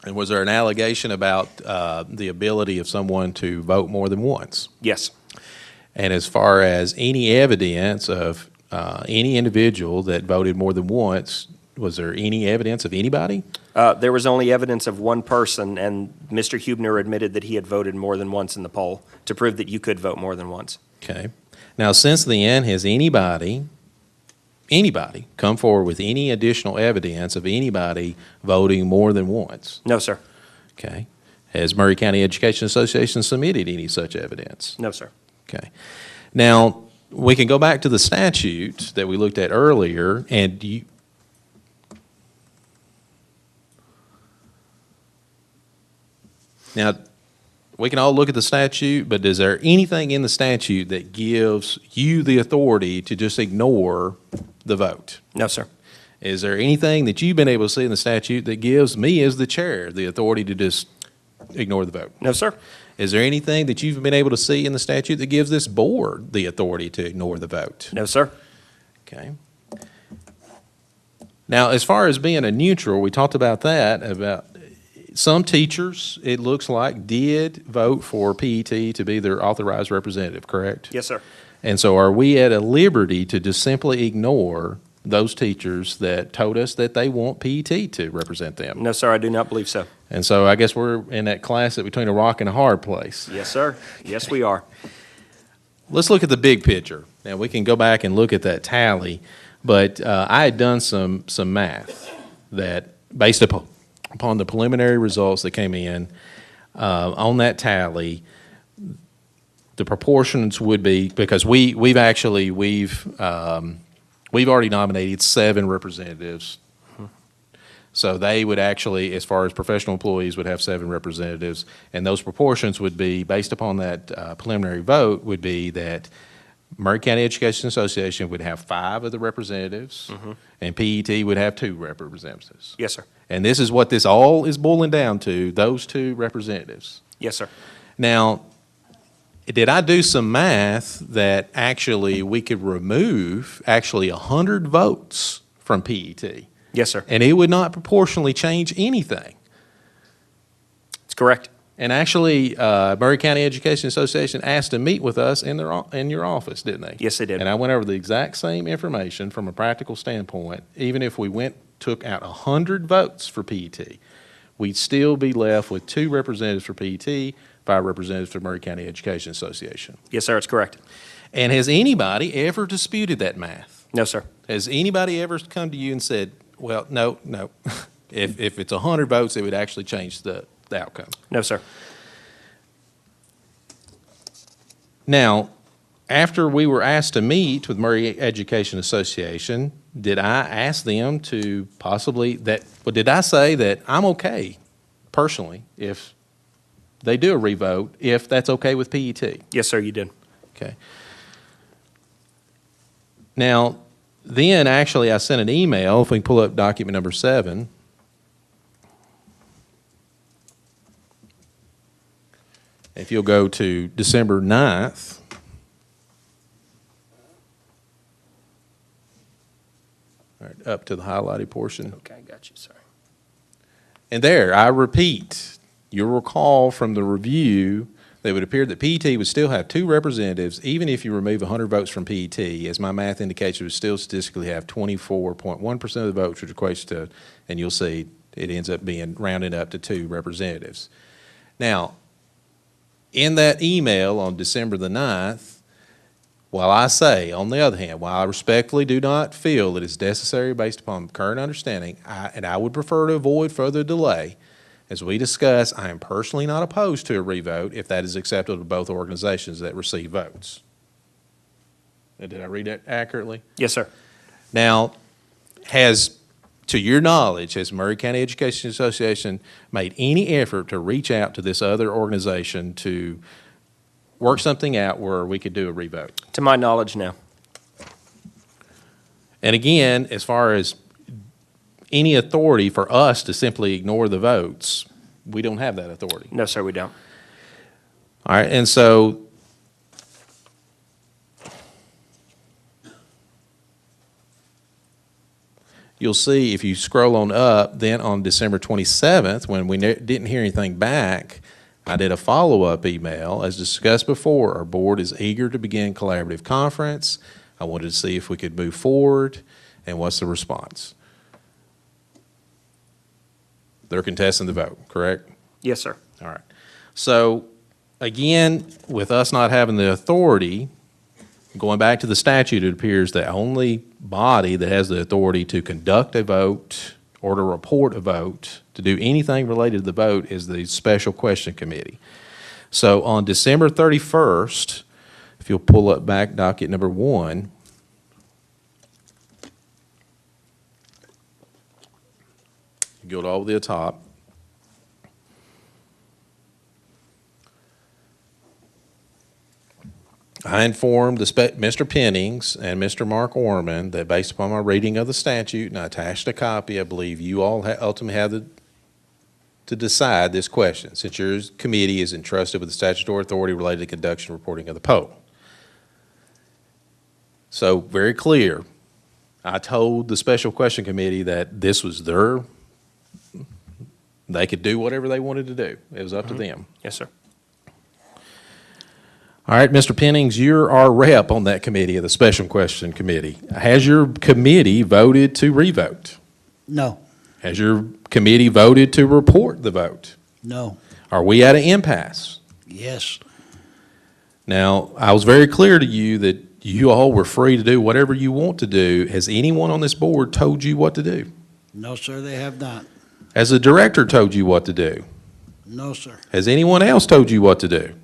And was there an allegation about the ability of someone to vote more than once? Yes. And as far as any evidence of any individual that voted more than once, was there any evidence of anybody? There was only evidence of one person, and Mr. Hubner admitted that he had voted more than once in the poll to prove that you could vote more than once. Okay. Now, since then, has anybody come forward with any additional evidence of anybody voting more than once? No, sir. Okay. Has Maury County Education Association submitted any such evidence? No, sir. Okay. Now, we can go back to the statute that we looked at earlier, and now, we can all look at the statute, but is there anything in the statute that gives you the authority to just ignore the vote? No, sir. Is there anything that you've been able to see in the statute that gives me as the chair the authority to just ignore the vote? No, sir. Is there anything that you've been able to see in the statute that gives this board the authority to ignore the vote? No, sir. Okay. Now, as far as being a neutral, we talked about that, about some teachers, it looks like, did vote for PET to be their authorized representative, correct? Yes, sir. And so are we at a liberty to just simply ignore those teachers that told us that they want PET to represent them? No, sir, I do not believe so. And so I guess we're in that class between a rock and a hard place. Yes, sir. Yes, we are. Let's look at the big picture. Now, we can go back and look at that tally, but I had done some math that, based upon the preliminary results that came in on that tally, the proportions would be, because we've already nominated 7 representatives. So they would actually, as far as professional employees, would have 7 representatives, and those proportions would be, based upon that preliminary vote, would be that Maury County Education Association would have 5 of the representatives, and PET would have 2 representatives. Yes, sir. And this is what this all is boiling down to, those 2 representatives. Yes, sir. Now, did I do some math that actually we could remove 100 votes from PET? Yes, sir. And it would not proportionally change anything. That's correct. And actually, Maury County Education Association asked to meet with us in your office, didn't they? Yes, they did. And I went over the exact same information from a practical standpoint. Even if we took out 100 votes for PET, we'd still be left with 2 representatives for PET, 5 representatives for Maury County Education Association. Yes, sir, it's correct. And has anybody ever disputed that math? No, sir. Has anybody ever come to you and said, well, no, if it's 100 votes, it would actually change the outcome? No, sir. Now, after we were asked to meet with Maury Education Association, did I ask them to possibly did I say that I'm okay, personally, if they do a revote, if that's okay with PET? Yes, sir, you did. Okay. Now, then actually I sent an email, if we can pull up document number 7. If you'll go to December 9th. All right, up to the highlighted portion. Okay, I got you, sorry. And there, I repeat, you'll recall from the review that it would appear that PET would still have 2 representatives, even if you remove 100 votes from PET, as my math indicates, it would still statistically have 24.1% of the votes, which equates to, and you'll see, it ends up being rounded up to 2 representatives. Now, in that email on December the 9th, while I say, on the other hand, while I respectfully do not feel that it's necessary based upon current understanding, and I would prefer to avoid further delay, as we discussed, I am personally not opposed to a revote if that is acceptable to both organizations that receive votes. Did I read that accurately? Yes, sir. Now, to your knowledge, has Maury County Education Association made any effort to reach out to this other organization to work something out where we could do a revote? To my knowledge, no. And again, as far as any authority for us to simply ignore the votes, we don't have that authority. No, sir, we don't. All right, and so you'll see if you scroll on up, then on December 27th, when we didn't hear anything back, I did a follow-up email. As discussed before, our board is eager to begin collaborative conference. I wanted to see if we could move forward, and what's the response? They're contesting the vote, correct? Yes, sir. All right. So, again, with us not having the authority, going back to the statute, it appears the only body that has the authority to conduct a vote or to report a vote, to do anything related to the vote, is the Special Question Committee. So on December 31st, if you'll pull up back docket number 1, go to all the way to the top. I informed Mr. Pennings and Mr. Mark Orman that based upon my reading of the statute, and I attached a copy, I believe you all ultimately have to decide this question, since your committee is entrusted with the statutory authority related to conduction and reporting of the poll. So, very clear, I told the Special Question Committee that this was they could do whatever they wanted to do. It was up to them. Yes, sir. All right, Mr. Pennings, you're our rep on that committee, of the Special Question Committee. Has your committee voted to revote? No. Has your committee voted to report the vote? No. Are we at an impasse? Yes. Now, I was very clear to you that you all were free to do whatever you want to do. Has anyone on this board told you what to do? No, sir, they have not. Has the director told you what to do? No, sir. Has anyone else told you what to do?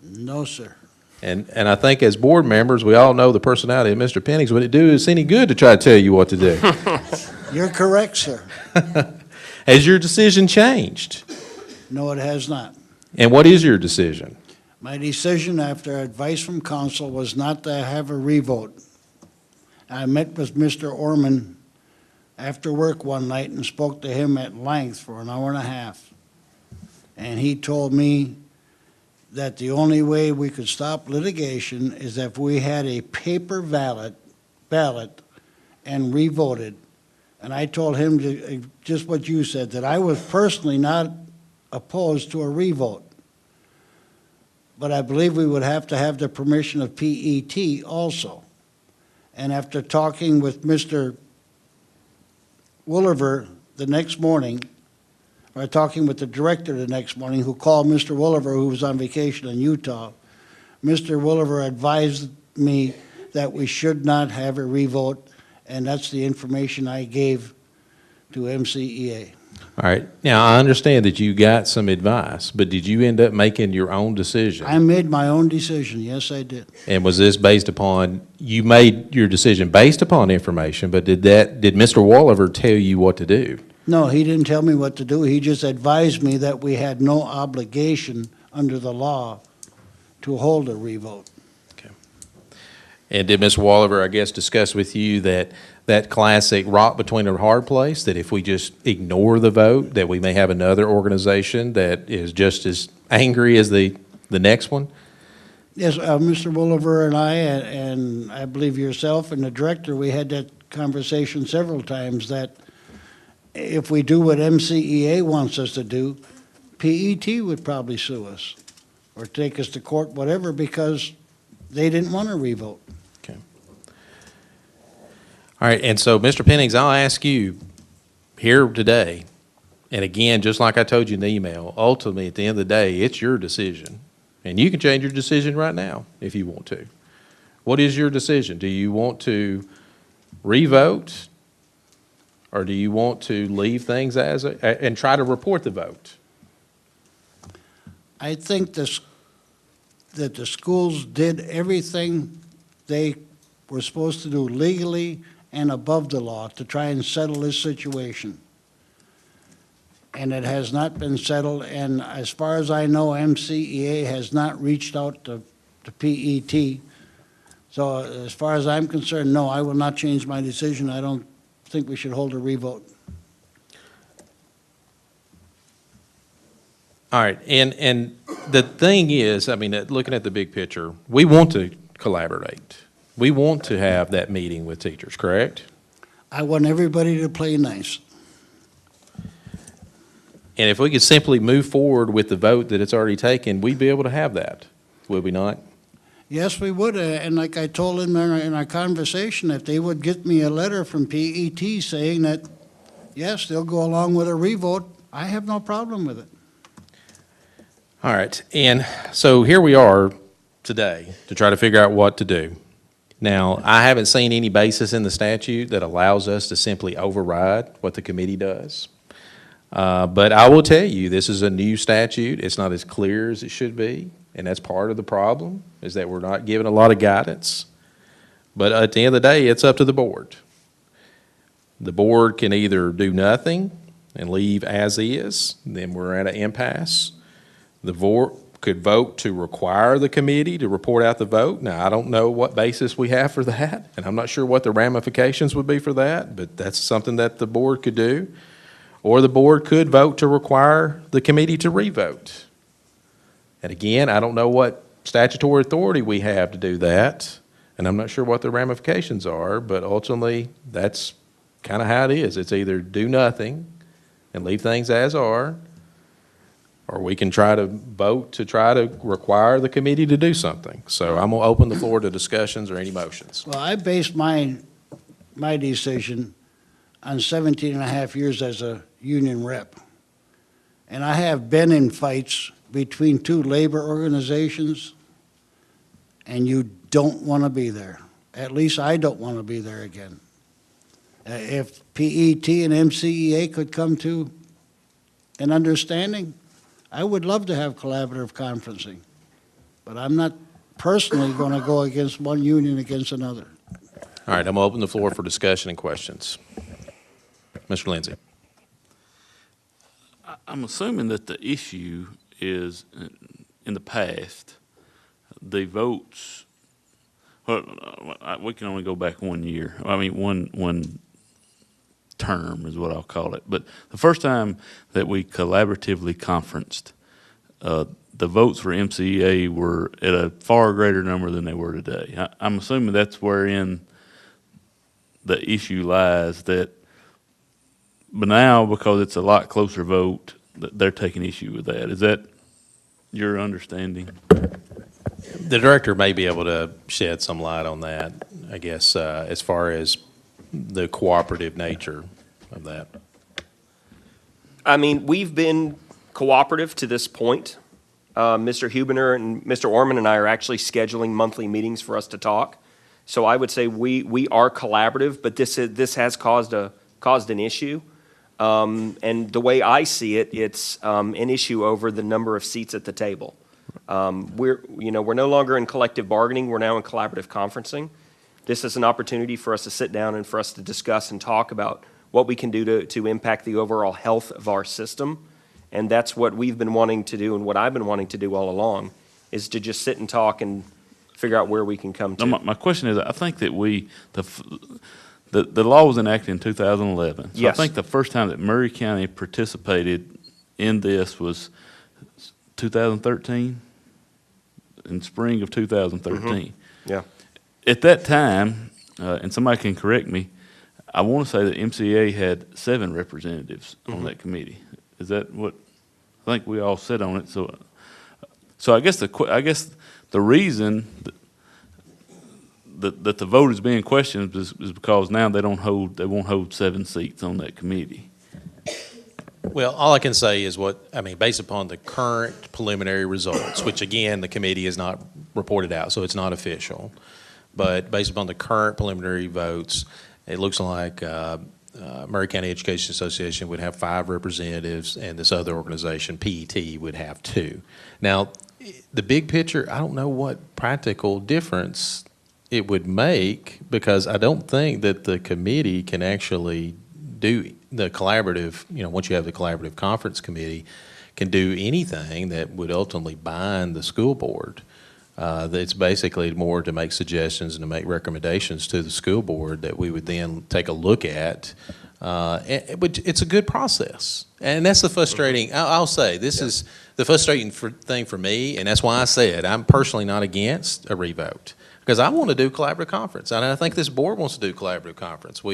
No, sir. And I think as board members, we all know the personality of Mr. Pennings. Would it do us any good to try to tell you what to do? You're correct, sir. Has your decision changed? No, it has not. And what is your decision? My decision, after advice from council, was not to have a revote. I met with Mr. Orman after work one night and spoke to him at length for an hour and a half. And he told me that the only way we could stop litigation is if we had a paper ballot and revoted. And I told him just what you said, that I was personally not opposed to a revote. But I believe we would have to have the permission of PET also. And after talking with Mr. Williver the next morning, or talking with the director the next morning, who called Mr. Williver, who was on vacation in Utah, Mr. Williver advised me that we should not have a revote, and that's the information I gave to MCEA. All right. Now, I understand that you got some advice, but did you end up making your own decision? I made my own decision. Yes, I did. And was this based upon, you made your decision based upon information, but did Mr. Walliver tell you what to do? No, he didn't tell me what to do. He just advised me that we had no obligation under the law to hold a revote. Okay. And did Mr. Walliver, I guess, discuss with you that classic rock between a hard place, that if we just ignore the vote, that we may have another organization that is just as angry as the next one? Yes, Mr. Williver and I believe yourself and the director, we had that conversation several times, that if we do what MCEA wants us to do, PET would probably sue us or take us to court, whatever, because they didn't want to revote. Okay. All right, and so, Mr. Pennings, I'll ask you here today, and again, just like I told you in the email, ultimately, at the end of the day, it's your decision. And you can change your decision right now if you want to. What is your decision? Do you want to revote? Or do you want to leave things and try to report the vote? I think that the schools did everything they were supposed to do legally and above the law to try and settle this situation. And it has not been settled, and as far as I know, MCEA has not reached out to PET. So as far as I'm concerned, no, I will not change my decision. I don't think we should hold a revote. All right, and the thing is, I mean, looking at the big picture, we want to collaborate. We want to have that meeting with teachers, correct? I want everybody to play nice. And if we could simply move forward with the vote that it's already taken, we'd be able to have that, would we not? Yes, we would, and like I told them in our conversation, if they would get me a letter from PET saying that, yes, they'll go along with a revote, I have no problem with it. All right, and so here we are today to try to figure out what to do. Now, I haven't seen any basis in the statute that allows us to simply override what the committee does. But I will tell you, this is a new statute. It's not as clear as it should be, and that's part of the problem, is that we're not given a lot of guidance. But at the end of the day, it's up to the board. The board can either do nothing and leave as is, then we're at an impasse. The board could vote to require the committee to report out the vote. Now, I don't know what basis we have for that, and I'm not sure what the ramifications would be for that, but that's something that the board could do. Or the board could vote to require the committee to revote. And again, I don't know what statutory authority we have to do that, and I'm not sure what the ramifications are, but ultimately, that's kind of how it is. It's either do nothing and leave things as are, or we can try to vote to try to require the committee to do something. So I'm going to open the floor to discussions or any motions. Well, I based my decision on 17 and a half years as a union rep. And I have been in fights between two labor organizations, and you don't want to be there. At least I don't want to be there again. If PET and MCEA could come to an understanding, I would love to have collaborative conferencing, but I'm not personally going to go against one union against another. All right, I'm going to open the floor for discussion and questions. Mr. Lindsay. I'm assuming that the issue is, in the past, the votes, well, we can only go back 1 year. I mean, one term is what I'll call it. But the first time that we collaboratively conferenced, the votes for MCEA were at a far greater number than they were today. I'm assuming that's wherein the issue lies, that, but now, because it's a lot closer vote, they're taking issue with that. Is that your understanding? The director may be able to shed some light on that, I guess, as far as the cooperative nature of that. I mean, we've been cooperative to this point. Mr. Hubener and Mr. Orman and I are actually scheduling monthly meetings for us to talk. So I would say we are collaborative, but this has caused an issue. And the way I see it, it's an issue over the number of seats at the table. We're no longer in collective bargaining. We're now in collaborative conferencing. This is an opportunity for us to sit down and for us to discuss and talk about what we can do to impact the overall health of our system. And that's what we've been wanting to do, and what I've been wanting to do all along, is to just sit and talk and figure out where we can come to. No, my question is, I think that the law was enacted in 2011. So Yes. I think the first time that Murray County participated in this was 2013, in spring of 2013. Yeah. At that time, and somebody can correct me, I want to say that MCA had 7 representatives on that committee. Is that what, I think we all sit on it. So I guess the reason that the vote is being questioned is because now they won't hold 7 seats on that committee. Well, all I can say is based upon the current preliminary results, which again, the committee has not reported out, so it's not official. But based upon the current preliminary votes, it looks like Murray County Education Association would have 5 representatives, and this other organization, PET, would have 2. Now, the big picture, I don't know what practical difference it would make, because I don't think that the committee can actually do the collaborative, once you have the collaborative conference committee, can do anything that would ultimately bind the school board. It's basically more to make suggestions and to make recommendations to the school board that we would then take a look at. It's a good process. And that's the frustrating, I'll say, this is the frustrating thing for me, and that's why I said I'm personally not against a revote, because I want to do collaborative conference, and I think this board wants to do collaborative conference.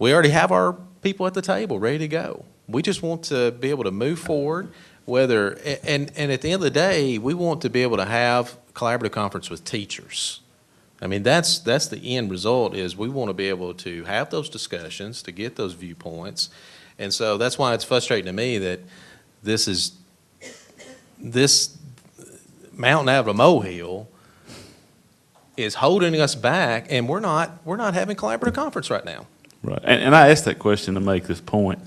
we already have our people at the table ready to go. We just want to be able to move forward, whether, and at the end of the day, we want to be able to have collaborative conference with teachers. I mean, that's the end result, is we want to be able to have those discussions, to get those viewpoints. And so that's why it's frustrating to me that this mountain out of a molehill is holding us back, and we're not having collaborative conference right now. Right, and I asked that question to make this point.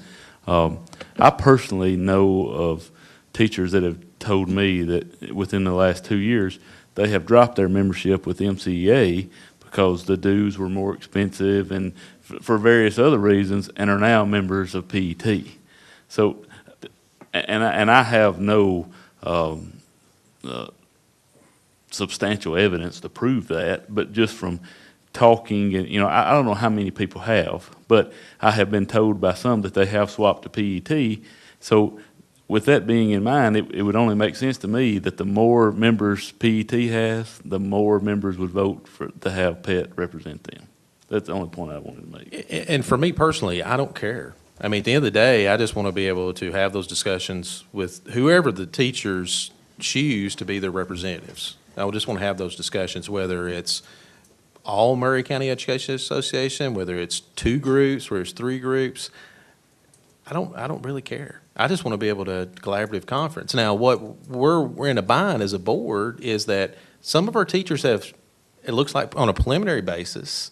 I personally know of teachers that have told me that within the last 2 years, they have dropped their membership with MCEA because the dues were more expensive and for various other reasons, and are now members of PET. So, and I have no substantial evidence to prove that, but just from talking, and I don't know how many people have, but I have been told by some that they have swapped to PET. So with that being in mind, it would only make sense to me that the more members PET has, the more members would vote to have PET represent them. That's the only point I wanted to make. And for me personally, I don't care. I mean, at the end of the day, I just want to be able to have those discussions with whoever the teachers choose to be their representatives. I would just want to have those discussions, whether it's all Murray County Education Association, whether it's 2 groups, whether it's 3 groups. I don't really care. I just want to be able to collaborative conference. Now, what we're in a bind as a board is that some of our teachers have, it looks like on a preliminary basis,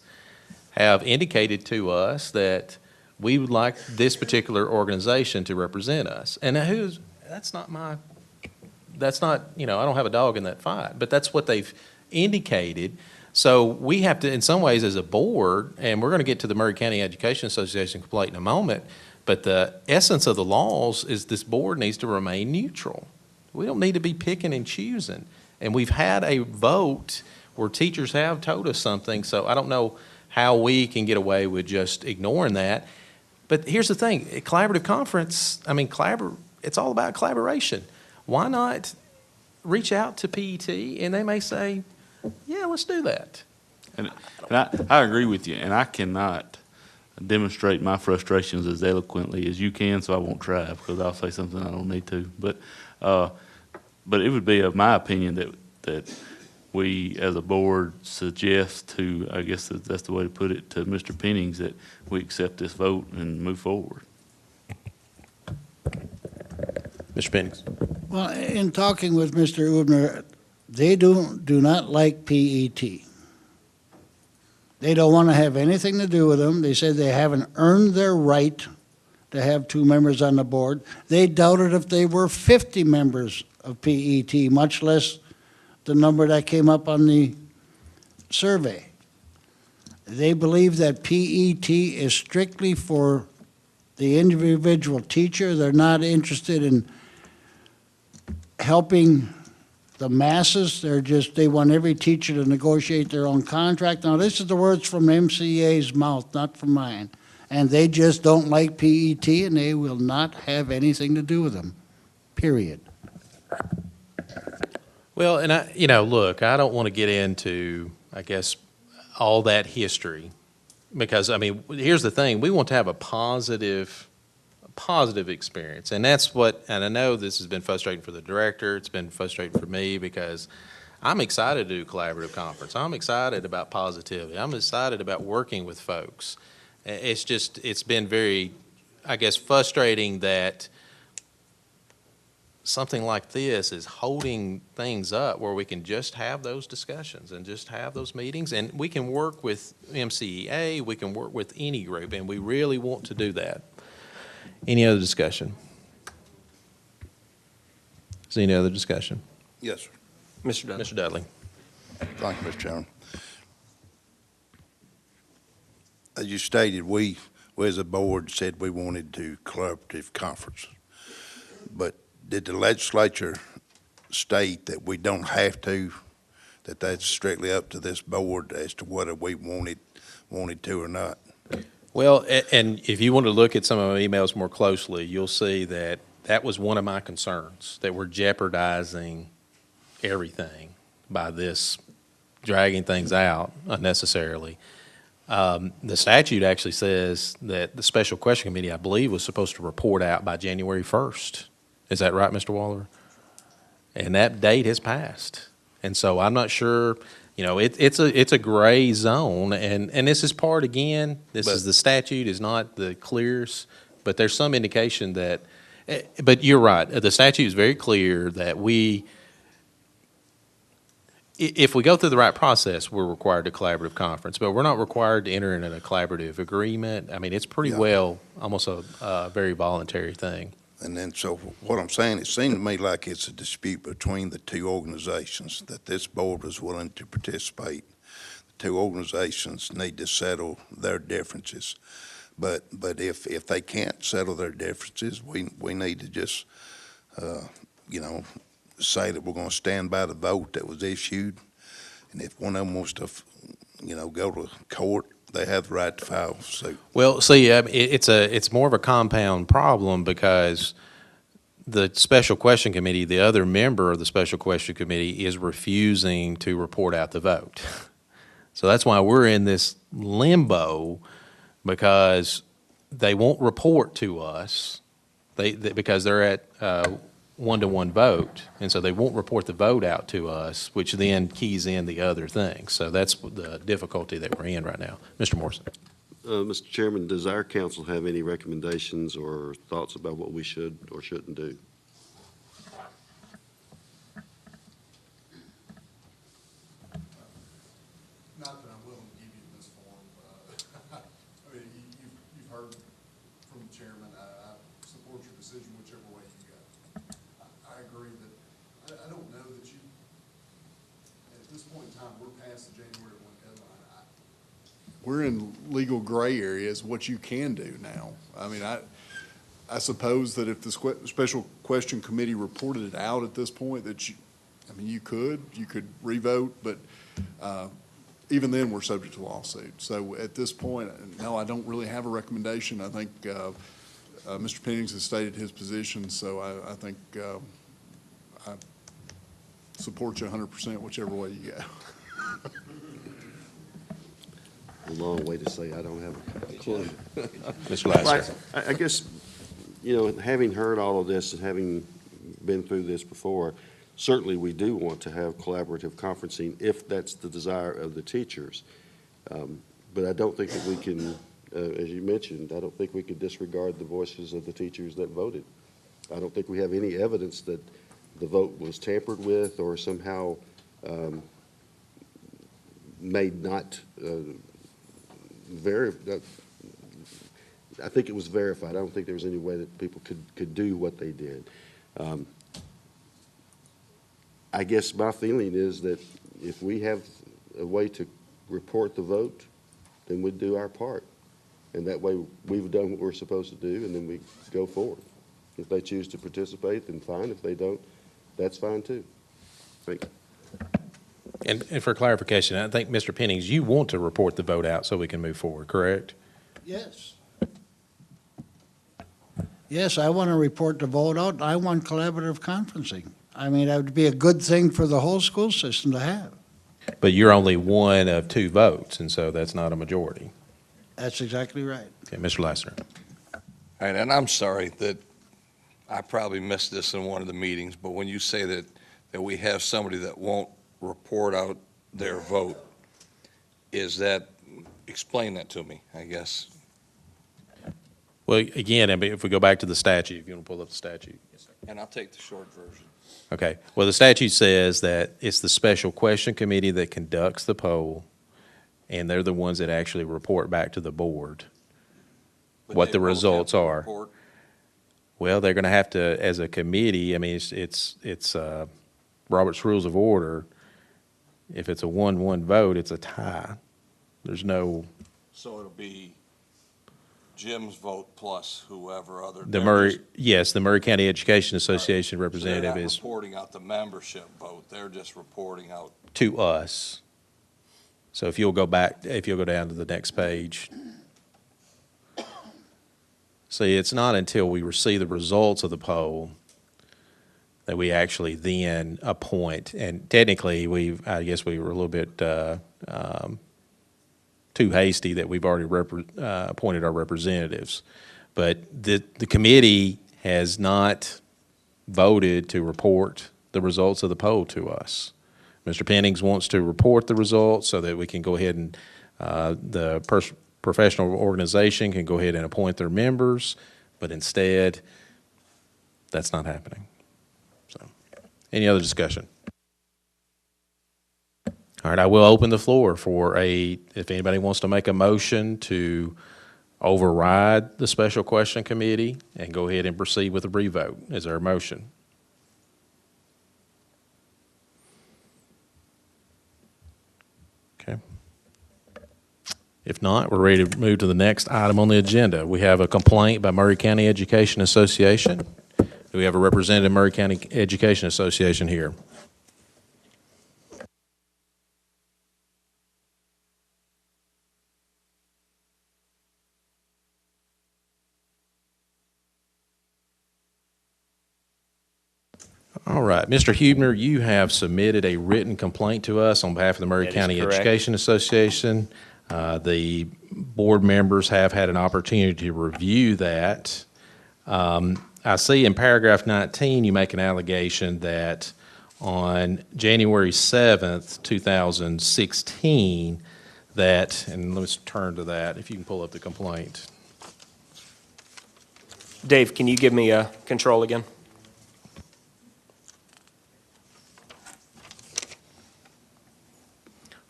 have indicated to us that we would like this particular organization to represent us. And that's not, I don't have a dog in that fight, but that's what they've indicated. So we have to, in some ways, as a board, and we're going to get to the Murray County Education Association complaint in a moment, but the essence of the laws is this board needs to remain neutral. We don't need to be picking and choosing. And we've had a vote where teachers have told us something, so I don't know how we can get away with just ignoring that. But here's the thing, a collaborative conference, it's all about collaboration. Why not reach out to PET and they may say, yeah, let's do that. And I agree with you, and I cannot demonstrate my frustrations as eloquently as you can, so I won't try, because I'll say something I don't need to. But it would be of my opinion that we, as a board, suggest to, I guess that's the way to put it, to Mr. Pennings, that we accept this vote and move forward. Mr. Pennings. Well, in talking with Mr. Ubner, they do not like PET. They don't want to have anything to do with them. They said they haven't earned their right to have 2 members on the board. They doubted if they were 50 members of PET, much less the number that came up on the survey. They believe that PET is strictly for the individual teacher. They're not interested in helping the masses. They want every teacher to negotiate their own contract. Now, this is the words from MCA's mouth, not from mine. And they just don't like PET, and they will not have anything to do with them, period. Well, and look, I don't want to get into, I guess, all that history, because, here's the thing. We want to have a positive experience, and and I know this has been frustrating for the director. It's been frustrating for me, because I'm excited to do collaborative conference. I'm excited about positivity. I'm excited about working with folks. It's been very, I guess, frustrating that something like this is holding things up where we can just have those discussions and just have those meetings, and we can work with MCEA, we can work with any group, and we really want to do that. Any other discussion? Is there any other discussion? Yes, sir. Mr. Dudley. Mr. Dudley. Thank you, Mr. Chairman. As you stated, we as a board said we wanted to collaborative conference. But did the legislature state that we don't have to, that that's strictly up to this board as to whether we wanted to or not? Well, and if you want to look at some of my emails more closely, you'll see that that was one of my concerns, that we're jeopardizing everything by this, dragging things out unnecessarily. The statute actually says that the special question committee, I believe, was supposed to report out by January 1st. Is that right, Mr. Waller? And that date has passed. And so I'm not sure, it's a gray zone, and this is part, again, this is the statute is not the clearest, but there's some indication that, but you're right, the statute is very clear that if we go through the right process, we're required a collaborative conference, but we're not required to enter in a collaborative agreement. I mean, it's pretty well almost a very voluntary thing. And then, so what I'm saying, it seemed to me like it's a dispute between the two organizations, that this board was willing to participate. The two organizations need to settle their differences. But if they can't settle their differences, we need to just, say that we're going to stand by the vote that was issued. And if one of them wants to, go to court, they have the right to file suit. Well, see, it's more of a compound problem because the special question committee, the other member of the special question committee, is refusing to report out the vote. So that's why we're in this limbo, because they won't report to us because they're at one-to-one vote, and so they won't report the vote out to us, which then keys in the other things. So that's the difficulty that we're in right now. Mr. Morrison. Mr. Chairman, does our council have any recommendations or thoughts about what we should or shouldn't do? Not that I'm willing to give you this form. I mean, you've heard from the chairman. I support your decision whichever way you go. I agree that, I don't know that you, at this point in time, we're past the January 1 deadline. We're in legal gray areas, what you can do now. I mean, I suppose that if the special question committee reported it out at this point, that you could revote, but even then, we're subject to lawsuit. So at this point, no, I don't really have a recommendation. I think Mr. Pennings has stated his position, so I think I support you 100% whichever way you go. A long way to say I don't have a clue. Mr. Lasser. I guess, having heard all of this and having been through this before, certainly we do want to have collaborative conferencing if that's the desire of the teachers. But I don't think that we can, as you mentioned, I don't think we could disregard the voices of the teachers that voted. I don't think we have any evidence that the vote was tampered with or somehow made not I think it was verified. I don't think there was any way that people could do what they did. I guess my feeling is that if we have a way to report the vote, then we'd do our part. And that way we've done what we're supposed to do, and then we go forward. If they choose to participate, then fine. If they don't, that's fine too. Thank you. And for clarification, I think, Mr. Pennings, you want to report the vote out so we can move forward, correct? Yes. Yes, I want to report the vote out. I want collaborative conferencing. I mean, that would be a good thing for the whole school system to have. But you're only one of two votes, and so that's not a majority. That's exactly right. Okay, Mr. Lassner. All right, and I'm sorry that I probably missed this in one of the meetings, but when you say that we have somebody that won't report out their vote, explain that to me, I guess. Well, again, I mean, if we go back to the statute, if you want to pull up the statute. Yes, sir. And I'll take the short version. Okay. Well, the statute says that it's the special question committee that conducts the poll, and they're the ones that actually report back to the board what the results are. Report. Well, they're going to have to, as a committee, I mean, it's Robert's Rules of Order. If it's a 1-1 vote, it's a tie. There's no. So it'll be Jim's vote plus whoever other. The Murray County Education Association representative so they're not is reporting out the membership vote. They're just reporting out to us. So if you'll go down to the next page. See, it's not until we receive the results of the poll that we actually then appoint. And technically, I guess we were a little bit too hasty that we've already appointed our representatives. But the committee has not voted to report the results of the poll to us. Mr. Pennings wants to report the results so that we can go ahead and the professional organization can go ahead and appoint their members, but instead, that's not happening. So, any other discussion? All right, I will open the floor for if anybody wants to make a motion to override the special question committee and go ahead and proceed with a revote. Is there a motion? Okay. If not, we're ready to move to the next item on the agenda. We have a complaint by Maury County Education Association. Do we have a representative of Maury County Education Association here? All right, Mr. Huebner, you have submitted a written complaint to us on behalf of the Maury That is County correct. Education Association. The board members have had an opportunity to review that. I see in paragraph 19, you make an allegation that on January 7th, 2016, and let's turn to that, if you can pull up the complaint. Dave, can you give me control again?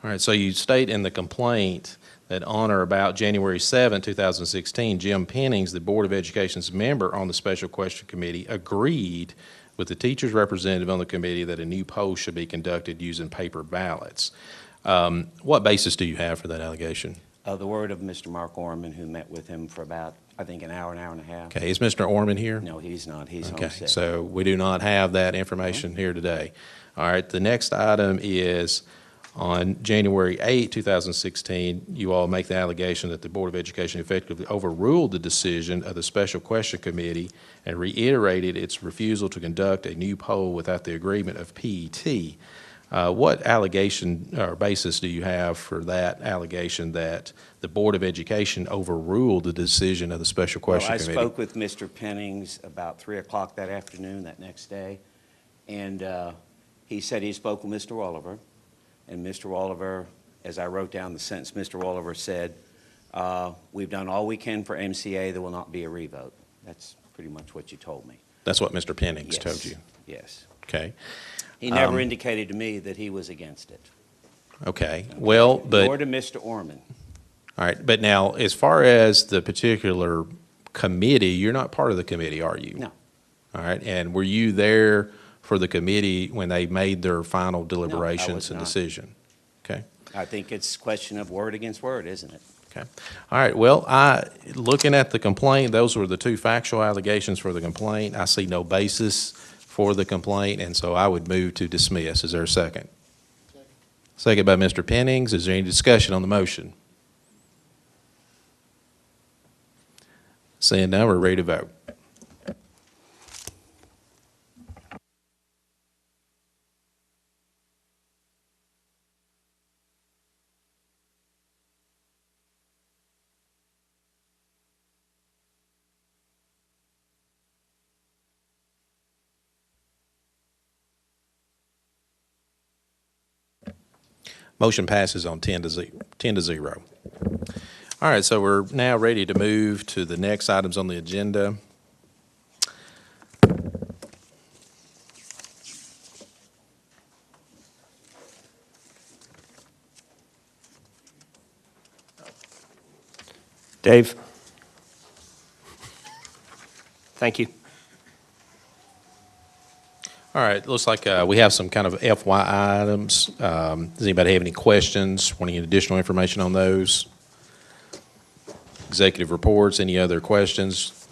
All right, so you state in the complaint that on or about January 7, 2016, Jim Pennings, the Board of Education's member on the Special Question Committee, agreed with the teacher's representative on the committee that a new poll should be conducted using paper ballots. What basis do you have for that allegation? The word of Mr. Mark Orman, who met with him for about, I think, an hour and a half. Okay, is Mr. Orman here? No, he's not. He's Okay, homesick. so we do not have that information here today. All right, the next item is on January 8, 2016, you all make the allegation that the Board of Education effectively overruled the decision of the Special Question Committee and reiterated its refusal to conduct a new poll without the agreement of PET. What allegation or basis do you have for that allegation that the Board of Education overruled the decision of the Special Question Committee? I spoke with Mr. Pennings about 3 o'clock that afternoon, that next day, and he said he spoke with Mr. Oliver. And Mr. Oliver, as I wrote down the sentence, Mr. Oliver said, we've done all we can for MCA, there will not be a revote. That's pretty much what you told me. That's what Mr. Pennings Yes. told you? Yes. Okay. He never indicated to me that he was against it. Okay, well, but... Nor to Mr. Orman. All right, but now, as far as the particular committee, you're not part of the committee, are you? No. All right, and were you there for the committee when they made their final deliberations was and not. decision? Okay, I think it's a question of word against word, isn't it? okay. All right, well, looking at the complaint, those were the two factual allegations for the complaint. I see no basis for the complaint, and so I would move to dismiss. Is there a second? Second by Mr. Pennings. Is there any discussion on the motion? Seeing none, we're ready to vote. Motion passes on 10 to 0. All right, so we're now ready to move to the next items on the agenda. Dave? Thank you. All right, looks like we have some kind of FYI items. Does anybody have any questions, want any additional information on those? Executive reports, any other questions?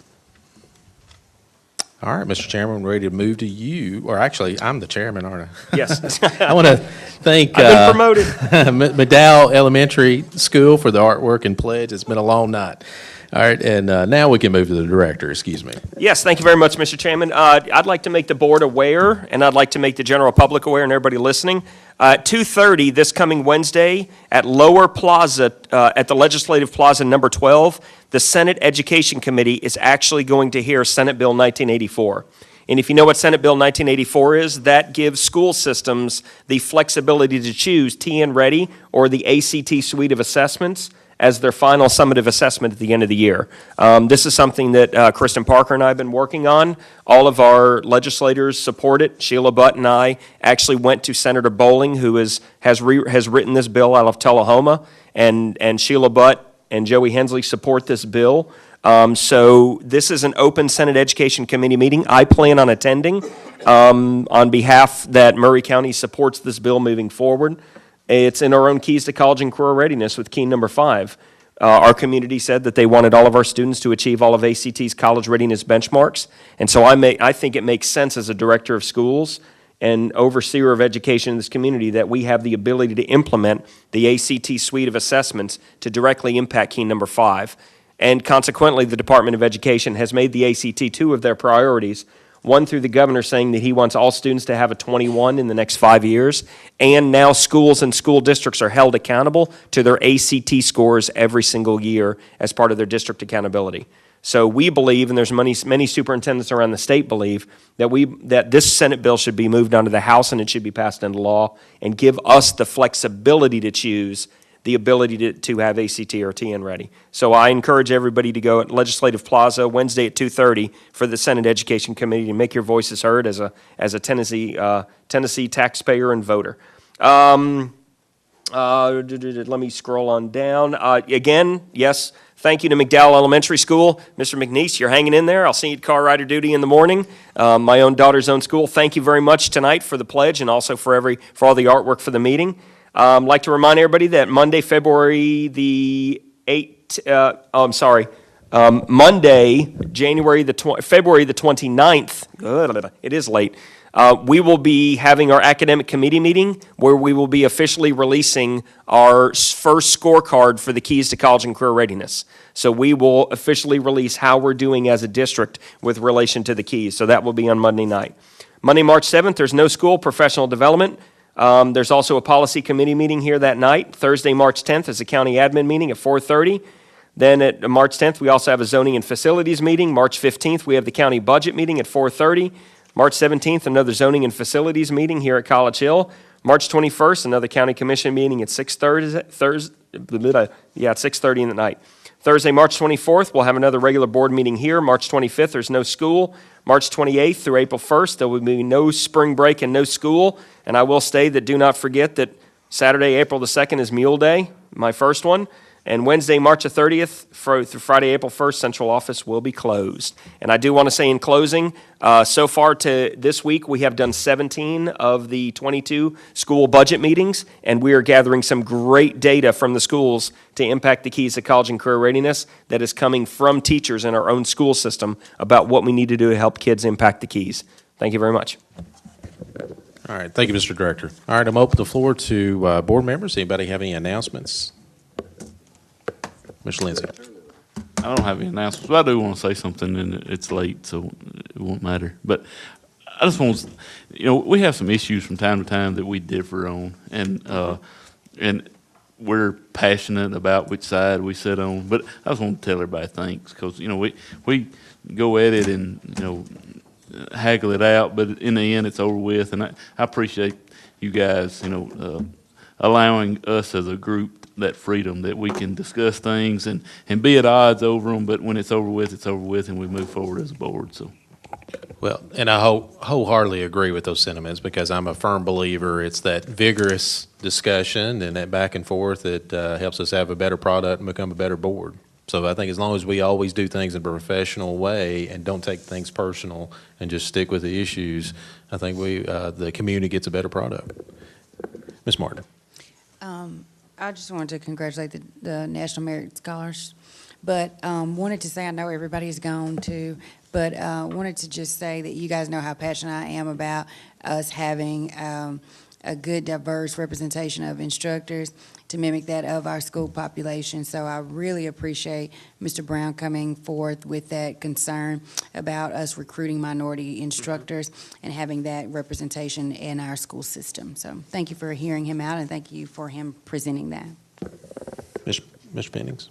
All right, Mr. Chairman, we're ready to move to you, or actually, I'm the chairman, aren't I? Yes. I want to thank I've been promoted. McDowell Elementary School for the artwork and pledge. It's been a long night. All right, and now we can move to the director, excuse me. Yes, thank you very much, Mr. Chairman. I'd like to make the board aware, and I'd like to make the general public aware and everybody listening. At 2:30 this coming Wednesday at Lower Plaza, at the Legislative Plaza number 12, the Senate Education Committee is actually going to hear Senate Bill 1984. And if you know what Senate Bill 1984 is, that gives school systems the flexibility to choose TN Ready or the ACT suite of assessments as their final summative assessment at the end of the year. This is something that Kristen Parker and I have been working on. All of our legislators support it. Sheila Butt and I actually went to Senator Bowling, who has written this bill out of Tullahoma, and Sheila Butt and Joey Hensley support this bill. So this is an open Senate Education Committee meeting. I plan on attending on behalf that Murray County supports this bill moving forward. It's in our own Keys to College and Career Readiness with key number 5. Our community said that they wanted all of our students to achieve all of ACT's college readiness benchmarks. And so I think it makes sense as a director of schools and overseer of education in this community that we have the ability to implement the ACT suite of assessments to directly impact key number 5. And consequently, the Department of Education has made the ACT 2 of their priorities. One through the governor saying that he wants all students to have a 21 in the next 5 years. And now schools and school districts are held accountable to their ACT scores every single year as part of their district accountability. So we believe, and there's many superintendents around the state believe, that this Senate bill should be moved onto the House and it should be passed into law and give us the flexibility to choose the ability to have ACT or TN ready. So I encourage everybody to go at Legislative Plaza Wednesday at 2:30 for the Senate Education Committee to make your voices heard as a Tennessee taxpayer and voter. Let me scroll on down. Again, yes, thank you to McDowell Elementary School. Mr. McNeese, you're hanging in there. I'll see you at car rider duty in the morning. My own daughter's own school. Thank you very much tonight for the pledge and also for all the artwork for the meeting. I'd like to remind everybody that Monday, February the 8th, Monday, February the 29th, it is late, we will be having our academic committee meeting where we will be officially releasing our first scorecard for the Keys to College and Career Readiness. So we will officially release how we're doing as a district with relation to the Keys. So that will be on Monday night. Monday, March 7th, there's no school, professional development. There's also a policy committee meeting here that night. Thursday, March 10th is a county admin meeting at 4:30. Then at March 10th, we also have a zoning and facilities meeting. March 15th, we have the county budget meeting at 4:30. March 17th, another zoning and facilities meeting here at College Hill. March 21st, another county commission meeting at 6:30. At 6:30 in the night. Thursday, March 24th, we'll have another regular board meeting here. March 25th, there's no school. March 28th through April 1st, there will be no spring break and no school. And I will state that do not forget that Saturday, April the 2nd is Mule Day, my first one. And Wednesday, March the 30th through Friday, April 1st, central office will be closed. And I do want to say in closing, so far to this week, we have done 17 of the 22 school budget meetings, and we are gathering some great data from the schools to impact the Keys to College and Career Readiness that is coming from teachers in our own school system about what we need to do to help kids impact the Keys. Thank you very much. All right, thank you, Mr. Director. All right, I'm open the floor to board members. Anybody have any announcements? Mr. Lindsay. I don't have any announcements, but I do want to say something, and it's late, so it won't matter. But I just want to, we have some issues from time to time that we differ on, and we're passionate about which side we sit on. But I just want to tell everybody thanks, because we go at it and haggle it out, but in the end, it's over with. And I appreciate you guys, allowing us as a group that freedom that we can discuss things and be at odds over them, but when it's over with, and we move forward as a board. So, well, and I wholeheartedly agree with those sentiments because I'm a firm believer it's that vigorous discussion and that back and forth that helps us have a better product and become a better board. So I think as long as we always do things in a professional way and don't take things personal and just stick with the issues, I think the community gets a better product. Ms. Martin. I just wanted to congratulate the National Merit Scholars, but wanted to say, I know everybody's gone too, but wanted to just say that you guys know how passionate I am about us having a good diverse representation of instructors to mimic that of our school population. So I really appreciate Mr. Brown coming forth with that concern about us recruiting minority instructors and having that representation in our school system. So thank you for hearing him out, and thank you for him presenting that. Mr. Pennings?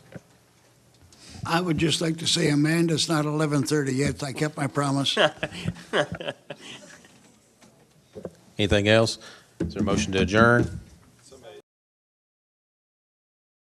I would just like to say, Amanda, it's not 11:30 yet. I kept my promise. Anything else? Is there a motion to adjourn?